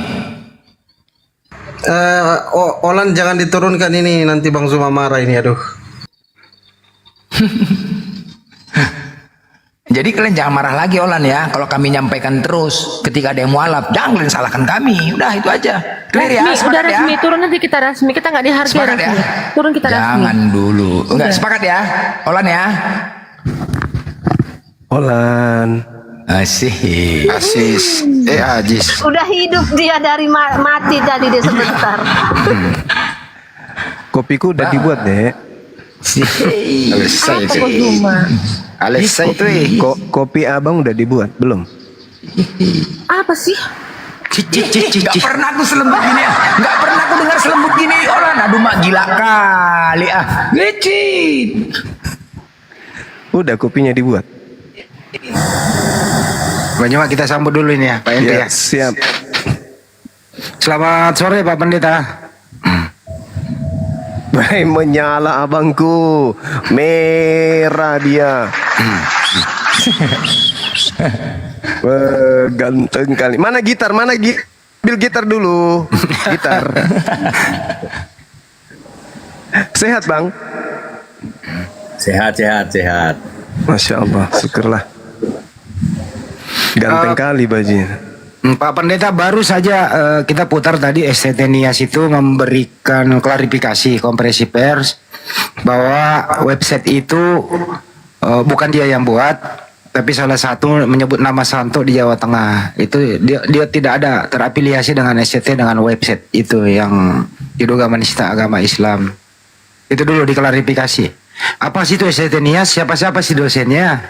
[SPEAKER 2] Olan jangan diturunkan ini, nanti Bang Zuma marah ini, aduh.
[SPEAKER 6] Jadi kalian jangan marah lagi Olan ya. Kalau kami nyampaikan terus ketika ada yang mualaf, jangan kalian salahkan kami. Udah itu aja. Clear ya,
[SPEAKER 4] Udah
[SPEAKER 6] sepakat ya.
[SPEAKER 4] resmi, turun nanti kita resmi. Kita nggak dihargai
[SPEAKER 6] Sepakat ya.
[SPEAKER 4] resmi. Turun kita resmi.
[SPEAKER 6] Jangan dulu. Enggak sepakat ya. Olan ya.
[SPEAKER 3] Olan.
[SPEAKER 6] Asih.
[SPEAKER 13] Asis. Ajis.
[SPEAKER 16] Udah hidup dia dari mati tadi dia sebentar.
[SPEAKER 3] Kopiku udah dibuat, Dek.
[SPEAKER 13] Alisa itu. Alisa itu
[SPEAKER 3] Kopi abang udah dibuat belum?
[SPEAKER 4] Apa sih?
[SPEAKER 6] Gak pernah aku selembut gini ya. Gak pernah aku dengar selembut gini Olan. Aduh mak gila kali Licin.
[SPEAKER 3] Udah kopinya dibuat.
[SPEAKER 13] Cuma kita sambut dulu ini ya Pak Henry ya.
[SPEAKER 3] Siap.
[SPEAKER 13] Selamat sore Pak Pendeta.
[SPEAKER 3] Baik, menyala abangku. Merah dia. Ganteng kali. Mana gitar? Bil gitar dulu. Gitar. Sehat Bang?
[SPEAKER 7] Sehat.
[SPEAKER 3] Masya Allah, syukurlah. Ganteng kali bajunya.
[SPEAKER 13] Pak Pendeta, baru saja kita putar tadi STT Nias itu memberikan klarifikasi konferensi pers bahwa website itu bukan dia yang buat, tapi salah satu menyebut nama Santo di Jawa Tengah. Itu dia tidak ada terafiliasi dengan SCT dengan website itu yang diduga menista agama Islam. Itu dulu diklarifikasi. Apa sih itu SCT Nias? Siapa-siapa sih dosennya?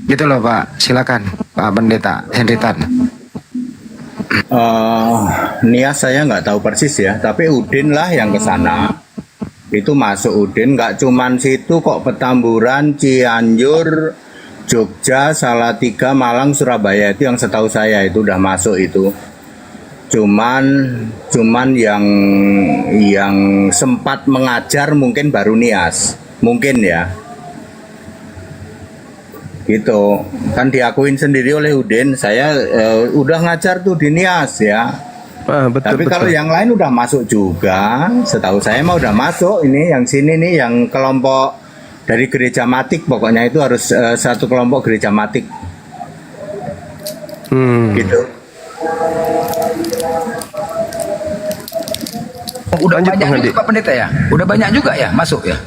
[SPEAKER 13] Gitu loh Pak. Silakan Pak Pendeta Henritan.
[SPEAKER 7] Nias saya nggak tahu persis ya, tapi Udin lah yang ke sana. Itu masuk Udin, nggak cuman situ kok, Petamburan, Cianjur, Jogja, Salatiga, Malang, Surabaya itu yang setahu saya itu udah masuk itu. Cuman yang sempat mengajar mungkin baru Nias, mungkin ya. Gitu. Kan diakuin sendiri oleh Udin, saya udah ngajar tuh di Nias ya.
[SPEAKER 3] Betul,
[SPEAKER 7] tapi kalau yang lain udah masuk juga, setahu saya mah udah masuk. Ini yang sini nih, yang kelompok dari gereja Matik, pokoknya itu harus satu kelompok gereja Matik. Gitu.
[SPEAKER 6] Udah banyak juga Pak Pendeta ya? Udah banyak juga ya masuk ya?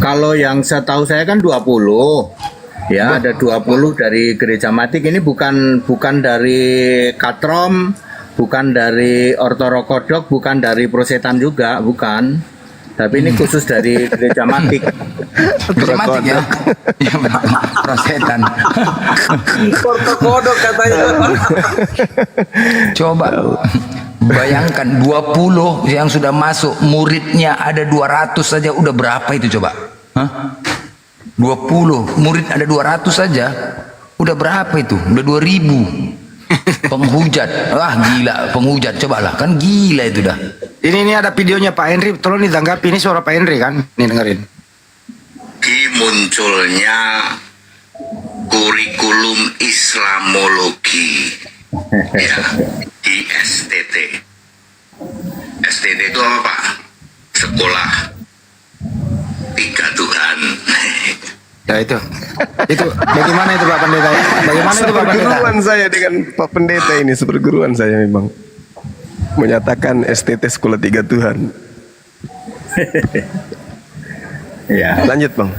[SPEAKER 7] Kalau yang setahu saya kan 20. Ya, ada 20 dari gereja Matik. Ini bukan dari Katrom, bukan dari Ortodoks, bukan dari Prosetan juga, bukan. Tapi ini khusus dari gereja Matik.
[SPEAKER 6] Gereja Matik ya? Prosetan.
[SPEAKER 2] Ortodoks katanya.
[SPEAKER 6] Coba bayangkan 20 yang sudah masuk, muridnya ada 200 saja, udah berapa itu coba? Hah? 20 murid ada 200 saja, udah berapa itu? Udah 2000. Penghujat, wah gila penghujat, cobalah, kan gila itu dah.
[SPEAKER 13] Ini ada videonya Pak Henry, tolong ditanggapi. Ini suara Pak Henry kan? Nih dengerin.
[SPEAKER 20] Munculnya kurikulum Islamologi ya, di STT. STT itu apa Pak? Sekolah Tiga Tuhan.
[SPEAKER 13] Ya itu bagaimana itu Pak Pendeta? Bagaimana itu Pak Pendeta?
[SPEAKER 3] Seperguruan saya dengan Pak Pendeta ini, seperguruan saya memang menyatakan STT Sekolah Tiga Tuhan.
[SPEAKER 7] Ya.
[SPEAKER 3] Lanjut Bang.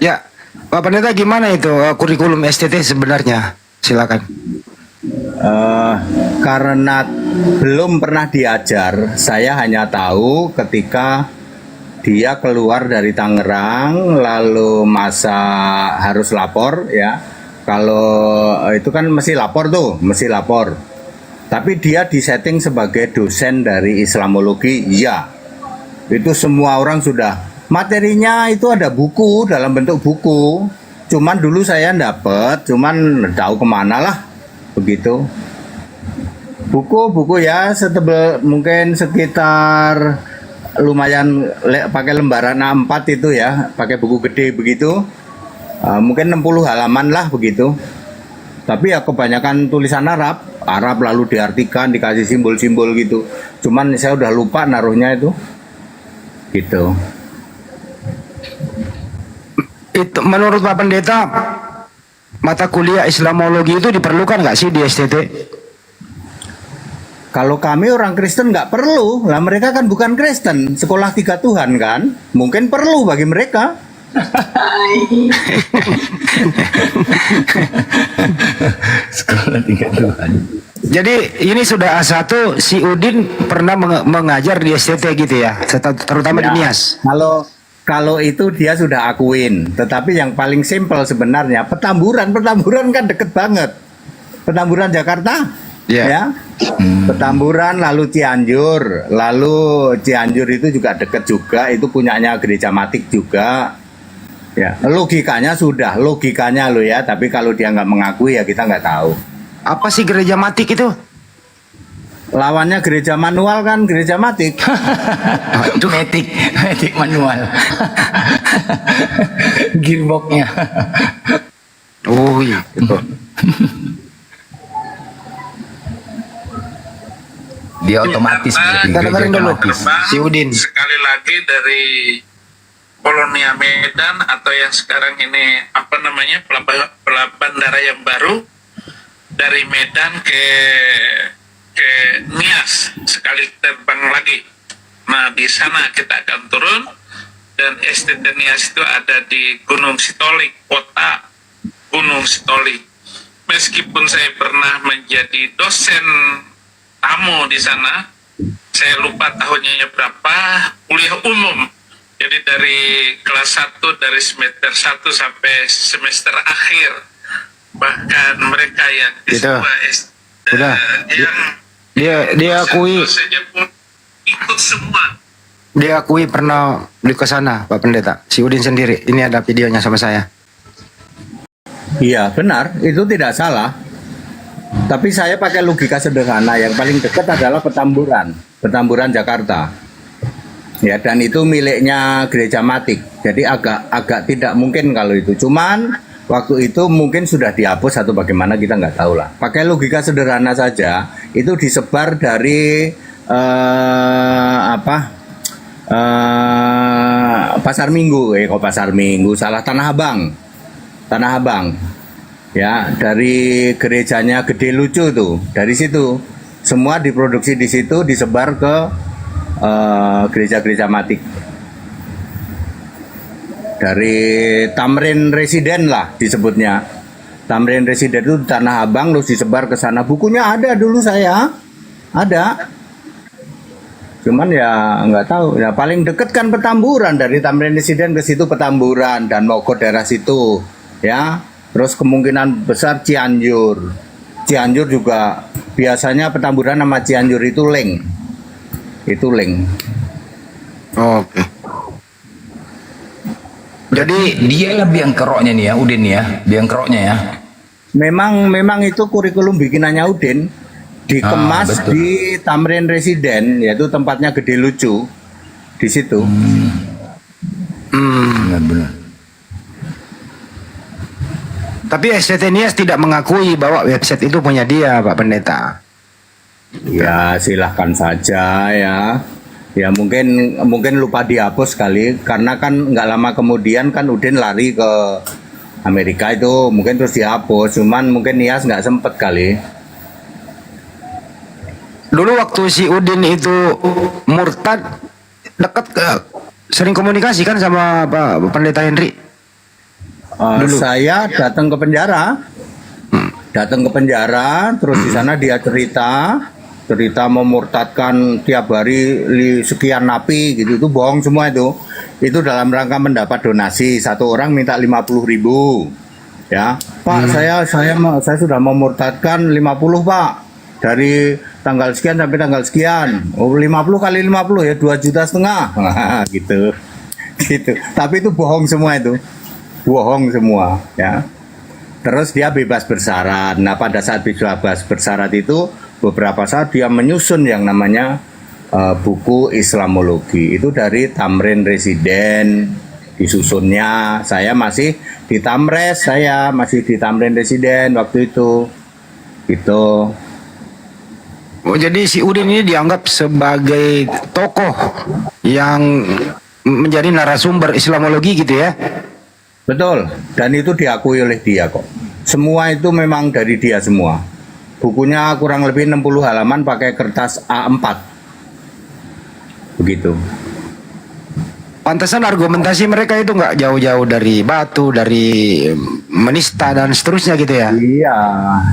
[SPEAKER 13] Ya, Pak Pendeta gimana itu kurikulum STT sebenarnya? Silakan.
[SPEAKER 7] Karena belum pernah diajar, saya hanya tahu ketika dia keluar dari Tangerang, lalu masa harus lapor ya. Kalau itu kan mesti lapor tuh, mesti lapor. Tapi dia disetting sebagai dosen dari Islamologi, ya. Itu semua orang sudah. Materinya itu ada buku, dalam bentuk buku. Cuman dulu saya dapat, cuman tahu kemana lah, begitu. Buku ya setebal mungkin sekitar lumayan pakai lembaran A4 itu ya, pakai buku gede begitu, mungkin 60 halaman lah begitu. Tapi ya kebanyakan tulisan Arab lalu diartikan, dikasih simbol-simbol gitu. Cuman saya udah lupa naruhnya itu, gitu.
[SPEAKER 13] Itu menurut Pak Pendeta, mata kuliah Islamologi itu diperlukan nggak sih di STT?
[SPEAKER 7] Kalau kami orang Kristen nggak perlu, lah mereka kan bukan Kristen, sekolah Tiga Tuhan kan, mungkin perlu bagi mereka.
[SPEAKER 6] Sekolah Tiga Tuhan.
[SPEAKER 13] Jadi ini sudah A1, si Udin pernah mengajar di STT gitu ya, terutama di Nias.
[SPEAKER 7] Kalau itu dia sudah akuin, tetapi yang paling simpel sebenarnya Petamburan kan deket banget. Petamburan Jakarta. Ya, Petamburan lalu Cianjur itu juga deket juga, itu punyanya gereja Matik juga. Ya, logikanya lo ya, tapi kalau dia nggak mengakui ya kita nggak tahu.
[SPEAKER 13] Apa sih gereja Matik itu?
[SPEAKER 7] Lawannya gereja manual kan gereja Matik.
[SPEAKER 6] Itu metik manual. Gearboxnya.
[SPEAKER 13] Oh iya, betul.
[SPEAKER 6] Dia otomatis.
[SPEAKER 13] Kita dengerin dulu si Udin.
[SPEAKER 20] Sekali lagi dari Polonia Medan atau yang sekarang ini apa namanya bandara yang baru, dari Medan ke Nias, sekali terbang lagi. Nah di sana kita akan turun, dan STT Nias itu ada di Gunung Sitolik, kota Gunung Sitoli. Meskipun saya pernah menjadi dosen tamu di sana, saya lupa tahunnya berapa, kuliah umum. Jadi dari kelas 1, dari semester 1 sampai semester akhir. Bahkan mereka yang
[SPEAKER 13] Gitu.
[SPEAKER 20] S2,
[SPEAKER 13] Udah.
[SPEAKER 20] yang
[SPEAKER 13] Dia akui
[SPEAKER 20] saja pun ikut semua.
[SPEAKER 13] dia akui pernah beli ke sana, Pak Pendeta. Si Udin sendiri. Ini ada videonya sama saya.
[SPEAKER 7] Iya benar, itu tidak salah. Tapi saya pakai logika sederhana, yang paling dekat adalah Petamburan Jakarta. Ya, dan itu miliknya Gereja Matik. Jadi agak tidak mungkin kalau itu. Cuman waktu itu mungkin sudah dihapus atau bagaimana, kita nggak tahu lah. Pakai logika sederhana saja, itu disebar dari Pasar Minggu, kok Pasar Minggu, salah, Tanah Abang, ya, dari gerejanya Gede Lucu tuh, dari situ, semua diproduksi di situ, disebar ke gereja-gereja Matik, dari Tamrin Residen lah disebutnya, Tamrin Residen itu Tanah Abang, terus disebar ke sana. Bukunya ada dulu saya, ada. Cuman ya nggak tahu. Ya paling deket kan Petamburan, dari Tamrin Residen ke situ Petamburan dan Mogot daerah situ, ya. Terus kemungkinan besar Cianjur. Cianjur juga biasanya Petamburan sama Cianjur itu link. Itu link.
[SPEAKER 6] Oke. Jadi dia lebih yang keroknya nih ya, Udin ya, dia yang keroknya ya.
[SPEAKER 7] Memang itu kurikulum bikinannya Udin. Dikemas
[SPEAKER 6] betul.
[SPEAKER 7] di Tamrin Residen, yaitu tempatnya Gede Lucu, di situ.
[SPEAKER 13] Benar-benar. Tapi STT Nias tidak mengakui bahwa website itu punya dia, Pak Pendeta.
[SPEAKER 7] Ya silahkan saja ya. Ya mungkin lupa dihapus kali, karena kan nggak lama kemudian kan Udin lari ke Amerika itu, mungkin terus dihapus. Cuman mungkin Nias nggak sempet kali.
[SPEAKER 13] Dulu waktu si Udin itu murtad, sering komunikasi kan sama Pak Pendeta Henry?
[SPEAKER 7] Saya datang ke penjara, terus di sana dia cerita memurtadkan tiap hari sekian napi gitu, itu bohong semua itu dalam rangka mendapat donasi. Satu orang minta 50.000, ya Pak, saya sudah memurtadkan 50 Pak, dari tanggal sekian sampai tanggal sekian. 50 kali 50 ya 2,5 juta gitu. Tapi itu bohong semua, ya. Terus dia bebas bersyarat. Nah pada saat bebas bersyarat itu, beberapa saat dia menyusun yang namanya buku Islamologi. Itu dari Tamrin Residen disusunnya. Saya masih di Tamrin Residen waktu itu. Gitu.
[SPEAKER 13] Oh, jadi si Udin ini dianggap sebagai tokoh yang menjadi narasumber Islamologi gitu ya?
[SPEAKER 7] Betul, dan itu diakui oleh dia kok. Semua itu memang dari dia semua. Bukunya kurang lebih 60 halaman pakai kertas A4. Begitu.
[SPEAKER 13] Pantesan argumentasi mereka itu nggak jauh-jauh dari batu, dari menista dan seterusnya gitu ya?
[SPEAKER 7] Iya,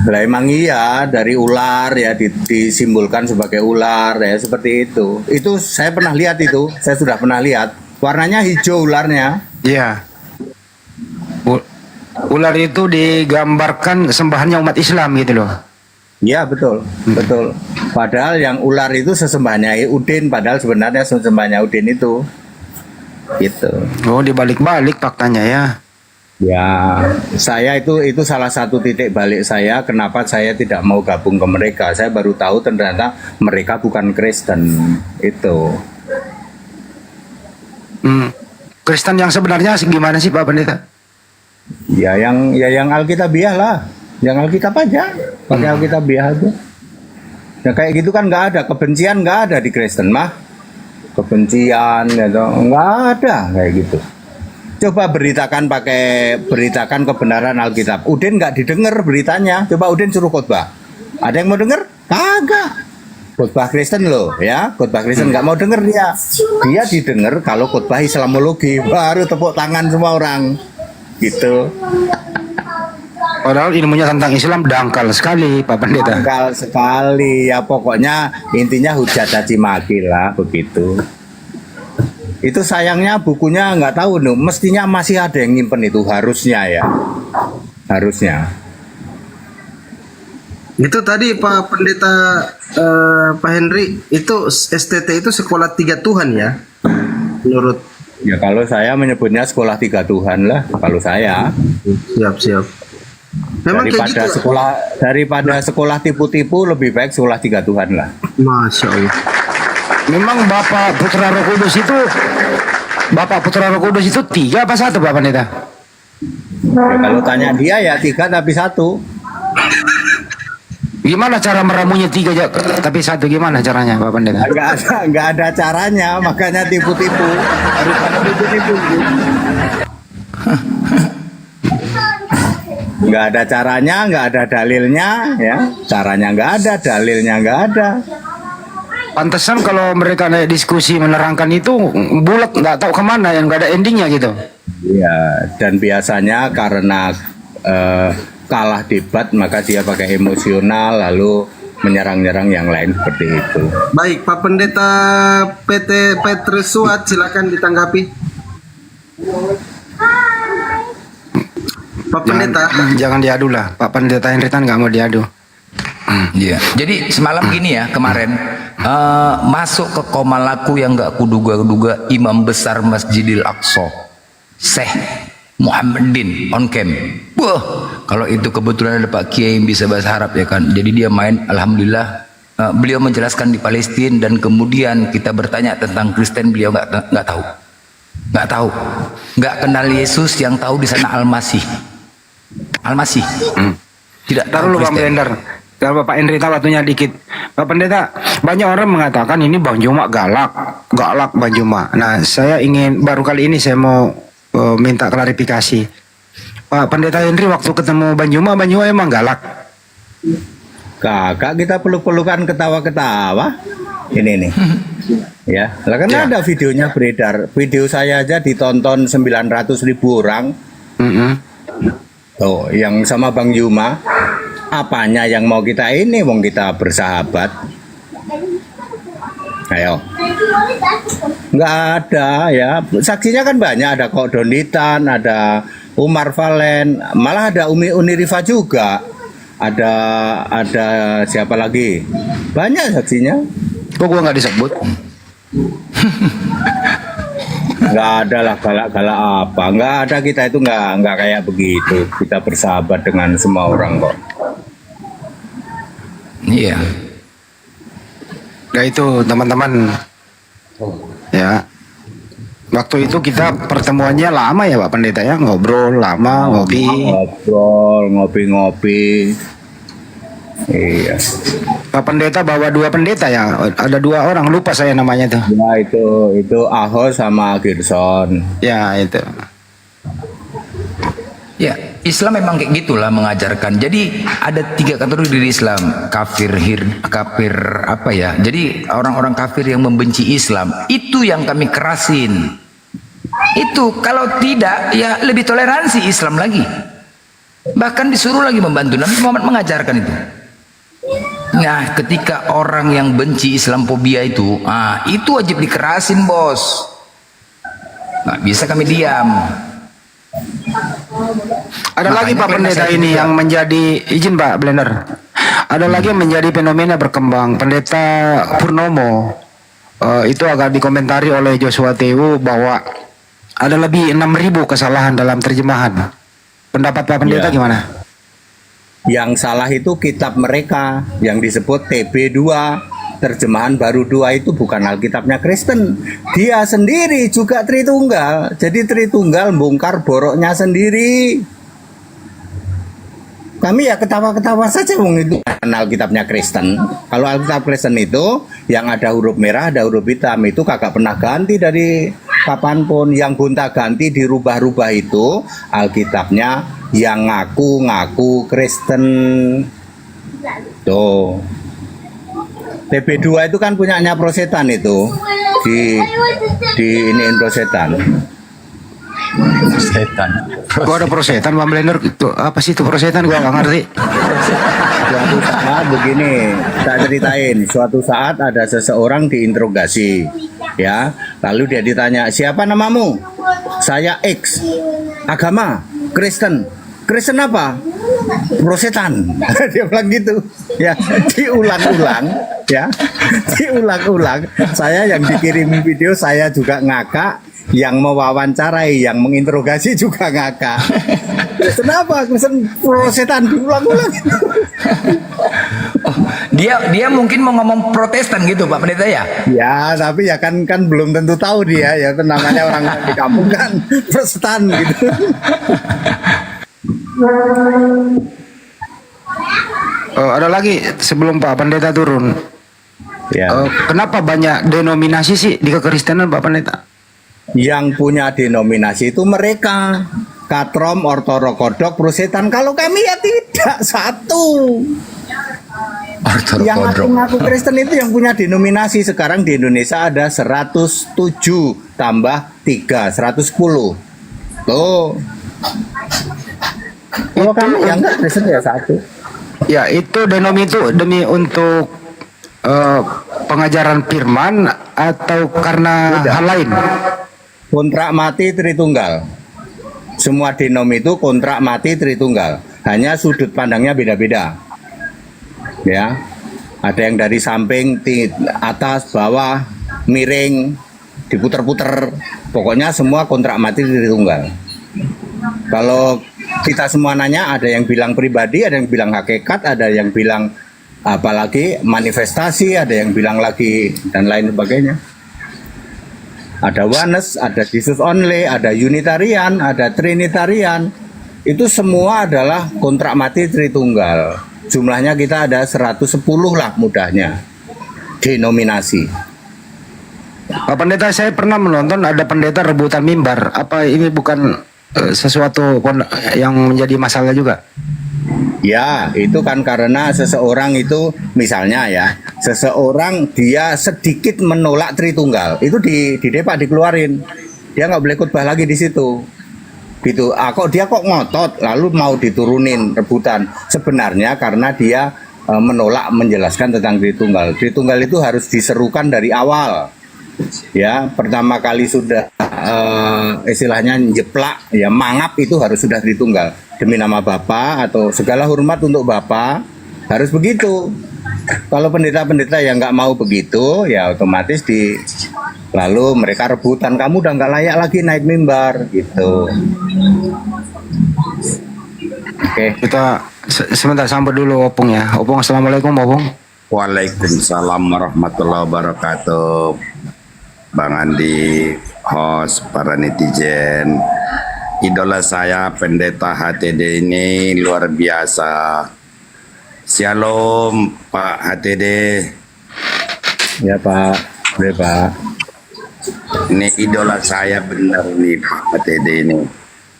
[SPEAKER 7] lah emang iya, dari ular ya, disimbolkan sebagai ular ya, seperti itu. Itu saya pernah lihat itu, saya sudah pernah lihat. Warnanya hijau ularnya.
[SPEAKER 13] Iya. Ular itu digambarkan sembahannya umat Islam gitu loh.
[SPEAKER 7] Iya betul, betul. Padahal yang ular itu sesembahannya Udin, padahal sebenarnya sesembahnya Udin itu. Gitu.
[SPEAKER 13] Oh, dibalik-balik faktanya ya.
[SPEAKER 7] Ya, saya itu salah satu titik balik saya kenapa saya tidak mau gabung ke mereka. Saya baru tahu ternyata mereka bukan Kristen. Itu.
[SPEAKER 13] Kristen yang sebenarnya gimana sih Pak Pendeta?
[SPEAKER 7] Ya yang Alkitabiah lah. Yang Alkitab aja. Pakai Alkitabiah aja. Ya kayak gitu kan nggak ada, kebencian nggak ada di Kristen mah. Kebencian gitu nggak ada kayak gitu. Coba beritakan kebenaran Alkitab. Udin nggak didengar beritanya. Coba Udin suruh khotbah. Ada yang mau dengar? Kagak. Khotbah Kristen loh ya. Khotbah Kristen nggak mau denger dia. Dia didengar kalau khotbah Islamologi, baru tepuk tangan semua orang. Gitu.
[SPEAKER 13] Padahal ilmunya tentang Islam dangkal sekali, Pak Pendeta.
[SPEAKER 7] Dangkal sekali ya, pokoknya intinya hujat caci maki lah begitu. Itu sayangnya bukunya nggak tahu nih, mestinya masih ada yang nyimpen itu, harusnya ya, harusnya.
[SPEAKER 2] Itu tadi Pak Pendeta Pak Henry, itu STT itu sekolah tiga Tuhan ya, menurut.
[SPEAKER 7] Ya kalau saya menyebutnya sekolah tiga Tuhan lah, kalau saya.
[SPEAKER 2] Siap. Memang kayak gitu.
[SPEAKER 7] Daripada sekolah tipu-tipu, lebih baik sekolah tiga Tuhan lah.
[SPEAKER 2] Masya Allah.
[SPEAKER 13] Memang Bapak Putra Roh Kudus itu 3 apa 1, Pak Pendeta?
[SPEAKER 7] Ya, kalau tanya dia ya 3 tapi 1.
[SPEAKER 13] Gimana cara meramunya 3 tapi 1, gimana caranya, Pak Pendeta?
[SPEAKER 7] Nggak ada caranya, makanya tipu-tipu. Harus ada tipu-tipu. Nggak ada caranya, nggak ada dalilnya, ya. Caranya nggak ada, dalilnya nggak ada.
[SPEAKER 13] Pantesan kalau mereka naik diskusi menerangkan itu bulat, nggak tahu kemana, yang nggak ada endingnya gitu.
[SPEAKER 7] Iya, dan biasanya karena kalah debat maka dia pakai emosional lalu menyerang-nyerang yang lain seperti itu.
[SPEAKER 2] Baik, Pak Pendeta Petrus Suat, silakan ditanggapi. Pak Pendeta,
[SPEAKER 13] jangan diadu lah. Pak Pendeta Henritan nggak mau diadu.
[SPEAKER 6] Iya. Jadi semalam gini ya, kemarin masuk ke Komalaku yang nggak kuduga-duga, Imam Besar Masjidil Aqsa, Syekh Muhammadin on cam. Wah, kalau itu kebetulan ada Pak Kiai yang bisa bahasa Arab ya kan. Jadi dia main, alhamdulillah. Beliau menjelaskan di Palestina, dan kemudian kita bertanya tentang Kristen, beliau nggak tahu, nggak kenal Yesus. Yang tahu di sana Al-Masih. Tidak tahu
[SPEAKER 13] Bang Blender. Kalau Bapak Henry tahu waktunya dikit. Pak Pendeta, banyak orang mengatakan ini Bang Juma galak Bang Juma. Nah, saya ingin baru kali ini saya mau minta klarifikasi. Pak Pendeta Henry waktu ketemu Bang Juma emang galak?
[SPEAKER 7] Kakak, kita peluk-pelukan ketawa-ketawa. Ini nih. Ya, lah kan ada videonya beredar. Video saya aja ditonton 900.000 orang. Tuh, yang sama Bang Yuma, apanya yang mau kita ini, mau kita bersahabat? Ayo. Nggak ada ya. Saksinya kan banyak, ada kok Donitan, ada Umar Valen, malah ada Uni Rifa juga. Ada siapa lagi? Banyak saksinya.
[SPEAKER 13] Kok gua nggak disebut?
[SPEAKER 7] Nggak ada lah galak-galak apa. Nggak ada, kita itu nggak kayak begitu. Kita bersahabat dengan semua orang kok.
[SPEAKER 6] Iya.
[SPEAKER 13] Nah itu teman-teman. Ya. Waktu itu kita pertemuannya lama ya Pak Pendeta ya, ngobrol lama, ngopi-ngopi. Iya.
[SPEAKER 7] Pak Pendeta bawa 2 pendeta ya, ada 2 orang, lupa saya namanya tuh. Ya itu Ahos sama Gerson.
[SPEAKER 13] Ya itu.
[SPEAKER 6] Ya, Islam memang kayak gitulah mengajarkan. Jadi ada 3 kategori di Islam, kafir apa ya. Jadi orang-orang kafir yang membenci Islam, itu yang kami kerasin. Itu kalau tidak ya lebih toleransi Islam lagi. Bahkan disuruh lagi membantu. Nabi Muhammad mengajarkan itu. Nah, ketika orang yang benci Islamophobia itu wajib dikerasin, bos. Nggak bisa kami diam.
[SPEAKER 13] Ada lagi Pak Pendeta ini yang menjadi, izin Pak Blender, ada lagi yang menjadi fenomena berkembang. Pendeta Purnomo itu agak dikomentari oleh Joshua Tewu bahwa ada lebih 6.000 kesalahan dalam terjemahan. Pendapat Pak Pendeta gimana?
[SPEAKER 7] Yang salah itu kitab mereka yang disebut TB2, terjemahan baru 2 itu bukan Alkitabnya Kristen. Dia sendiri juga Tritunggal. Jadi Tritunggal bongkar boroknya sendiri. Kami ya ketawa-ketawa saja itu kan Alkitabnya Kristen. Kalau Alkitab Kristen itu yang ada huruf merah, ada huruf hitam, itu kagak pernah ganti dari kapanpun. Yang gonta-ganti dirubah-rubah itu Alkitabnya yang ngaku Kristen. Tuh. TB2 itu kan punyanya Prosetan itu. Di iniin Prosetan. Setan.
[SPEAKER 13] Gua ada prosetan Bang Blender itu apa sih itu prosetan gua nggak ngerti.
[SPEAKER 7] Suatu saat begini, tak ceritain. Suatu saat ada seseorang diinterogasi, ya. Lalu dia ditanya, siapa namamu? Saya X. Agama Kristen. Kristen apa? Prosetan. Dia bilang gitu. Ya, diulang-ulang, ya. Diulang-ulang. Saya yang dikirim video saya juga ngakak, yang mewawancarai, yang menginterogasi juga ngakak. Kristen apa? Kristen prosetan diulang-ulang.
[SPEAKER 6] Dia mungkin mau ngomong Protestan gitu Pak Pendeta ya?
[SPEAKER 7] Ya, tapi ya kan belum tentu tahu dia ya, itu namanya orang di kampung kan Protestan gitu.
[SPEAKER 13] Ada lagi sebelum Pak Pendeta turun.
[SPEAKER 7] Ya.
[SPEAKER 13] Kenapa banyak denominasi sih di kekristenan Pak Pendeta?
[SPEAKER 7] Yang punya denominasi itu mereka Katrom, Ortodoks, Protesan. Kalau kami ya tidak, satu. Yang ngaku Kristen itu yang punya denominasi. Sekarang di Indonesia ada 107 tambah 3, 110. Tuh. Kalau kami yang enggak Kristen ya satu.
[SPEAKER 13] Ya itu demi untuk pengajaran firman atau karena hal lain?
[SPEAKER 7] Kontrak mati Tritunggal. Semua denom itu kontrak mati Tritunggal. Hanya sudut pandangnya beda-beda. Ya, ada yang dari samping, atas, bawah, miring, diputer-puter. Pokoknya semua kontrak mati Tritunggal. Kalau kita semua nanya, ada yang bilang pribadi, ada yang bilang hakikat, ada yang bilang apalagi manifestasi, ada yang bilang lagi dan lain sebagainya. Ada oneness, ada Jesus only, ada Unitarian, ada Trinitarian. Itu semua adalah kontrak mati Tritunggal. Jumlahnya kita ada 110 lah mudahnya. Denominasi.
[SPEAKER 13] Pak Pendeta, saya pernah menonton ada pendeta rebutan mimbar. Apa ini bukan sesuatu yang menjadi masalah juga?
[SPEAKER 7] Ya, itu kan karena seseorang itu misalnya ya, seseorang dia sedikit menolak Tritunggal, itu di Depak dikeluarin. Dia nggak boleh khotbah lagi di situ. Gitu. Dia kok ngotot lalu mau diturunin rebutan. Sebenarnya karena dia menolak menjelaskan tentang Tritunggal. Tritunggal itu harus diserukan dari awal. Ya, pertama kali sudah istilahnya jeplak, ya mangap itu harus sudah Tritunggal. Demi nama Bapa atau segala hormat untuk Bapa, harus begitu. Kalau pendeta-pendeta yang nggak mau begitu, ya otomatis lalu mereka rebutan, kamu udah nggak layak lagi naik mimbar, gitu. Oke.
[SPEAKER 13] Kita sebentar sampai dulu Opung ya. Opung, assalamualaikum Opung.
[SPEAKER 21] Waalaikumsalam warahmatullahi wabarakatuh. Bang Andi, host, para netizen. Idola saya pendeta HTD ini luar biasa. Shalom Pak HTD.
[SPEAKER 7] Ya Pak, boleh Pak.
[SPEAKER 21] Ini idola saya benar nih Pak HTD ini.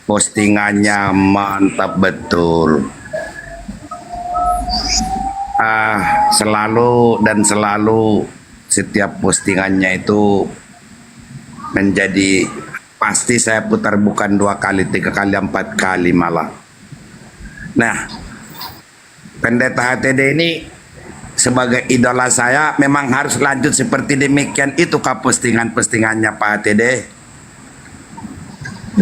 [SPEAKER 21] Postingannya mantap betul. Selalu setiap postingannya itu menjadi pasti saya putar bukan 2 kali, 3 kali, 4 kali malah. Nah, pendeta HTD ini sebagai idola saya memang harus lanjut seperti demikian. Itukah postingannya Pak HTD?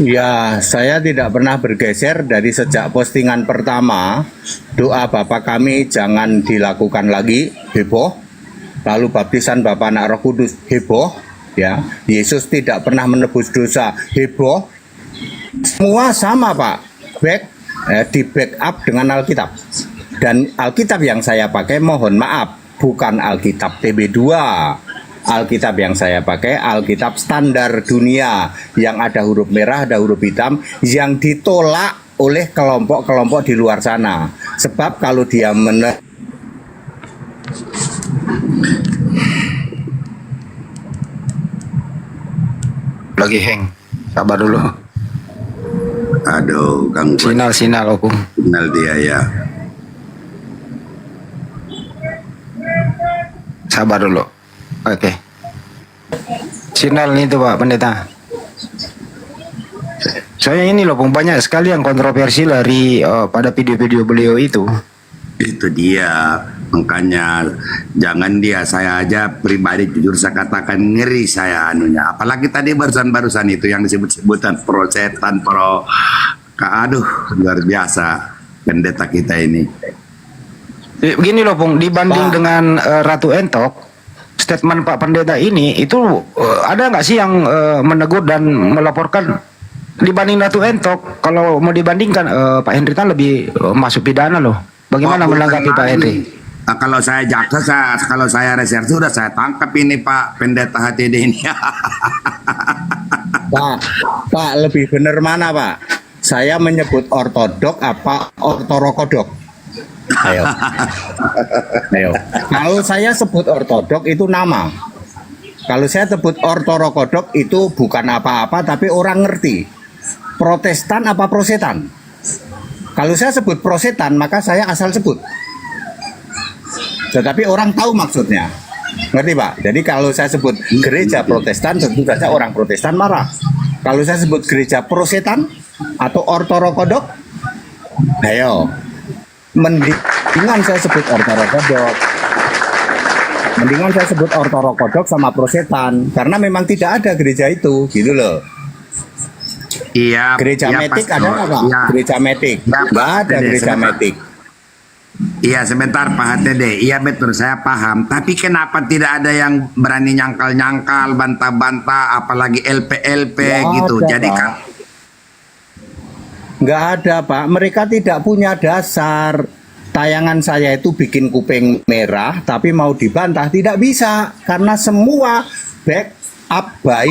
[SPEAKER 7] Ya, saya tidak pernah bergeser dari sejak postingan pertama. Doa Bapa kami jangan dilakukan lagi, heboh. Lalu baptisan Bapa Anak Roh Kudus, heboh. Ya, Yesus tidak pernah menebus dosa, heboh. Semua sama Pak, di backup dengan Alkitab. Dan Alkitab yang saya pakai, mohon maaf, bukan Alkitab TB2. Alkitab yang saya pakai Alkitab standar dunia, yang ada huruf merah, ada huruf hitam, yang ditolak oleh kelompok-kelompok di luar sana. Sebab kalau dia
[SPEAKER 13] lagi hang, sabar dulu.
[SPEAKER 21] Aduh, Kang.
[SPEAKER 13] Sinal Opung.
[SPEAKER 21] Sinal dia ya.
[SPEAKER 13] Sabar dulu. Oke. Sinal itu Pak Pendeta. Soalnya ini loh, Bung, banyak sekali yang kontroversi dari pada video-video beliau itu.
[SPEAKER 21] Itu dia, makanya jangan dia, saya aja pribadi jujur saya katakan ngeri saya anunya, apalagi tadi barusan itu yang disebut-sebutan pro setan, pro, aduh luar biasa pendeta kita ini.
[SPEAKER 13] Begini loh, Bung, dibanding dengan Ratu Entok, statement Pak Pendeta ini itu ada nggak sih yang menegur dan melaporkan dibanding Ratu Entok? Kalau mau dibandingkan, Pak Henry kan lebih masuk pidana loh. Bagaimana menanggapi Pak Henry?
[SPEAKER 21] Kalau saya jaksa, kalau saya reserse sudah saya tangkap ini Pak Pendeta HTD ini.
[SPEAKER 7] Pak, lebih benar mana Pak? Saya menyebut ortodok apa ortorokodok? Ayo. Kalau saya sebut ortodok itu nama. Kalau saya sebut ortorokodok itu bukan apa-apa tapi orang ngerti. Protestan apa prosetan? Kalau saya sebut prosetan maka saya asal sebut. Tetapi orang tahu maksudnya. Ngerti Pak? Jadi kalau saya sebut gereja Protestan tentu saja orang Protestan marah. Kalau saya sebut gereja prosetan atau ortorokodok, ayo. Mendingan saya sebut ortorokodok. Mendingan saya sebut ortorokodok sama prosetan karena memang tidak ada gereja itu, gitu loh.
[SPEAKER 21] Iya.
[SPEAKER 7] Gereja
[SPEAKER 21] iya,
[SPEAKER 7] metik
[SPEAKER 21] Pastor.
[SPEAKER 7] ada nggak Pak?
[SPEAKER 21] Iya.
[SPEAKER 7] Gereja metik?
[SPEAKER 21] Iya,
[SPEAKER 7] Nggak ada
[SPEAKER 21] Dede,
[SPEAKER 7] gereja
[SPEAKER 21] sebentar.
[SPEAKER 7] metik.
[SPEAKER 21] Iya sebentar Pak HTD, iya betul saya paham. Tapi kenapa tidak ada yang berani nyangkal-nyangkal, bantah-bantah, apalagi LP-LP gitu.
[SPEAKER 7] Ada,
[SPEAKER 21] Jadi
[SPEAKER 7] Pak.
[SPEAKER 21] kan
[SPEAKER 7] Nggak ada Pak, mereka tidak punya dasar. Tayangan saya itu bikin kuping merah, tapi mau dibantah tidak bisa karena semua back up by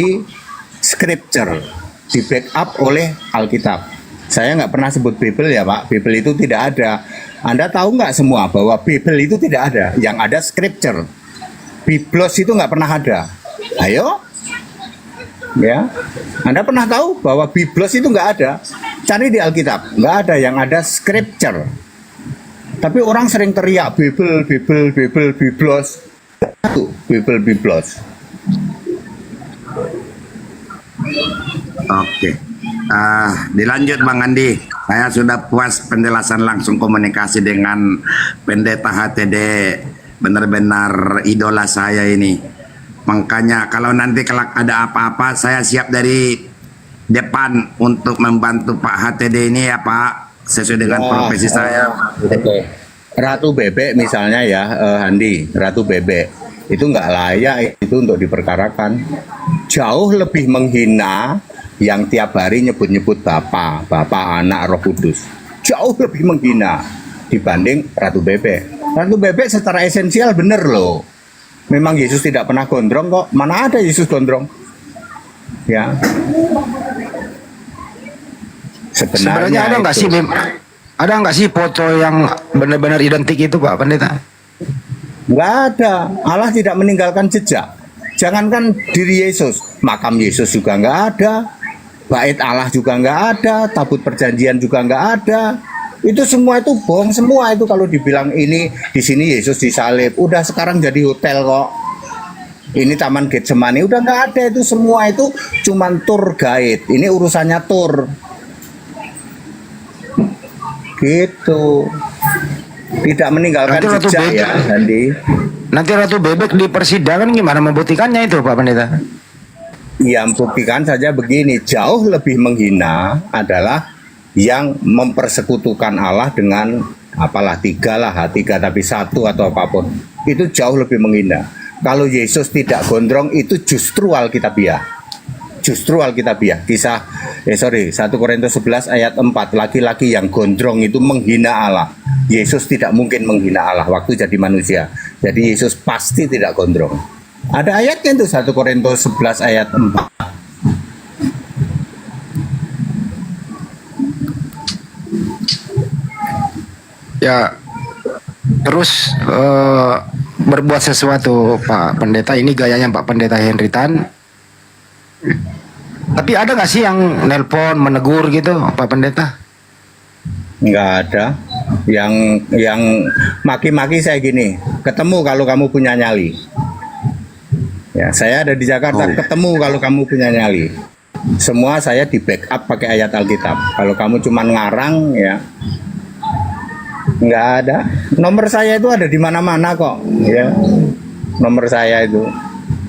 [SPEAKER 7] scripture, di backup oleh Alkitab. Saya nggak pernah sebut Bible ya Pak, Bible itu tidak ada. Anda tahu nggak semua bahwa Bible itu tidak ada, yang ada scripture. Biblos itu nggak pernah ada. Ayo, ya, Anda pernah tahu bahwa Biblos itu nggak ada? Cari di Alkitab, nggak ada, yang ada scripture. Tapi orang sering teriak Bible, Bible, Bible, Biblos. Satu, Bible, Biblos.
[SPEAKER 21] Oke. Dilanjut Bang Andi. Saya sudah puas penjelasan langsung komunikasi dengan Pendeta HTD. Benar-benar idola saya ini. Makanya kalau nanti kelak ada apa-apa, saya siap dari depan untuk membantu Pak HTD ini ya Pak. Sesuai dengan profesi saya.
[SPEAKER 7] Ratu Bebek misalnya ya, Handi, Ratu Bebek itu nggak layak itu untuk diperkarakan. Jauh lebih menghina yang tiap hari nyebut-nyebut Bapa, Anak, Roh Kudus. Jauh lebih menghina dibanding Ratu Bebek. Ratu Bebek secara esensial bener loh. Memang Yesus tidak pernah gondrong kok. Mana ada Yesus gondrong? Ya.
[SPEAKER 13] Sebenarnya ada nggak sih, ada nggak sih foto yang benar-benar identik itu Pak Pendeta?
[SPEAKER 7] Nggak ada. Allah tidak meninggalkan jejak. Jangankan diri Yesus, makam Yesus juga nggak ada, bait Allah juga nggak ada, tabut perjanjian juga nggak ada. Itu semua itu bohong semua itu kalau dibilang ini di sini Yesus disalib. Udah sekarang jadi hotel kok. Ini Taman Getsemani udah nggak ada, itu semua itu cuman tour guide. Ini urusannya tour. Gitu. Tidak meninggalkan
[SPEAKER 13] Nanti
[SPEAKER 7] jejak ya, Andi.
[SPEAKER 13] Nanti Ratu Bebek di persidangan gimana membuktikannya itu Pak Pendeta?
[SPEAKER 7] Ya, membuktikan saja begini, jauh lebih menghina adalah yang mempersekutukan Allah dengan apalah tiga tapi satu atau apapun. Itu jauh lebih menghina. Kalau Yesus tidak gondrong itu justru Alkitabiah. Justru Alkitabiah. 1 Korintus 11 ayat 4, laki-laki yang gondrong itu menghina Allah. Yesus tidak mungkin menghina Allah waktu jadi manusia. Jadi Yesus pasti tidak gondrong. Ada ayatnya itu 1 Korintus 11 ayat 4.
[SPEAKER 13] Ya, terus berbuat sesuatu Pak Pendeta, ini gayanya Pak Pendeta Henry Tan. Tapi ada nggak sih yang nelpon menegur gitu Pak Pendeta?
[SPEAKER 7] Nggak ada. Yang maki-maki saya gini, ketemu kalau kamu punya nyali. Ya, saya ada di Jakarta, ketemu kalau kamu punya nyali. Semua saya di backup pakai ayat Alkitab. Kalau kamu cuma ngarang ya nggak ada. Nomor saya itu ada di mana-mana kok. Ya, nomor saya itu.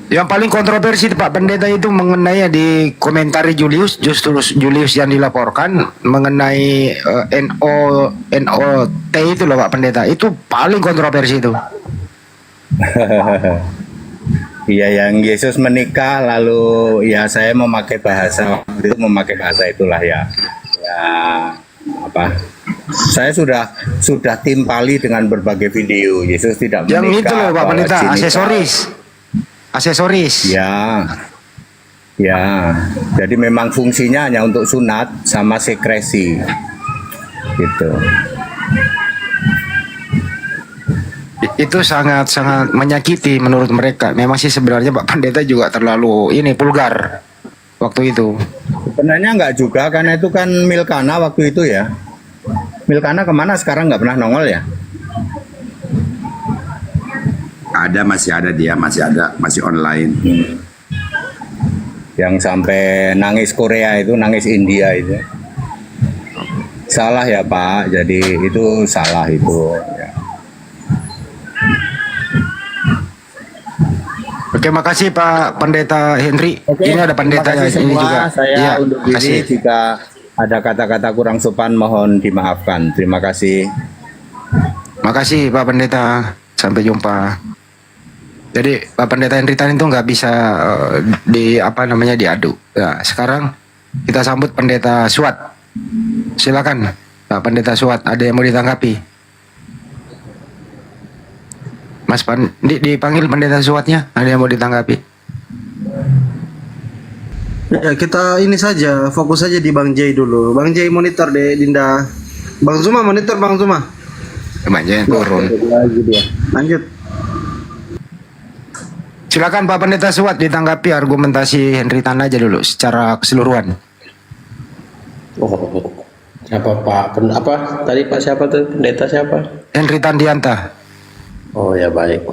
[SPEAKER 13] Yang paling kontroversi Pak Pendeta itu mengenai di komentari Julius, justru Julius yang dilaporkan mengenai NOT itu loh Pak Pendeta. Itu paling kontroversi itu.
[SPEAKER 7] Iya, yang Yesus menikah lalu ya saya memakai bahasa waktu itu, memakai bahasa itulah ya. Ya apa? Saya sudah timpali dengan berbagai video. Yesus tidak menikah.
[SPEAKER 13] Yang itu loh Pak Pendeta,
[SPEAKER 7] jin nikah.
[SPEAKER 13] aksesoris.
[SPEAKER 7] Ya. Ya. Jadi memang fungsinya hanya untuk sunat sama sekresi. Gitu.
[SPEAKER 13] Itu sangat menyakiti menurut mereka. Memang sih sebenarnya Pak Pendeta juga terlalu vulgar waktu itu.
[SPEAKER 7] Sebenarnya enggak juga, karena itu kan Milkana waktu itu ya. Milkana kemana sekarang, nggak pernah nongol ya?
[SPEAKER 21] Masih ada dia, masih online.
[SPEAKER 7] Yang sampai nangis Korea itu, nangis India itu. Salah ya Pak, jadi itu salah itu. Ya.
[SPEAKER 13] Oke, makasih Pak Pendeta Henry. Ini ada pendetanya ini juga.
[SPEAKER 7] Saya
[SPEAKER 13] Iya,
[SPEAKER 7] undur diri. Jika ada kata-kata kurang sopan mohon dimaafkan. Terima kasih.
[SPEAKER 13] Makasih Pak Pendeta. Sampai jumpa. Jadi Pak Pendeta Henry Tan itu nggak bisa diadu. Nah, sekarang kita sambut Pendeta Suat. Silakan Pak Pendeta Suat. Ada yang mau ditanggapi? Mas dipanggil Pendeta Suatnya. Ada yang mau ditanggapi?
[SPEAKER 2] Ya, kita ini saja, fokus saja di Bang Jay dulu. Bang Jay monitor deh, Dinda. Bang Zuma monitor, Bang Zuma.
[SPEAKER 13] Bang Jay turun.
[SPEAKER 2] Lanjut.
[SPEAKER 13] Silakan Pak Pendeta Suat ditanggapi argumentasi Henry Tan aja dulu secara keseluruhan.
[SPEAKER 5] Oh, siapa Pak? Apa tadi Pak siapa tuh? Pendeta siapa?
[SPEAKER 13] Henry Tan Dianta.
[SPEAKER 5] Oh ya baik.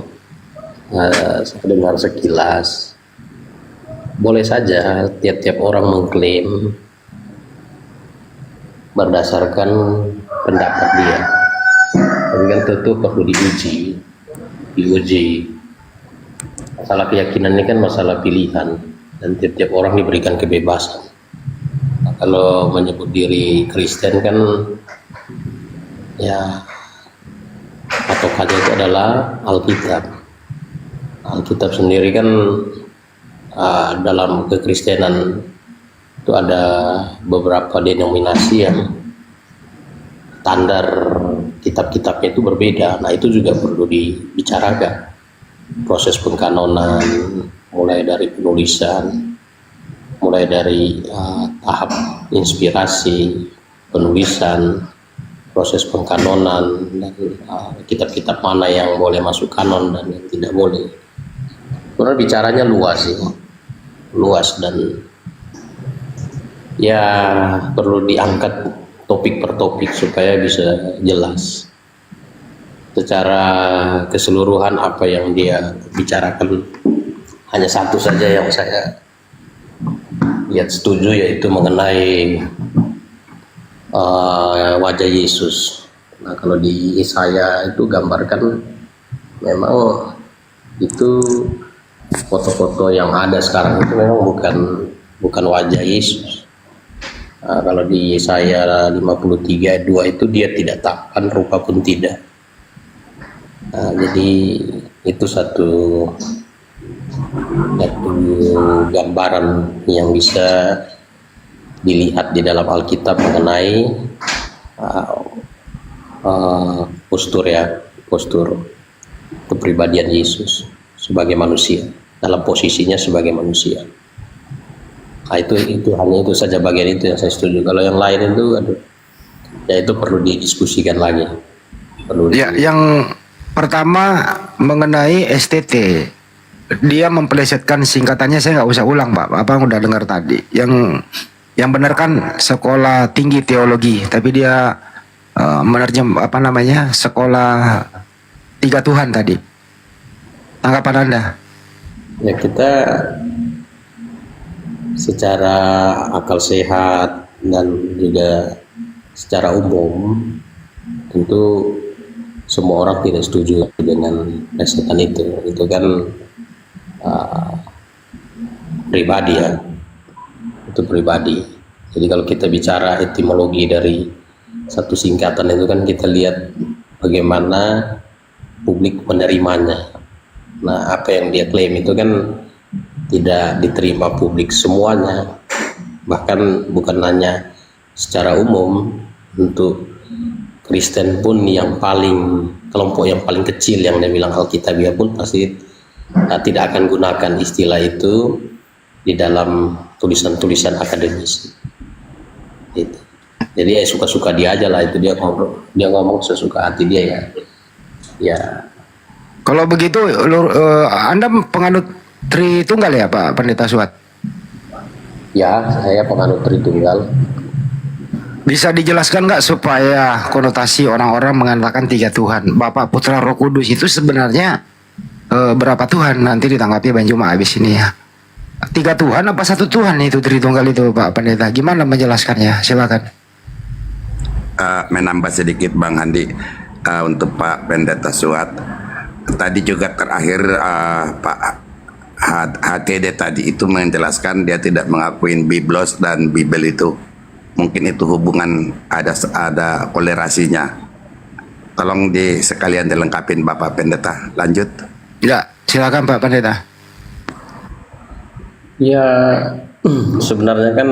[SPEAKER 5] Saya dengar sekilas. Boleh saja tiap-tiap orang mengklaim berdasarkan pendapat dia. Tapi kan tentu perlu diuji. Masalah keyakinan ini kan masalah pilihan dan tiap-tiap orang diberikan kebebasan. Nah, kalau menyebut diri Kristen kan ya patokannya itu adalah Alkitab. Alkitab sendiri kan dalam kekristenan itu ada beberapa denominasi yang standar kitab-kitabnya itu berbeda. Nah itu juga perlu dibicarakan. Proses pengkanonan, mulai dari penulisan, mulai dari tahap inspirasi, penulisan, proses pengkanonan, dan kitab-kitab mana yang boleh masuk kanon dan yang tidak boleh. Karena bicaranya luas sih, luas dan ya perlu diangkat topik per topik supaya bisa jelas secara keseluruhan apa yang dia bicarakan. Hanya satu saja yang saya lihat setuju, yaitu mengenai wajah Yesus. Nah kalau di Yesaya itu gambarkan memang itu foto-foto yang ada sekarang itu memang bukan wajah Yesus. Nah, kalau di Yesaya 53:2 itu dia tidak tampan, rupa pun tidak. Nah, jadi itu satu gambaran yang bisa dilihat di dalam Alkitab mengenai postur kepribadian Yesus sebagai manusia, dalam posisinya sebagai manusia. Nah, itu hanya itu saja bagian itu yang saya setuju. Kalau yang lain itu ya itu perlu didiskusikan lagi.
[SPEAKER 13] Yang pertama mengenai STT, dia mempelesetkan singkatannya, saya nggak usah ulang Pak, Abang udah dengar tadi. Yang benar kan sekolah tinggi teologi, tapi dia sekolah tiga Tuhan tadi. Tanggapan Anda?
[SPEAKER 5] Ya kita secara akal sehat dan juga secara umum tentu semua orang tidak setuju dengan plesetan itu kan pribadi ya, itu pribadi. Jadi kalau kita bicara etimologi dari satu singkatan itu kan kita lihat bagaimana publik menerimanya. Nah, apa yang dia klaim itu kan tidak diterima publik semuanya, bahkan bukan hanya secara umum. Untuk Kristen pun yang paling, kelompok yang paling kecil yang dia bilang Alkitabiah pun pasti tidak akan gunakan istilah itu di dalam tulisan-tulisan akademis. Gitu. Jadi ya suka-suka dia aja lah, itu dia ngomong sesuka hati dia ya. Ya.
[SPEAKER 13] Kalau begitu, Anda penganut Tritunggal ya Pak Pendeta Suat?
[SPEAKER 5] Ya, saya penganut Tritunggal.
[SPEAKER 13] Bisa dijelaskan nggak supaya konotasi orang-orang mengatakan 3 Tuhan, Bapa, Putra, Roh Kudus itu sebenarnya berapa Tuhan? Nanti ditanggapi Bang Juma habis ini ya. 3 Tuhan apa 1 Tuhan itu Tritunggal itu Pak Pendeta? Gimana menjelaskannya? Silakan.
[SPEAKER 21] Menambah sedikit Bang Handi untuk Pak Pendeta Suat. Tadi juga terakhir Pak HTD tadi itu menjelaskan dia tidak mengakuin Biblos dan Bibel itu. Mungkin itu hubungan ada kolerasinya. Tolong sekalian dilengkapin Bapak Pendeta. Lanjut.
[SPEAKER 13] Ya, silakan Pak Pendeta.
[SPEAKER 5] Ya, sebenarnya kan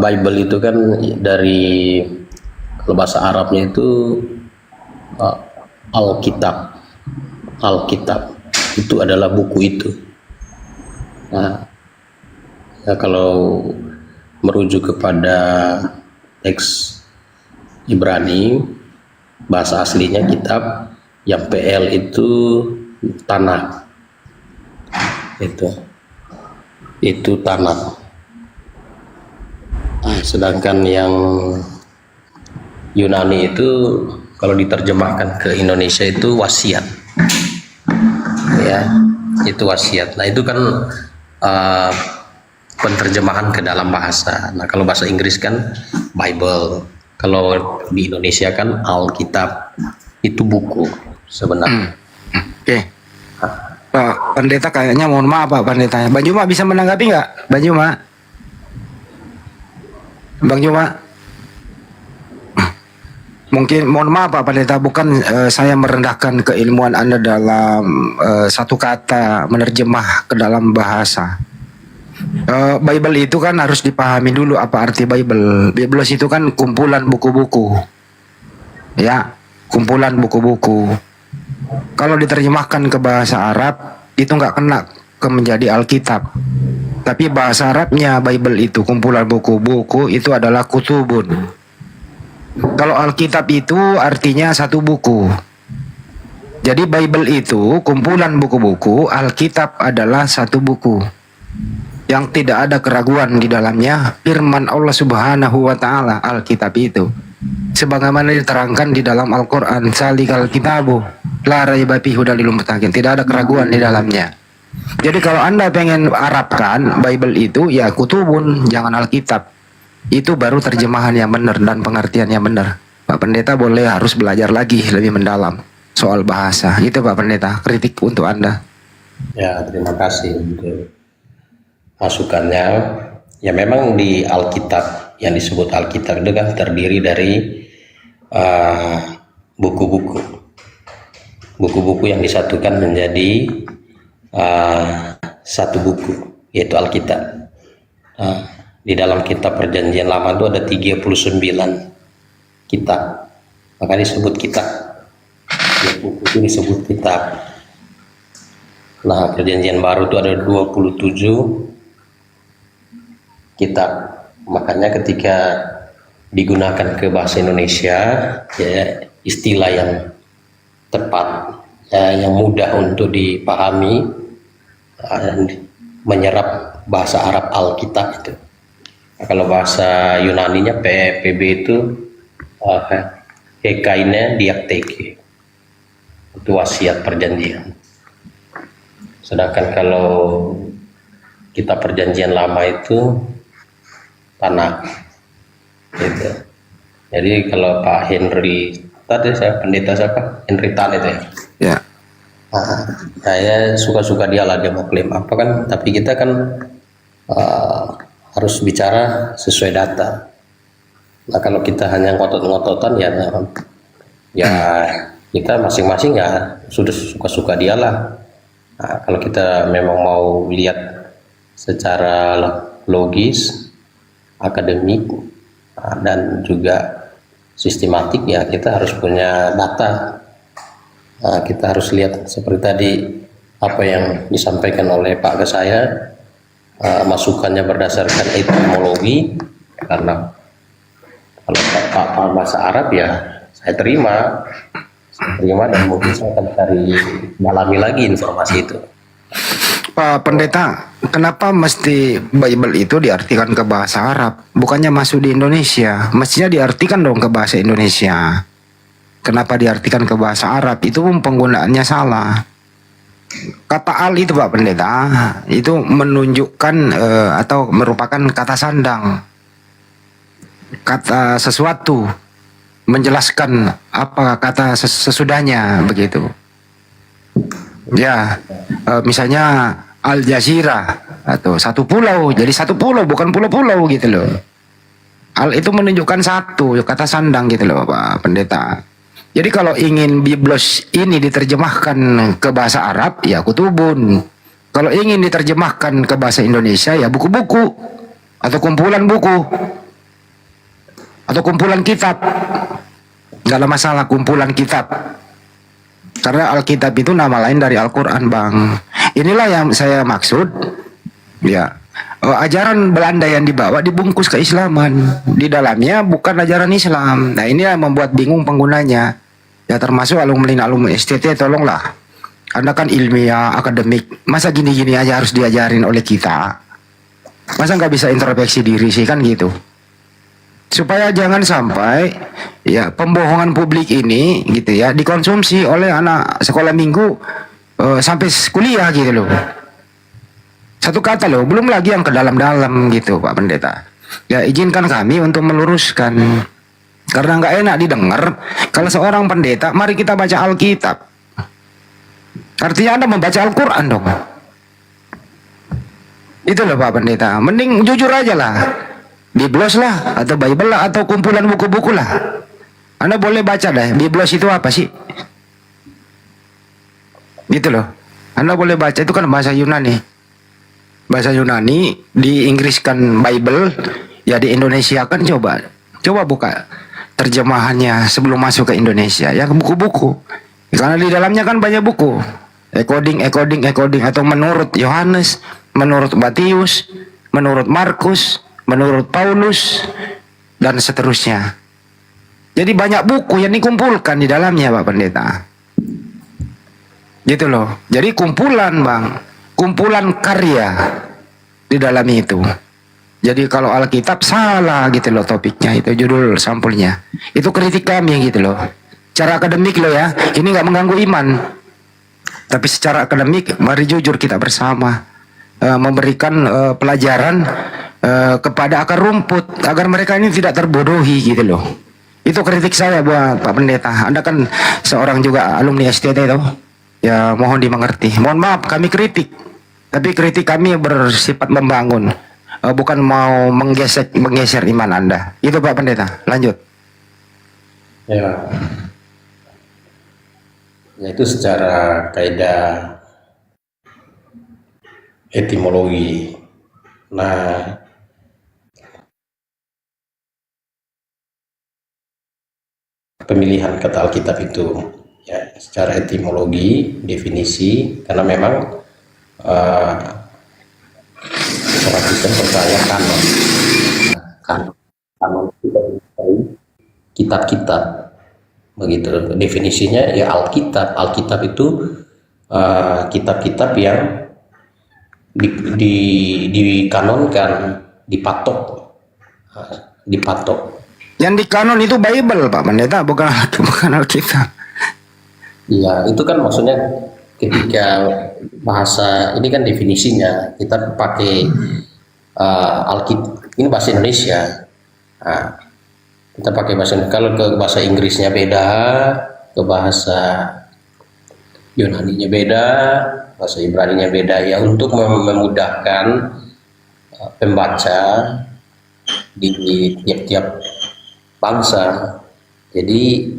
[SPEAKER 5] Bible itu kan dari kalau bahasa Arabnya itu Alkitab. Alkitab itu adalah buku itu. Nah, ya kalau merujuk kepada teks Ibrani, bahasa aslinya kitab, yang PL itu tanah. Itu tanah. Nah, sedangkan yang Yunani itu kalau diterjemahkan ke Indonesia itu wasiat. Ya, itu wasiat. Nah, itu kan penerjemahan ke dalam bahasa. Nah, kalau bahasa Inggris kan Bible. Kalau di Indonesia kan Alkitab. Itu buku sebenarnya.
[SPEAKER 13] Oke. Pak Pendeta kayaknya mohon maaf Pak Pendeta. Bang Juma bisa menanggapi nggak? Bang Juma? Bang Juma? Mungkin mohon maaf Pak Pendeta, bukan saya merendahkan keilmuan Anda dalam satu kata menerjemah ke dalam bahasa. Bible itu kan harus dipahami dulu apa arti Bible. Bible itu kan kumpulan buku-buku. Ya, kumpulan buku-buku. Kalau diterjemahkan ke bahasa Arab itu nggak kena ke menjadi Alkitab. Tapi bahasa Arabnya Bible itu kumpulan buku-buku itu adalah kutubun. Kalau Alkitab itu artinya satu buku. Jadi Bible itu kumpulan buku-buku, Alkitab adalah satu buku yang tidak ada keraguan di dalamnya, firman Allah Subhanahu wa taala, Alkitab itu. Sebagaimana diterangkan di dalam Al-Qur'an, salikal kitabu la raiba fihi hudal lil muttaqin, tidak ada keraguan di dalamnya. Jadi kalau Anda pengen Arabkan Bible itu ya kutubun, jangan Alkitab. Itu baru terjemahan yang benar dan pengertian yang benar. Pak Pendeta boleh harus belajar lagi lebih mendalam soal bahasa. Itu Pak Pendeta, kritik untuk Anda.
[SPEAKER 5] Ya, terima kasih untuk masukannya. Ya memang di Alkitab, yang disebut Alkitab itu kan terdiri dari buku-buku. Buku-buku yang disatukan menjadi satu buku, yaitu Alkitab. Di dalam kitab Perjanjian Lama itu ada 39 kitab, maka disebut kitab. Buku itu disebut kitab. Nah, Perjanjian Baru itu ada 27 kitab. Makanya ketika digunakan ke bahasa Indonesia, ya istilah yang tepat, ya, yang mudah untuk dipahami, menyerap bahasa Arab Alkitab itu. Nah, kalau bahasa Yunaninya PB itu hekaine diakteke, itu wasiat perjanjian. Sedangkan kalau kitab perjanjian lama itu tanah gitu. Jadi kalau Pak Henry tadi, saya pendeta siapa? Henry Tan itu ya.
[SPEAKER 13] Ya.
[SPEAKER 5] Saya suka-suka dia lah, dia mau klaim apa kan, tapi kita kan harus bicara sesuai data. Nah kalau kita hanya ngotot-ngototan ya kita masing-masing ya sudah suka-suka dia lah. Nah, kalau kita memang mau lihat secara logis, akademik, dan juga sistematik, ya kita harus punya data. Nah, kita harus lihat seperti tadi apa yang disampaikan oleh Pak ke saya, masukannya berdasarkan etimologi, karena kalau Pak bahasa Arab ya saya terima dan mungkin saya akan cari dalami lagi informasi itu.
[SPEAKER 13] Pak Pendeta, kenapa mesti Bible itu diartikan ke bahasa Arab? Bukannya masuk di Indonesia, mestinya diartikan dong ke bahasa Indonesia. Kenapa diartikan ke bahasa Arab? Itu pun penggunaannya salah. Kata al itu Pak Pendeta, itu menunjukkan atau merupakan kata sandang. Kata sesuatu, menjelaskan apa kata sesudahnya, begitu. Ya, misalnya Al Jazeera atau satu pulau, jadi satu pulau bukan pulau-pulau gitu loh. Al itu menunjukkan satu, kata sandang gitu loh Pak Pendeta. Jadi kalau ingin Biblos ini diterjemahkan ke bahasa Arab, ya kutubun. Kalau ingin diterjemahkan ke bahasa Indonesia, ya buku-buku atau kumpulan buku atau kumpulan kitab. Gak ada masalah kumpulan kitab. Karena Alkitab itu nama lain dari Al-Quran, Bang. Inilah yang saya maksud. Ya, ajaran Belanda yang dibawa dibungkus keislaman. Di dalamnya bukan ajaran Islam. Nah ini yang membuat bingung penggunanya. Ya termasuk alumni STT, tolonglah. Anda kan ilmiah, akademik. Masa gini-gini aja harus diajarin oleh kita? Masa nggak bisa introspeksi diri sih, kan gitu. Supaya jangan sampai ya pembohongan publik ini gitu ya dikonsumsi oleh anak sekolah minggu sampai kuliah gitu loh. Satu kata loh, belum lagi yang ke dalam-dalam gitu Pak Pendeta. Ya izinkan kami untuk meluruskan, karena nggak enak didengar kalau seorang pendeta, mari kita baca Alkitab. Artinya Anda membaca Al-Quran dong. Itu loh Pak Pendeta, mending jujur aja lah. Biblos lah, atau Bible lah, atau kumpulan buku-buku lah. Anda boleh baca deh, Biblos itu apa sih? Gitu loh. Anda boleh baca, itu kan bahasa Yunani. Bahasa Yunani, diinggriskan Bible, ya di Indonesia kan coba buka terjemahannya sebelum masuk ke Indonesia. Ya buku-buku. Karena di dalamnya kan banyak buku. According, atau menurut Yohanes, menurut Matius, menurut Markus, menurut Paulus, dan seterusnya. Jadi banyak buku yang dikumpulkan di dalamnya Pak Pendeta. Gitu loh. Jadi kumpulan Bang, kumpulan karya di dalam itu. Jadi kalau Alkitab salah gitu loh topiknya, itu judul sampulnya. Itu kritik kami gitu loh. Cara akademik loh ya, ini nggak mengganggu iman. Tapi secara akademik, mari jujur kita bersama memberikan pelajaran kepada akar rumput agar mereka ini tidak terbodohi gitu loh. Itu kritik saya buat Pak Pendeta. Anda kan seorang juga alumni STT itu. Ya mohon dimengerti. Mohon maaf kami kritik. Tapi kritik kami bersifat membangun. Bukan mau menggeser iman Anda. Itu Pak Pendeta. Lanjut.
[SPEAKER 5] Ya. Ya itu secara kaidah etimologi. Nah, pemilihan kata Alkitab itu ya secara etimologi, definisi, karena memang orang Kristen percaya kanon itu dari kitab-kitab, begitu definisinya ya Alkitab itu kitab-kitab yang dikanonkan, dipatok.
[SPEAKER 13] Yang di kanon itu Bible Pak Pendeta, bukan Alkitab.
[SPEAKER 5] Iya, itu kan maksudnya ketika bahasa ini kan definisinya kita pakai Alkitab, ini bahasa Indonesia. Nah, kita pakai bahasa, kalau ke bahasa Inggrisnya beda, ke bahasa Yunaninya beda, bahasa Ibraninya beda, ya untuk memudahkan pembaca di tiap-tiap bangsa. Jadi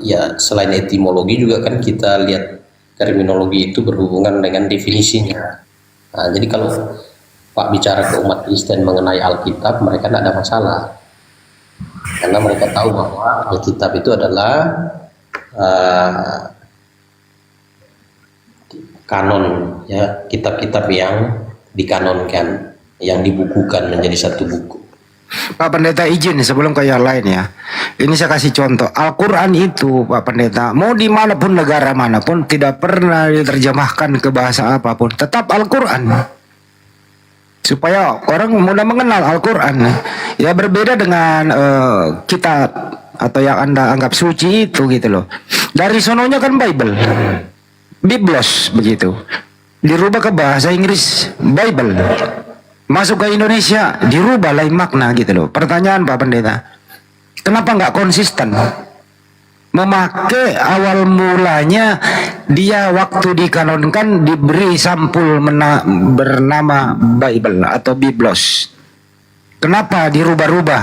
[SPEAKER 5] ya selain etimologi juga kan kita lihat terminologi itu berhubungan dengan definisinya. Nah, jadi kalau Pak bicara ke umat Kristen mengenai Alkitab, mereka tidak ada masalah, karena mereka tahu bahwa Alkitab itu adalah kanon, ya, kitab-kitab yang dikanonkan, yang dibukukan menjadi satu buku.
[SPEAKER 13] Pak Pendeta izin sebelum ke yang lain ya. Ini saya kasih contoh. Al-Quran itu Pak Pendeta, mau dimanapun negara manapun tidak pernah diterjemahkan ke bahasa apapun, tetap Al-Quran. Supaya orang mudah mengenal Al-Quran. Ya berbeda dengan kitab atau yang Anda anggap suci itu gitu loh. Dari sononya kan Bible, Biblos begitu. Dirubah ke bahasa Inggris Bible. Masuk ke Indonesia dirubah lain makna gitu loh. Pertanyaan Pak Pendeta, kenapa nggak konsisten memakai awal mulanya dia waktu dikanonkan diberi sampul bernama Bible atau Biblos? Kenapa dirubah-rubah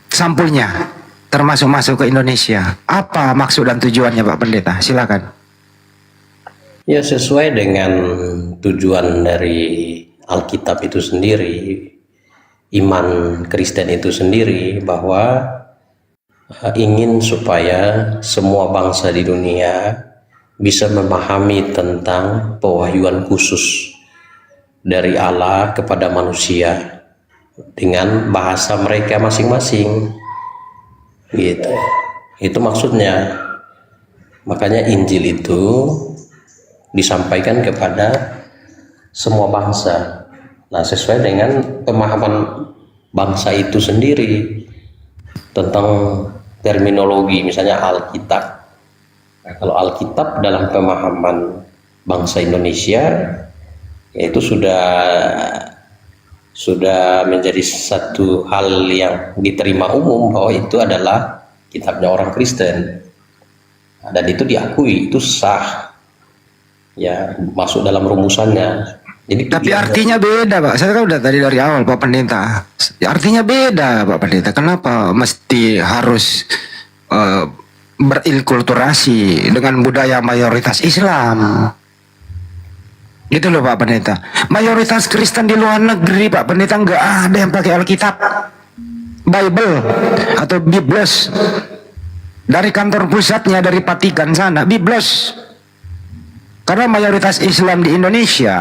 [SPEAKER 13] sampulnya termasuk masuk ke Indonesia? Apa maksud dan tujuannya Pak Pendeta? Silakan.
[SPEAKER 5] Ya sesuai dengan tujuan dari Alkitab itu sendiri, iman Kristen itu sendiri, bahwa ingin supaya semua bangsa di dunia bisa memahami tentang pewahyuan khusus dari Allah kepada manusia dengan bahasa mereka masing-masing, gitu. Itu maksudnya. Makanya Injil itu disampaikan kepada semua bangsa. Nah, sesuai dengan pemahaman bangsa itu sendiri tentang terminologi, misalnya Alkitab. Nah, kalau Alkitab dalam pemahaman bangsa Indonesia, yaitu sudah menjadi satu hal yang diterima umum bahwa itu adalah kitabnya orang Kristen. Nah, dan itu diakui, itu sah, ya, masuk dalam rumusannya. Jadi
[SPEAKER 13] tapi artinya beda Pak. Saya kan udah tadi dari awal Pak Pendeta. Artinya beda Pak Pendeta. Kenapa mesti harus berinkulturasi dengan budaya mayoritas Islam? Gitu loh Pak Pendeta. Mayoritas Kristen di luar negeri Pak Pendeta nggak ada yang pakai Alkitab, Bible atau Biblos. Dari kantor pusatnya dari Vatikan sana Biblos. Karena mayoritas Islam di Indonesia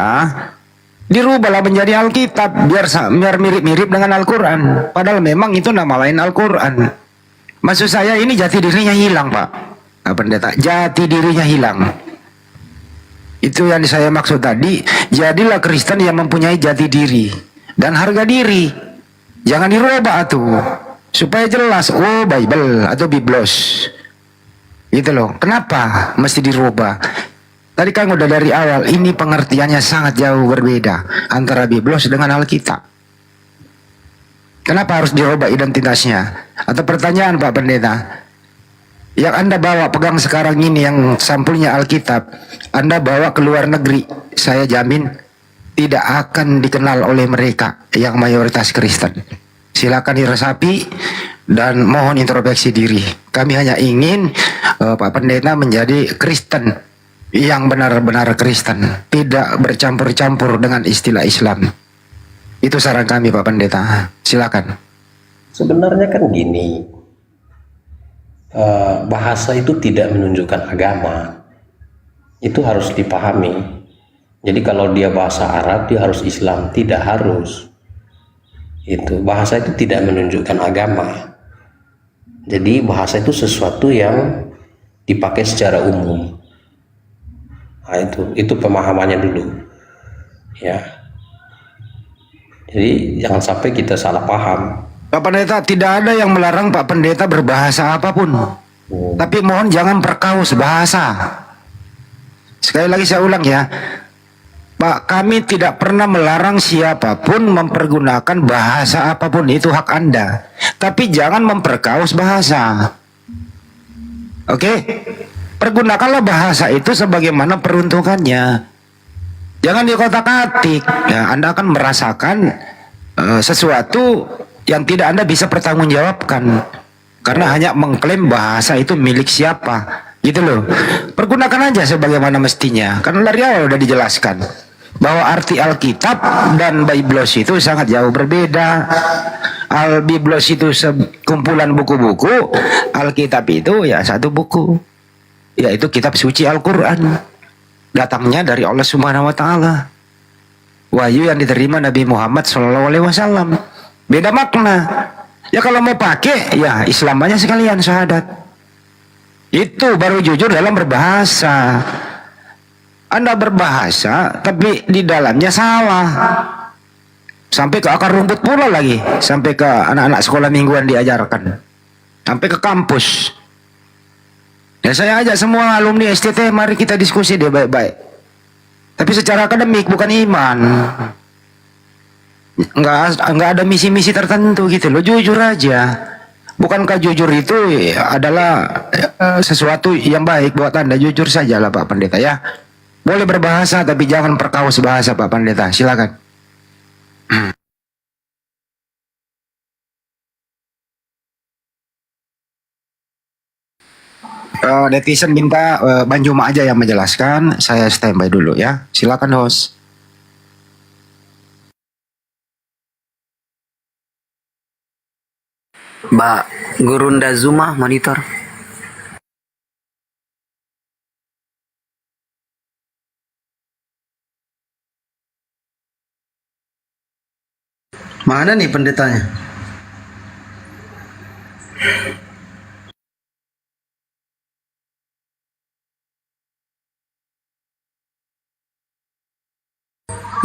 [SPEAKER 13] dirubahlah menjadi Alkitab biar mirip-mirip dengan Al-Quran. Padahal memang itu nama lain Al-Quran. Maksud saya ini jati dirinya hilang Pak Pendeta. Jati dirinya hilang. Itu yang saya maksud tadi. Jadilah Kristen yang mempunyai jati diri dan harga diri. Jangan dirubah tuh. Supaya jelas, oh Bible atau Biblos. Gitu loh. Kenapa mesti dirubah? Tadi kan udah dari awal, ini pengertiannya sangat jauh berbeda antara Biblos dengan Alkitab. Kenapa harus dirubah identitasnya? Atau pertanyaan Pak Pendeta, yang Anda bawa pegang sekarang ini yang sampulnya Alkitab, Anda bawa ke luar negeri, saya jamin tidak akan dikenal oleh mereka yang mayoritas Kristen. Silakan diresapi dan mohon introspeksi diri. Kami hanya ingin Pak Pendeta menjadi Kristen yang benar-benar Kristen, tidak bercampur-campur dengan istilah Islam. Itu saran kami Pak Pendeta. Silakan.
[SPEAKER 5] Sebenarnya kan gini, bahasa itu tidak menunjukkan agama. Itu harus dipahami. Jadi kalau dia bahasa Arab, dia harus Islam, tidak harus. Itu bahasa itu tidak menunjukkan agama. Jadi bahasa itu sesuatu yang dipakai secara umum. Nah, itu pemahamannya dulu, ya. Jadi jangan sampai kita salah paham.
[SPEAKER 13] Pak Pendeta, tidak ada yang melarang Pak Pendeta berbahasa apapun. Tapi mohon jangan perkaus bahasa. Sekali lagi saya ulang ya, Pak, kami tidak pernah melarang siapapun mempergunakan bahasa apapun, itu hak Anda. Tapi jangan memperkaus bahasa. Oke? Pergunakanlah bahasa itu sebagaimana peruntukannya. Jangan dikotak-atik. Ya, Anda akan merasakan sesuatu yang tidak Anda bisa pertanggungjawabkan. Karena hanya mengklaim bahasa itu milik siapa. Gitu loh. Pergunakan aja sebagaimana mestinya. Karena dari awal udah dijelaskan bahwa arti Alkitab dan Biblos itu sangat jauh berbeda. Biblos itu sekumpulan buku-buku, Alkitab itu ya satu buku, yaitu kitab suci Al-Quran. Datangnya dari Allah Subhanahu wa Ta'ala. Wahyu yang diterima Nabi Muhammad SAW. Beda makna. Ya kalau mau pakai, ya Islam aja sekalian, syahadat. Itu baru jujur dalam berbahasa. Anda berbahasa tapi di dalamnya salah. Sampai ke akar rumput pula lagi. Sampai ke anak-anak sekolah mingguan diajarkan. Sampai ke kampus. Ya saya ajak semua alumni STT, mari kita diskusi deh baik-baik. Tapi secara akademik, bukan iman. Enggak ada misi-misi tertentu gitu loh, jujur aja. Bukankah jujur itu adalah sesuatu yang baik buat Anda? Jujur saja lah Pak Pendeta ya. Boleh berbahasa tapi jangan perkaus bahasa Pak Pendeta. Silakan. Netizen minta Bang Juma aja yang menjelaskan. Saya standby dulu ya. Silakan host.
[SPEAKER 1] Mbak Gurunda Zuma monitor.
[SPEAKER 2] Mana nih pendetanya?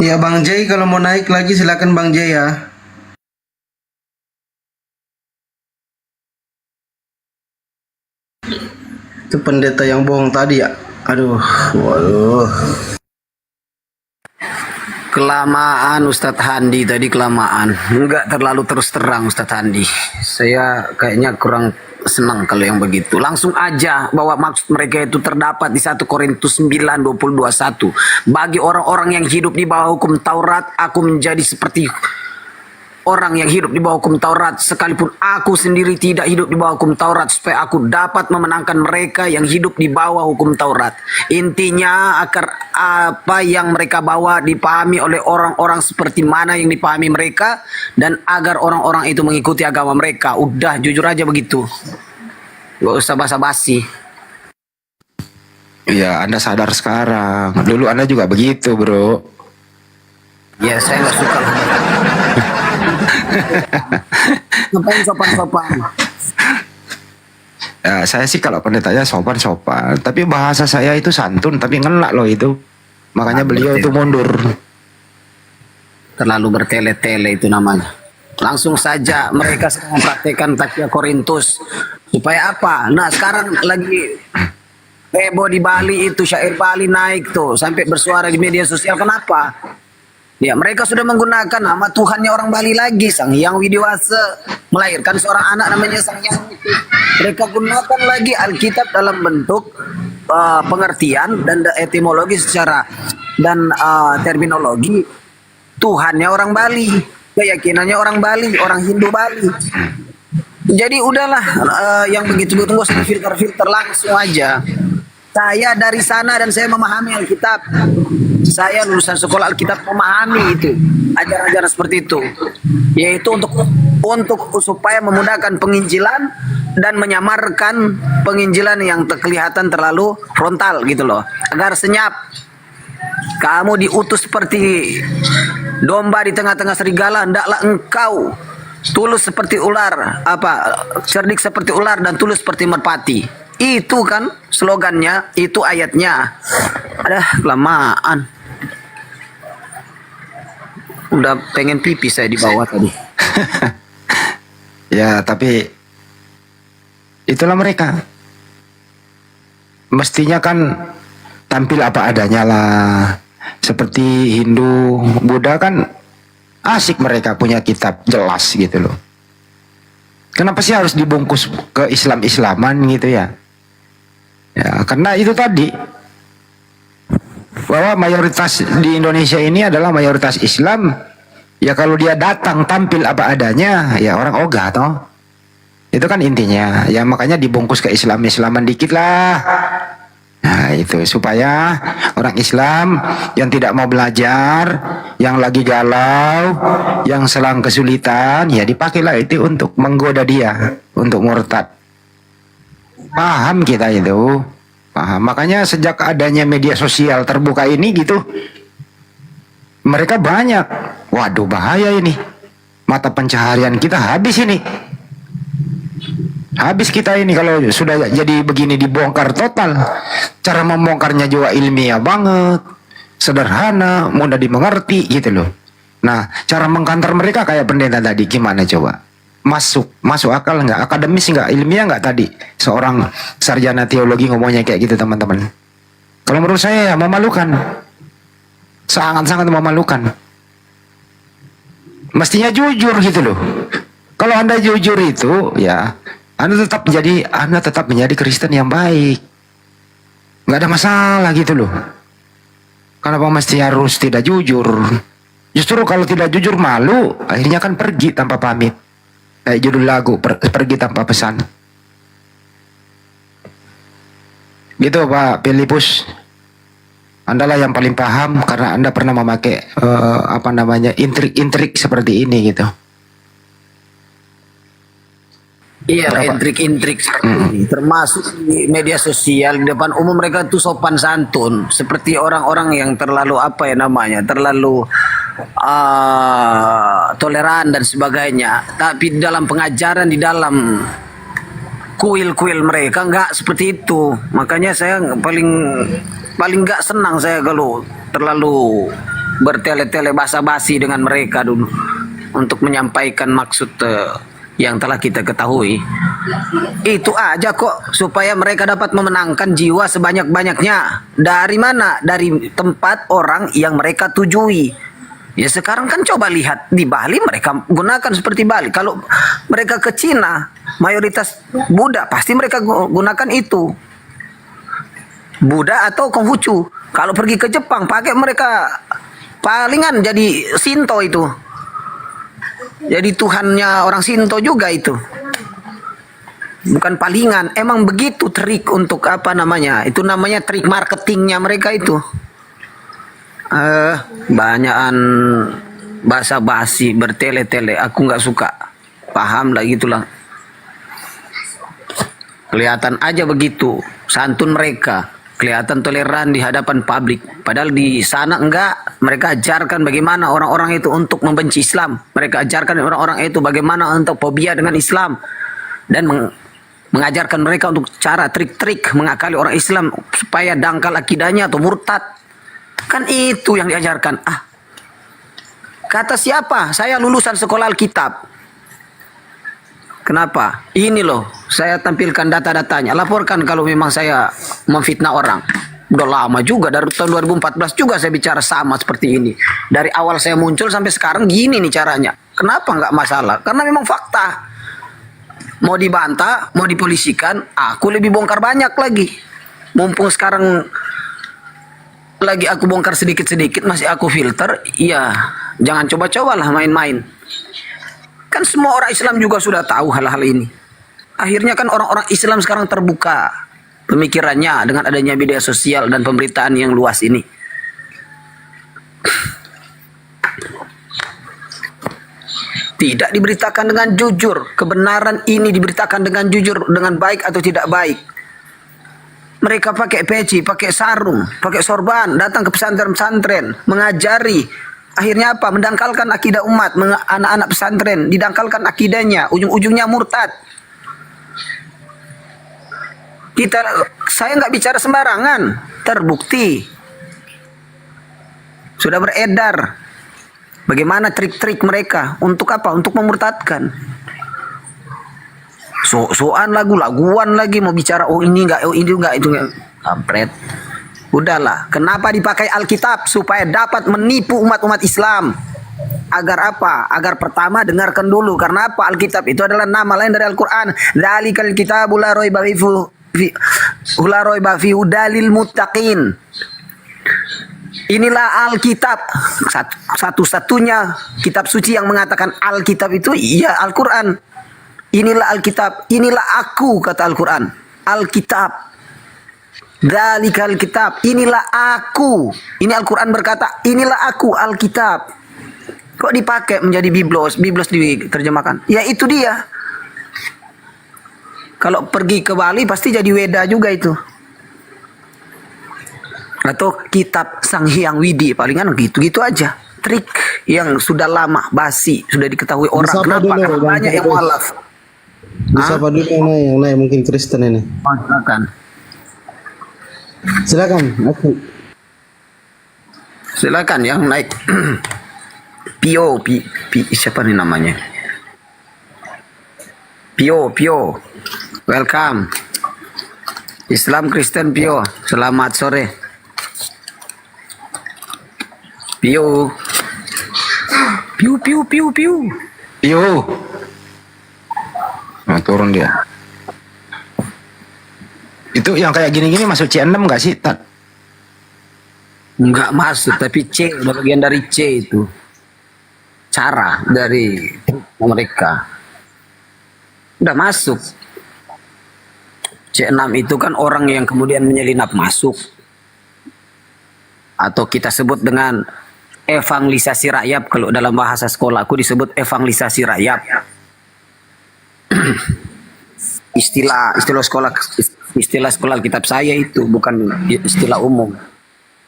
[SPEAKER 2] Ya Bang Jay, kalau mau naik lagi silakan Bang Jay ya. Itu pendeta yang bohong tadi ya. Aduh, waduh.
[SPEAKER 1] Kelamaan Ustadz Handi tadi, kelamaan. Enggak terlalu terus terang Ustadz Handi. Saya kayaknya kurang senang kalau yang begitu. Langsung aja bahwa maksud mereka itu terdapat di 1 Korintus 9:20-21. Bagi orang-orang yang hidup di bawah hukum Taurat, aku menjadi seperti orang yang hidup di bawah hukum Taurat, sekalipun aku sendiri tidak hidup di bawah hukum Taurat, supaya aku dapat memenangkan mereka yang hidup di bawah hukum Taurat. Intinya agar apa yang mereka bawa dipahami oleh orang-orang seperti mana yang dipahami mereka, dan agar orang-orang itu mengikuti agama mereka. Udah jujur aja begitu, gak usah basa-basi.
[SPEAKER 13] Ya Anda sadar sekarang. Dulu Anda juga begitu bro.
[SPEAKER 1] Ya saya gak suka. Ngapain sopan-sopan?
[SPEAKER 13] Ya, saya sih kalau pendetanya sopan-sopan, tapi bahasa saya itu santun, tapi ngelak loh itu. Makanya beliau itu mundur.
[SPEAKER 1] Terlalu bertele-tele itu namanya. Langsung saja mereka sedang mempraktekkan takya Korintus. Supaya apa? Nah sekarang lagi heboh di Bali itu, syair Bali naik tuh, sampai bersuara di media sosial. Kenapa? Ya mereka sudah menggunakan nama Tuhannya orang Bali lagi, Sang Hyang Widiwasa, melahirkan seorang anak namanya Sang Hyang. Mereka gunakan lagi Alkitab dalam bentuk pengertian dan etimologi secara dan terminologi Tuhannya orang Bali, keyakinannya orang Bali, orang Hindu Bali. Jadi udahlah yang begitu nggak usah filter-filter, langsung aja. Saya dari sana dan saya memahami Alkitab. Saya lulusan sekolah Alkitab, memahami itu ajaran-ajaran seperti itu, yaitu untuk supaya memudahkan penginjilan dan menyamarkan penginjilan yang kelihatan terlalu frontal gitu loh, agar senyap. Kamu diutus seperti domba di tengah-tengah serigala, hendaklah engkau tulus seperti ular, cerdik seperti ular dan tulus seperti merpati. Itu kan slogannya, itu ayatnya. Adah, kelamaan. Udah pengen pipi saya di bawah tadi.
[SPEAKER 13] Ya, tapi itulah mereka. mestinya kan tampil apa adanya lah. Seperti Hindu, Buddha kan asik mereka punya kitab jelas gitu loh. Kenapa sih harus dibungkus ke Islam-Islaman gitu ya? Ya, karena itu tadi bahwa mayoritas di Indonesia ini adalah mayoritas Islam. Ya kalau dia datang tampil apa adanya, ya orang ogah toh. Itu kan intinya. Ya makanya dibungkus ke Islam-Islaman dikit lah. Nah itu supaya orang Islam yang tidak mau belajar, yang lagi galau, yang sedang kesulitan, ya dipakailah itu untuk menggoda dia, untuk murtad. Paham kita itu, paham. Makanya sejak adanya media sosial terbuka ini gitu, mereka banyak. Waduh bahaya ini, mata pencaharian kita habis ini. Habis kita ini kalau sudah jadi begini dibongkar total. Cara membongkarnya juga ilmiah banget, sederhana, mudah dimengerti gitu loh. Nah, cara mengkantar mereka kayak pendeta tadi gimana coba? Masuk akal nggak? Akademis nggak? Ilmiah nggak tadi? Seorang sarjana teologi ngomongnya kayak gitu teman-teman. Kalau menurut saya ya memalukan, sangat-sangat memalukan. Mestinya jujur gitu loh. Kalau Anda jujur itu ya Anda tetap menjadi Kristen yang baik. Nggak ada masalah gitu loh. Kenapa mesti harus tidak jujur? Justru kalau tidak jujur malu, akhirnya kan pergi tanpa pamit. Kayak judul lagu, pergi tanpa pesan. Gitu Pak Filipus. Anda lah yang paling paham karena Anda pernah memakai intrik-intrik seperti ini gitu.
[SPEAKER 1] Iya, intrik-intrik termasuk di media sosial di depan umum mereka tuh sopan santun seperti orang-orang yang terlalu terlalu toleran dan sebagainya. Tapi dalam pengajaran di dalam kuil-kuil mereka nggak seperti itu. Makanya saya paling nggak senang saya kalau terlalu bertele-tele basa-basi dengan mereka dulu untuk menyampaikan maksud yang telah kita ketahui. Itu aja kok supaya mereka dapat memenangkan jiwa sebanyak-banyaknya. Dari mana? Dari tempat orang yang mereka tujui. Ya sekarang kan coba lihat di Bali mereka gunakan seperti Bali. Kalau mereka ke Cina mayoritas Buddha pasti mereka gunakan itu. Buddha atau Konghucu. Kalau pergi ke Jepang pakai mereka palingan jadi Shinto itu. Jadi Tuhannya orang Shinto juga itu. Bukan palingan, emang begitu trik untuk itu namanya trik marketingnya mereka itu. Banyakan basa-basi, bertele-tele, aku nggak suka. Paham lah gitulah. Kelihatan aja begitu, santun mereka. Kelihatan toleran di hadapan publik. Padahal di sana enggak. Mereka ajarkan bagaimana orang-orang itu untuk membenci Islam. Mereka ajarkan orang-orang itu bagaimana untuk fobia dengan Islam. Dan mengajarkan mereka untuk cara trik-trik mengakali orang Islam supaya dangkal akidahnya atau murtad. Kan itu yang diajarkan. Kata siapa? Saya lulusan sekolah Alkitab. Kenapa? Ini loh, saya tampilkan data-datanya. Laporkan kalau memang saya memfitnah orang. Udah lama juga, dari tahun 2014 juga saya bicara sama seperti ini. Dari awal saya muncul sampai sekarang gini nih caranya. Kenapa nggak masalah? Karena memang fakta. Mau dibantah, mau dipolisikan, aku lebih bongkar banyak lagi. Mumpung sekarang lagi aku bongkar sedikit-sedikit, masih aku filter, iya jangan coba-cobalah main-main. Kan semua orang Islam juga sudah tahu hal-hal ini. Akhirnya kan orang-orang Islam sekarang terbuka pemikirannya dengan adanya media sosial dan pemberitaan yang luas ini. Tidak diberitakan dengan jujur. Kebenaran ini diberitakan dengan jujur, dengan baik atau tidak baik. Mereka pakai peci, pakai sarung, pakai sorban, datang ke pesantren-pesantren, mengajari. Akhirnya apa? Mendangkalkan akidah umat, anak-anak pesantren, didangkalkan akidahnya, ujung-ujungnya murtad. Saya nggak bicara sembarangan, terbukti. Sudah beredar. Bagaimana trik-trik mereka? Untuk apa? Untuk memurtadkan. So-soan laguan lagi mau bicara ini enggak, itu enggak. Kampret. Udahlah, kenapa dipakai Alkitab? Supaya dapat menipu umat-umat Islam. Agar apa? Agar pertama dengarkan dulu. Karena apa? Alkitab itu adalah nama lain dari Al-Quran. Dzalikal kitabu la raiba fi hudalil muttaqin. Inilah Alkitab. Satu-satunya kitab suci yang mengatakan Alkitab itu ya Al-Quran. Inilah Alkitab. Inilah aku, kata Al-Quran. Alkitab. Dzalikal kitab, inilah aku. Ini Al-Quran berkata, inilah aku, Alkitab. Kok dipakai menjadi biblos? Biblos diterjemahkan. Ya itu dia. Kalau pergi ke Bali pasti jadi Weda juga itu. Atau kitab Sang Hyang Widi, palingan gitu-gitu aja. Trik yang sudah lama, basi, sudah diketahui orang.
[SPEAKER 2] Disapa
[SPEAKER 1] Kenapa?
[SPEAKER 2] dulu,
[SPEAKER 1] Karena
[SPEAKER 2] Bang
[SPEAKER 1] banyak yang
[SPEAKER 2] Firdaus.
[SPEAKER 1] mualaf.
[SPEAKER 2] Disapa dulu yang naik mungkin Kristen ini.
[SPEAKER 1] Silakan yang naik. Pio, siapa nih namanya? Pio. Welcome. Islam Kristen Pio. Selamat sore. Pio.
[SPEAKER 13] Nah, turun dia. Itu yang kayak gini-gini masuk C6 nggak sih, Tat?
[SPEAKER 1] Nggak masuk, tapi C udah bagian dari C itu. Cara dari mereka. Udah masuk. C6 itu kan orang yang kemudian menyelinap masuk. Atau kita sebut dengan evangelisasi rakyat. Kalau dalam bahasa sekolahku disebut evangelisasi rakyat. Istilah sekolah kitab saya itu bukan istilah umum.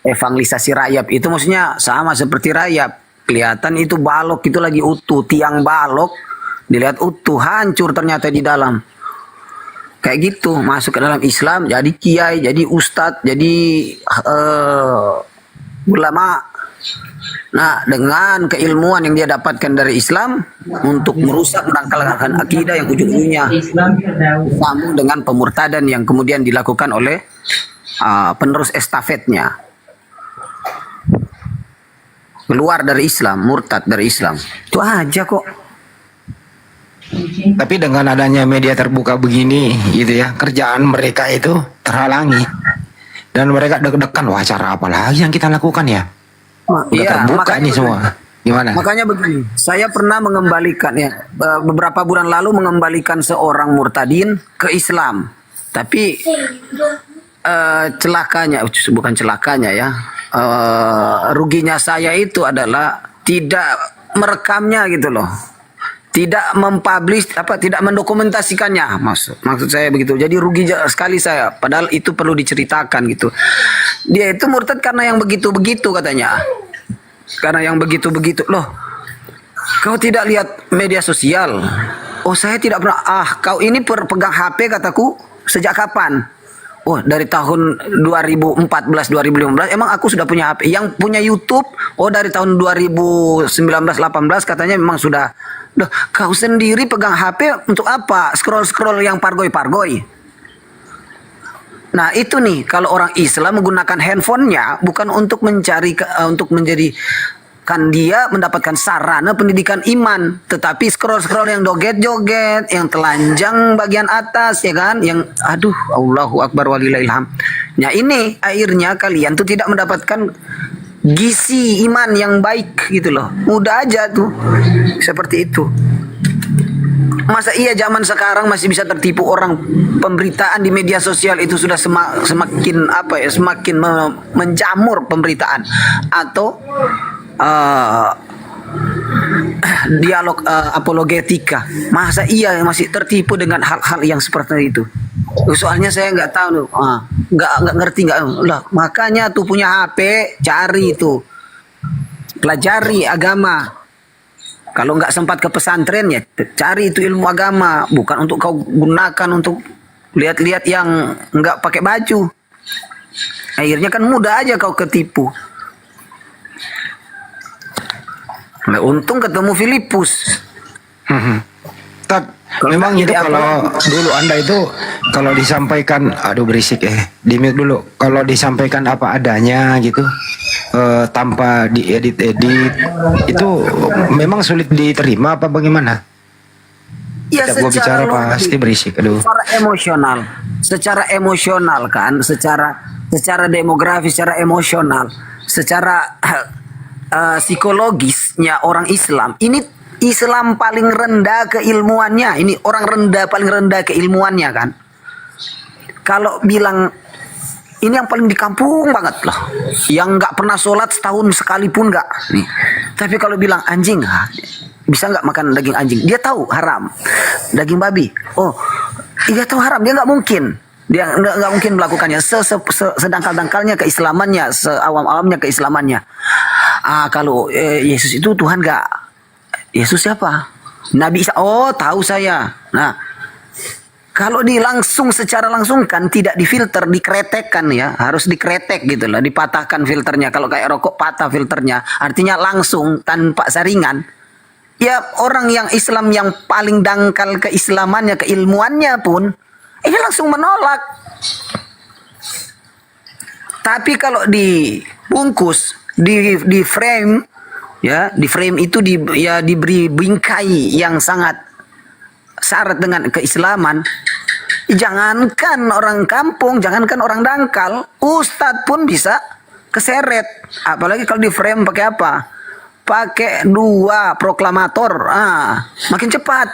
[SPEAKER 1] Evangelisasi rayap itu maksudnya sama seperti rayap. Kelihatan itu balok itu lagi utuh, tiang balok dilihat utuh, hancur ternyata di dalam. Kayak gitu, masuk ke dalam Islam jadi kiai, jadi ustadz, jadi ulama. Nah, dengan keilmuan yang dia dapatkan dari Islam untuk merusak menangkalkan akidah yang ujung-ujungnya sambung dengan pemurtadan yang kemudian dilakukan oleh penerus estafetnya. Keluar dari Islam, murtad dari Islam. Itu aja kok.
[SPEAKER 13] Tapi dengan adanya media terbuka begini, gitu ya, kerjaan mereka itu terhalangi. Dan mereka deg-degan, wah cara apa lagi yang kita lakukan ya? Udah terbuka nih semua. Gimana?
[SPEAKER 1] Makanya begini, saya pernah mengembalikan ya beberapa bulan lalu mengembalikan seorang murtadin ke Islam. Tapi bukan celakanya ya. Ruginya saya itu adalah tidak merekamnya gitu loh. Tidak mempublish tidak mendokumentasikannya. Maksud saya begitu. Jadi rugi sekali saya, padahal itu perlu diceritakan gitu. Dia itu murtad karena yang begitu-begitu katanya. Karena yang begitu-begitu. Loh, kau tidak lihat media sosial? Oh, saya tidak pernah. Kau ini pegang HP kataku sejak kapan? Oh, dari tahun 2014-2015 emang aku sudah punya HP. Yang punya YouTube, oh dari tahun 2019-18 katanya memang sudah. Loh, kau sendiri pegang HP untuk apa? Scroll-scroll yang pargoy-pargoy. Nah, itu nih kalau orang Islam menggunakan handphonenya bukan untuk mencari untuk menjadikan dia mendapatkan sarana pendidikan iman, tetapi scroll-scroll yang joget-joget, yang telanjang bagian atas ya kan, yang Allahu Akbar walillahil hamd. Nah, ini akhirnya kalian tuh tidak mendapatkan gizi iman yang baik gitu loh. Mudah aja tuh seperti itu. Masa iya zaman sekarang masih bisa tertipu orang? Pemberitaan di media sosial itu sudah semakin menjamur pemberitaan atau dialog apologetika. Masa iya masih tertipu dengan hal-hal yang seperti itu? Soalnya saya nggak tahu loh, nggak ngerti lah. Makanya tuh punya HP, cari itu, pelajari agama. Kalau nggak sempat ke pesantren ya cari itu ilmu agama, bukan untuk kau gunakan untuk lihat-lihat yang nggak pakai baju. Akhirnya kan mudah aja kau ketipu. Nah, untung ketemu Filipus.
[SPEAKER 13] Memang itu kalau dulu Anda itu kalau disampaikan, aduh berisik di mute dulu. Kalau disampaikan apa adanya gitu, tanpa diedit-edit, itu memang sulit diterima apa bagaimana?
[SPEAKER 1] Ya,
[SPEAKER 13] Setiap gua bicara
[SPEAKER 1] logis,
[SPEAKER 13] pasti berisik, aduh.
[SPEAKER 1] secara emosional kan, secara demografi, secara emosional, secara psikologisnya orang Islam ini, Islam paling rendah keilmuannya. Ini orang rendah, paling rendah keilmuannya kan. Kalau bilang ini yang paling di kampung banget loh, yang nggak pernah sholat setahun sekalipun nggak. Nih. Tapi kalau bilang anjing, bisa nggak makan daging anjing? Dia tahu haram. Daging babi, oh, dia tahu haram. Dia nggak mungkin. Dia nggak mungkin melakukannya. Sedangkal-dangkalnya keislamannya, seawam-awamnya keislamannya. Kalau Yesus itu Tuhan nggak? Yesus siapa? Nabi Isa. Oh, tahu saya. Nah, kalau secara langsung kan, tidak difilter, dikretekkan ya, harus dikretek gitu lah, dipatahkan filternya. Kalau kayak rokok patah filternya, artinya langsung tanpa saringan. Ya, orang yang Islam yang paling dangkal keislamannya, keilmuannya pun ini langsung menolak. Tapi kalau dibungkus, di frame, ya, di frame itu diberi bingkai yang sangat syarat dengan keislaman. Jangankan orang kampung, jangankan orang dangkal, ustadz pun bisa keseret. Apalagi kalau di frame pakai apa? Pakai 2 proklamator, makin cepat.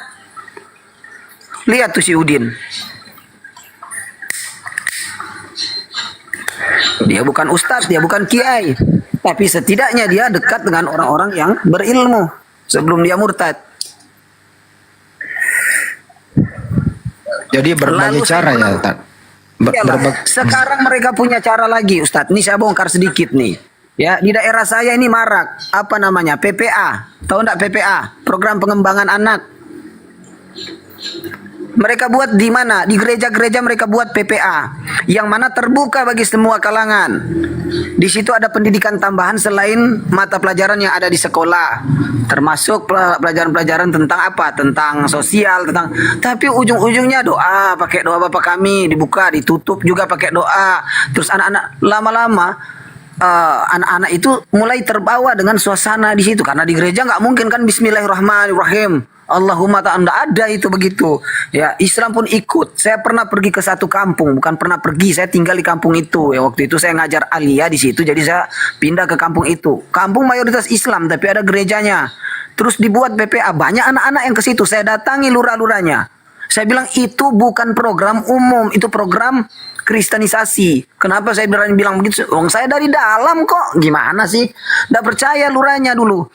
[SPEAKER 1] Lihat tuh si Udin. Dia bukan ustadz, dia bukan kiai, tapi setidaknya dia dekat dengan orang-orang yang berilmu sebelum dia murtad.
[SPEAKER 13] Jadi berbagai cara ya, Ustaz.
[SPEAKER 1] Sekarang mereka punya cara lagi, Ustadz. Ini saya bongkar sedikit nih. Ya, di daerah saya ini marak apa namanya? PPA. Tahu enggak PPA? Program pengembangan anak. Mereka buat di mana? Di gereja-gereja mereka buat PPA, yang mana terbuka bagi semua kalangan. Di situ ada pendidikan tambahan selain mata pelajaran yang ada di sekolah, termasuk pelajaran-pelajaran tentang apa? Tentang sosial, tentang. Tapi ujung-ujungnya doa, pakai doa Bapa Kami, dibuka, ditutup juga pakai doa. Terus anak-anak lama-lama anak-anak itu mulai terbawa dengan suasana di situ, karena di gereja nggak mungkin kan Bismillahirrahmanirrahim. Allahumma ta'ala, ada itu begitu. Ya, Islam pun ikut. Saya pernah pergi ke satu kampung, bukan pernah pergi, saya tinggal di kampung itu. Ya, waktu itu saya ngajar aliyah di situ, jadi saya pindah ke kampung itu. Kampung mayoritas Islam, tapi ada gerejanya. Terus dibuat PPA, banyak anak-anak yang ke situ. Saya datangi lurah-lurahnya. Saya bilang itu bukan program umum, itu program kristenisasi. Kenapa saya berani bilang begitu? Saya dari dalam kok. Gimana sih? Nggak percaya lurahnya dulu.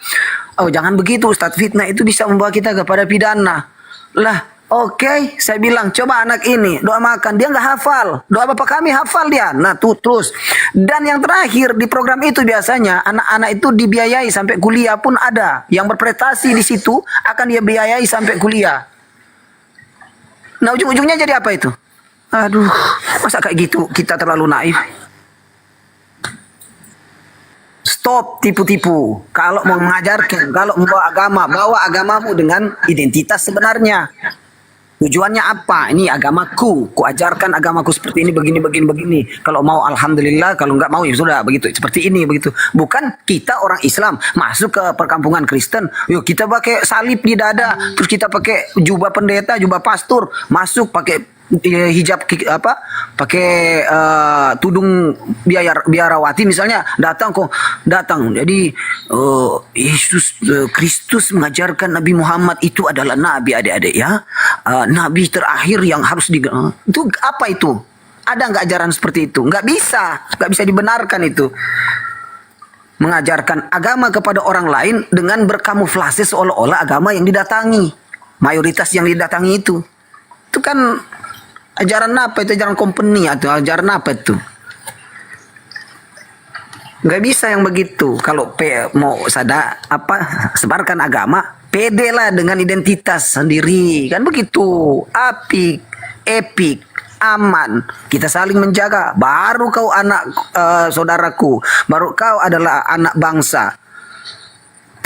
[SPEAKER 1] Oh, jangan begitu Ustadz, fitnah itu bisa membawa kita kepada pidana. Lah, oke, saya bilang coba anak ini doa makan, dia nggak hafal. Doa Bapa Kami hafal dia. Nah, terus. Dan yang terakhir di program itu biasanya anak-anak itu dibiayai sampai kuliah pun ada. Yang berprestasi di situ akan dia biayai sampai kuliah. Nah, ujung-ujungnya jadi apa itu? Aduh, masa kayak gitu kita terlalu naif. Stop tipu-tipu. Kalau mau mengajarkan, kalau membawa agama, bawa agamamu dengan identitas sebenarnya. Tujuannya apa? Ini agamaku, ku ajarkan agamaku seperti ini, begini. Kalau mau alhamdulillah, kalau nggak mau ya sudah begitu, seperti ini begitu. Bukan kita orang Islam masuk ke perkampungan Kristen, yuk kita pakai salib di dada, terus kita pakai jubah pendeta, jubah pastor, masuk pakai hijab pakai tudung biarawati misalnya, datang jadi Yesus Kristus mengajarkan Nabi Muhammad itu adalah nabi, adik-adik ya, nabi terakhir yang harus itu apa itu? Ada nggak ajaran seperti itu? Nggak bisa dibenarkan itu. Mengajarkan agama kepada orang lain dengan berkamuflase seolah-olah agama yang didatangi, mayoritas yang didatangi itu kan ajaran apa itu? Ajaran company atau ajaran apa itu? Nggak bisa yang begitu. Kalau mau sebarkan agama, pede lah dengan identitas sendiri, kan begitu. Apik, epik, aman. Kita saling menjaga. Baru kau anak saudaraku, baru kau adalah anak bangsa.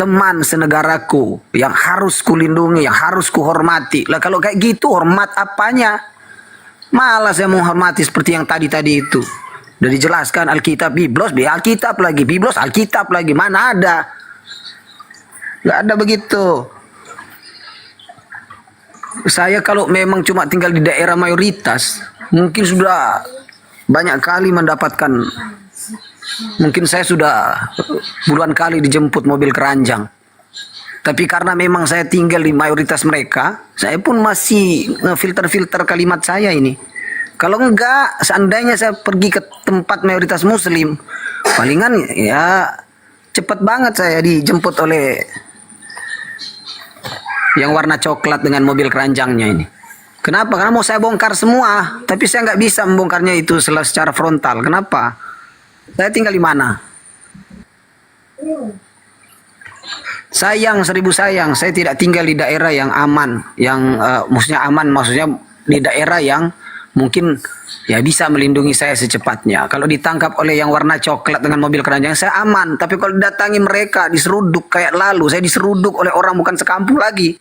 [SPEAKER 1] teman senegaraku yang harus kulindungi, yang harus kuhormati. Lah kalau kayak gitu hormat apanya? Malah saya menghormati seperti yang tadi itu. Udah dijelaskan Alkitab, Biblos, Alkitab lagi, Biblos, Alkitab lagi. Mana ada? Gak ada begitu. Saya kalau memang cuma tinggal di daerah mayoritas, mungkin sudah banyak kali mendapatkan, mungkin saya sudah puluhan kali dijemput mobil keranjang. Tapi karena memang saya tinggal di mayoritas mereka, saya pun masih filter-filter kalimat saya ini. Kalau enggak, seandainya saya pergi ke tempat mayoritas muslim, palingan ya cepat banget saya dijemput oleh yang warna coklat dengan mobil keranjangnya ini. Kenapa? Karena mau saya bongkar semua, tapi saya nggak bisa membongkarnya itu secara frontal. Kenapa? Saya tinggal di mana? Sayang, seribu sayang, saya tidak tinggal di daerah yang aman, yang maksudnya di daerah yang mungkin ya bisa melindungi saya secepatnya. Kalau ditangkap oleh yang warna coklat dengan mobil keranjang, saya aman. Tapi kalau datangi mereka diseruduk kayak lalu, saya diseruduk oleh orang bukan sekampung lagi,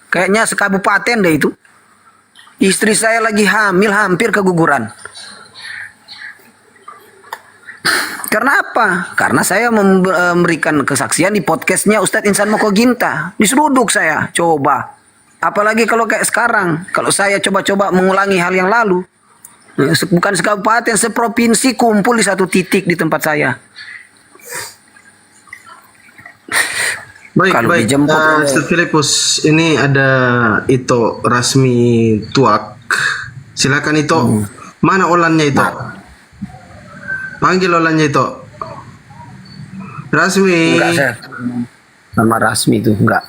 [SPEAKER 1] kayaknya sekabupaten deh itu. Istri saya lagi hamil, hampir keguguran. Karena apa? Karena saya memberikan kesaksian di podcastnya Ustadz Insan Moko Ginta. Diseruduk saya, coba. Apalagi kalau kayak sekarang, kalau saya coba-coba mengulangi hal yang lalu, bukan sekabupaten, seprovinsi kumpul di satu titik di tempat saya.
[SPEAKER 2] Baik,
[SPEAKER 1] Kalau
[SPEAKER 2] baik.
[SPEAKER 1] dijemput oleh-
[SPEAKER 2] Ustaz Filipus, ini ada Ito Rasmi Tuak. Silakan Ito. Mana olannya Ito? Panggil olannya Ito. Rasmi.
[SPEAKER 1] Enggak, saya sama Rasmi itu enggak.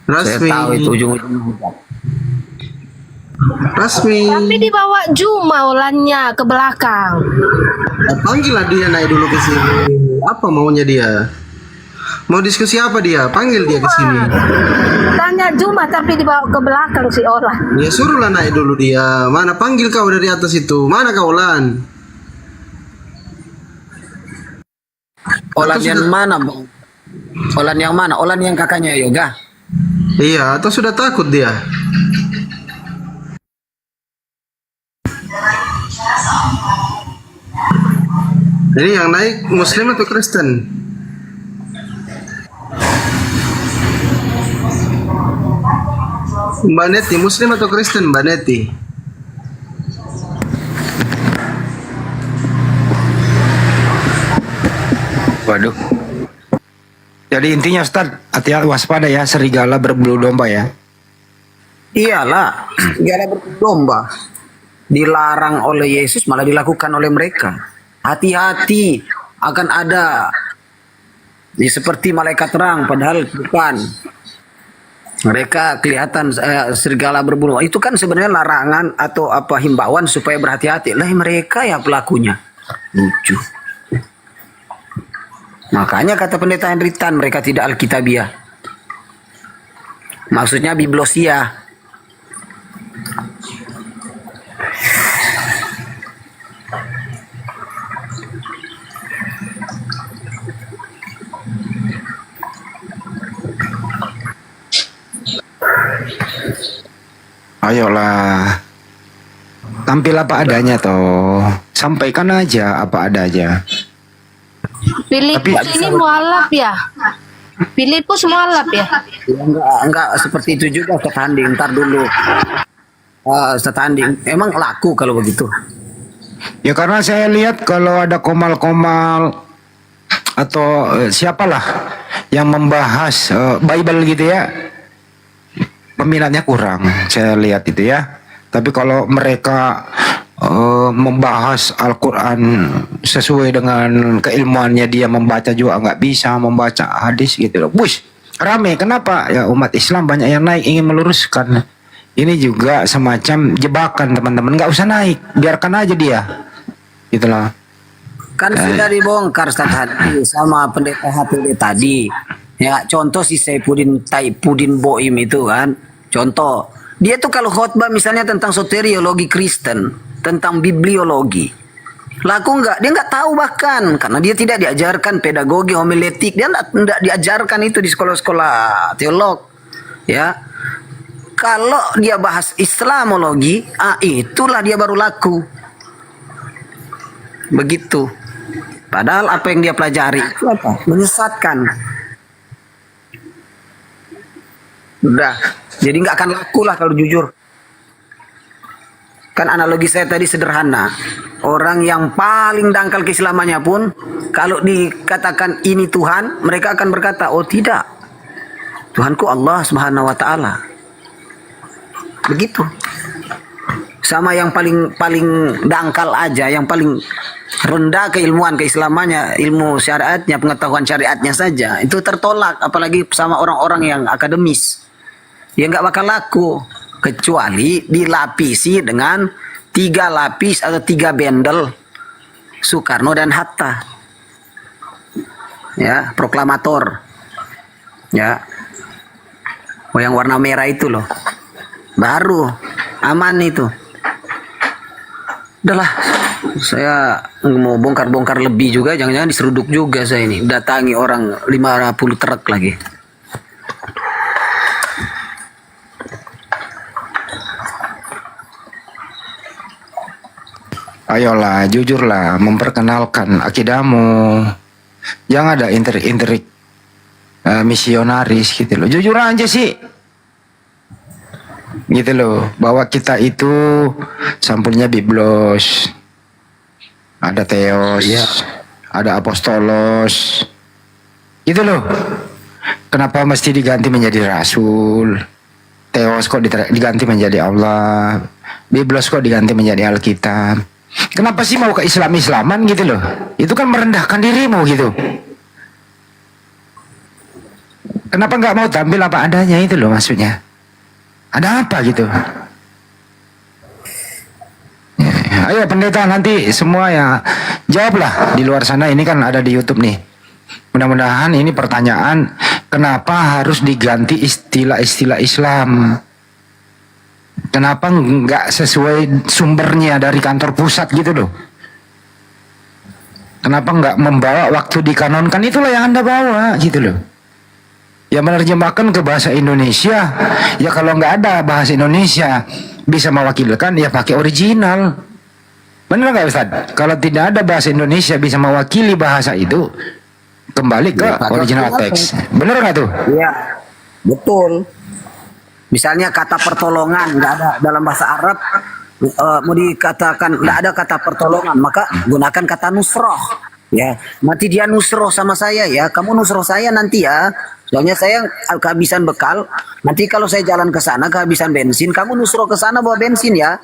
[SPEAKER 2] Rasmi.
[SPEAKER 1] Saya tahu itu ujung-ujungnya.
[SPEAKER 2] Rasmi.
[SPEAKER 16] Tapi dibawa Juma ulannya ke belakang.
[SPEAKER 2] Panggillah dia naik dulu ke sini. Apa maunya dia? Mau diskusi apa dia? Panggil dia ke sini.
[SPEAKER 16] Tanya Juma tapi dibawa ke belakang si Olan.
[SPEAKER 2] Ya suruhlah naik dulu dia. Mana panggil kau dari atas itu? Mana kau Olan?
[SPEAKER 1] Olan yang mana, Bang? Olan yang mana? Olan yang kakaknya Yoga?
[SPEAKER 2] Iya, atau sudah takut dia? Ini yang naik Muslim atau Kristen? Mbak Neti, Muslim atau Kristen Mbak Neti?
[SPEAKER 13] Waduh. Jadi intinya Ustaz, hati-hati waspada ya, serigala berbulu domba ya.
[SPEAKER 1] Iyalah, serigala berbulu domba. Dilarang oleh Yesus malah dilakukan oleh mereka. Hati-hati, akan ada seperti malaikat terang padahal bukan. Mereka kelihatan serigala berbulu. Itu kan sebenarnya larangan atau apa himbauan supaya berhati-hati. Lah mereka ya pelakunya. Lucu. Makanya kata pendeta Henry Tan, mereka tidak Alkitabiah. Maksudnya Biblosia.
[SPEAKER 13] Ayolah, tampil apa adanya toh, sampaikan aja apa adanya.
[SPEAKER 16] Filipus ini mualaf ya? Filipus mualaf ya?
[SPEAKER 1] Enggak seperti itu juga setanding. Ntar dulu. Setanding. Emang laku kalau begitu?
[SPEAKER 13] Ya karena saya lihat kalau ada komal-komal atau siapalah yang membahas Bible gitu ya, peminatnya kurang. Saya lihat itu ya. Tapi kalau mereka membahas Al-Quran sesuai dengan keilmuannya, dia membaca juga nggak bisa, membaca hadis gitu loh. Bush, rame. Kenapa? Ya umat Islam banyak yang naik ingin meluruskan. Ini juga semacam jebakan teman-teman. Nggak usah naik, biarkan aja dia. Gitu loh.
[SPEAKER 1] Kan sudah dibongkar tadi sama pendeta HTD tadi. Ya contoh si Taipudin Boim itu kan. Contoh. Dia tuh kalau khotbah misalnya tentang soteriologi Kristen, tentang bibliologi, Laku enggak, dia enggak tahu bahkan karena dia tidak diajarkan pedagogi homiletik, dia enggak diajarkan itu di sekolah-sekolah teolog. Ya. Kalau dia bahas Islamologi, itulah dia baru laku. Begitu. Padahal apa yang dia pelajari itu apa? Menyesatkan. Udah, jadi nggak akan laku lah kalau jujur. Kan analogi saya tadi sederhana. Orang yang paling dangkal keislamannya pun, kalau dikatakan ini Tuhan, mereka akan berkata, oh tidak, Tuhanku Allah Subhanahu Wa Taala. Begitu. Sama yang paling dangkal aja, yang paling rendah keilmuan keislamannya, ilmu syariatnya, pengetahuan syariatnya saja, itu tertolak. Apalagi sama orang-orang yang akademis. Ya nggak bakal laku kecuali dilapisi dengan 3 lapis atau 3 bendel Soekarno dan Hatta, ya, proklamator, ya, yang warna merah itu loh, baru aman itu. Udahlah, saya mau bongkar-bongkar lebih juga, jangan-jangan diseruduk juga saya ini, datangi orang 50 truk lagi.
[SPEAKER 13] Ayolah, jujurlah, memperkenalkan akidahmu. Jangan ada intrik-intrik misionaris gitu loh. Jujur aja sih. Gitu loh, bahwa kita itu sampulnya Biblos. Ada Theos, ada Apostolos. Gitu loh. Kenapa mesti diganti menjadi Rasul? Theos kok diganti menjadi Allah? Biblos kok diganti menjadi Alkitab? Kenapa sih mau ke Islam-Islaman gitu loh? Itu kan merendahkan dirimu gitu. Kenapa nggak mau tampil apa adanya itu loh maksudnya? Ada apa gitu? Ya, ayo pendeta nanti semua ya jawablah di luar sana, ini kan ada di YouTube nih. Mudah-mudahan ini pertanyaan, kenapa harus diganti istilah-istilah Islam? Kenapa nggak sesuai sumbernya dari kantor pusat gitu loh? Kenapa nggak membawa waktu dikanonkan, itulah yang Anda bawa gitu loh. Ya menerjemahkan ke bahasa Indonesia, ya kalau nggak ada bahasa Indonesia bisa mewakilkan ya pakai original. Benar nggak Ustaz? Kalau tidak ada bahasa Indonesia bisa mewakili bahasa itu, kembali ke original teks. Benar nggak tuh?
[SPEAKER 1] Iya, betul. Misalnya kata pertolongan nggak ada dalam bahasa Arab, mau dikatakan nggak ada kata pertolongan, maka gunakan kata nusroh. Ya, nanti dia nusroh sama saya ya, kamu nusroh saya nanti ya. Soalnya saya kehabisan bekal, nanti kalau saya jalan ke sana kehabisan bensin, kamu nusroh ke sana bawa bensin ya.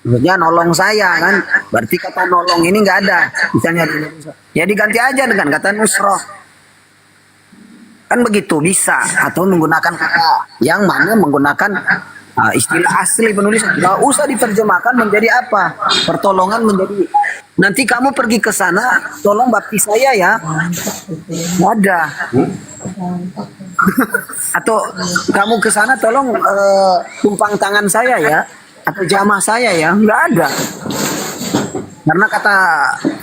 [SPEAKER 1] Maksudnya nolong saya kan, berarti kata nolong ini nggak ada. Misalnya ya diganti aja dengan kata nusroh. Kan begitu bisa, atau menggunakan kata yang mana menggunakan istilah asli penulis, nggak usah diterjemahkan menjadi apa, pertolongan menjadi nanti kamu pergi ke sana tolong baptis saya ya, nggak ada. Atau kamu ke sana tolong tumpang tangan saya ya, atau jamah saya ya, nggak ada. Karena kata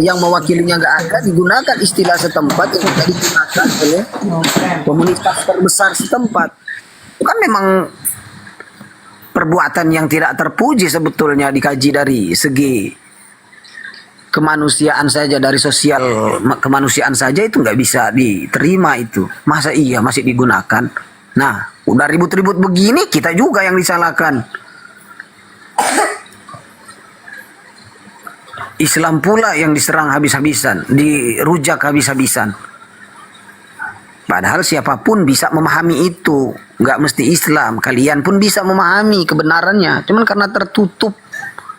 [SPEAKER 1] yang mewakilinya nggak ada, digunakan istilah setempat yang tidak digunakan oleh komunitas terbesar setempat. Itu kan memang perbuatan yang tidak terpuji sebetulnya, dikaji dari segi kemanusiaan saja, dari sosial kemanusiaan saja itu nggak bisa diterima itu. Masa iya masih digunakan? Nah, udah ribut-ribut begini kita juga yang disalahkan. Islam pula yang diserang habis-habisan, dirujak habis-habisan. Padahal siapapun bisa memahami itu, nggak mesti Islam. Kalian pun bisa memahami kebenarannya, cuman karena tertutup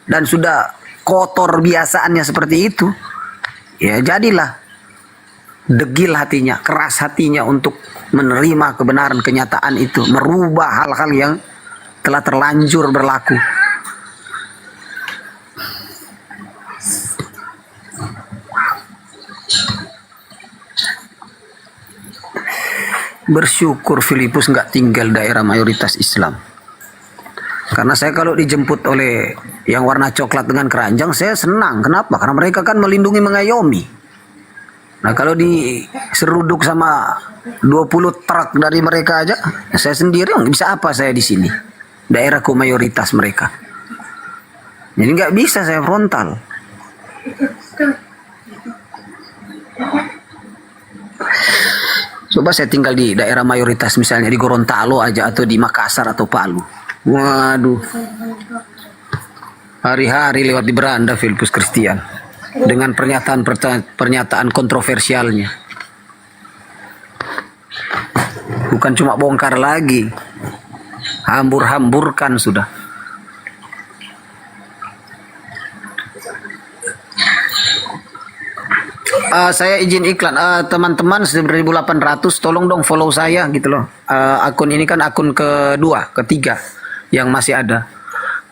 [SPEAKER 1] dan sudah kotor biasaannya seperti itu, ya jadilah degil hatinya, keras hatinya untuk menerima kebenaran kenyataan itu, merubah hal-hal yang telah terlanjur berlaku. Bersyukur Filipus nggak tinggal daerah mayoritas Islam. Karena saya kalau dijemput oleh yang warna coklat dengan keranjang, saya senang. Kenapa? Karena mereka kan melindungi, mengayomi. Nah kalau diseruduk sama 20 truk dari mereka aja, saya sendiri bisa apa saya di sini? Daerahku mayoritas mereka. Jadi nggak bisa saya frontal. Coba saya tinggal di daerah mayoritas misalnya di Gorontalo aja atau di Makassar atau Palu. Waduh. Hari-hari lewat di beranda Filipus Christian dengan pernyataan kontroversialnya. Bukan cuma bongkar lagi, hambur-hamburkan sudah. Saya izin iklan, teman-teman 1.800 tolong dong follow saya gitu loh. Akun ini kan akun ketiga yang masih ada,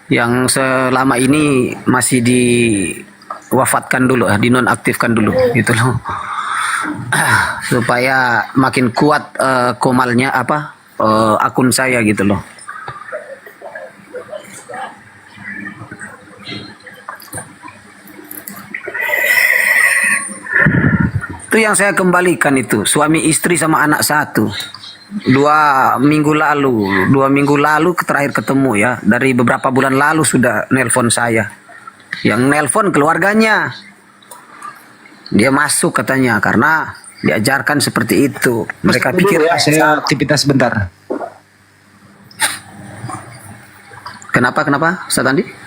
[SPEAKER 1] yang selama ini masih diwafatkan dulu, dinonaktifkan dulu gitu loh. Supaya makin kuat komalnya akun saya gitu loh. Itu yang saya kembalikan itu, suami istri sama anak satu. 2 minggu lalu terakhir ketemu ya. Dari beberapa bulan lalu sudah nelpon saya. Yang nelpon keluarganya. Dia masuk katanya karena diajarkan seperti itu. Mereka pikir
[SPEAKER 13] ya, saya aktivitas bentar.
[SPEAKER 1] Kenapa Ustaz Andi?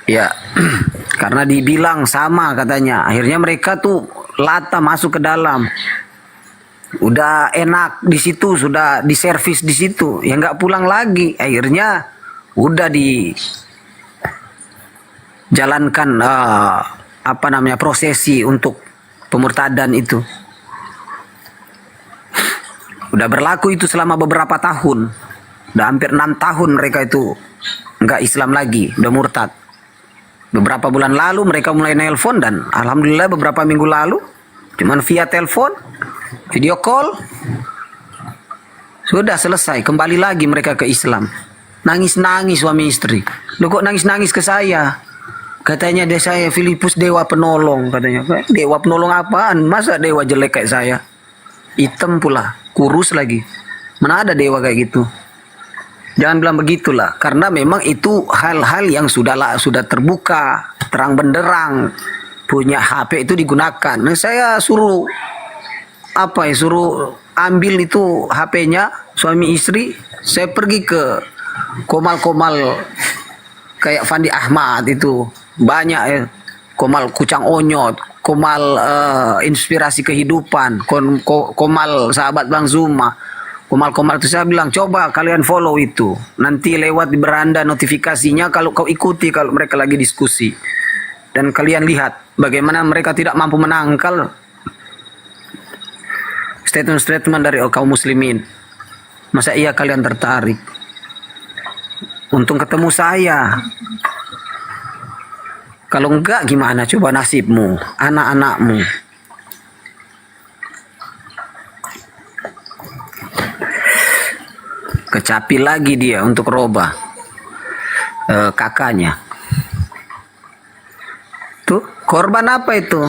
[SPEAKER 1] Ya, karena dibilang sama katanya. Akhirnya mereka tuh lata masuk ke dalam. Udah enak di situ, sudah diservis di situ, ya nggak pulang lagi. Akhirnya udah dijalankan prosesi untuk pemurtadan itu. Udah berlaku itu selama beberapa tahun. Udah hampir 6 tahun mereka itu nggak Islam lagi, udah murtad. Beberapa bulan lalu mereka mulai nelpon dan alhamdulillah beberapa minggu lalu cuman via telepon, video call sudah selesai, kembali lagi mereka ke Islam. Nangis-nangis suami istri. Lu kok nangis-nangis ke saya? Katanya saya Filipus dewa penolong katanya. Dewa penolong apaan? Masa dewa jelek kayak saya? Hitam pula, kurus lagi. Mana ada dewa kayak gitu? Jangan bilang begitulah, karena memang itu hal-hal yang sudah terbuka, terang benderang. Punya HP itu digunakan. Nah, saya suruh ambil itu HP-nya suami istri. Saya pergi ke komal-komal kayak Fandi Ahmad itu banyak ya. Komal Kucang Onyot, komal inspirasi kehidupan, komal sahabat Bang Zuma. Komal-komal itu saya bilang, coba kalian follow itu. Nanti lewat di beranda notifikasinya kalau kau ikuti kalau mereka lagi diskusi. Dan kalian lihat bagaimana mereka tidak mampu menangkal statement-statement dari kaum muslimin. Masa iya kalian tertarik? Untung ketemu saya. Kalau enggak gimana coba nasibmu, anak-anakmu. Kecapi lagi dia untuk robah kakaknya. Tuh, korban apa itu?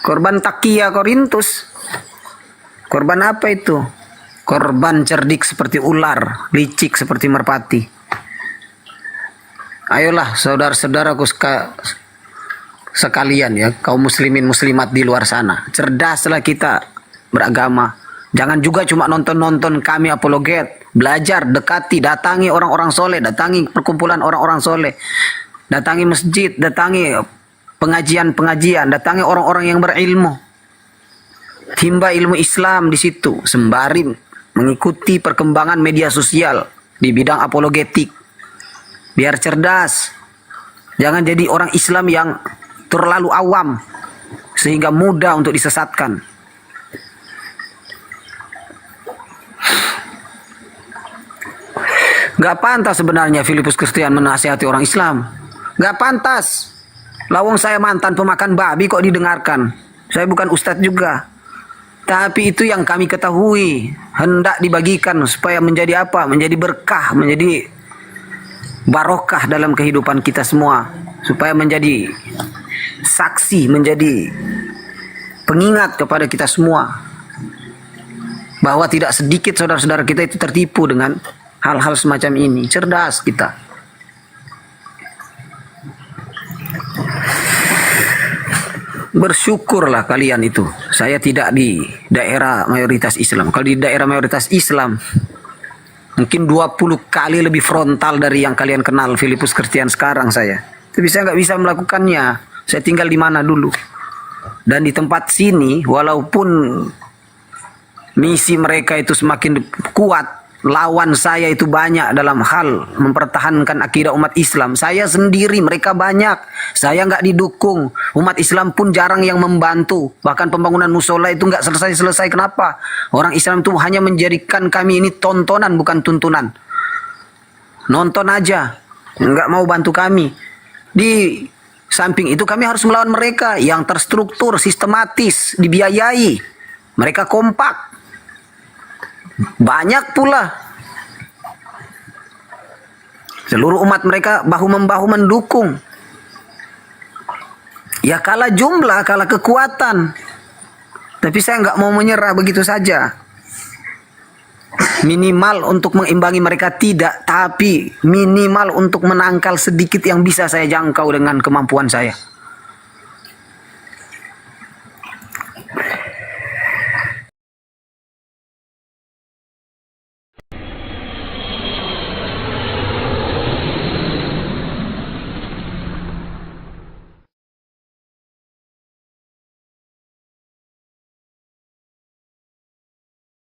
[SPEAKER 1] Korban takia Korintus. Korban apa itu? Korban cerdik seperti ular, licik seperti merpati. Ayolah saudara-saudaraku sekalian ya, kaum muslimin muslimat di luar sana. Cerdaslah kita beragama. Jangan juga cuma nonton-nonton kami apologet. Belajar, dekati, datangi orang-orang soleh, datangi perkumpulan orang-orang soleh, datangi masjid, datangi pengajian-pengajian, datangi orang-orang yang berilmu. Timba ilmu Islam di situ, sembari mengikuti perkembangan media sosial di bidang apologetik. Biar cerdas. Jangan jadi orang Islam yang terlalu awam sehingga mudah untuk disesatkan. Gak pantas sebenarnya Filipus Christian menasihati orang Islam. Gak pantas. Lawang saya mantan pemakan babi kok didengarkan. Saya bukan ustadz juga. Tapi itu yang kami ketahui, hendak dibagikan supaya menjadi apa? Menjadi berkah, menjadi barokah dalam kehidupan kita semua, supaya menjadi saksi, menjadi pengingat kepada kita semua bahwa tidak sedikit saudara-saudara kita itu tertipu dengan hal-hal semacam ini. Cerdas kita. Bersyukurlah kalian itu. Saya tidak di daerah mayoritas Islam. Kalau di daerah mayoritas Islam, mungkin 20 kali lebih frontal dari yang kalian kenal Filipus Kristian sekarang saya. Tapi saya nggak bisa melakukannya. Saya tinggal di mana dulu. Dan di tempat sini, walaupun misi mereka itu semakin kuat, lawan saya itu banyak dalam hal mempertahankan akidah umat Islam. Saya sendiri, mereka banyak. Saya nggak didukung. Umat Islam pun jarang yang membantu. Bahkan pembangunan musola itu nggak selesai-selesai. Kenapa? Orang Islam itu hanya menjadikan kami ini tontonan, bukan tuntunan. Nonton aja, nggak mau bantu kami. Di samping itu kami harus melawan mereka yang terstruktur, sistematis, dibiayai. Mereka kompak. Banyak pula. Seluruh umat mereka bahu-membahu mendukung. Ya kalah jumlah, kalah kekuatan. Tapi saya nggak mau menyerah begitu saja. Minimal untuk mengimbangi mereka tidak, tapi minimal untuk menangkal sedikit yang bisa saya jangkau dengan kemampuan saya.